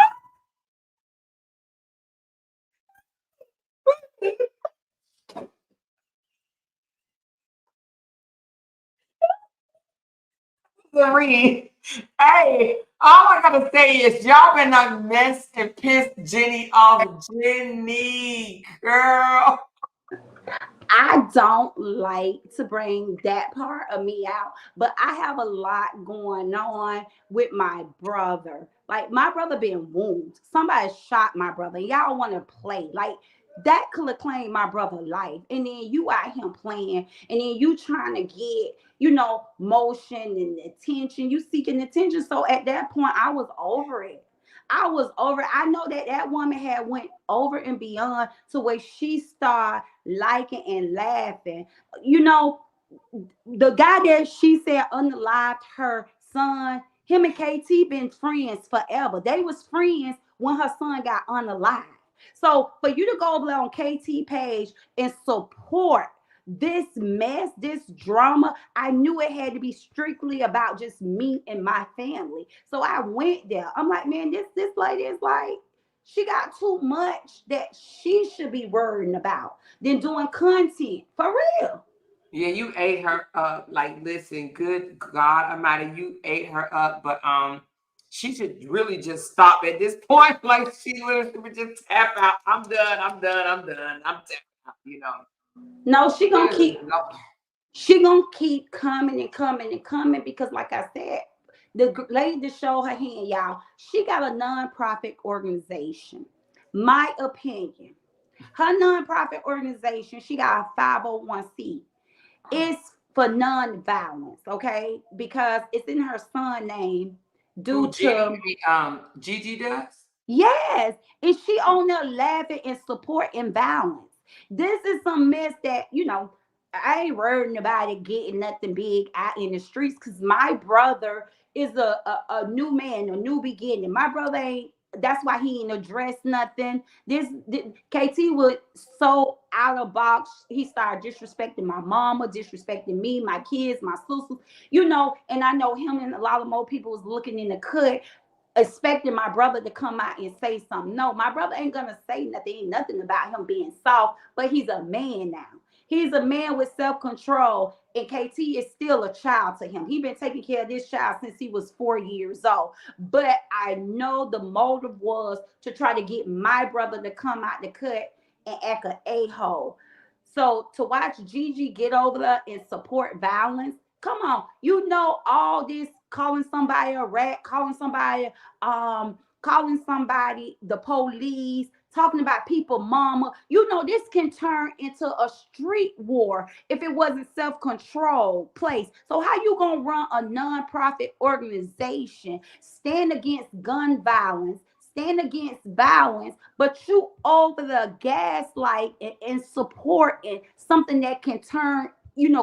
Serene. Hey, all I gotta say is y'all been done mess and piss Jenny off. Jenny, girl. I don't like to bring that part of me out, but I have a lot going on with my brother. Like my brother been wounded. Somebody shot my brother. Y'all want to play like that could have claimed my brother life, and then you out here playing, and then you trying to get motion and attention. You seeking attention. So at that point, I was over it. I was over. I know that that woman had went over and beyond to where she started liking and laughing. You know, the guy that she said unalived her son, him and KT been friends forever. They was friends when her son got unalived. So for you to go over there on KT page and support this mess, this drama, I knew it had to be strictly about just me and my family. So I went there. I'm like, man, this lady is like, she got too much that she should be worrying about than doing content for real. Yeah, you ate her up. Like, listen, good God Almighty, you ate her up. But she should really just stop at this point. Like, she literally should just tap out. I'm done. I'm tapping out. No, Literally, no. she gonna keep coming and coming and coming because, like I said, the lady to show her hand, y'all, she got a nonprofit organization. My opinion, her nonprofit organization, she got a 501c. It's for non-violence, okay? Because it's in her son name Who due Jenny, to Gigi does? yes, and she on there laughing and supporting violence. This is some mess that I ain't worried about it getting nothing big out in the streets because my brother is a new man, a new beginning. My brother ain't. That's why he ain't addressed nothing. This KT was so out of box. He started disrespecting my mama, disrespecting me, my kids, my sisters. And I know him and a lot of more people was looking in the cut expecting my brother to come out and say something. No, my brother ain't gonna say nothing. Ain't nothing about him being soft, but he's a man now. He's a man with self-control, and KT is still a child to him. He's been taking care of this child since he was 4 years old. But I know the motive was to try to get my brother to come out the cut and act a a-hole. So to watch Gigi get over there and support violence, come on, all this calling somebody a rat, calling somebody the police, talking about people mama. This can turn into a street war if it wasn't self-control place. So how you gonna run a non-profit organization, stand against gun violence, stand against violence, but you over the gaslight and supporting something that can turn,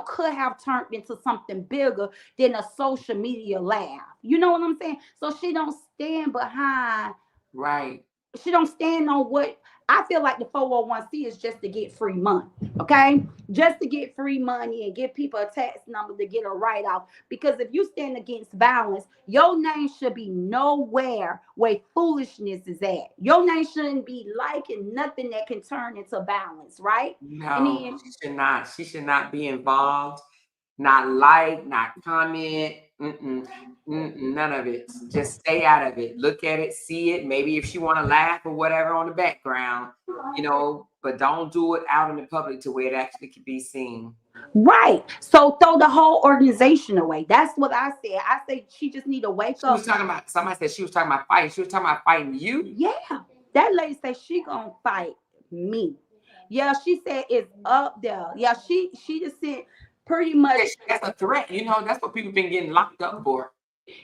could have turned into something bigger than a social media laugh. You know what I'm saying? So she don't stand behind, Right. she don't stand on what I feel like the 401c is just to get free money. Okay. Just to get free money and give people a tax number to get a write off. Because if you stand against violence, your name should be nowhere where foolishness is at. Your name shouldn't be liking nothing that can turn into violence, right? And No, then she should not. She should not be involved. Not like, not comment. None of it. Just stay out of it. Look at it, see it. Maybe if she want to laugh or whatever on the background, but don't do it out in the public to where it actually can be seen. right. So throw the whole organization away. That's what I said. I say she just need to wake She was up. talking about, somebody said she was talking about fighting. She was talking about fighting you. Yeah. That lady said she gonna fight me. Yeah, she said it's up there. Yeah, she just said pretty much. Yeah, that's a threat. That's what people been getting locked up for.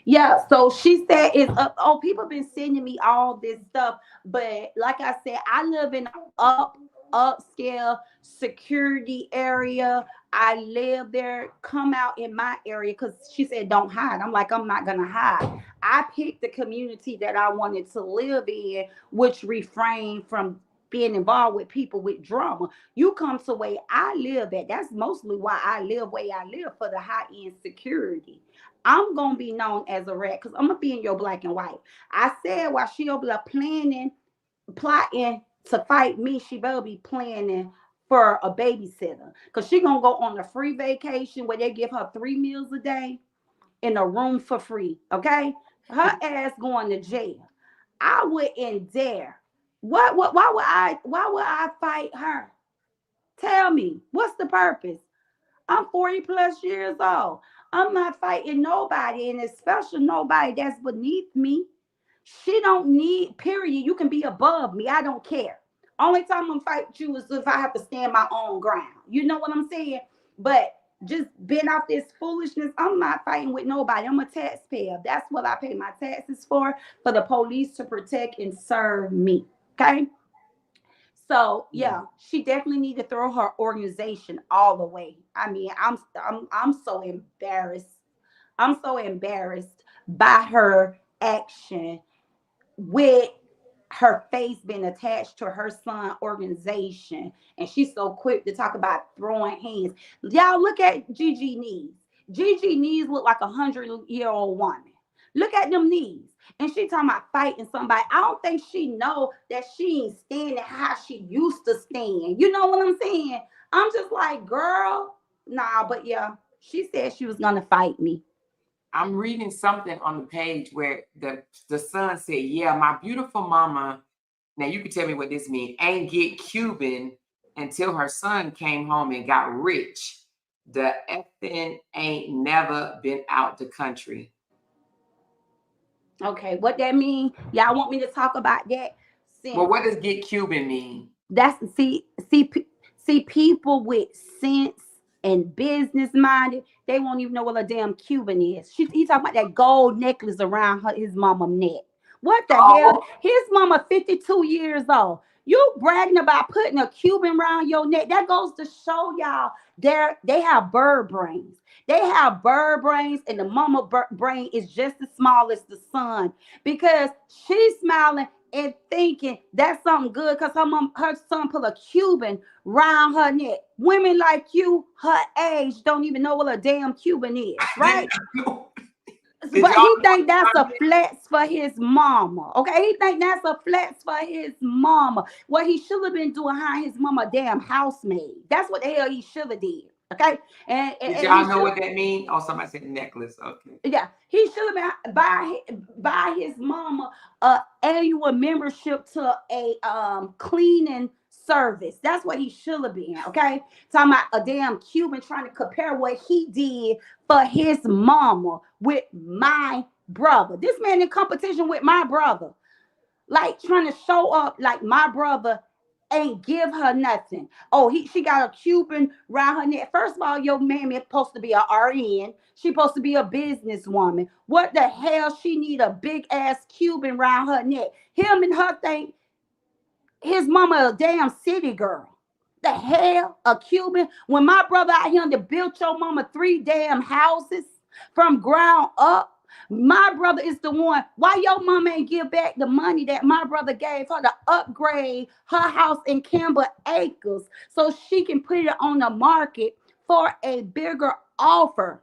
Yeah, so she said it's up. Oh, people been sending me all this stuff, but like I said, I live in an upscale security area. I live there. Come out in my area because she said don't hide. I'm like I'm not gonna hide. I picked the community that I wanted to live in, which refrained from being involved with people with drama. You come to where I live at. That's mostly why I live where I live for the high end security. I'm gonna be known as a rat because I'm gonna be in your black and white. I said while she over there plotting to fight me, she better be planning for a babysitter. Cause she gonna go on a free vacation where they give her 3 meals a day in a room for free. Okay? Her ass going to jail. I wouldn't dare. What why would I fight her? Tell me, what's the purpose? I'm 40 plus years old. I'm not fighting nobody, and especially nobody that's beneath me. She don't need, period. You can be above me. I don't care. Only time I'm gonna fight you is if I have to stand my own ground. You know what I'm saying? But just being off this foolishness, I'm not fighting with nobody. I'm a taxpayer. That's what I pay my taxes for the police to protect and serve me. Okay. So yeah, she definitely need to throw her organization all away. I mean, I'm so embarrassed. I'm so embarrassed by her action with her face being attached to her son organization, and she's so quick to talk about throwing hands. Y'all look at Gigi knees. Gigi knees look like 100-year-old woman. Look at them knees. And she talking about fighting somebody. I don't think she know that she ain't standing how she used to stand. You know what I'm saying? I'm just like, girl, nah, but yeah, she said she was gonna fight me. I'm reading something on the page where the son said, "Yeah, my beautiful mama." Now you can tell me what this means. Ain't get Cuban until her son came home and got rich. The effing ain't never been out the country. Okay, what that mean? Y'all want me to talk about that? Well, Since what does get Cuban mean? that's see people with sense and business minded, they won't even know what a damn Cuban is. He talking about that gold necklace around his mama neck. What the hell? Oh, His mama 52 years old. You bragging about putting a Cuban around your neck. That goes to show y'all they have bird brains. They have bird brains, and the mama brain is just as small as the son because she's smiling and thinking that's something good because her son put a Cuban round her neck. Women like you, her age, don't even know what a damn Cuban is, right? Did But y'all he know think what that's time a it flex for his mama. Okay, he think that's a flex for his mama. What he should have been doing, hiring his mama a damn housemaid. That's what the hell he should have did. Okay, Did and he y'all know should. what that mean? Oh, somebody said necklace. Okay. Yeah, he should have been buy his mama a annual membership to a cleaning service. That's what he should have been. Okay, talking about a damn Cuban trying to compare what he did for his mama with my brother. This man in competition with my brother, like trying to show up like my brother ain't give her nothing. Oh, she got a Cuban around her neck. First of all, your mammy is supposed to be a RN. She supposed to be a businesswoman. What the hell she need a big ass Cuban around her neck? Him and her think his mama a damn city girl. The hell? A Cuban? When my brother out here to build your mama 3 damn houses from ground up. My brother is the one. Why your mama ain't give back the money that my brother gave her to upgrade her house in Campbell Acres so she can put it on the market for a bigger offer?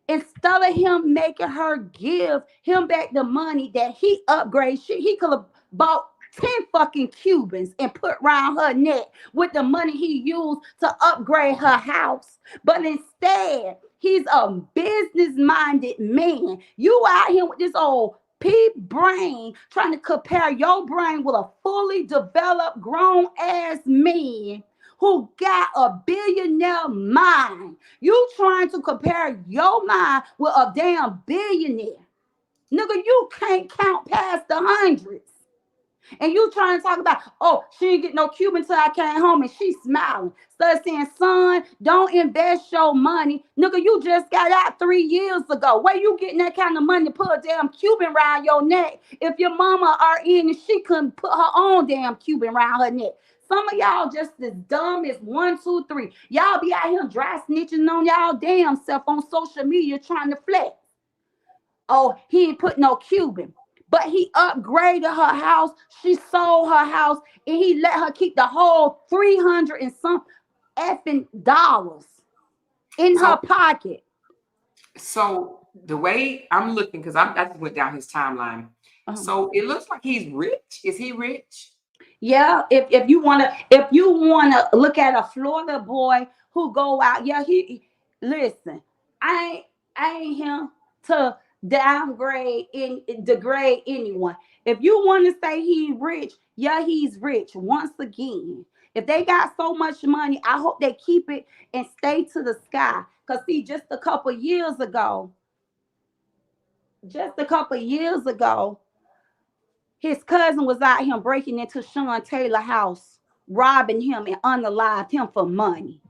Instead of him making her give him back the money that he upgrades, he could have bought 10 fucking Cubans and put around her neck with the money he used to upgrade her house. But instead, he's a business minded man. You out here with this old pea brain trying to compare your brain with a fully developed grown ass man who got a billionaire mind. You trying to compare your mind with a damn billionaire. Nigga, you can't count past the hundreds. And you trying to talk about, oh, she didn't get no Cuban till I came home and she's smiling. Start saying, son, don't invest your money. Nigga, you just got out 3 years ago. Where you getting that kind of money to put a damn Cuban around your neck if your mama are in and she couldn't put her own damn Cuban around her neck? Some of y'all just as dumb as 1, 2, 3. Y'all be out here dry snitching on y'all damn self on social media trying to flex. Oh, he ain't put no Cuban. But he upgraded her house. She sold her house and he let her keep the whole 300 and some effing dollars in her So, pocket. so the way I'm looking, because I just went down his timeline. Um, So it looks like he's rich. Is he rich? yeah, if you wanna look at a Florida boy who go out, yeah, he listen. I ain't him to downgrade in degrade anyone. If you want to say he's rich, yeah, he's rich. Once again, if they got so much money, I hope they keep it and stay to the sky. Cause see, just a couple years ago, his cousin was out here breaking into Sean Taylor's house, robbing him and unalived him for money.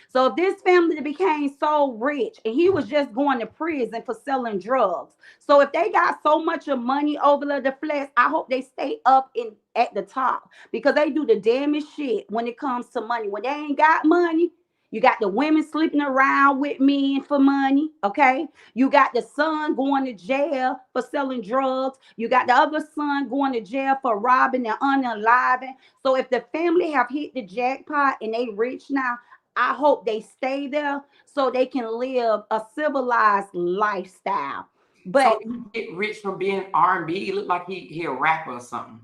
So if this family became so rich and he was just going to prison for selling drugs. So if they got so much of money over the flesh, I hope they stay up in at the top because they do the damnest shit when it comes to money. When they ain't got money, you got the women sleeping around with men for money, okay? You got the son going to jail for selling drugs. You got the other son going to jail for robbing and unaliving. So if the family have hit the jackpot and they rich now, I hope they stay there so they can live a civilized lifestyle. So But he get rich from being R&B. He look like he a rapper or something.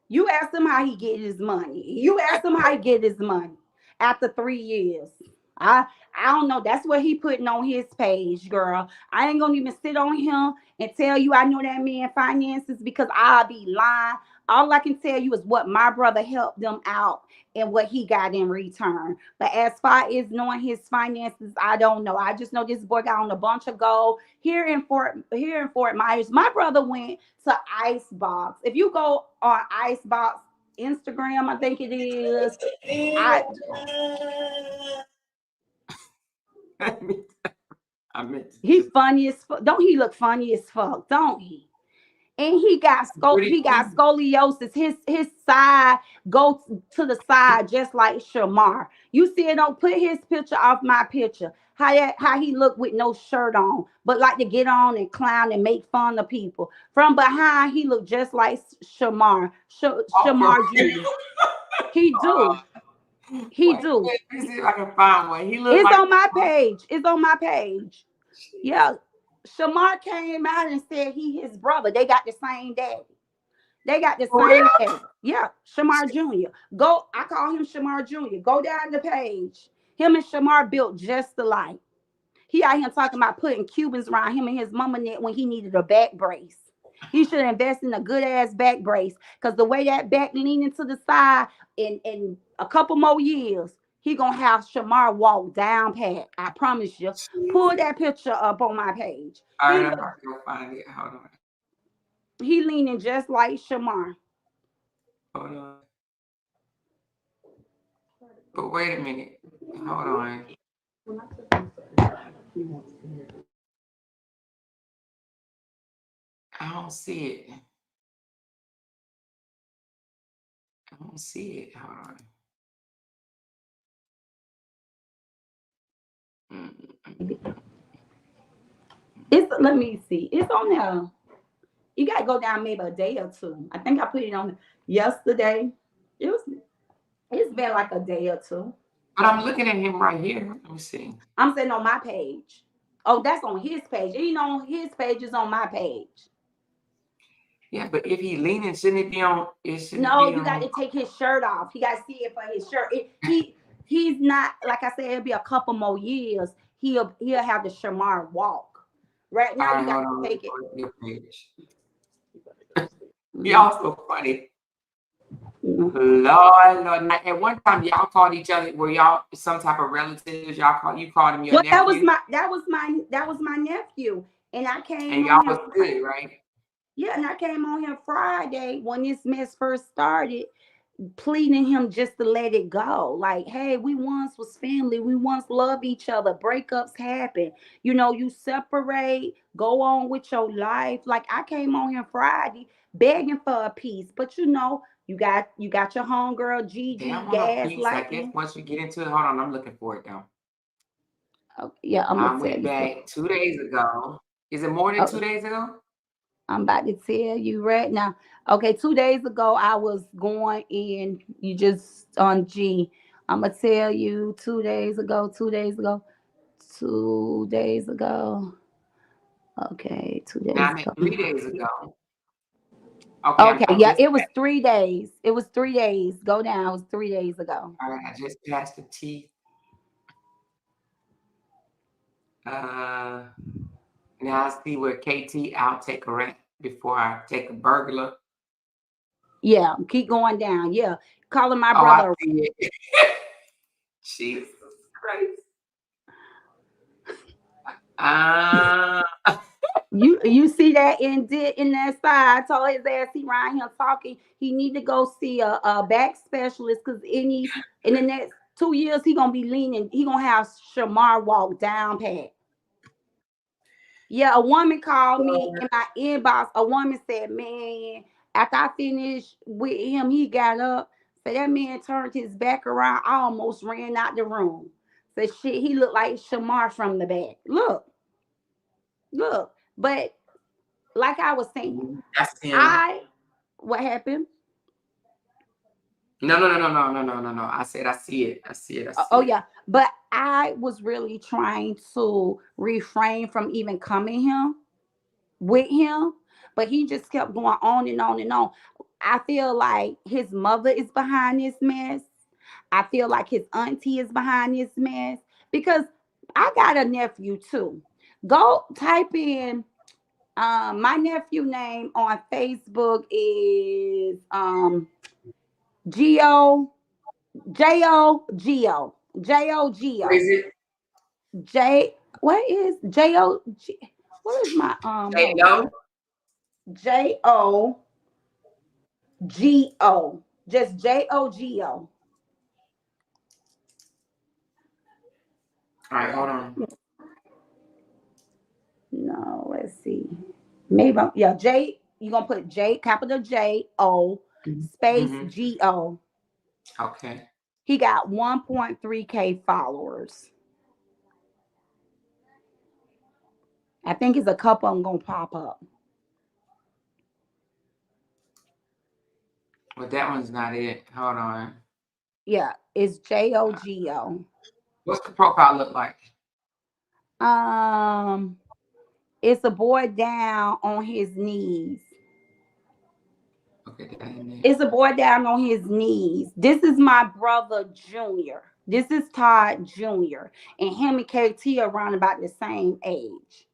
you ask him how he get his money. You ask him how he get his money after 3 years. I I don't know. That's what he putting on his page, girl. I ain't gonna even sit on him and tell you I know that man finances because I'll be lying. All I can tell you is what my brother helped them out and what he got in return. But as far as knowing his finances, I don't know. I just know this boy got on a bunch of gold here in Fort Myers. My brother went to Icebox. If you go on Icebox Instagram, I think it is. I I meant, I meant to He just funny as fuck. Don't he look funny as fuck? Don't he? And he got Pretty clean. scoliosis. His side go to the side just like Shamar. You see it? Don't put his picture off my picture. How he look with no shirt on, but like to get on and clown and make fun of people. From behind, he look just like Shamar. Oh, for Shamar real? Jr. He do. He Wait, do. let me see if I can find one. He look It's like on my page. It's on my page. Yeah. Shamar came out and said he his brother. They got the same daddy. They got the for same real? daddy. Yeah, Shamar Jr. Go, I call him Shamar Jr. Go down the page. Him and Shamar built just alike. He out here talking about putting Cubans around him and his mama neck when he needed a back brace. He should invest in a good ass back brace. Cause the way that back leaning to the side in a couple more years, he gonna have Shamar walk down pat. I promise you. Pull that picture up on my page. All right, I'm about to go find it. He leaning just like Shamar. Hold on. But wait a minute. Hold on. I don't see it. I don't see it. Hold on. It's let me see. It's on there. You gotta go down maybe a day or two. I think I put it on yesterday. It was it's been like a day or two. But I'm looking at him right here. Let me see. I'm saying on my page. Oh, that's on his page. You know, his page is on my page. Yeah, but if he leaning, shouldn't it be on? It shouldn't No, be you got on. to take his shirt off. He got to see it for his shirt. He's not like I said. It'll be a couple more years. He'll have the Shamar walk. Right All now, you right, got hold to on. Let me take it. go to your page. Mhm. Y'all so funny. Mhm. Lord. Now, at one time, y'all called each other. Were y'all some type of relatives? You called him your Well, nephew, that was my nephew, and I came and on y'all him. was good, right? Yeah, and I came on him Friday when this mess first started, pleading him just to let it go. Like, hey, we once was family. We once loved each other. Breakups happen. You know, you separate, go on with your life. Like I came on him Friday begging for a piece. But you got your homegirl They Gigi don't want no peace. I guess gaslighting. once you get into it, hold on, I'm looking for it now. Okay, yeah, I'm I gonna tell went you something. back 2 days ago. Is it more than Okay, 2 days ago? I'm about to tell you right now. Okay, 2 days ago I was going in. You just on G. I'm gonna tell you 2 days ago. 2 days ago. 2 days ago. Okay, two Now days I'm ago. at 3 days ago. Okay, Okay, I yeah, just it was 3 days. It was 3 days. Go down. It was 3 days ago. all right, I just passed the T. Uh, now I see where KT. I'll take a rat before I take a burglar. Yeah, keep going down. Yeah, calling my Oh, I brother. see it. Jesus Christ. Uh, You see that in that side? I told his ass he around here talking. He need to go see a back specialist because in the next 2 years he gonna be leaning. He gonna have Shamar walk down pat. Yeah, a woman called me in my inbox. A woman said, "Man, after I finished with him, he got up. So that man turned his back around. I almost ran out the room. Said shit, he looked like Shamar from the back. Look. But like I was saying, that's him. I what happened? No. I said I see it. I see it. I Oh see it. yeah, but I was really trying to refrain from even coming him with him, but he just kept going on and on and on. I feel like his mother is behind this mess. I feel like his auntie is behind this mess because I got a nephew too. Go type in my nephew name on Facebook is Geo What is it? J what is J-O-G what is my Hey, hold on no. J-O-G-O just J-O-G-O. All right, hold on. No, let's see. Maybe yeah, J You're gonna put J, capital J-O, space Mm-hmm. G-O. Okay. He got 1.3K followers. I think it's a couple of them gonna pop up. Well, that one's not it. Hold on. Yeah, it's Jogo. What's the profile look like? Um, it's a boy down on his knees. Okay, that ain't it. It's a boy down on his knees. This is my brother Junior. This is Todd Jr. And him and KT are around about the same age.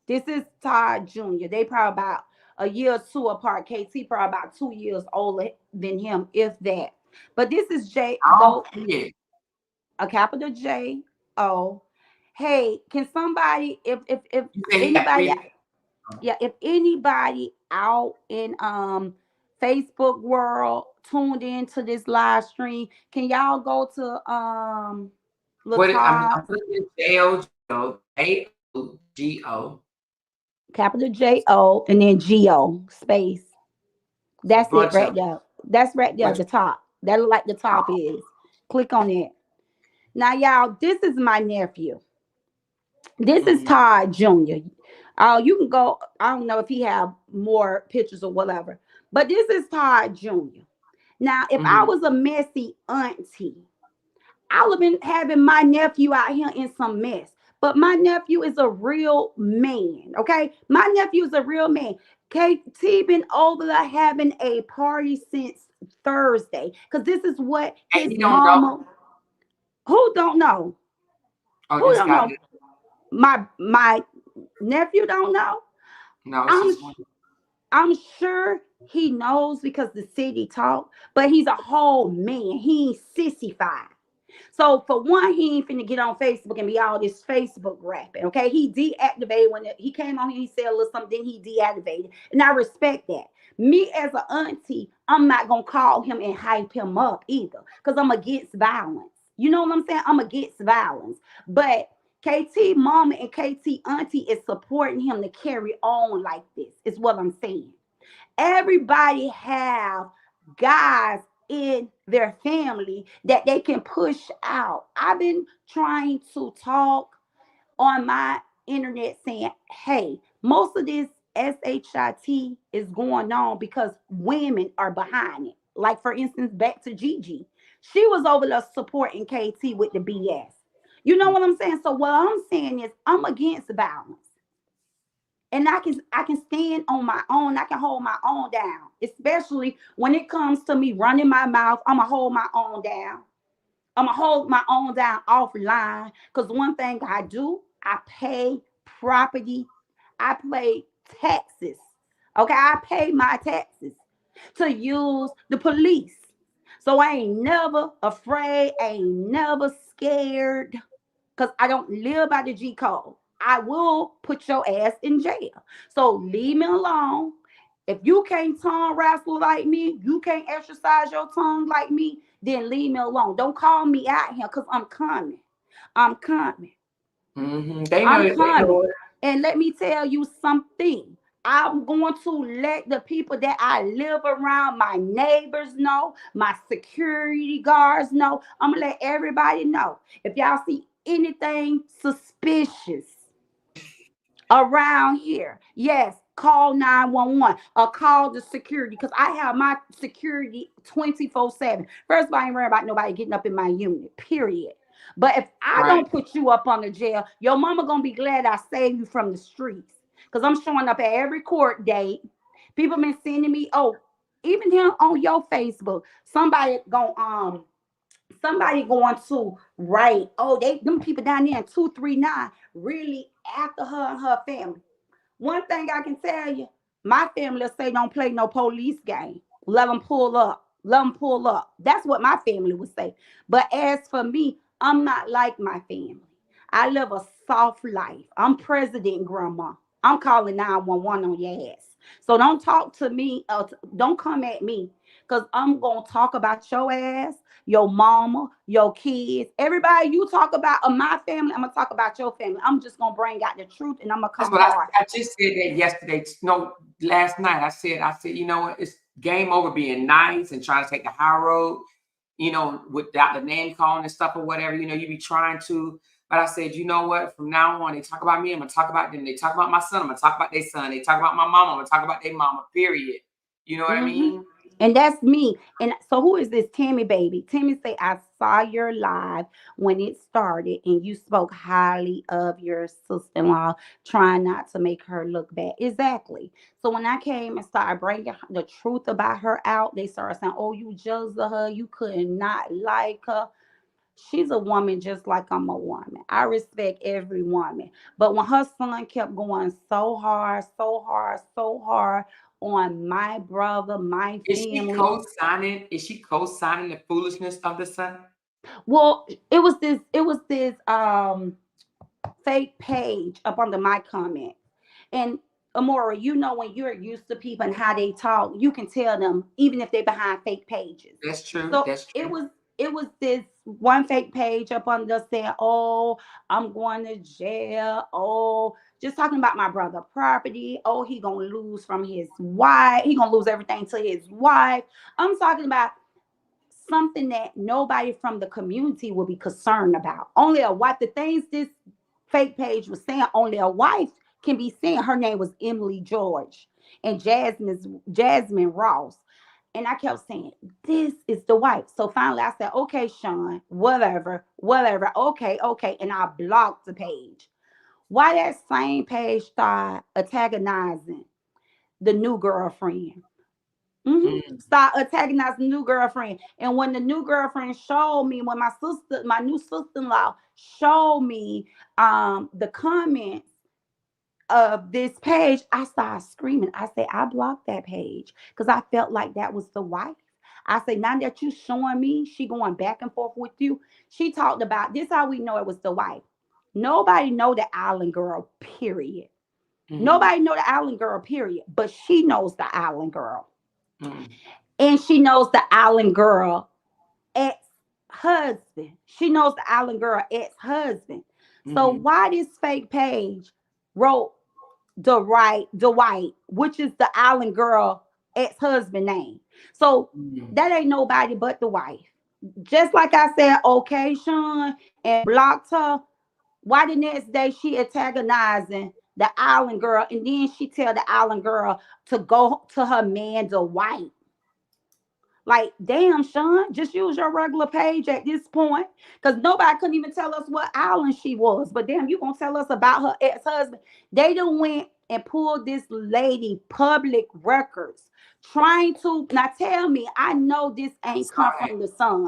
This is Todd Jr. They probably about a year or two apart. KT probably about 2 years older than him, if that. But this is J I go don't see it. a capital J-O. Hey, can somebody if You say he got anybody, three. yeah, if anybody out in Facebook world tuned into this live stream, can y'all go to What Latar, I'm looking at Jogo. capital J-O, and then G-O space. It's a That's it bunch right of there. That's right there, bunch the top. That look like the top of is. Click on it. Now, y'all, this is my nephew. This is mhm. Todd Jr. You can go. I don't know if he have more pictures or whatever, but this is Todd Jr. Now, if I Mhm. was a messy auntie, I would have been having my nephew out here in some mess. But my nephew is a real man. Okay, my nephew is a real man. KT been over there having a party since Thursday because this is what And his he don't know. mama. Who don't know? Oh, Who this don't guy know? did. My nephew don't know. No, it's I'm just one. I'm sure he knows because the city talk, but he's a whole man. He ain't sissified. So for one, he ain't finna get on Facebook and be all this Facebook rapping. Okay, he deactivated when he came on here. He said a little something. Then he deactivated, and I respect that. Me as an auntie, I'm not gonna call him and hype him up either, cause I'm against violence. You know what I'm saying? I'm against violence, but KT mama and KT auntie is supporting him to carry on like this. Is what I'm saying. Everybody have guys in their family that they can push out. I've been trying to talk on my internet saying, hey, most of this SHIT is going on because women are behind it. Like, for instance, back to Gigi. She was over there supporting KT with the BS. You know what I'm saying? So what I'm saying is I'm against violence. And I can stand on my own. I can hold my own down, especially when it comes to me running my mouth. I'ma hold my own down. I'ma hold my own down offline. Because one thing I do, I pay property, I pay taxes. Okay, I pay my taxes to use the police. So I ain't never afraid, I ain't never scared because I don't live by the G code. I will put your ass in jail. So leave me alone. If you can't tongue wrestle like me, you can't exercise your tongue like me, then leave me alone. Don't call me out here because I'm coming. I'm coming. Mhm. They know I'm it. They coming. know it. And let me tell you something. I'm going to let the people that I live around, my neighbors know, my security guards know. I'm going to let everybody know. If y'all see anything suspicious around here, yes, call 911 or call the security because I have my security 24/7. First of all, I ain't worried about nobody getting up in my unit, period. But if I Right. don't put you up on the jail, your mama gonna be glad I saved you from the streets. Because I'm showing up at every court date. People been sending me, oh, even here on your Facebook, somebody going to write, oh, they them people down there in 239 really after her and her family. One thing I can tell you, my family say don't play no police game. Let them pull up. Let them pull up. That's what my family would say. But as for me, I'm not like my family. I live a soft life. I'm president grandma. I'm calling 911 on your ass. So don't talk to me. Don't come at me Because I'm going to talk about your ass, your mama, your kids, everybody you talk about of my family. I'm going to talk about your family. I'm just going to bring out the truth and I'm going to That's come what hard. I just said that yesterday. No, last night I said, you know what? It's game over being nice and trying to take the high road, without the name calling and stuff or whatever, you be trying to. But I said, you know what? From now on, they talk about me, I'm gonna talk about them. They talk about my son, I'm gonna talk about their son. They talk about my mama, I'm gonna talk about their mama, period. You know what I Hmm. mean? And that's me. And so who is this Tammy baby? Tammy say, I saw your live when it started and you spoke highly of your sister-in-law, trying not to make her look bad. Exactly. So when I came and started bringing the truth about her out, they started saying, oh, you jealous of her. You could not like her. She's a woman just like I'm a woman. I respect every woman. But when her son kept going so hard, so hard, so hard on my brother, my family. Is she co-signing the foolishness of the son? Well, it was this fake page up under my comment. And Amora, when you're used to people and how they talk, you can tell them even if they're behind fake pages. That's true. So That's it true. was it was this one fake page up under saying, "Oh, I'm going to jail. Oh, just talking about my brother property. Oh, he gonna lose from his wife. He gonna lose everything to his wife." I'm talking about something that nobody from the community will be concerned about. Only a wife. The things this fake page was saying, only a wife can be saying. Her name was Emily George and Jasmine Ross. And I kept saying, this is the wife. So finally I said, okay, Sean, whatever, whatever. Okay, okay. And I blocked the page. Why that same page started antagonizing the new girlfriend? Mm, Start antagonizing the new girlfriend. And when the new girlfriend showed me, when my new sister-in-law showed me the comments of this page, I started screaming. I said, I blocked that page because I felt like that was the wife. I said, now that you showing me she going back and forth with you, she talked about this how we know it was the wife. Nobody know the island girl, period. mm, Nobody know the island girl, period. But she knows the island girl. mm, And she knows the island girl ex-husband. She knows the island girl ex-husband. So mm, why this fake page wrote the white, which is the island girl ex-husband name? So mm. that ain't nobody but the wife. Just like I said, okay, Sean, and blocked her. Why the next day she antagonizing the island girl, and then she tell the island girl to go to her man, the white? Like, damn, Sean, just use your regular page at this point. Because nobody couldn't even tell us what island she was. But damn, you gonna tell us about her ex-husband. They done went and pulled this lady public records. Trying to now tell me, I know this I ain't saw come that. from the sun.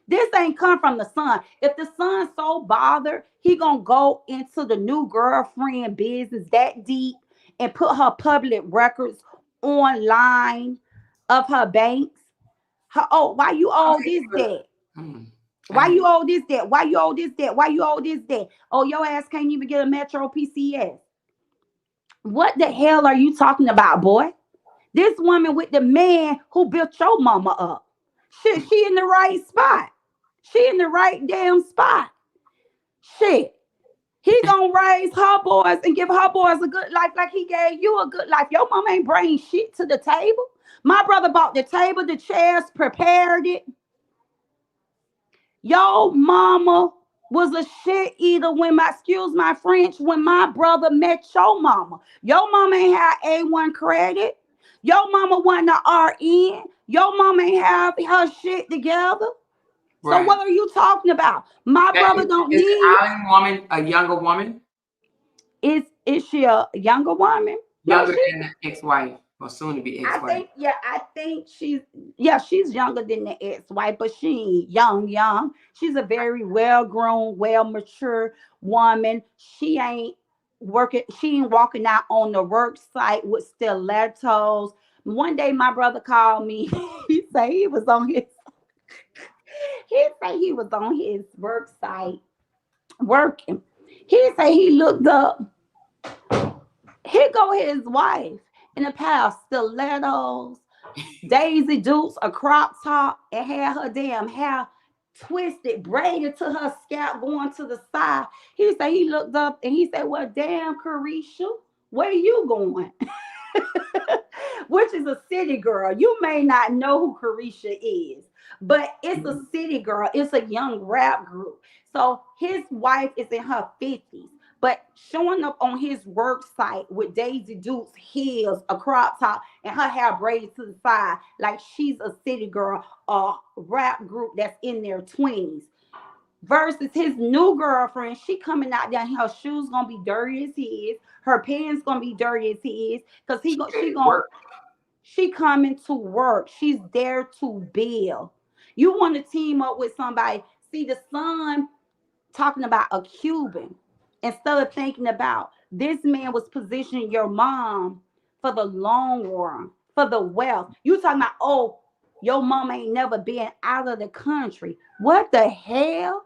This ain't come from the son. If the son's so bothered, he gonna go into the new girlfriend business that deep and put her public records online of her banks. Oh, why you Oh, owe they this put- debt? mm. Why And you owe this debt? Why you owe this debt? Why you owe this debt? Oh, your ass can't even get a Metro PCS. What the hell are you talking about, boy? This woman with the man who built your mama up. Shit, she in the right spot. She in the right damn spot. Shit. He gonna raise her boys and give her boys a good life like he gave you a good life. Your mama ain't bringing shit to the table. My brother bought the table, the chairs, prepared it. Yo, mama was a shit eater when excuse my French, when my brother met your mama. Your mama ain't have A1 credit. Your mama wasn't a RN. Your mama ain't have her shit together. So right. what are you talking about? My That brother don't is the need. island woman a younger woman, Is she a younger woman? No, younger she. than the ex-wife or soon to be ex-wife? I think she's younger than the ex-wife, but she ain't young. She's a very well-grown, well-mature woman. She ain't walking out on the work site with stilettos. One day my brother called me. he said he was on his he said he was on his work site working. He said he looked up. Here go his wife in a pair of stilettos, Daisy Dukes, a crop top, and had her damn hair twisted, braided to her scalp going to the side. He said he looked up and he said, well, damn, Carisha, where you going? Which is a city girl. You may not know who Carisha is, but it's a city girl. It's a young rap group. So his wife is in her 50s, but showing up on his work site with Daisy Dukes heels, a crop top, and her hair braided to the side, like she's a city girl, a rap group that's in their 20s. Versus his new girlfriend, she coming out there, her shoes gonna be dirty as his, her pants gonna be dirty as his, cause she gonna Work. she coming to work. She's there to build. You want to team up with somebody. See the son talking about a Cuban instead of thinking about this man was positioning your mom for the long run, for the wealth. You talking about, oh, your mom ain't never been out of the country. What the hell?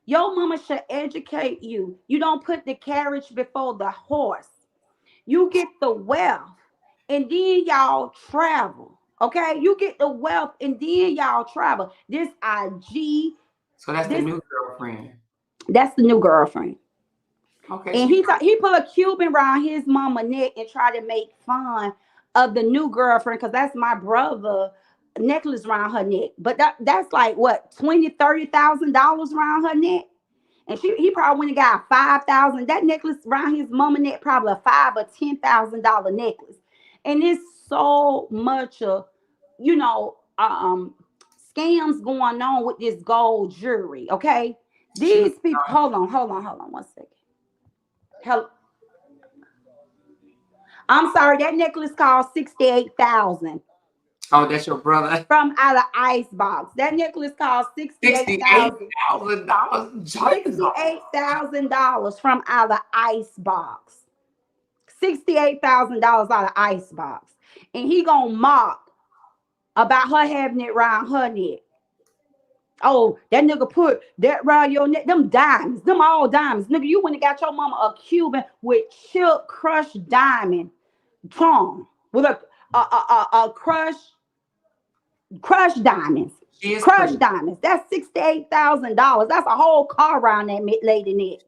Your mama should educate you. You don't put the carriage before the horse. You get the wealth and then y'all travel. Okay, you get the wealth and then y'all travel. This IG, So that's the this new girlfriend. that's the new girlfriend. Okay, And he put a Cuban around his mama neck and tried to make fun of the new girlfriend because that's my brother necklace around her neck. But that's like what 20, $30,000 around her neck. And he probably went and got 5,000. That necklace around his mama neck probably a $5 or $10,000 necklace. And it's so much scams going on with this gold jewelry. Okay, she was these people. Hold on 1 second. Hell, I'm sorry. That necklace cost 68,000 oh, that's your brother. from out of Icebox. That necklace cost 68,000. $68,000. Jesus. $68,000 from out of Icebox. $68,000 out of Icebox. And he gonna mock about her having it around her neck. Oh, that nigga put that around your neck. Them diamonds, them all diamonds. Nigga, you went and got your mama a Cuban with chip crushed diamond tongue with a crushed diamonds. She is Crushed pretty. diamonds. That's $68,000. That's a whole car around that lady neck.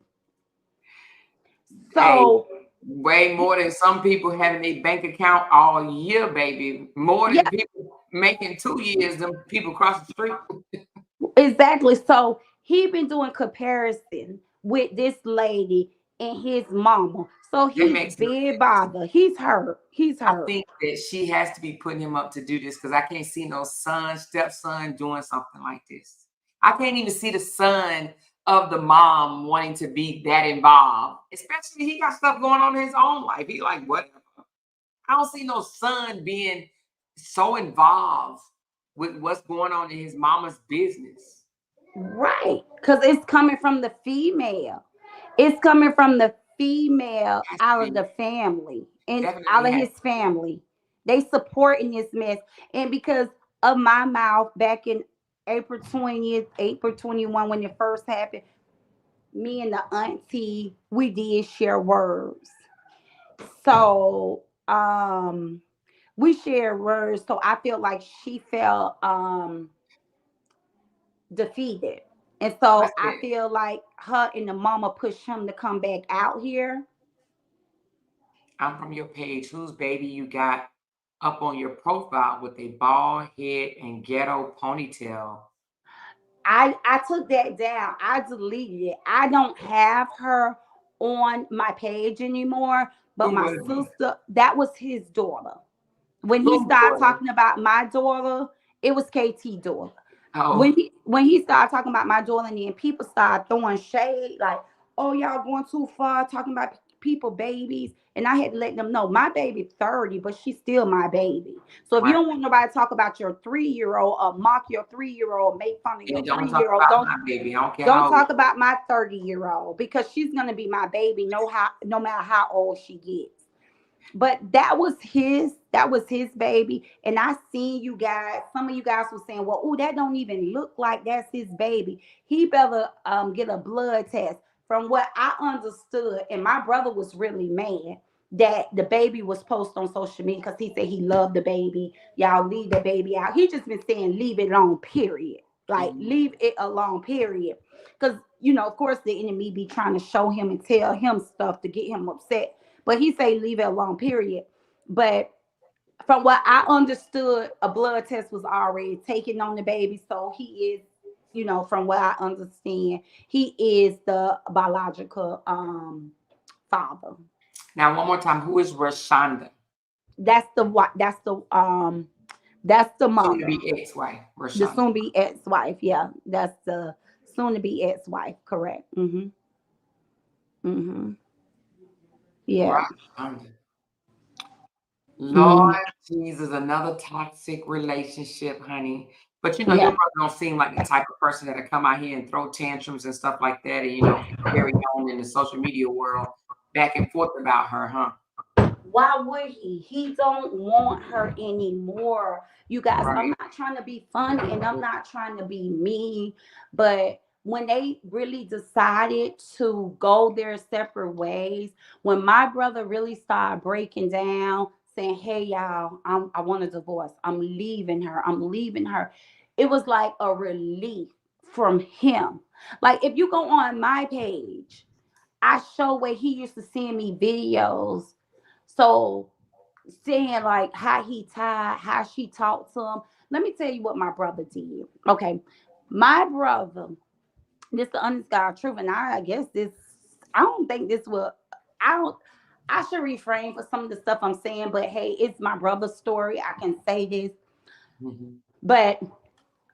Hey, So way more than some people having a bank account all year, baby. More yeah, than people making 2 years, them people across the street. exactly. So he been doing comparison with this lady and his mama. So That he's makes no big sense. bother. He's hurt. He's I hurt. think that she has to be putting him up to do this because I can't see no stepson doing something like this. I can't even see the son of the mom wanting to be that involved, especially he got stuff going on in his own life. He like, what? I don't see no son being so involved with what's going on in his mama's business. Right. Because it's coming from the female. It's coming from the female Has to out of be, the family and out definitely of has. his family. They supporting this mess. And because of my mouth back in April 20th, April 21, when it first happened, me and the auntie, we did share words. So we shared words. So I feel like she felt defeated. And I so I said, feel like her and the mama pushed him to come back out here. I'm from your page. Whose baby you got up on your profile with a bald head and ghetto ponytail? I took that down. I deleted it. I don't have her on my page anymore. But Who my was it? sister, that was his daughter. When he Who started daughter? talking about my daughter, it was KT daughter. Oh, When he started talking about my daughter, and then people started throwing shade, like, "Oh, y'all going too far, talking about people babies." And I had to let them know my baby 30, but she's still my baby. So if you right. don't want nobody to talk about your 3 year old or mock your 3 year old, make fun of your And don't three talk year old, about my baby. I don't care don't how old. talk about my 30-year-old because she's gonna be my baby, no matter how old she gets. But that was his baby. And I seen you guys, some of you guys were saying, well, oh, that don't even look like that's his baby. He better get a blood test. From what I understood, and my brother was really mad that the baby was posted on social media because he said he loved the baby. Y'all leave the baby out. He just been saying leave it alone, period. Like Mhm. leave it alone, period. Because of course the enemy be trying to show him and tell him stuff to get him upset. But he say leave it alone, period. But from what I understood, a blood test was already taken on the baby. So he is, from what I understand, he is the biological father. Now, one more time, who is Rashonda? That's the what that's the Soon to mother. be ex-wife, The Rashonda. soon be ex-wife. Yeah. That's the soon to be ex-wife. Correct. Mm-hmm. Mm-hmm. Yeah. Rashonda. Lord Mm-hmm. Jesus, another toxic relationship, honey. But your Yeah. brother don't seem like the type of person that'll come out here and throw tantrums and stuff like that, and carry on in the social media world back and forth about her, huh? Why would he? He don't want her anymore. You guys, I'm Right. not trying to be funny and I'm not trying to be mean, but when they really decided to go their separate ways, when my brother really started breaking down, saying, "Hey y'all, I want a divorce. I'm leaving her. I'm leaving her." It was like a relief from him. Like if you go on my page, I show where he used to send me videos, so saying like how he tied, how she talked to him. Let me tell you what my brother did. Okay. My brother, this the honest God truth, and I guess this I don't think this will I don't I should refrain for some of the stuff I'm saying, but hey, it's my brother's story. I can say this. Mhm. But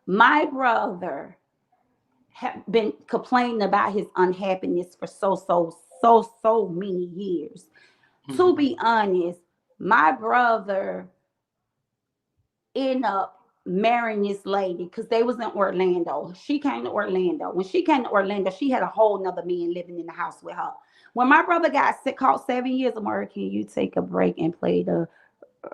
my brother have been complaining about his unhappiness for so many years. To Mhm. be honest, my brother end up marrying this lady because they was in Orlando. She came to Orlando. When she came to Orlando, she had a whole nother man living in the house with her. When my brother got sick, caught 7 years of murder, can you take a break and play the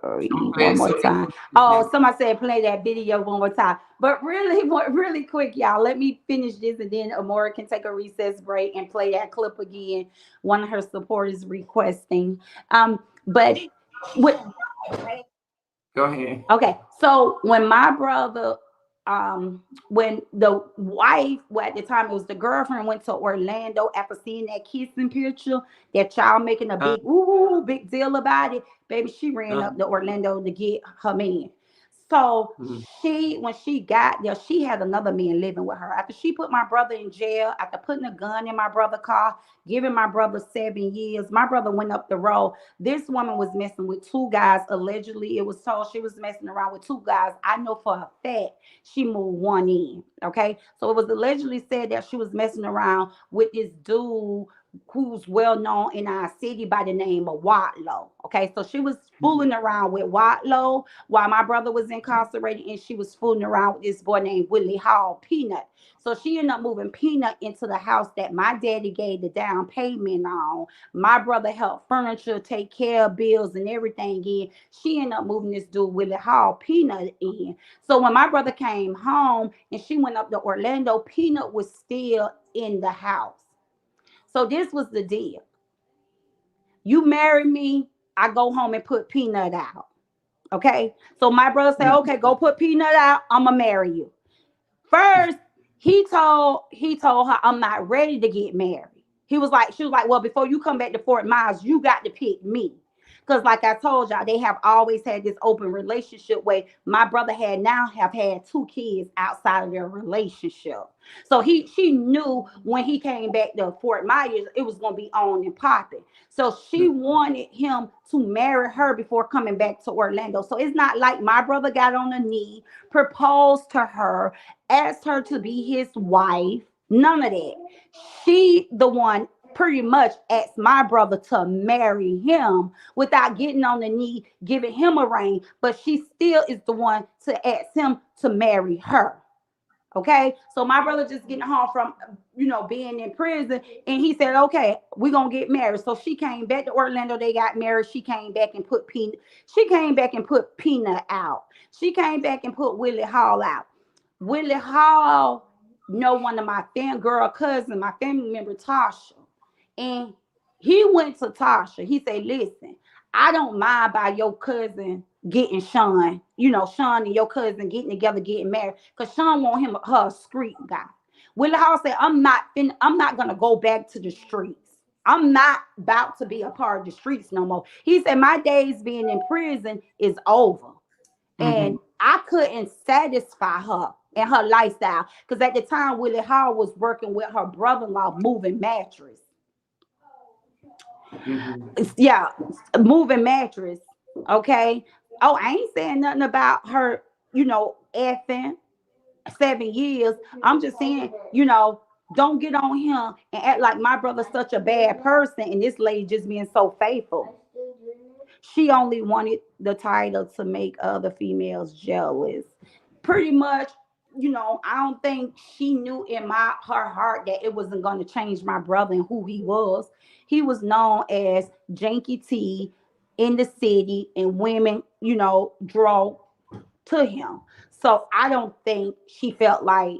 I'm one glad more so time? many. Oh, somebody said play that video one more time. But really, really quick, y'all. Let me finish this, and then Amora can take a recess break and play that clip again. One of her supporters requesting. But what? Go ahead. Okay, so when my brother, when the wife, well, at the time it was the girlfriend, went to Orlando after seeing that kissing picture, that child making a Uh, big deal about it, baby, she ran uh, up to Orlando to get her man. So mhm. when she got there, she had another man living with her. After she put my brother in jail, after putting a gun in my brother's car, giving my brother 7 years, my brother went up the road. This woman was messing with two guys. Allegedly, it was told she was messing around with two guys. I know for a fact she moved one in. Okay. So it was allegedly said that she was messing around with this dude who's well known in our city by the name of Watlow. Okay. So she was fooling around with Watlow while my brother was incarcerated, and she was fooling around with this boy named Willie Hall Peanut. So she ended up moving Peanut into the house that my daddy gave the down payment on. My brother helped furniture, take care of bills and everything in. She ended up moving this dude Willie Hall Peanut in. So when my brother came home and she went up to Orlando, Peanut was still in the house. So this was the deal. You marry me, I go home and put Peanut out. Okay. So my brother said, okay, go put Peanut out. I'ma marry you. First, he told her, I'm not ready to get married. She was like, well, before you come back to Fort Myers, you got to pick me. Because like I told y'all, they have always had this open relationship where my brother have had two kids outside of their relationship. So she knew when he came back to Fort Myers, it was gonna be on and popping. So she wanted him to marry her before coming back to Orlando. So it's not like my brother got on a knee, proposed to her, asked her to be his wife. None of that. She, the one, pretty much asked my brother to marry him without getting on the knee, giving him a ring. But she still is the one to ask him to marry her. Okay, so my brother just getting home from being in prison, and he said, "Okay, we're gonna get married." So she came back to Orlando. They got married. She came back and put Peanut. She came back and put Peanut out. She came back and put Willie Hall out. Willie Hall know one of my girl cousin, my family member Tasha, and He went to Tasha. He said, listen, I don't mind by your cousin getting Sean, Sean and your cousin getting together, getting married, because Sean want her a street guy. Willie Hall said, I'm not gonna go back to the streets. I'm not about to be a part of the streets no more. He said, my days being in prison is over. Mm-hmm. And I couldn't satisfy her and her lifestyle. Because at the time, Willie Hall was working with her brother-in-law moving mattress. Mm-hmm. Yeah, moving mattress. Okay. Oh, I ain't saying nothing about her, effing 7 years. I'm just saying, don't get on him and act like my brother's such a bad person and this lady just being so faithful. She only wanted the title to make other females jealous. Pretty much, I don't think she knew in her heart that it wasn't going to change my brother and who he was. He was known as Janky T in the city, and women, draw to him. So I don't think she felt like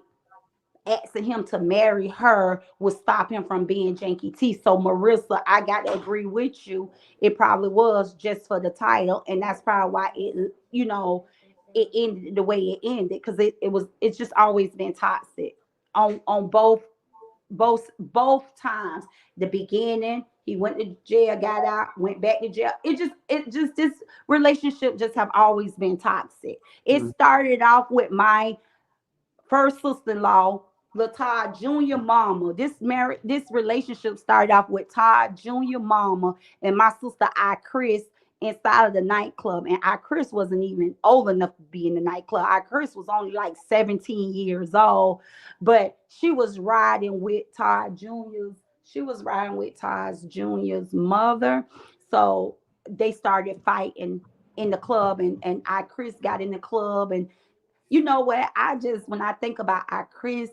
asking him to marry her would stop him from being Janky T. So Marissa, I gotta agree with you. It probably was just for the title, and that's probably why it ended the way it ended, because it's just always been toxic on both times. The beginning, he went to jail, got out, went back to jail. It just this relationship just have always been toxic. It started off with my first sister-in-law, Todd Junior mama. This relationship started off with Todd Junior mama and my sister I Chris inside of the nightclub. And I Chris wasn't even old enough to be in the nightclub. I Chris was only like 17 years old, but she was riding with Todd Junior's. She was riding with Todd Junior's mother. So they started fighting in the club, and I Chris got in the club. And you know what? When I think about our Chris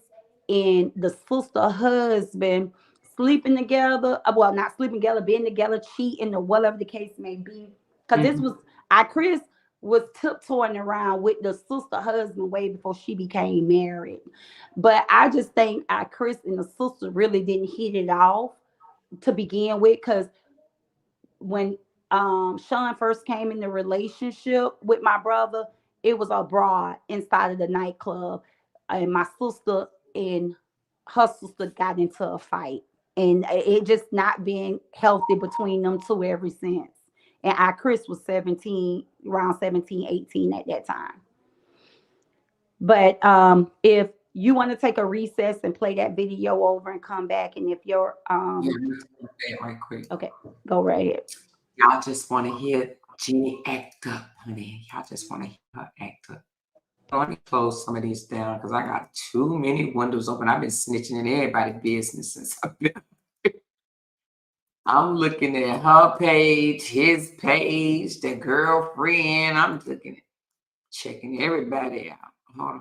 and the sister husband sleeping together, well, not sleeping together, being together, cheating, or whatever the case may be. Because this was, our Chris was tiptoeing around with the sister husband way before she became married. But I just think our Chris and the sister really didn't hit it off to begin with, because when Sean first came in the relationship with my brother, it was abroad inside of the nightclub, and my sister and her sister got into a fight, and it just not been healthy between them two ever since. And I Chris was 17, around 17, 18 at that time. But if you want to take a recess and play that video over and come back, and if you're Yeah, let me take that right quick. okay, go right ahead. Y'all just want to hear Jeannie act up, honey. Y'all just want to hear her act up. Let me close some of these down because I got too many windows open. I've been snitching in everybody's business since I've been. I'm looking at her page, his page, the girlfriend. I'm looking at checking everybody out. Hold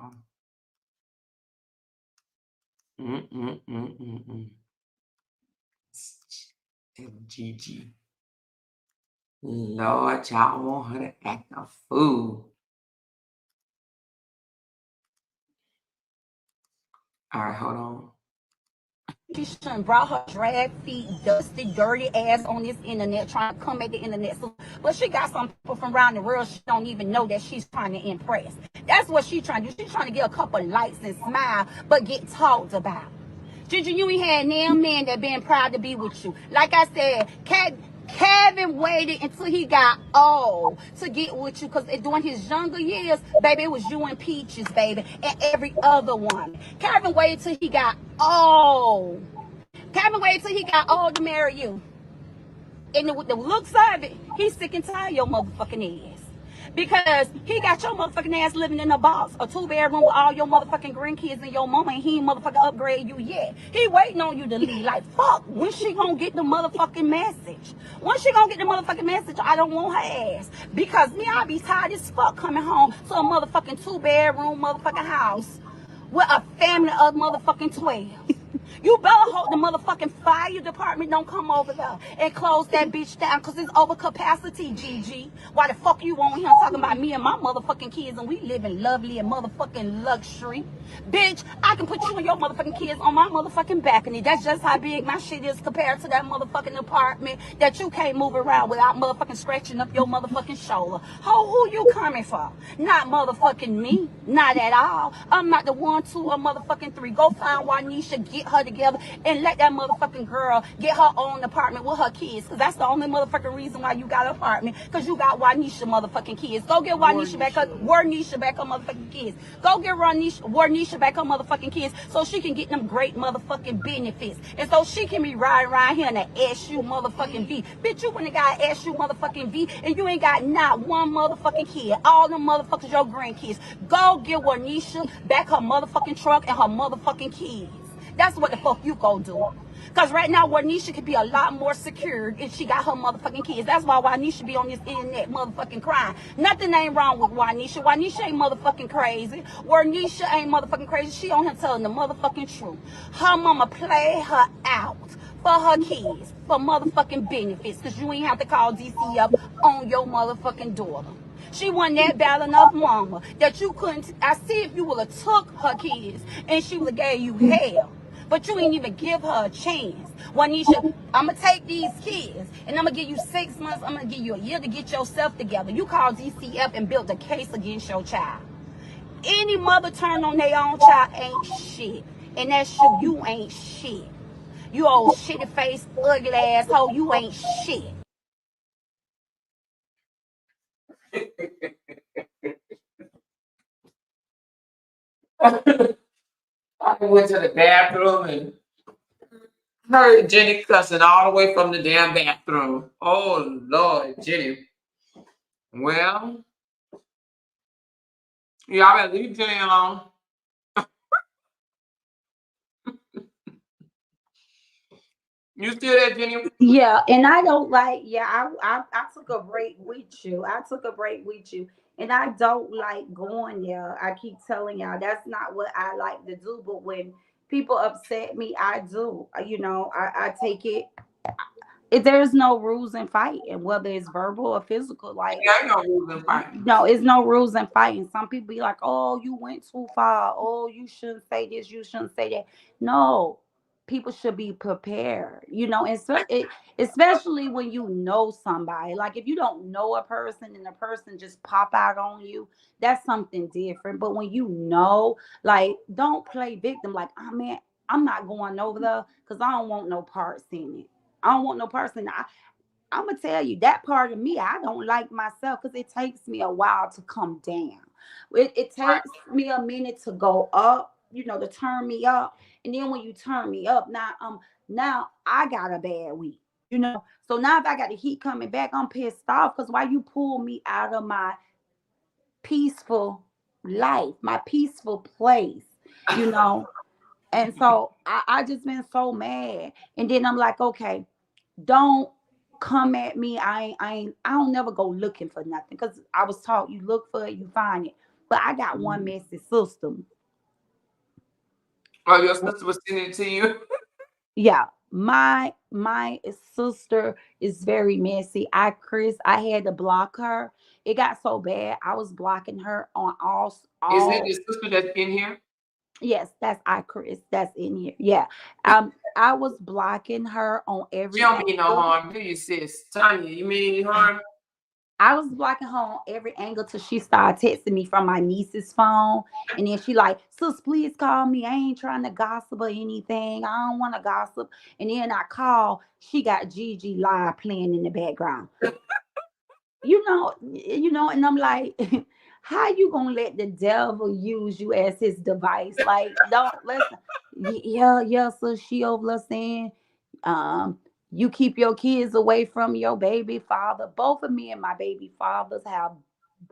on. Gigi. Lord, y'all want her to act a fool. All right, hold on. She shouldn't brought her drag feet, dusty, dirty ass on this internet trying to come at the internet. But she got some people from around the world she don't even know that she's trying to impress. That's what she's trying to do. She's trying to get a couple likes and smile, but get talked about. Gigi, you ain't had nail man that been proud to be with you. Like I said, Kevin waited until he got old to get with you, because during his younger years, baby, it was you and Peaches, baby, and every other one. Kevin waited till he got old. Kevin waited till he got old to marry you. And with the looks of it, he's sick and tired of your motherfucking ass. Because he got your motherfucking ass living in a box, a 2-bedroom with all your motherfucking grandkids and your mama, and he ain't motherfucking upgrade you yet. He waiting on you to leave. Like, fuck, when she gonna get the motherfucking message? When she gonna get the motherfucking message? I don't want her ass. Because me, I be tired as fuck coming home to a motherfucking 2-bedroom motherfucking house with a family of motherfucking 12. You better hope the motherfucking fire department don't come over there and close that bitch down because it's over capacity, Gigi. Why the fuck you on here talking about me and my motherfucking kids and we live in lovely and motherfucking luxury? Bitch, I can put you and your motherfucking kids on my motherfucking balcony. That's just how big my shit is compared to that motherfucking apartment that you can't move around without motherfucking scratching up your motherfucking shoulder. Who you coming for? Not motherfucking me. Not at all. I'm not the one, two, or motherfucking three. Go find Juanisha, get her together, and let that motherfucking girl get her own apartment with her kids. Because that's the only motherfucking reason why you got an apartment. Because you got Juanisha motherfucking kids. Go get Juanisha back her, Warnisha back her motherfucking kids. Go get Warnisha back her motherfucking kids so she can get them great motherfucking benefits. And so she can be riding around here in an SU motherfucking V. Bitch, you went and got an SU motherfucking V and you ain't got not one motherfucking kid. All them motherfuckers your grandkids. Go get Warnisha back her motherfucking truck and her motherfucking kids. That's what the fuck you go do. Because right now, Warnisha could be a lot more secured if she got her motherfucking kids. That's why Warnisha be on this internet motherfucking crying. Nothing ain't wrong with Warnisha. Warnisha ain't motherfucking crazy. Warnisha ain't motherfucking crazy. She on here telling the motherfucking truth. Her mama play her out for her kids, for motherfucking benefits. Because you ain't have to call DCF on your motherfucking daughter. She wasn't that bad enough mama that you couldn't. I see if you would have took her kids and she would have gave you hell. But you ain't even give her a chance. Juanisha, I'm going to take these kids and I'm going to give you 6 months. I'm going to give you a year to get yourself together. You called DCF and built a case against your child. Any mother turned on their own child ain't shit. And that's you. You ain't shit. You old shitty face, ugly asshole. You ain't shit. I went to the bathroom and heard Jenny cussing all the way from the damn bathroom. Oh Lord, Jenny. Well, y'all better leave Jenny alone. You still there, Jenny? Yeah, and I don't like. Yeah, I took a break with you. I took a break with you, and I don't like going there. I keep telling y'all that's not what I like to do. But when people upset me, I do. I take it. There's no rules in fighting, whether it's verbal or physical. Like Yeah, ain't no rules in fighting. no, it's no rules in fighting. Some people be like, "Oh, you went too far. Oh, you shouldn't say this. You shouldn't say that." No, people should be prepared. And so especially when you know somebody. Like if you don't know a person and the person just pop out on you, that's something different. But when you know, like, don't play victim. Like, oh man, I'm not going over there because I don't want no parts in it. I don't want no person. I'm gonna tell you that part of me I don't like myself because it takes me a while to come down. It takes me a minute to go up, to turn me up, and then when you turn me up, now I got a bad week. So now if I got the heat coming back, I'm pissed off because why you pull me out of my peaceful life, my peaceful place, you know. And so I just been so mad, and then I'm like, okay, don't come at me. I don't never go looking for nothing because I was taught you look for it, you find it. But I got one messy system. Oh, your sister was sending it to you? Yeah, my sister is very messy. I had to block her. It got so bad. I was blocking her on Is it all. the sister that's in here? Yes, that's I Chris. That's in here. Yeah. I was blocking her on She every don't mean no angle. harm, do you, sis? Tanya, you mean any harm? I was blocking her on every angle till she started texting me from my niece's phone. And then she like, sis, please call me. I ain't trying to gossip or anything. I don't want to gossip. And then I call, she got Gigi live playing in the background. And I'm like, how you gonna let the devil use you as his device? Like, don't listen. Yeah, so she over there saying, um, you keep your kids away from your baby father. Both of me and my baby fathers have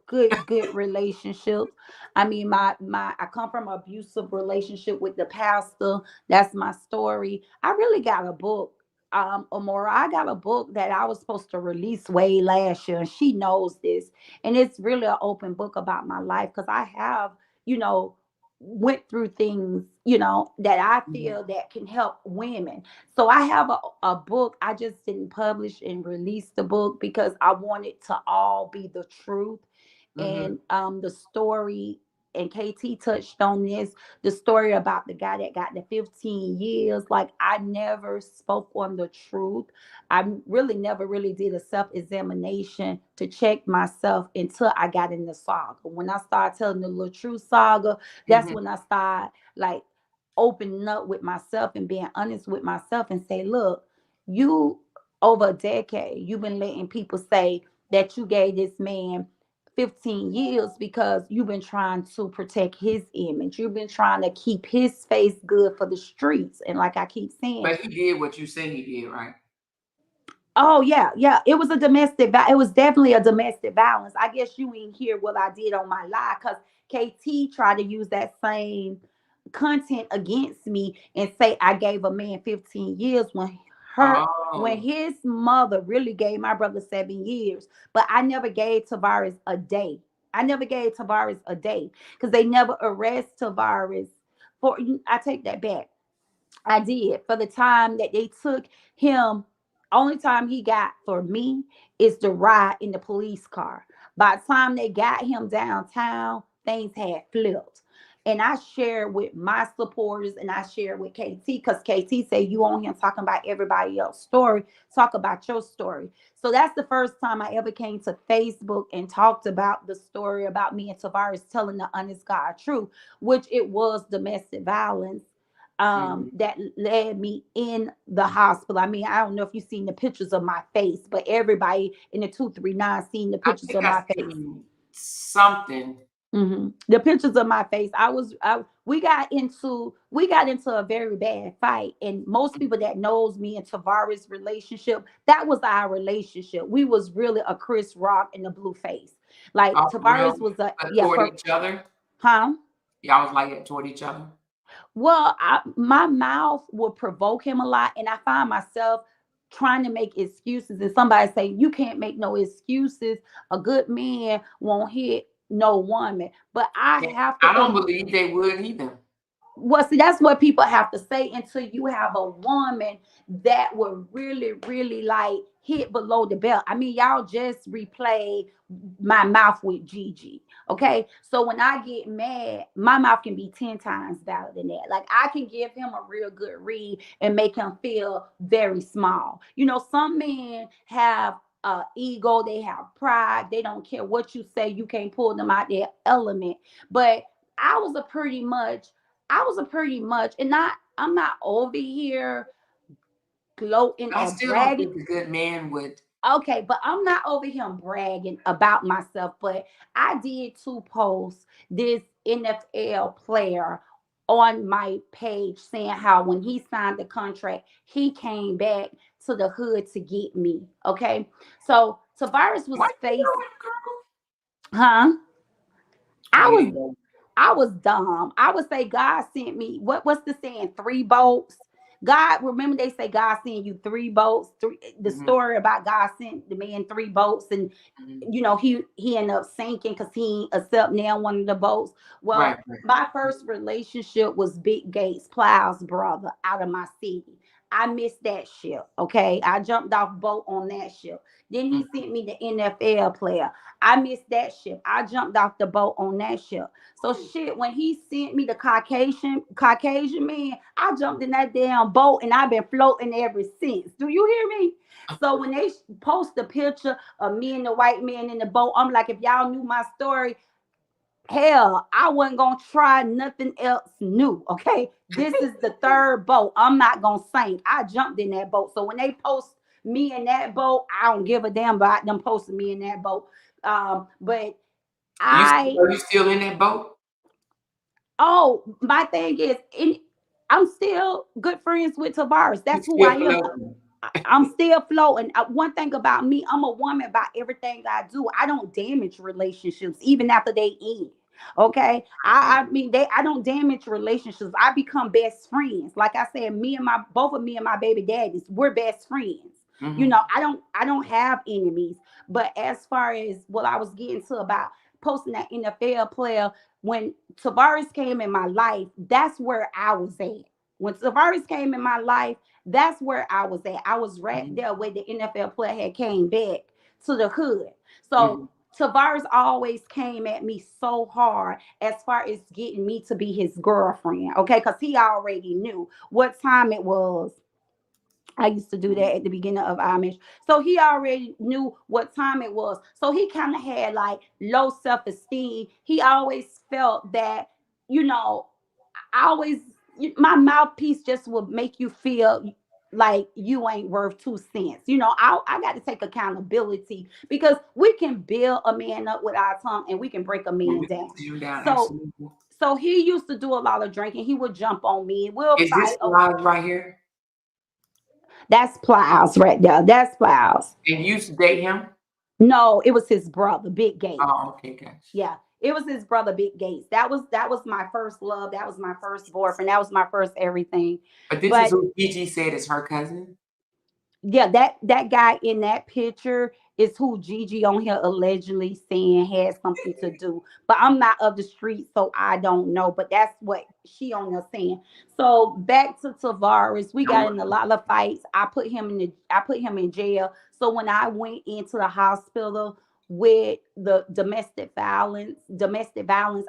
good relationships. I mean, my I come from an abusive relationship with the pastor. That's my story. I really got a book. Amora, I got a book that I was supposed to release way last year, and she knows this. And it's really an open book about my life because I have, you know, went through things, you know, that I Mhm. feel that can help women. So I have a book. I just didn't publish and release the book because I want it to all be the truth. Mhm. And the story, and KT touched on this, the story about the guy that got the 15 years. Like, I never spoke on the truth. I really never really did a self-examination to check myself until I got in the saga. When I started telling the little true saga, that's Mhm. when I start like opening up with myself and being honest with myself and say, look, you, over a decade, you've been letting people say that you gave this man 15 years because you've been trying to protect his image. You've been trying to keep his face good for the streets. And like I keep saying, But he did what you said he did, right? oh yeah, yeah. It was a it was definitely a domestic violence. I guess you ain't hear what I did on my live because KT tried to use that same content against me and say I gave a man 15 years her when Oh. his mother really gave my brother 7 years. But I never gave Tavares a day. I never gave Tavares a day because they never arrest Tavares for. I take that back. I did. For the time that they took him, only time he got for me is the ride in the police car. By the time they got him downtown, things had flipped. And I shared with my supporters and I shared with KT because KT said, you on here talking about everybody else's story, talk about your story. So that's the first time I ever came to Facebook and talked about the story about me and Tavares telling the honest God truth, which it was domestic violence Mhm. that led me in the hospital. I mean, I don't know if you've seen the pictures of my face, but everybody in the 239 seen the I pictures think of I my face. seen something. The pictures of my face. We got into a very bad fight, and most people that knows me and Tavares' relationship, that was our relationship. We was really a Chris Rock and the Blue Face. Like Oh, for real? Tavares was a But yeah, toward each other? huh? Y'all was like that toward each other? Well, my mouth would provoke him a lot, and I find myself trying to make excuses. And somebody say, "You can't make no excuses. A good man won't hit no woman." But I Yeah. have I to don't believe they would either. well, see, that's what people have to say until you have a woman that will really, really like hit below the belt. I mean, y'all just replay my mouth with Gigi. Okay. So when I get mad, my mouth can be 10 times better than that. Like I can give him a real good read and make him feel very small. You know, some men have ego, they have pride, they don't care what you say, you can't pull them out their element. But I was a pretty much and I'm not over here gloating I or still don't bragging. think a good man would. Okay, but I'm not over here bragging about myself. But I did two posts this NFL player on my page saying how when he signed the contract, he came back to the hood to get me. Okay. So Tavares Why was you face, doing, girl? huh? Oh, I you was didn't go. I was dumb. I would say God sent me what's the saying? Three boats. God, remember they say God sent you three boats. The Mhm, story about God sent the man three boats, and mhm. you know he ended up sinking because he ain't accept now one of the boats. Right, Well, right. my first relationship was Big Gates Plow's brother out of my city. I missed that ship. Okay, I jumped off boat on that ship. Then he Mhm. sent me the NFL player. I missed that ship. I jumped off the boat on that ship. So shit, when he sent me the Caucasian man, I jumped in that damn boat and I've been floating ever since. Do you hear me? So when they post the picture of me and the white man in the boat, I'm like, if y'all knew my story, hell, I wasn't gonna try nothing else new. Okay, this is the third boat. I'm not gonna sink. I jumped in that boat. So when they post me in that boat, I don't give a damn about them posting me in that boat. But I Are you still in that boat? Oh, my thing is, I'm still good friends with Tavares. You That's who I still am. floating? I'm still floating. One thing about me, I'm a woman about everything I do. I don't damage relationships even after they end. Okay, Right. I mean I don't damage relationships. I become best friends. Like I said, me and my both of me and my baby daddies, we're best friends. You Mhm. know, I don't have enemies. But as far as what I was getting to about posting that NFL player. When Tavares came in my life, that's where I was at. When Tavares came in my life, that's where I was at. I was right Mhm. there where the NFL player had came back to the hood. So Mhm. Tavares always came at me so hard as far as getting me to be his girlfriend, okay? Because he already knew what time it was. I used to do that at the beginning of Amish. So he already knew what time it was. So he kind of had like low self-esteem. He always felt that, you know, I always, my mouthpiece just would make you feel like you ain't worth 2 cents. I got to take accountability because we can build a man up with our tongue and we can break a man Mhm. down. Tear down, So absolutely. so he used to do a lot of drinking. He would jump on me. We'll Is this fight. Oh, live right here? that's Plows right there. That's Plows. And you used to date him? No, it was his brother, Big Gates. Oh, okay, gotcha. Yeah, it was his brother, Big Gates. That was my first love. That was my first boyfriend. That was my first everything. But this is But who Gigi said is her cousin? yeah, that guy in that picture is who Gigi on here allegedly saying had something to do. But I'm not of the street, so I don't know. But that's what she on there saying. So back to Tavares, we got in a lot of fights. I put him in jail. So when I went into the hospital with the domestic violence,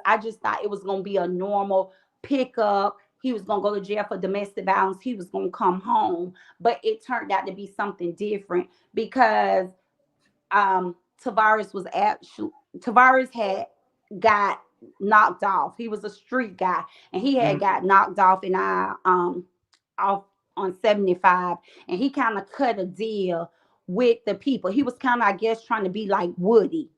I just thought it was gonna be a normal pickup. He was gonna go to jail for domestic violence. He was gonna come home, but it turned out to be something different because Tavares was actually Tavares had got knocked off. He was a street guy, and he had Mhm. got knocked off in I off on 75, and he kind of cut a deal with the people. He was kind of, I guess, trying to be like Woody.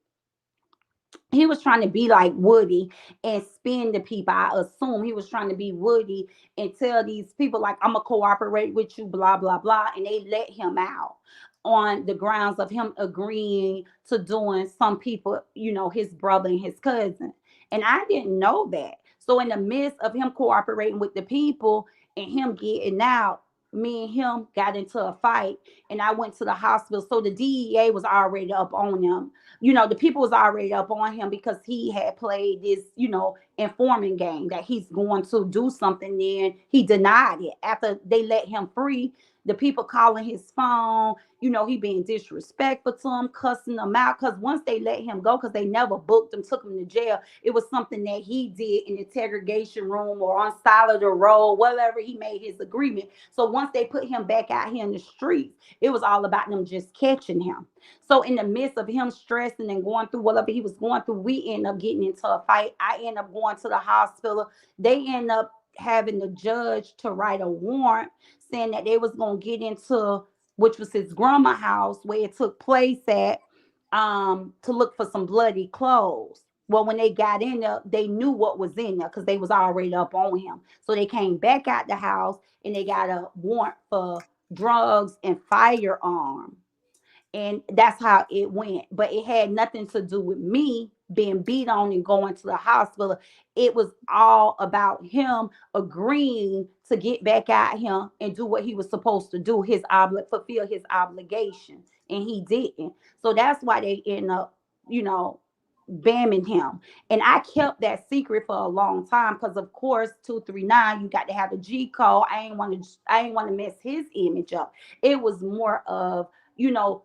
He was trying to be like Woody and spin the people. I assume he was trying to be Woody and tell these people like, I'm gonna cooperate with you, blah blah blah, and they let him out on the grounds of him agreeing to doing some people, his brother and his cousin. And I didn't know that. So in the midst of him cooperating with the people and him getting out, me and him got into a fight, and I went to the hospital. So the DEA was already up on him. The people was already up on him because he had played this, informant game that he's going to do something. Then he denied it after they let him free. The people calling his phone, he being disrespectful to him, cussing them out. Because once they let him go, because they never booked him, took him to jail, it was something that he did in the interrogation room or on side of the road, whatever he made his agreement. So once they put him back out here in the streets, it was all about them just catching him. So in the midst of him stressing and going through whatever he was going through, we end up getting into a fight. I end up going to the hospital. They end up having the judge to write a warrant saying that they was gonna get into, which was his grandma house where it took place at, to look for some bloody clothes. Well, when they got in there, they knew what was in there because they was already up on him. So they came back out the house and they got a warrant for drugs and firearm, and that's how it went. But it had nothing to do with me being beat on and going to the hospital. It was all about him agreeing to get back at him and do what he was supposed to do, fulfill his obligation, and he didn't. So that's why they end up, you know, bamming him. And I kept that secret for a long time because of course 239, you got to have a G code. I ain't want to mess his image up. It was more of, you know,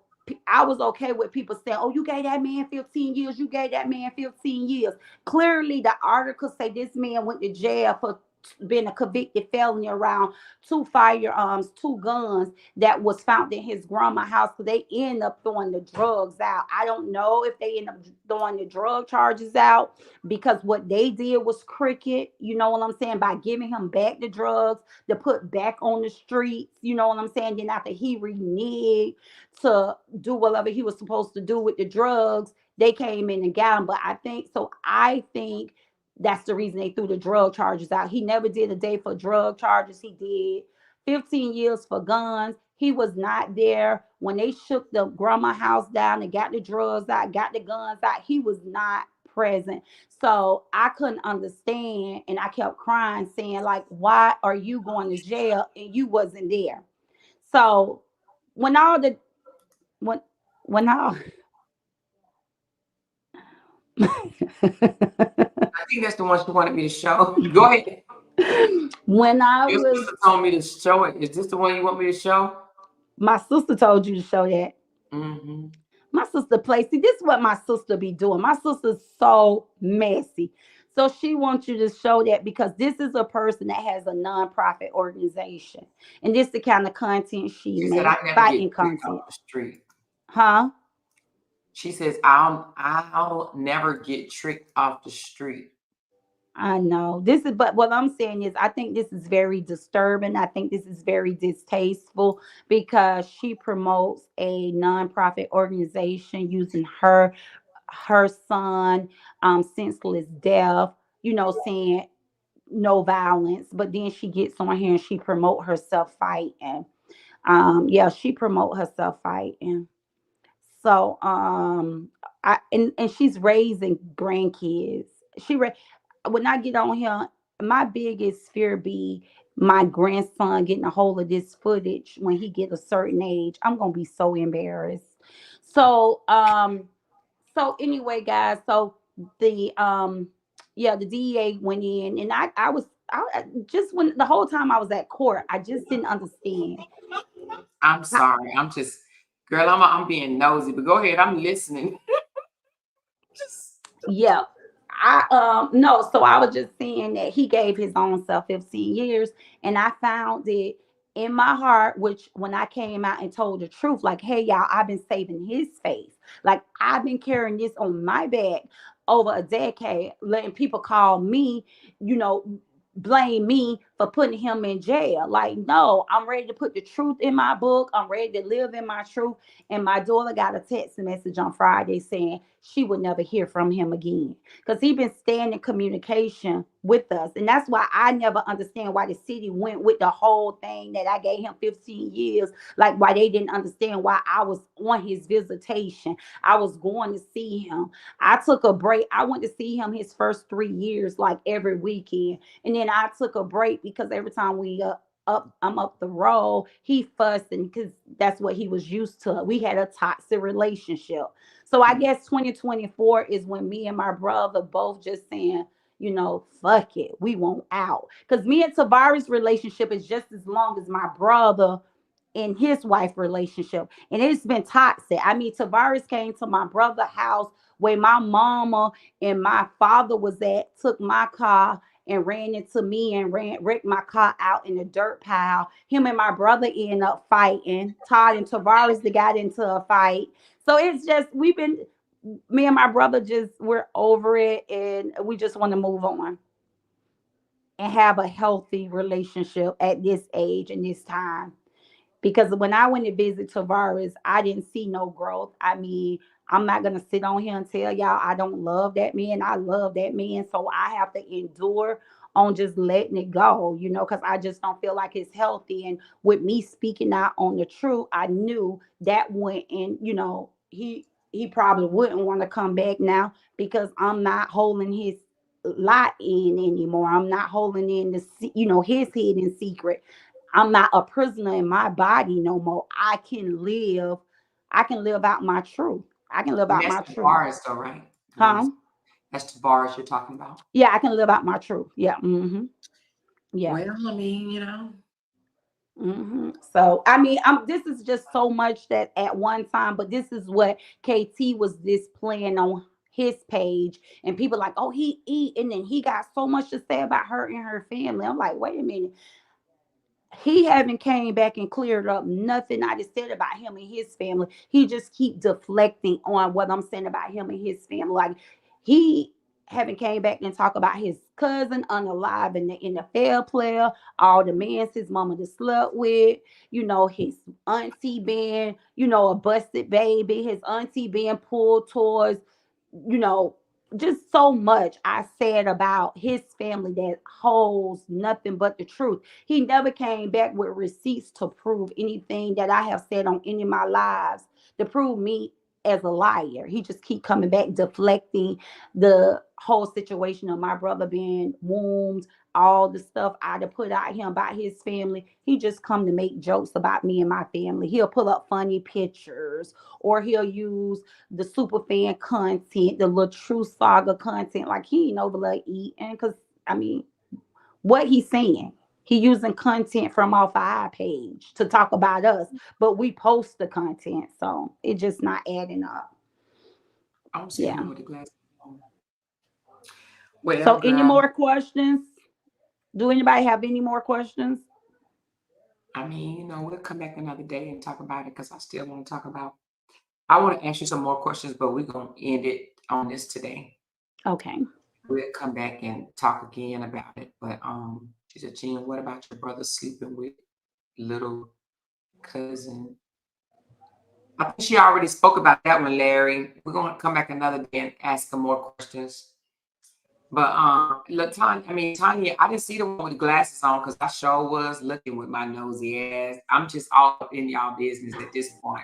I was okay with people saying, "Oh, you gave that man 15 years. You gave that man 15 years." Clearly, the articles say this man went to jail for being a convicted felony around 2 firearms, 2 guns that was found in his grandma house. So they end up throwing the drugs out. I don't know if they end up throwing the drug charges out because what they did was cricket. You know what I'm saying? By giving him back the drugs to put back on the streets. You know what I'm saying? Then after he reneged to do whatever he was supposed to do with the drugs, they came in and got him. But I think that's the reason they threw the drug charges out. He never did a day for drug charges. He did 15 years for guns. He was not there when they shook the grandma house down and got the drugs out, got the guns out. He was not present. So I couldn't understand, and I kept crying saying like, why are you going to jail and you wasn't there? So when all the when when all I think that's the one she wanted me to show. Go ahead. When I Your was, sister told me to show it. Is this the one you want me to show? my sister told you to show that. Mm-hmm. My sister play. See, this is what my sister be doing. My sister's so messy. So she wants you to show that because this is a person that has a nonprofit organization. And this the kind of content she She said I make, never get fighting tricked off content. the street. Huh? She says I'll never get tricked off the street. I know. This is, but what I'm saying is, I think this is very disturbing. I think this is very distasteful because she promotes a nonprofit organization using her son, senseless death, saying no violence, but then she gets on here and she promote herself fighting. Yeah, she promote herself fighting. So and she's raising grandkids. When I get on here, my biggest fear be my grandson getting a hold of this footage when he get a certain age. I'm gonna be so embarrassed. So so anyway, guys, so the yeah, the DEA went in and just when the whole time I was at court, I just didn't understand. I'm sorry. I'm just girl, I'm being nosy, but go ahead. I'm listening. Just Yeah. I no, so I was just saying that he gave his own self 15 years, and I found it in my heart, which when I came out and told the truth, like, hey y'all, I've been saving his face. Like I've been carrying this on my back over a decade, letting people call me, you know, blame me for putting him in jail. Like, no, I'm ready to put the truth in my book. I'm ready to live in my truth. And my daughter got a text message on Friday saying she would never hear from him again because he been staying in communication with us. And that's why I never understand why the city went with the whole thing that I gave him 15 years. Like why they didn't understand why I was on his visitation. I was going to see him. I took a break. I went to see him his first 3 years, like every weekend. And then I took a break because every time I'm up the road, he fussing because that's what he was used to. We had a toxic relationship. So I guess 2024 is when me and my brother both just saying, fuck it, we want out. Because me and Tavari's relationship is just as long as my brother and his wife relationship. And it's been toxic. I mean, Tavares came to my brother's house where my mama and my father was at, took my car and ran into me and wrecked my car out in the dirt pile. Him and my brother ended up fighting. Todd and Tavares they got into a fight. So it's just me and my brother just we're over it and we just want to move on and have a healthy relationship at this age and this time. Because when I went to visit Tavares, I didn't see no growth. I mean, I'm not gonna sit on here and tell y'all I don't love that man. I love that man, so I have to endure on just letting it go, because I just don't feel like it's healthy. And with me speaking out on the truth, I knew that went and he probably wouldn't want to come back now because I'm not holding his lot in anymore. I'm not holding in his hidden secret. I'm not a prisoner in my body no more. I can live out my truth. I can live and out that's my the truth. bars though, right? The one Huh? that's the bars you're talking about. Yeah, I can live out my truth. Yeah. Yeah. Well, I mean, So I mean, this is just so much that at one time, but this is what KT was displaying on his page, and people like, oh, he eat, and then he got so much to say about her and her family. I'm like, wait a minute, he haven't came back and cleared up nothing I just said about him and his family. He just keep deflecting on what I'm saying about him and his family. Like he haven't came back and talk about his cousin unalive and the NFL player, all the men his mama just slept with, his auntie being, a busted baby, his auntie being pulled towards, you know, just so much I said about his family that holds nothing but the truth. He never came back with receipts to prove anything that I have said on any of my lives to prove me as a liar. He just keep coming back, deflecting the whole situation of my brother being wombed, all the stuff I to put out him about his family. He just come to make jokes about me and my family. He'll pull up funny pictures, or he'll use the super fan content, the little true saga content. Like he ain't over like eating, because I mean, what he's saying. He using content from off our page to talk about us, but we post the content, so it just not adding up. I don't see a Yeah. woman with the glasses on. Well, So, any girl, more questions? Do anybody have any more questions? I mean, we'll come back another day and talk about it because I still want to talk about. I want to ask you some more questions, but we're gonna end it on this today. Okay. We'll come back and talk again about it. But she said, Jean, what about your brother sleeping with little cousin? I think she already spoke about that one, Larry. We're gonna come back another day and ask her more questions. But Latanya, I mean Tanya, I didn't see the one with the glasses on because I sure was looking with my nosy ass. I'm just all up in y'all business at this point.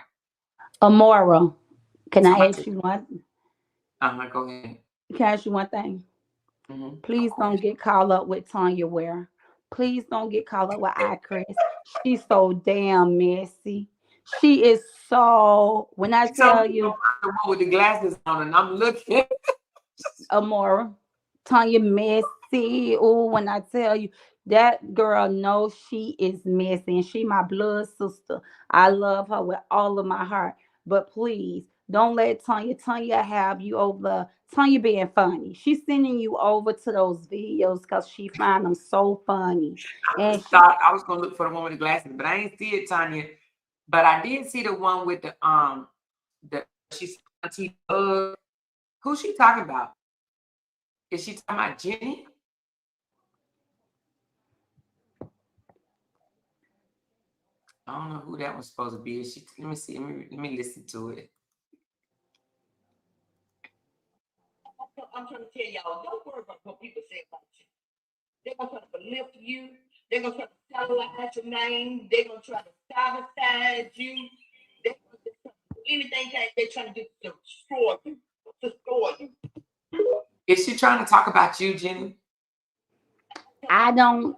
Amora, can I Somebody, ask you one? go ahead. Can I ask you one thing? Of Please don't course. get caught up with Tanya Ware. Please don't get caught up with I Chris. She's so damn messy. She is so. When I She told tell me to go you, find the one with the glasses on, and I'm looking. Amora, Tanya messy. Oh, when I tell you that girl knows she is messy, and she my blood sister. I love her with all of my heart. But please don't let Tanya have you over. Tanya being funny. She's sending you over to those videos because she find them so funny. I And just she, thought I was gonna look for the one with the glasses, but I ain't see it, Tanya. But I did see the one with the she's Auntie Bug. Who's she talking about? Is she talking about Jenny? I don't know who that was supposed to be. Is she? Let me see. Let me listen to it. I'm trying to tell y'all, don't worry about what people say about you. They're gonna try to belittle you. They're gonna try to satellite your name. They're gonna try to sabotage you. They're gonna try to do anything that they're trying to do to destroy you. To destroy you. Is she trying to talk about you, Jenny? I don't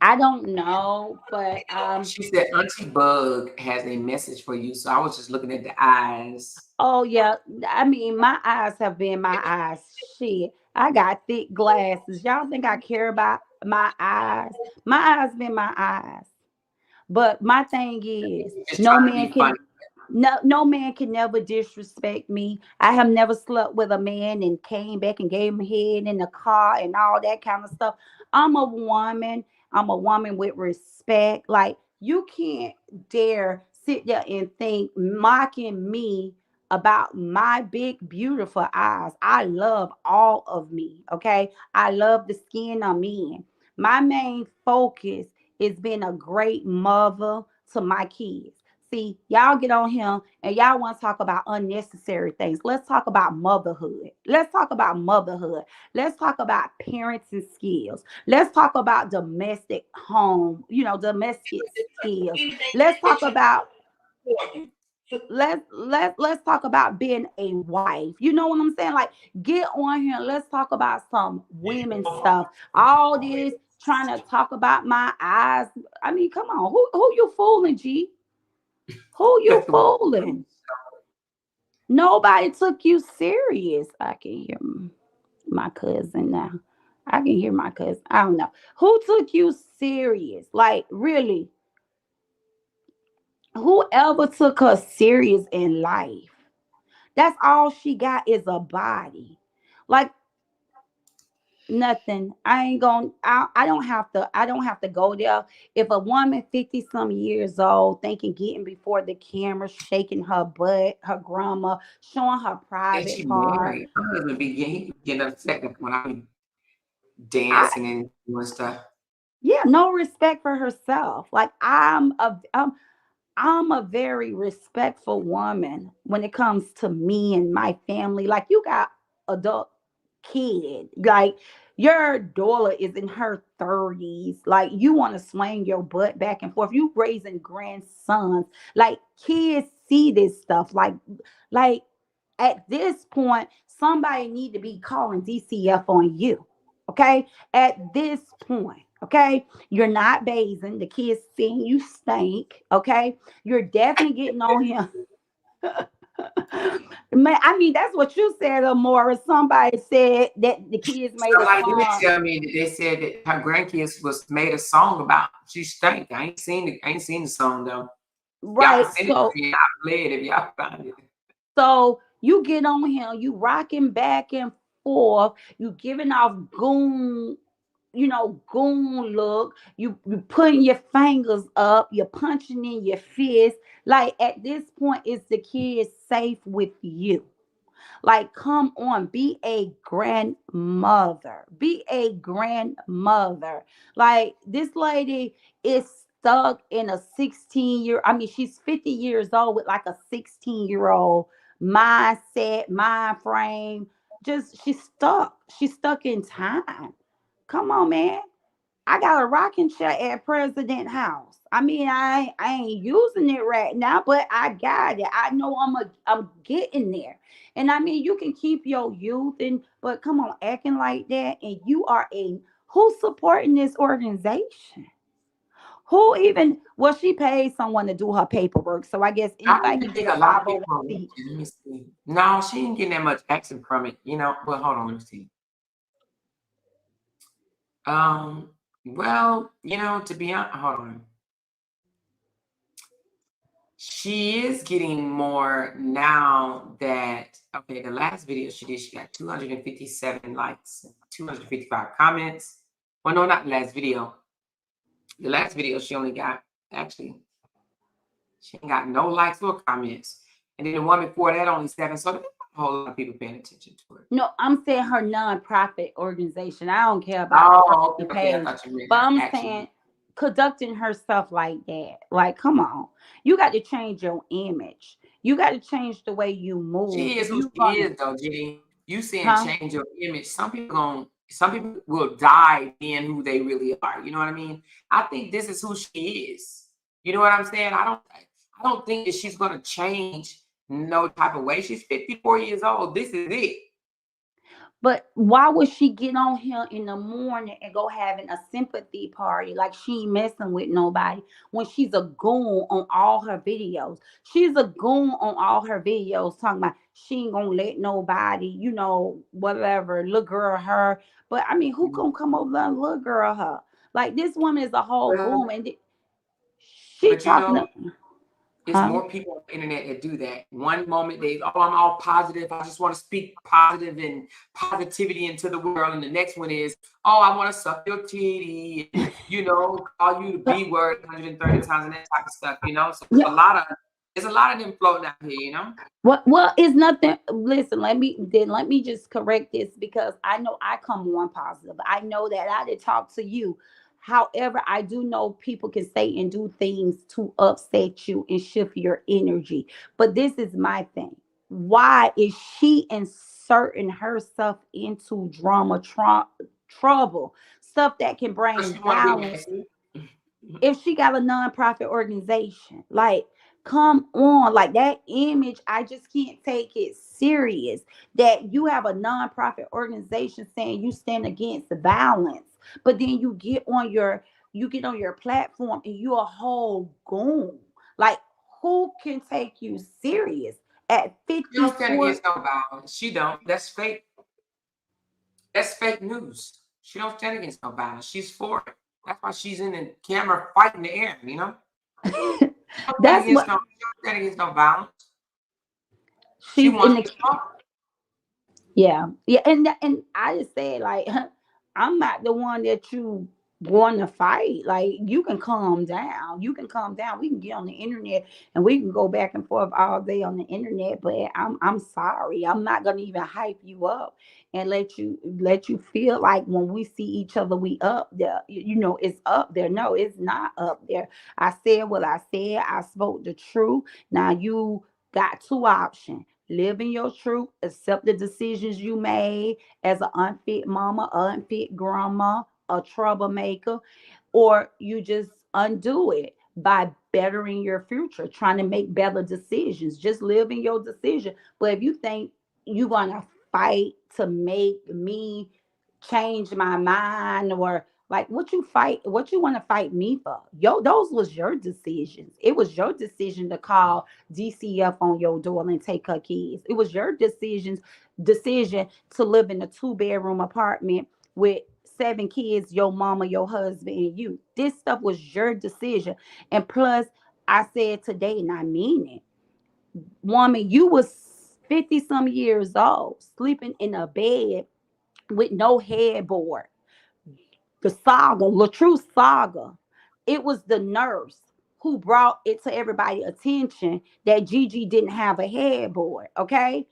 I don't know, but She said Auntie Bug has a message for you. So I was just looking at the eyes. oh yeah, I mean my eyes have been my eyes. Shit, I got thick glasses. Y'all think I care about my eyes? My eyes been my eyes. But my thing is, Just no trying to man be funny. can no man can never disrespect me. I have never slept with a man and came back and gave him head in the car and all that kind of stuff. I'm a woman. I'm a woman with respect. Like you can't dare sit there and think mocking me about my big beautiful eyes. I love all of me. Okay. I love the skin I'm in. My main focus is being a great mother to my kids. See, y'all get on here and y'all want to talk about unnecessary things. Let's talk about motherhood. Let's talk about motherhood. Let's talk about parenting skills. Let's talk about domestic home, domestic skills. Anything Let's that they're talk trying about to destroy you. let's talk about being a wife. You know what I'm saying? Like get on here and let's talk about some women stuff. All this trying to talk about my eyes. I mean, come on. Who you fooling, G? Who you fooling? Nobody took you serious. I can hear my cousin now. I can hear my cousin. I don't know. Who took you serious? Like, really, whoever took her serious in life, that's all she got is a body. Like, nothing. I don't have to go there. If a woman 50 some years old thinking getting before the camera, shaking her butt, her grandma, showing her And private she part. married. My husband he get upset when I be I dancing and doing stuff. Yeah, no respect for herself. Like I'm a very respectful woman when it comes to me and my family. Like you got adult kid. Like your daughter is in her 30s. Like you want to swing your butt back and forth. You raising grandsons. Like kids see this stuff. Like At this point, somebody need to be calling DCF on you. Okay? At this point, okay? You're not bathing. The kids seeing you stink. Okay? You're definitely getting on him. Man, I mean, that's what you said, Amora. Somebody said that the kids made a Somebody did song. tell me that they said that her grandkids was made a song about she stank. I ain't seen the song though. Y'all can Right. send it to me and I'll play it if y'all find it. So you get on him, you rocking back and forth, you giving off goon, goon look. You putting your fingers up, you're punching in your fist. Like at this point, is the kid safe with you? Like, come on, be a grandmother. Be a grandmother. Like, this lady is stuck in a 16-year, I mean, she's 50 years old with like a 16-year-old mindset, mind frame. Just, she's stuck. She's stuck in time. Come on, man. I got a rocking chair at President House. I mean, I ain't using it right now, but I got it. I know I'm getting there. And I mean, you can keep your youth and but come on, acting like that, and you are a who's supporting this organization? Who even well, she paid someone to do her paperwork. So I guess I anybody can think get a a lot of people are 501c. watching. Let me see. No, she ain't getting that much action from it. Well, hold on, let me see. Um, well, to be honest, hold on. She is getting more now that okay, the last video she did, she got 257 likes, 255 comments. Well, no, not the last video. The last video she only got actually she ain't got no likes or comments. And then the one before that only 7. So there's a whole lot of people paying attention to her. No, I'm saying her nonprofit organization. I don't care about the Oh, personal okay. I page, thought you meant but like I'm actually. saying conducting herself like that. Like, come on, you got to change your image. You got to change the way you move. She is If who you she gonna, is, though, Gigi. You saying huh? change your image. Some people will die being who they really are. You know what I mean? I think this is who she is. You know what I'm saying? I don't think that she's gonna change no type of way. She's 54 years old. This is it. But why would she get on here in the morning and go having a sympathy party like she ain't messing with nobody when she's a goon on all her videos? She's a goon on all her videos talking about she ain't gonna let nobody, whatever, little girl her. But I mean, who gonna come over there and little girl her? Like this woman is a whole Well, goon and she but talking to, it's huh? more people on the internet that do that. One moment I'm all positive. I just want to speak positive and positivity into the world. And the next one is, oh, I want to suck your titty, and, call you the B word 130 times and that type of stuff, So Yeah. there's a lot of them floating out here. What well, it's nothing. Listen, let me just correct this because I know I come on positive. I know that I did talk to you. However, I do know people can say and do things to upset you and shift your energy. But this is my thing. Why is she inserting herself into drama, trouble, stuff that can Because bring she want to be violence messy. if she got a nonprofit organization? Like, come on, like that image, I just can't take it serious that you have a nonprofit organization saying you stand against violence, but then you get on your platform and you a whole goon. Like, who can take you serious at She don't stand 54? against no violence. She don't. That's fake. That's fake news. She don't stand against no violence. She's for it. That's why she's in the camera fighting the air. She don't stand That's against what no, she don't stand against no violence. She she's in wants the to talk. Yeah, yeah, and I just said like I'm not the one that you want to fight. Like you can calm down. You can calm down. We can get on the internet and we can go back and forth all day on the internet. But I'm sorry. I'm not gonna even hype you up and let you feel like when we see each other we up there. It's up there. No, it's not up there. I said what I said. I spoke the truth. Now you got two options: live in your truth, accept the decisions you made as an unfit mama, unfit grandma, a troublemaker, or you just undo it by bettering your future, trying to make better decisions. Just live in your decision. But if you think you're gonna fight to make me change my mind, or like what you want to fight me for? Yo, those was your decisions. It was your decision to call DCF on your door and take her kids. It was your decision to live in a 2-bedroom apartment with 7 kids, your mama, your husband, and you. This stuff was your decision. And plus, I said today, and I mean it, woman, you was 50 some years old, sleeping in a bed with no headboard. The saga, Latrue saga. It was the nurse who brought it to everybody's attention that Gigi didn't have a headboard. Okay.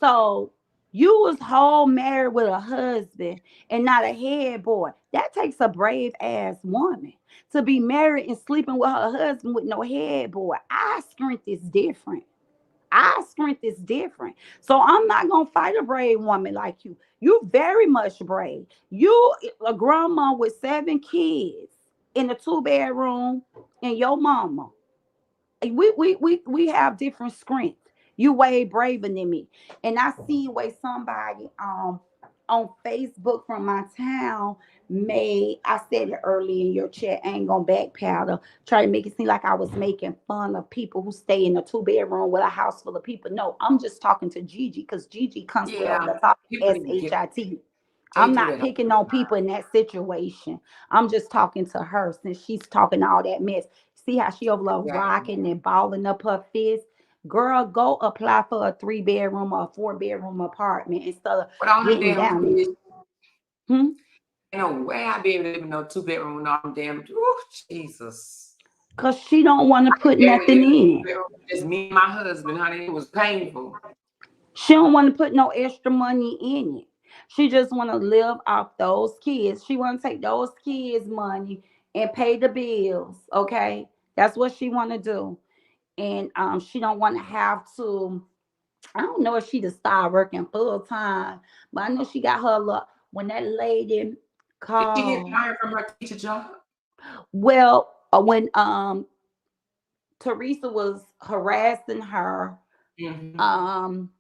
So you was whole married with a husband and not a headboard. That takes a brave ass woman to be married and sleeping with her husband with no headboard. Our strength is different. Our strength is different. So I'm not gonna fight a brave woman like you. You very much brave. You a grandma with 7 kids in a 2-bedroom and your mama. We have different strength. You way braver than me. And I see where somebody on Facebook from my town made, I said it early in your chat, I ain't gonna backpedal, try to make it seem like I was making fun of people who stay in a 2-bedroom with a house full of people. No, I'm just talking to Gigi because Gigi constantly over Yeah, the talking people need to get. shit. They I'm do not that all picking the on people in that situation. I'm just talking to her since she's talking all that mess. See how she over there time. rocking and balling up her fist? Girl, go apply for a 3-bedroom or a 4-bedroom apartment instead of But all them getting damn down kids, it. Hmm? ain't no way I'd be able to live in no 2 bedroom with all them damn. Ooh, Jesus. Cause she don't want to I could put barely nothing live in a in. 2 bedroom with just me and my husband, honey. It was painful. She don't want to put no extra money in it. She just want to live off those kids. She want to take those kids' money and pay the bills. Okay, that's what she want to do. And she don't want to have to. I don't know if she just start working full time, but I know she got her luck when that lady Did she get called. fired from her teacher job? Well, when Teresa was harassing her, Mm-hmm. um,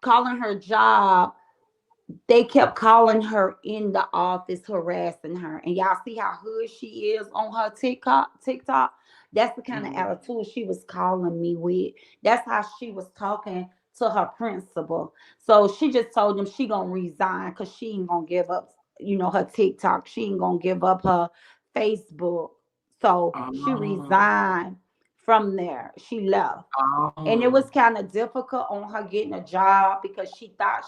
calling her job, they kept calling her in the office, harassing her. And y'all see how hood she is on her TikTok. That's the kind of Mm-hmm. attitude she was calling me with. That's how she was talking to her principal. So she just told them she gonna resign because she ain't gonna give up, her TikTok. She ain't gonna give up her Facebook. So she Oh, resigned from there. She left. And it oh. was kind of difficult on her getting a job because she thought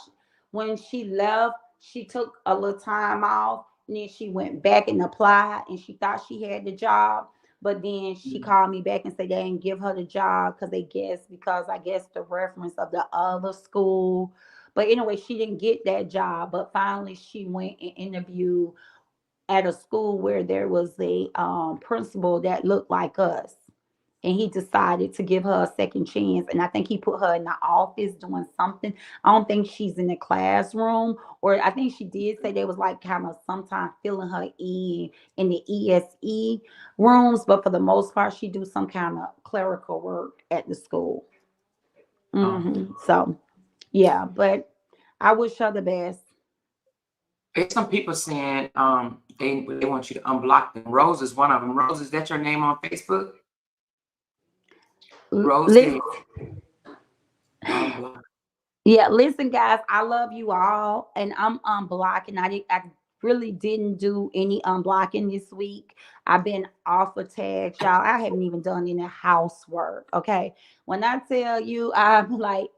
when she left, she took a little time off and then she went back and applied and she thought she had the job. But then she Mm. called me back and said they didn't give her the job because I guess the reference of the other school. But anyway, she didn't get that job. But finally, she went and interviewed at a school where there was a principal that looked like us, and he decided to give her a second chance. And I think he put her in the office doing something. I don't think she's in the classroom, or I think she did say they was like kind of sometimes filling her in the ESE rooms, but for the most part, she do some kind of clerical work at the school. Oh. So yeah, but I wish her the best. There's some people saying they want you to unblock them. Rose is one of them. Rose, is that your name on Facebook? Rose said Listen, unblock. yeah, listen, guys, I love you all, and I'm unblocking. I really didn't do any unblocking this week. I've been off of tags, y'all. I haven't even done any housework. Okay, when I tell you, I'm like,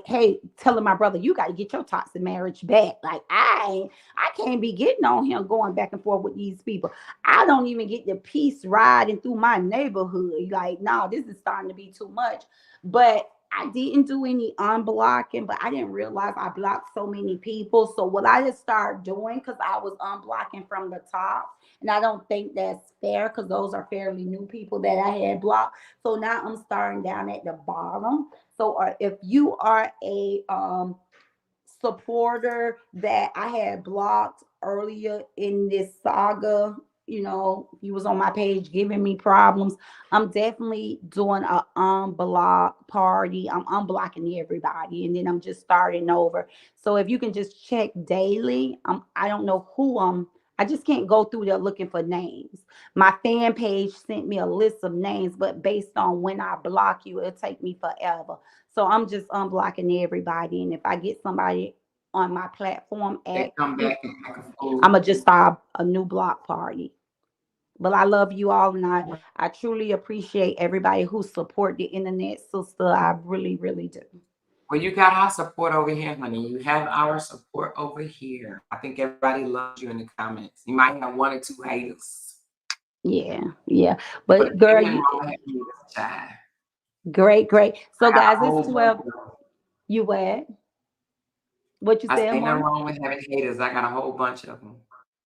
hey, telling my brother, you got to get your toxic marriage back. Like, I can't be getting on him going back and forth with these people. I don't even get the peace riding through my neighborhood. Like, no, this is starting to be too much. But I didn't do any unblocking, but I didn't realize I blocked so many people. So what I just started doing, because I was unblocking from the top, and I don't think that's fair because those are fairly new people that I had blocked. So now I'm starting down at the bottom. So if you are a supporter that I had blocked earlier in this saga, you know, if you was on my page giving me problems, I'm definitely doing a unblock party. I'm unblocking everybody, and then I'm just starting over. So if you can just check daily, I don't know who I just can't go through there looking for names. My fan page sent me a list of names, but based on when I block you, it'll take me forever. So I'm just unblocking everybody, and if I get somebody on my platform They come active, back and act a I'm fool. gonna just start a new block party. But I love you all, and I truly appreciate everybody who support the internet, sister. I really, really do. Well, you got our support over here, honey. You have our support over here. I think everybody loves you in the comments. You might have one or two haters, Yeah, yeah. but But girl, ain't nothing you wrong with having haters, child. great, great. So I got guys, a it's whole bunch 12. of them. You what? What you I say said, ain't nothing Maury? wrong with having haters. I got a whole bunch of them.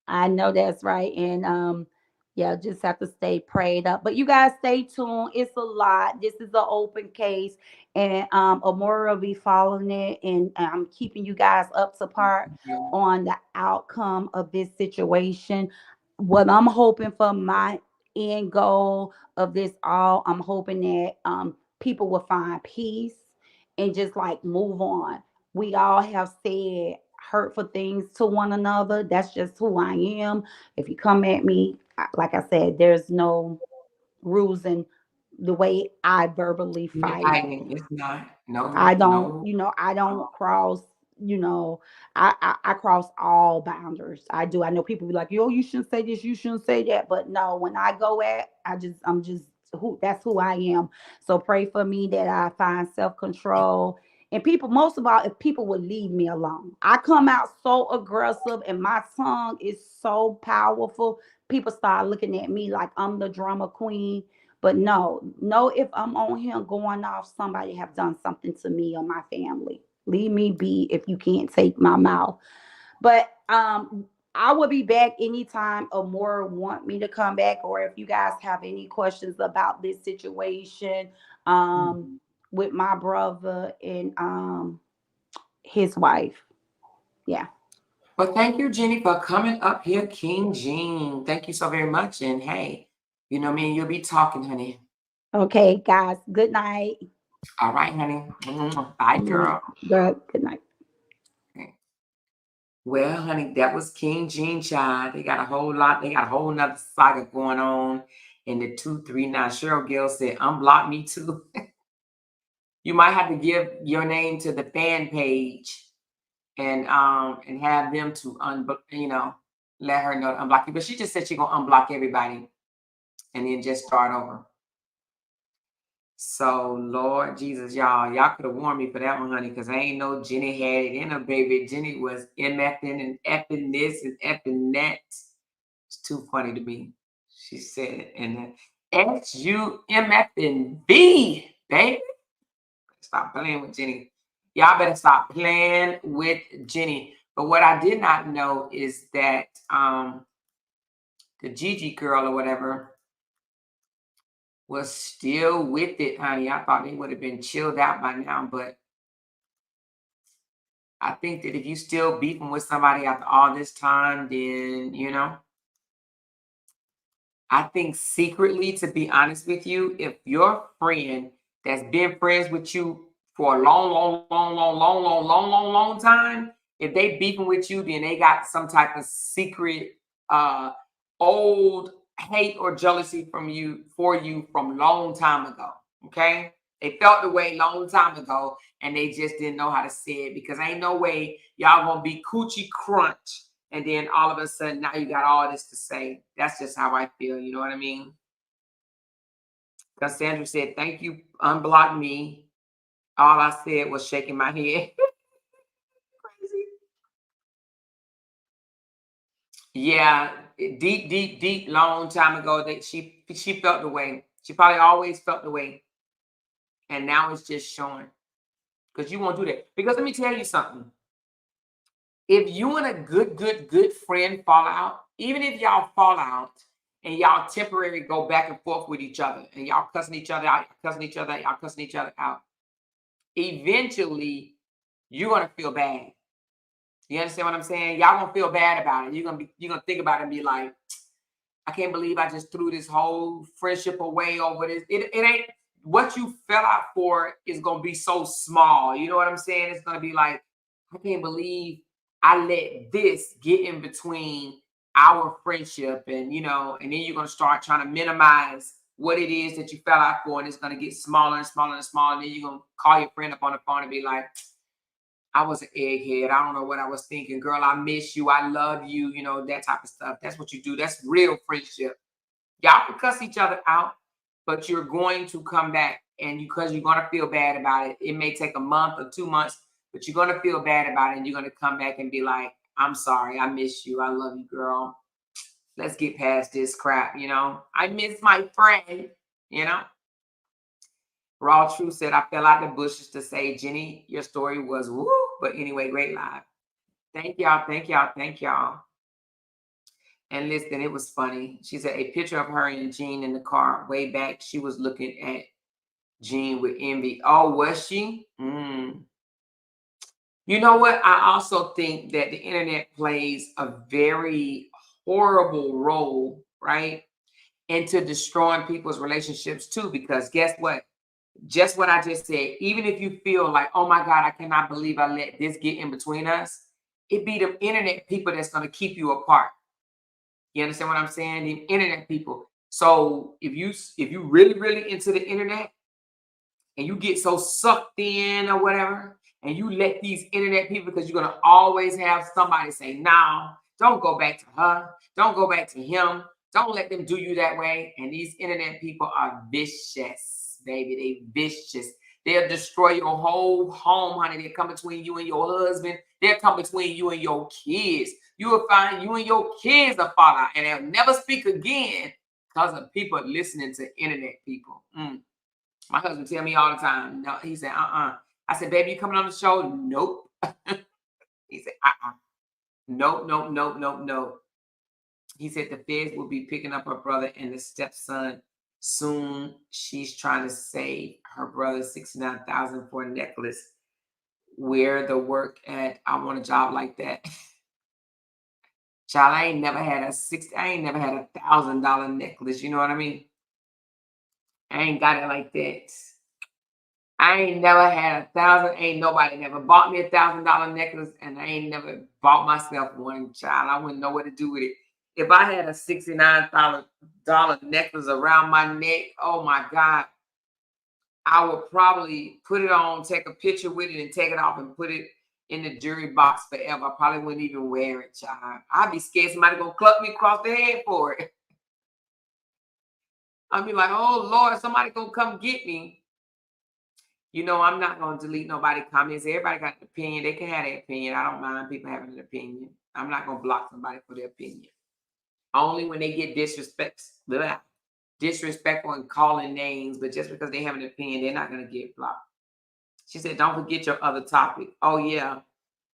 I know that's right. And yeah, just have to stay prayed up. But you guys stay tuned. It's a lot. This is an open case. And Amora will be following it, and I'm keeping you guys up to par on the outcome of this situation. What I'm hoping for, my end goal of this all, I'm hoping that people will find peace and just like move on. We all have said hurtful things to one another. That's just who I am. If you come at me, like I said, there's no rules in the way I verbally You're fight. hiding. It's not. No, I don't, no. I don't cross, you know, I cross all boundaries. I do. I know people be like, yo, you shouldn't say this, you shouldn't say that. But no, when I go at, I'm just that's who I am. So pray for me that I find self-control. And people, most of all, if people would leave me alone. I come out so aggressive and my tongue is so powerful. People start looking at me like I'm the drama queen. But no, no, if I'm on here going off, somebody have done something to me or my family. Leave me be if you can't take my mouth. But I will be back anytime or more want me to come back, or if you guys have any questions about this situation with my brother and his wife. Yeah. Well, thank you, Jenny, for coming up here, King Jean. Thank you so very much. And hey, you know me and you'll be talking, honey. Okay, guys. Good night. All right, honey. Bye, girl. Good night. Okay. Well, honey, that was King Jean Child. They got a whole lot. They got a whole nother saga going on in the 239. Cheryl Gill said, unblock me too. You might have to give your name to the fan page and have them to let her know to unblock you. But she just said she's gonna unblock everybody and then just start over. So Lord Jesus, y'all could have warned me for that one, honey, because I ain't know Jenny had it in her, baby. Jenny was MFing and effing this and effing that. It's too funny to me. She said, and SUMFNB, baby. Stop playing with Jenny. Y'all better stop playing with Jenny. But what I did not know is that the Gigi girl or whatever was still with it, honey. I thought they would have been chilled out by now, but I think that if you still beefing with somebody after all this time, then I think secretly, to be honest with you, if your friend that's been friends with you for a long, long, long, long, long, long, long, long, long time, if they beefing with you, then they got some type of secret old hate or jealousy for you from long time ago. Okay. They felt the way long time ago and they just didn't know how to say it because ain't no way y'all gonna be coochie crunch and then all of a sudden now you got all this to say. That's just how I feel. You know what I mean? Because Sandra said, thank you, unblock me. All I said was shaking my head. Crazy. Yeah, deep, deep, deep, long time ago that she felt the way. She probably always felt the way. And now it's just showing. Because you won't do that. Because let me tell you something. If you and a good friend fall out, even if y'all fall out and y'all temporarily go back and forth with each other and y'all cussing each other out, cussing each other out, y'all cussing each other out, eventually you're gonna feel bad. You understand what I'm saying? Y'all gonna feel bad about it. You're gonna think about it and be like, I can't believe I just threw this whole friendship away over this. It ain't what you fell out for is gonna be so small. You know what I'm saying? It's gonna be like, I can't believe I let this get in between our friendship, and and then you're gonna start trying to minimize what it is that you fell out for, and it's gonna get smaller and smaller and smaller. And then you're gonna call your friend up on the phone and be like, I was an egghead. I don't know what I was thinking. Girl, I miss you. I love you. That type of stuff. That's what you do. That's real friendship. Y'all can cuss each other out, but you're going to come back, and because you're going to feel bad about it. It may take a month or 2 months, but you're going to feel bad about it, and you're going to come back and be like, I'm sorry. I miss you. I love you, girl. Let's get past this crap. I miss my friend, you know. Raw True said, I fell out the bushes to say, Jenny, your story was woo. But anyway, great live. Thank y'all. Thank y'all. Thank y'all. And listen, it was funny. She said a picture of her and Jean in the car way back. She was looking at Jean with envy. Oh, was she? You know what? I also think that the internet plays a very horrible role, right? Into destroying people's relationships too, because guess what? Just what I just said, even if you feel like, oh my God, I cannot believe I let this get in between us, it be the internet people that's going to keep you apart. You understand what I'm saying? The internet people. So if you really, really into the internet and you get so sucked in or whatever, and you let these internet people, because you're going to always have somebody say, no, don't go back to her. Don't go back to him. Don't let them do you that way. And these internet people are vicious, baby. They vicious. They'll destroy your whole home, honey. They'll come between you and your husband. They'll come between you and your kids. You will find you and your kids are fall out, and they'll never speak again because of people listening to internet people. My husband tell me all the time. No, he said, I said, baby, you coming on the show? Nope. He said, nope, nope, nope, nope, nope. He said the feds will be picking up her brother and the stepson soon. She's trying to save her brother $69,000 for a necklace. Where the work at? I want a job like that. Child, I ain't never had a $1,000 necklace. You know what I mean? I ain't got it like that. I ain't never had 1,000. Ain't nobody never bought me $1,000 necklace, and I ain't never bought myself one. Child, I wouldn't know what to do with it. If I had a $69 necklace around my neck, oh my God, I would probably put it on, take a picture with it, and take it off and put it in the jewelry box forever. I probably wouldn't even wear it, child. I'd be scared somebody gonna club me across the head for it. I'd be like, oh Lord, somebody gonna come get me. I'm not going to delete nobody's comments. Everybody got an opinion. They can have their opinion. I don't mind people having an opinion. I'm not going to block somebody for their opinion. Only when they get disrespectful and calling names, but just because they have an opinion, they're not going to get blocked. She said, don't forget your other topic. Oh, yeah.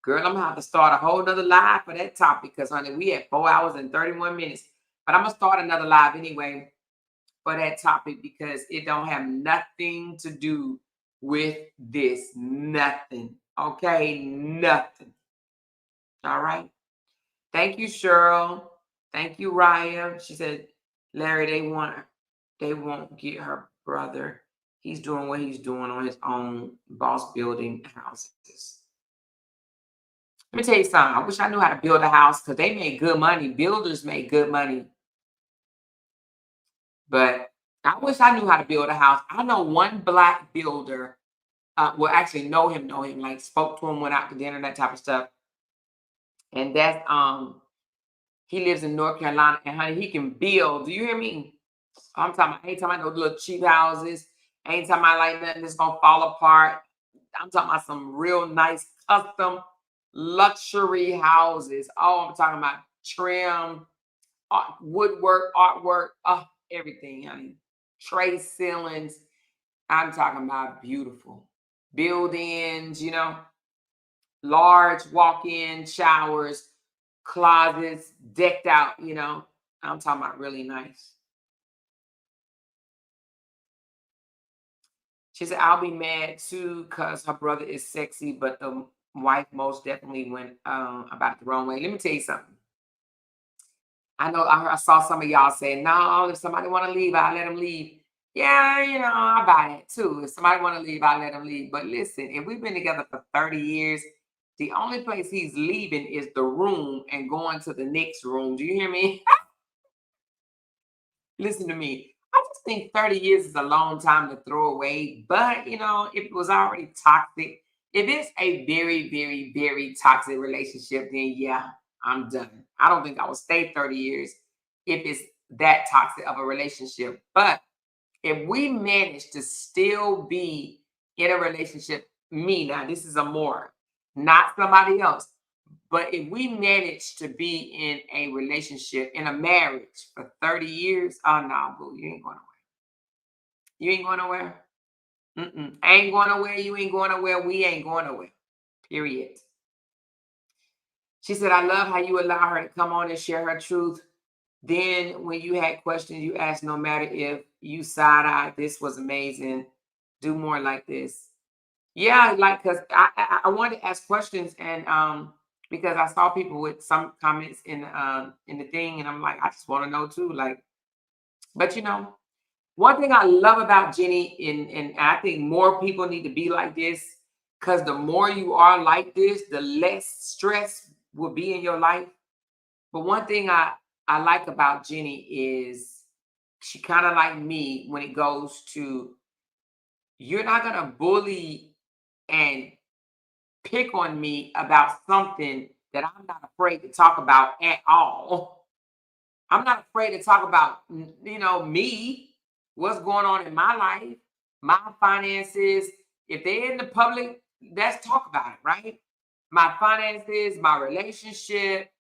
Girl, I'm going to have to start a whole nother live for that topic because, honey, we had 4 hours and 31 minutes. But I'm going to start another live anyway for that topic because it don't have nothing to do with this. Nothing. Okay? Nothing. All right. Thank you, Cheryl. Thank you, Raya. She said, Larry, they won't get her brother. He's doing what he's doing on his own, boss building houses. Let me tell you something. I wish I knew how to build a house because they made good money. Builders make good money. But I wish I knew how to build a house. I know one Black builder. Actually know him, like spoke to him, went out to dinner, that type of stuff. And that's he lives in North Carolina, and honey, he can build. Do you hear me? I'm talking about, ain't talking about those little cheap houses. Ain't talking about like nothing that's gonna fall apart. I'm talking about some real nice custom luxury houses. Oh, I'm talking about trim, woodwork, artwork, everything, honey. Tray ceilings. I'm talking about beautiful build-ins, large walk-in showers, closets, decked out, I'm talking about really nice. She said, I'll be mad too because her brother is sexy, but the wife most definitely went about it the wrong way. Let me tell you something. I know I saw some of y'all say, no, if somebody want to leave, I'll let them leave. Yeah, I buy that too. If somebody want to leave, I'll let them leave. But listen, if we've been together for 30 years, the only place he's leaving is the room and going to the next room. Do you hear me? Listen to me. I just think 30 years is a long time to throw away. But, if it was already toxic, if it's a very, very, very toxic relationship, then yeah, I'm done. I don't think I will stay 30 years if it's that toxic of a relationship. But if we manage to still be in a relationship, me now, this is a more, not somebody else. But if we manage to be in a relationship, in a marriage for 30 years, oh no, boo, you ain't going nowhere. You ain't going nowhere. I ain't going nowhere. You ain't going nowhere. We ain't going nowhere. Period. She said, I love how you allow her to come on and share her truth. Then when you had questions, you asked no matter if you side-eye, this was amazing. Do more like this. Yeah, like, because I wanted to ask questions, and because I saw people with some comments in the thing, and I'm like, I just want to know too. Like, but one thing I love about Jenny, and I think more people need to be like this, because the more you are like this, the less stress will be in your life. But one thing I like about Jenny is she kind of like me when it goes to, you're not gonna bully and pick on me about something that I'm not afraid to talk about at all. I'm not afraid to talk about, me, what's going on in my life, my finances. If they're in the public, let's talk about it, right? My finances, my relationship,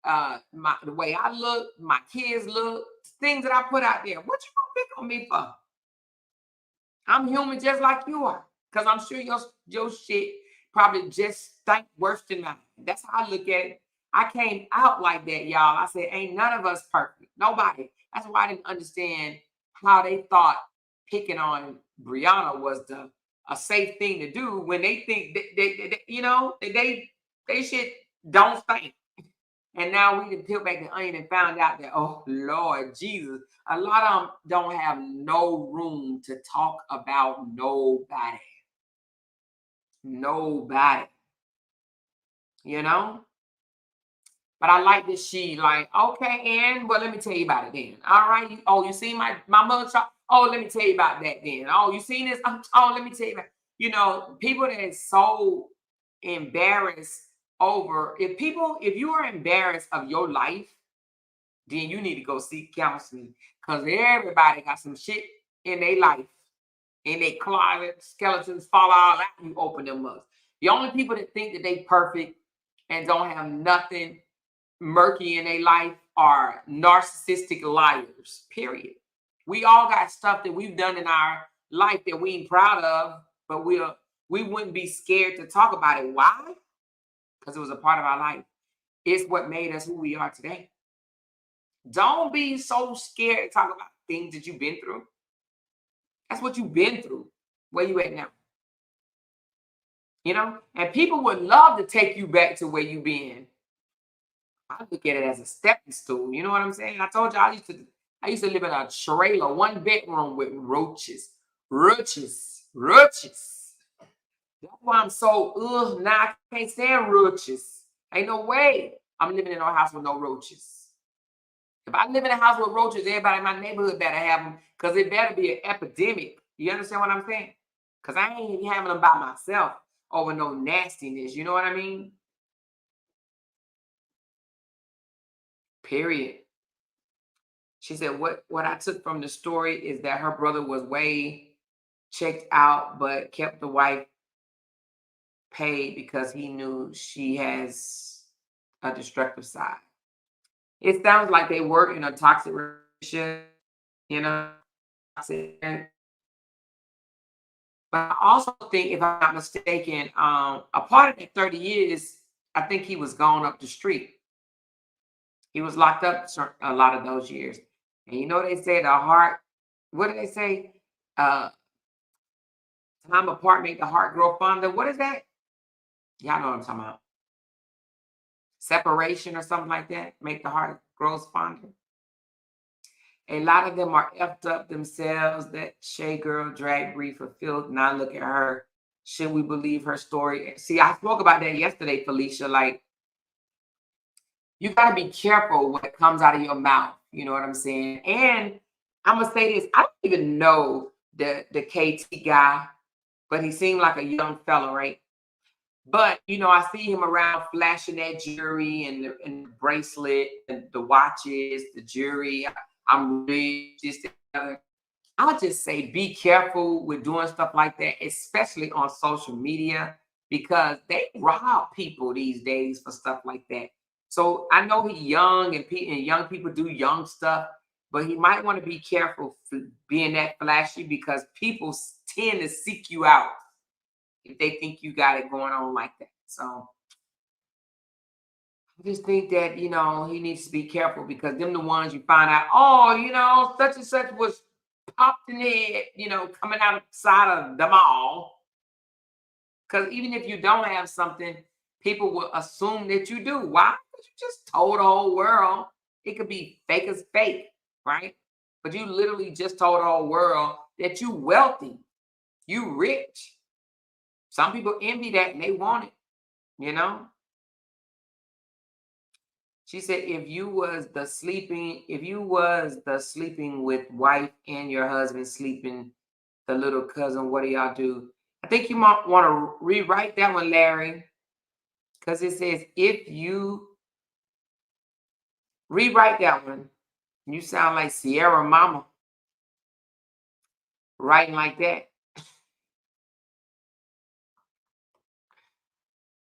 the way I look, my kids look, things that I put out there. What you gonna pick on me for? I'm human just like you are. Because I'm sure your shit probably just stank worse than mine. That's how I look at it. I came out like that, y'all. I said, ain't none of us perfect. Nobody. That's why I didn't understand how they thought picking on Brianna was a safe thing to do when they think they shit don't stink. And now we can peel back the onion and found out that, oh Lord Jesus, a lot of them don't have no room to talk about nobody. Nobody. But I like that she like, okay, and well, let me tell you about it then. All right. You see my mother shop? Oh, let me tell you about that then. Oh, you seen this? Oh, let me tell you about. People that are so embarrassed over, if you are embarrassed of your life, then you need to go seek counseling, because everybody got some shit in their life, in their closet, skeletons fall all out, you open them up. The only people that think that they perfect and don't have nothing murky in their life are narcissistic liars, period. We all got stuff that we've done in our life that we ain't proud of, but we wouldn't be scared to talk about it. Why? Because it was a part of our life. It's what made us who we are today. Don't be so scared to talk about things that you've been through. That's what you've been through. Where you at now? And people would love to take you back to where you've been. I look at it as a stepping stool. You know what I'm saying? I told you I used to live in a trailer, one bedroom with roaches. Roaches. That's why I'm so now I can't stand roaches. Ain't no way I'm living in a house with no roaches. If I live in a house with roaches, everybody in my neighborhood better have them, because it better be an epidemic. You understand what I'm saying? Because I ain't even having them by myself over no nastiness. You know what I mean? Period. She said, what I took from the story is that her brother was way checked out, but kept the wife paid because he knew she has a destructive side. It sounds like they were in a toxic relationship, toxic. But I also think, if I'm not mistaken, a part of that 30 years, I think he was gone up the street. He was locked up a lot of those years. And they say the heart, what do they say? Time apart make the heart grow fonder. What is that? Y'all know what I'm talking about. Separation or something like that. Make the heart gross fondant. A lot of them are effed up themselves. That Shay girl drag brief for filth. Now look at her. Should we believe her story? See, I spoke about that yesterday, Felicia. Like, you got to be careful what comes out of your mouth. You know what I'm saying? And I'm going to say this. I don't even know the KT guy, but he seemed like a young fella, right? But, you know, I see him around flashing that jewelry and the bracelet and the watches, the jewelry. I'm really just I'll just say be careful with doing stuff like that, especially on social media, because they rob people these days for stuff like that. So I know he's young and young people do young stuff, but he might want to be careful for being that flashy because people tend to seek you out if they think you got it going on like that. So I just think that, you know, he needs to be careful because them the ones you find out, oh, you know, such and such was popped in the head, you know, coming outside of the mall. Because even if you don't have something, people will assume that you do. Why? Because you just told the whole world. It could be fake as fake, right? But you literally just told the whole world that you wealthy, you rich. Some people envy that and they want it, you know? She said, if you was the sleeping with wife and your husband sleeping, the little cousin, what do y'all do? I think you might want to rewrite that one, Larry, because it says, if you rewrite that one, you sound like Sierra Mama writing like that.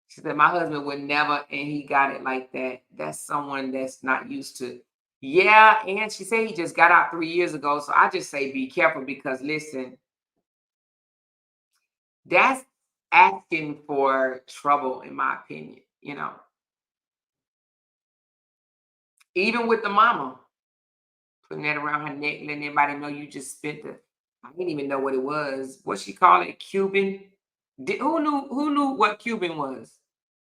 She said, my husband would never, and he got it like that. That's someone that's not used to. Yeah, and she said he just got out 3 years ago. So I just say be careful because listen, that's asking for trouble, in my opinion, you know. Even with the mama, putting that around her neck, letting everybody know you just spent I didn't even know what it was. What she call it? Cuban? Who knew what Cuban was?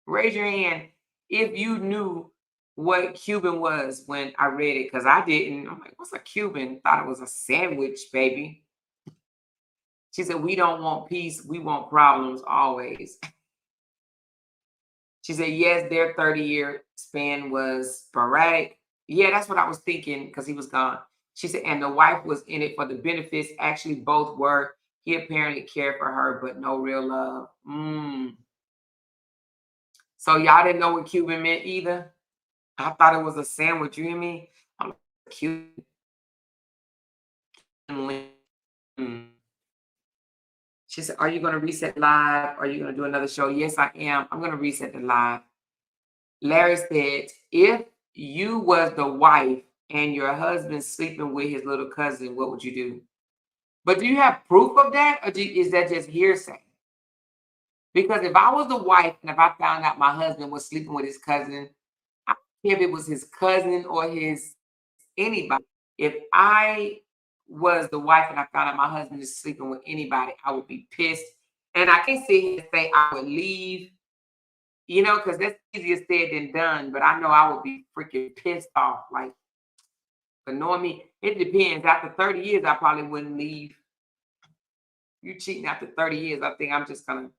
Raise your hand if you knew what Cuban was when I read it, because I didn't. I'm like, what's a Cuban? Thought it was a sandwich, baby. She said, we don't want peace, we want problems always. She said, yes, their 30-year span was sporadic. Yeah, that's what I was thinking because he was gone. She said, and the wife was in it for the benefits. Actually, both were. He apparently cared for her, but no real love. So y'all didn't know what Cuban meant either? I thought it was a sandwich. You hear me? I'm Cuban. She said, are you going to reset live? Are you going to do another show? Yes, I am. I'm going to reset the live. Larry said, if you was the wife and your husband sleeping with his little cousin, what would you do? But do you have proof of that, or is that just hearsay? Because if I was the wife and if I found out my husband was sleeping with his cousin, I don't care if it was his cousin or his anybody. If I was the wife and I found out my husband is sleeping with anybody, I would be pissed. And I can't sit here and say I would leave, you know, because that's easier said than done. But I know I would be freaking pissed off. Like, but knowing me, it depends. After 30 years, I probably wouldn't leave. You cheating after 30 years, I think I'm just gonna,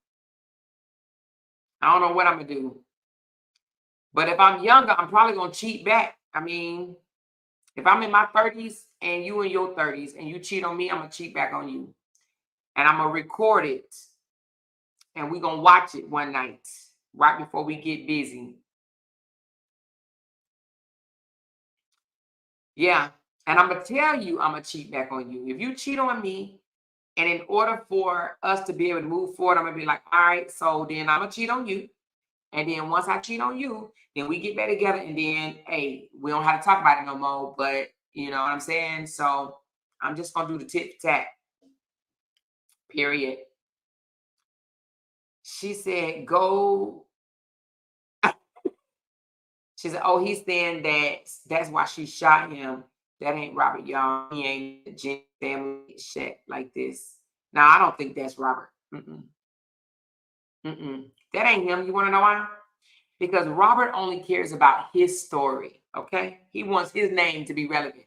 I don't know what I'm gonna do. But if I'm younger, I'm probably gonna cheat back. I mean, if I'm in my 30s and you in your 30s and you cheat on me, I'm gonna cheat back on you. And I'm gonna record it. And we're gonna watch it one night, right before we get busy. Yeah. And I'm gonna tell you I'm gonna cheat back on you. If you cheat on me, and in order for us to be able to move forward, I'm gonna be like, all right, so then I'm gonna cheat on you. And then once I cheat on you, then we get back together, and then hey, we don't have to talk about it no more. But you know what I'm saying? So I'm just gonna do the tit for tat. Period. She said, go. She said, oh, he's saying that's why she shot him. That ain't Robert, y'all. He ain't a Jen family shit like this. Now, I don't think that's Robert. That ain't him. You want to know why? Because Robert only cares about his story, Okay? He wants his name to be relevant.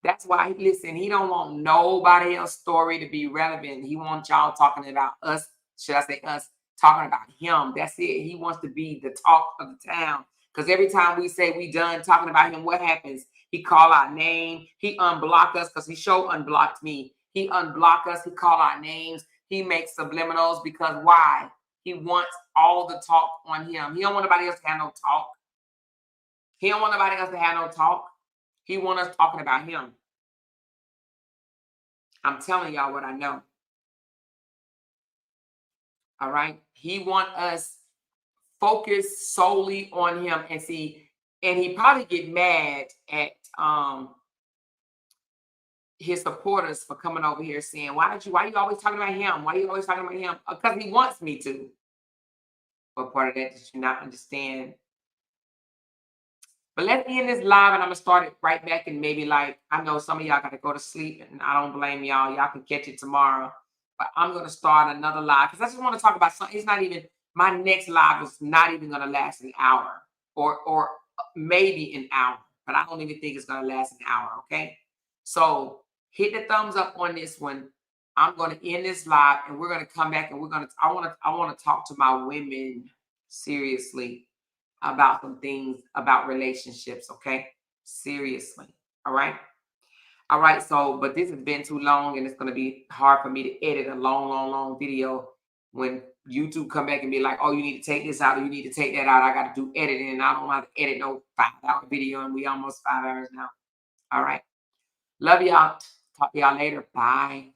That's why, listen, he don't want nobody else's story to be relevant. He wants y'all talking about us. Should I say us? Talking about him. That's it. He wants to be the talk of the town. Because every time we say we done talking about him, what happens? He call our name. He unblock us because he unblocked me. He unblock us. He call our names. He makes subliminals because why? He wants all the talk on him. He don't want nobody else to have no talk. He don't want nobody else to have no talk. He want us talking about him. I'm telling y'all what I know. All right? He want us focused solely on him and see, and he probably get mad at his supporters for coming over here saying, why you always talking about him? Why you always talking about him? Because he wants me to. But part of that did you not understand? But let's end this live and I'm gonna start it right back and maybe like, I know some of y'all gotta go to sleep and I don't blame y'all. Y'all can catch it tomorrow. But I'm gonna start another live because I just want to talk about something. It's not even, my next live is not even gonna last an hour or maybe an hour, but I don't even think it's gonna last an hour. Okay. So hit the thumbs up on this one. I'm gonna end this live and we're gonna come back and I wanna talk to my women seriously about some things about relationships, okay? Seriously. All right. So, but this has been too long and it's going to be hard for me to edit a long video when YouTube come back and be like, oh, you need to take this out or you need to take that out. I got to do editing and I don't want to edit no 5-hour video and we almost 5 hours now. All right. Love y'all. Talk to y'all later. Bye.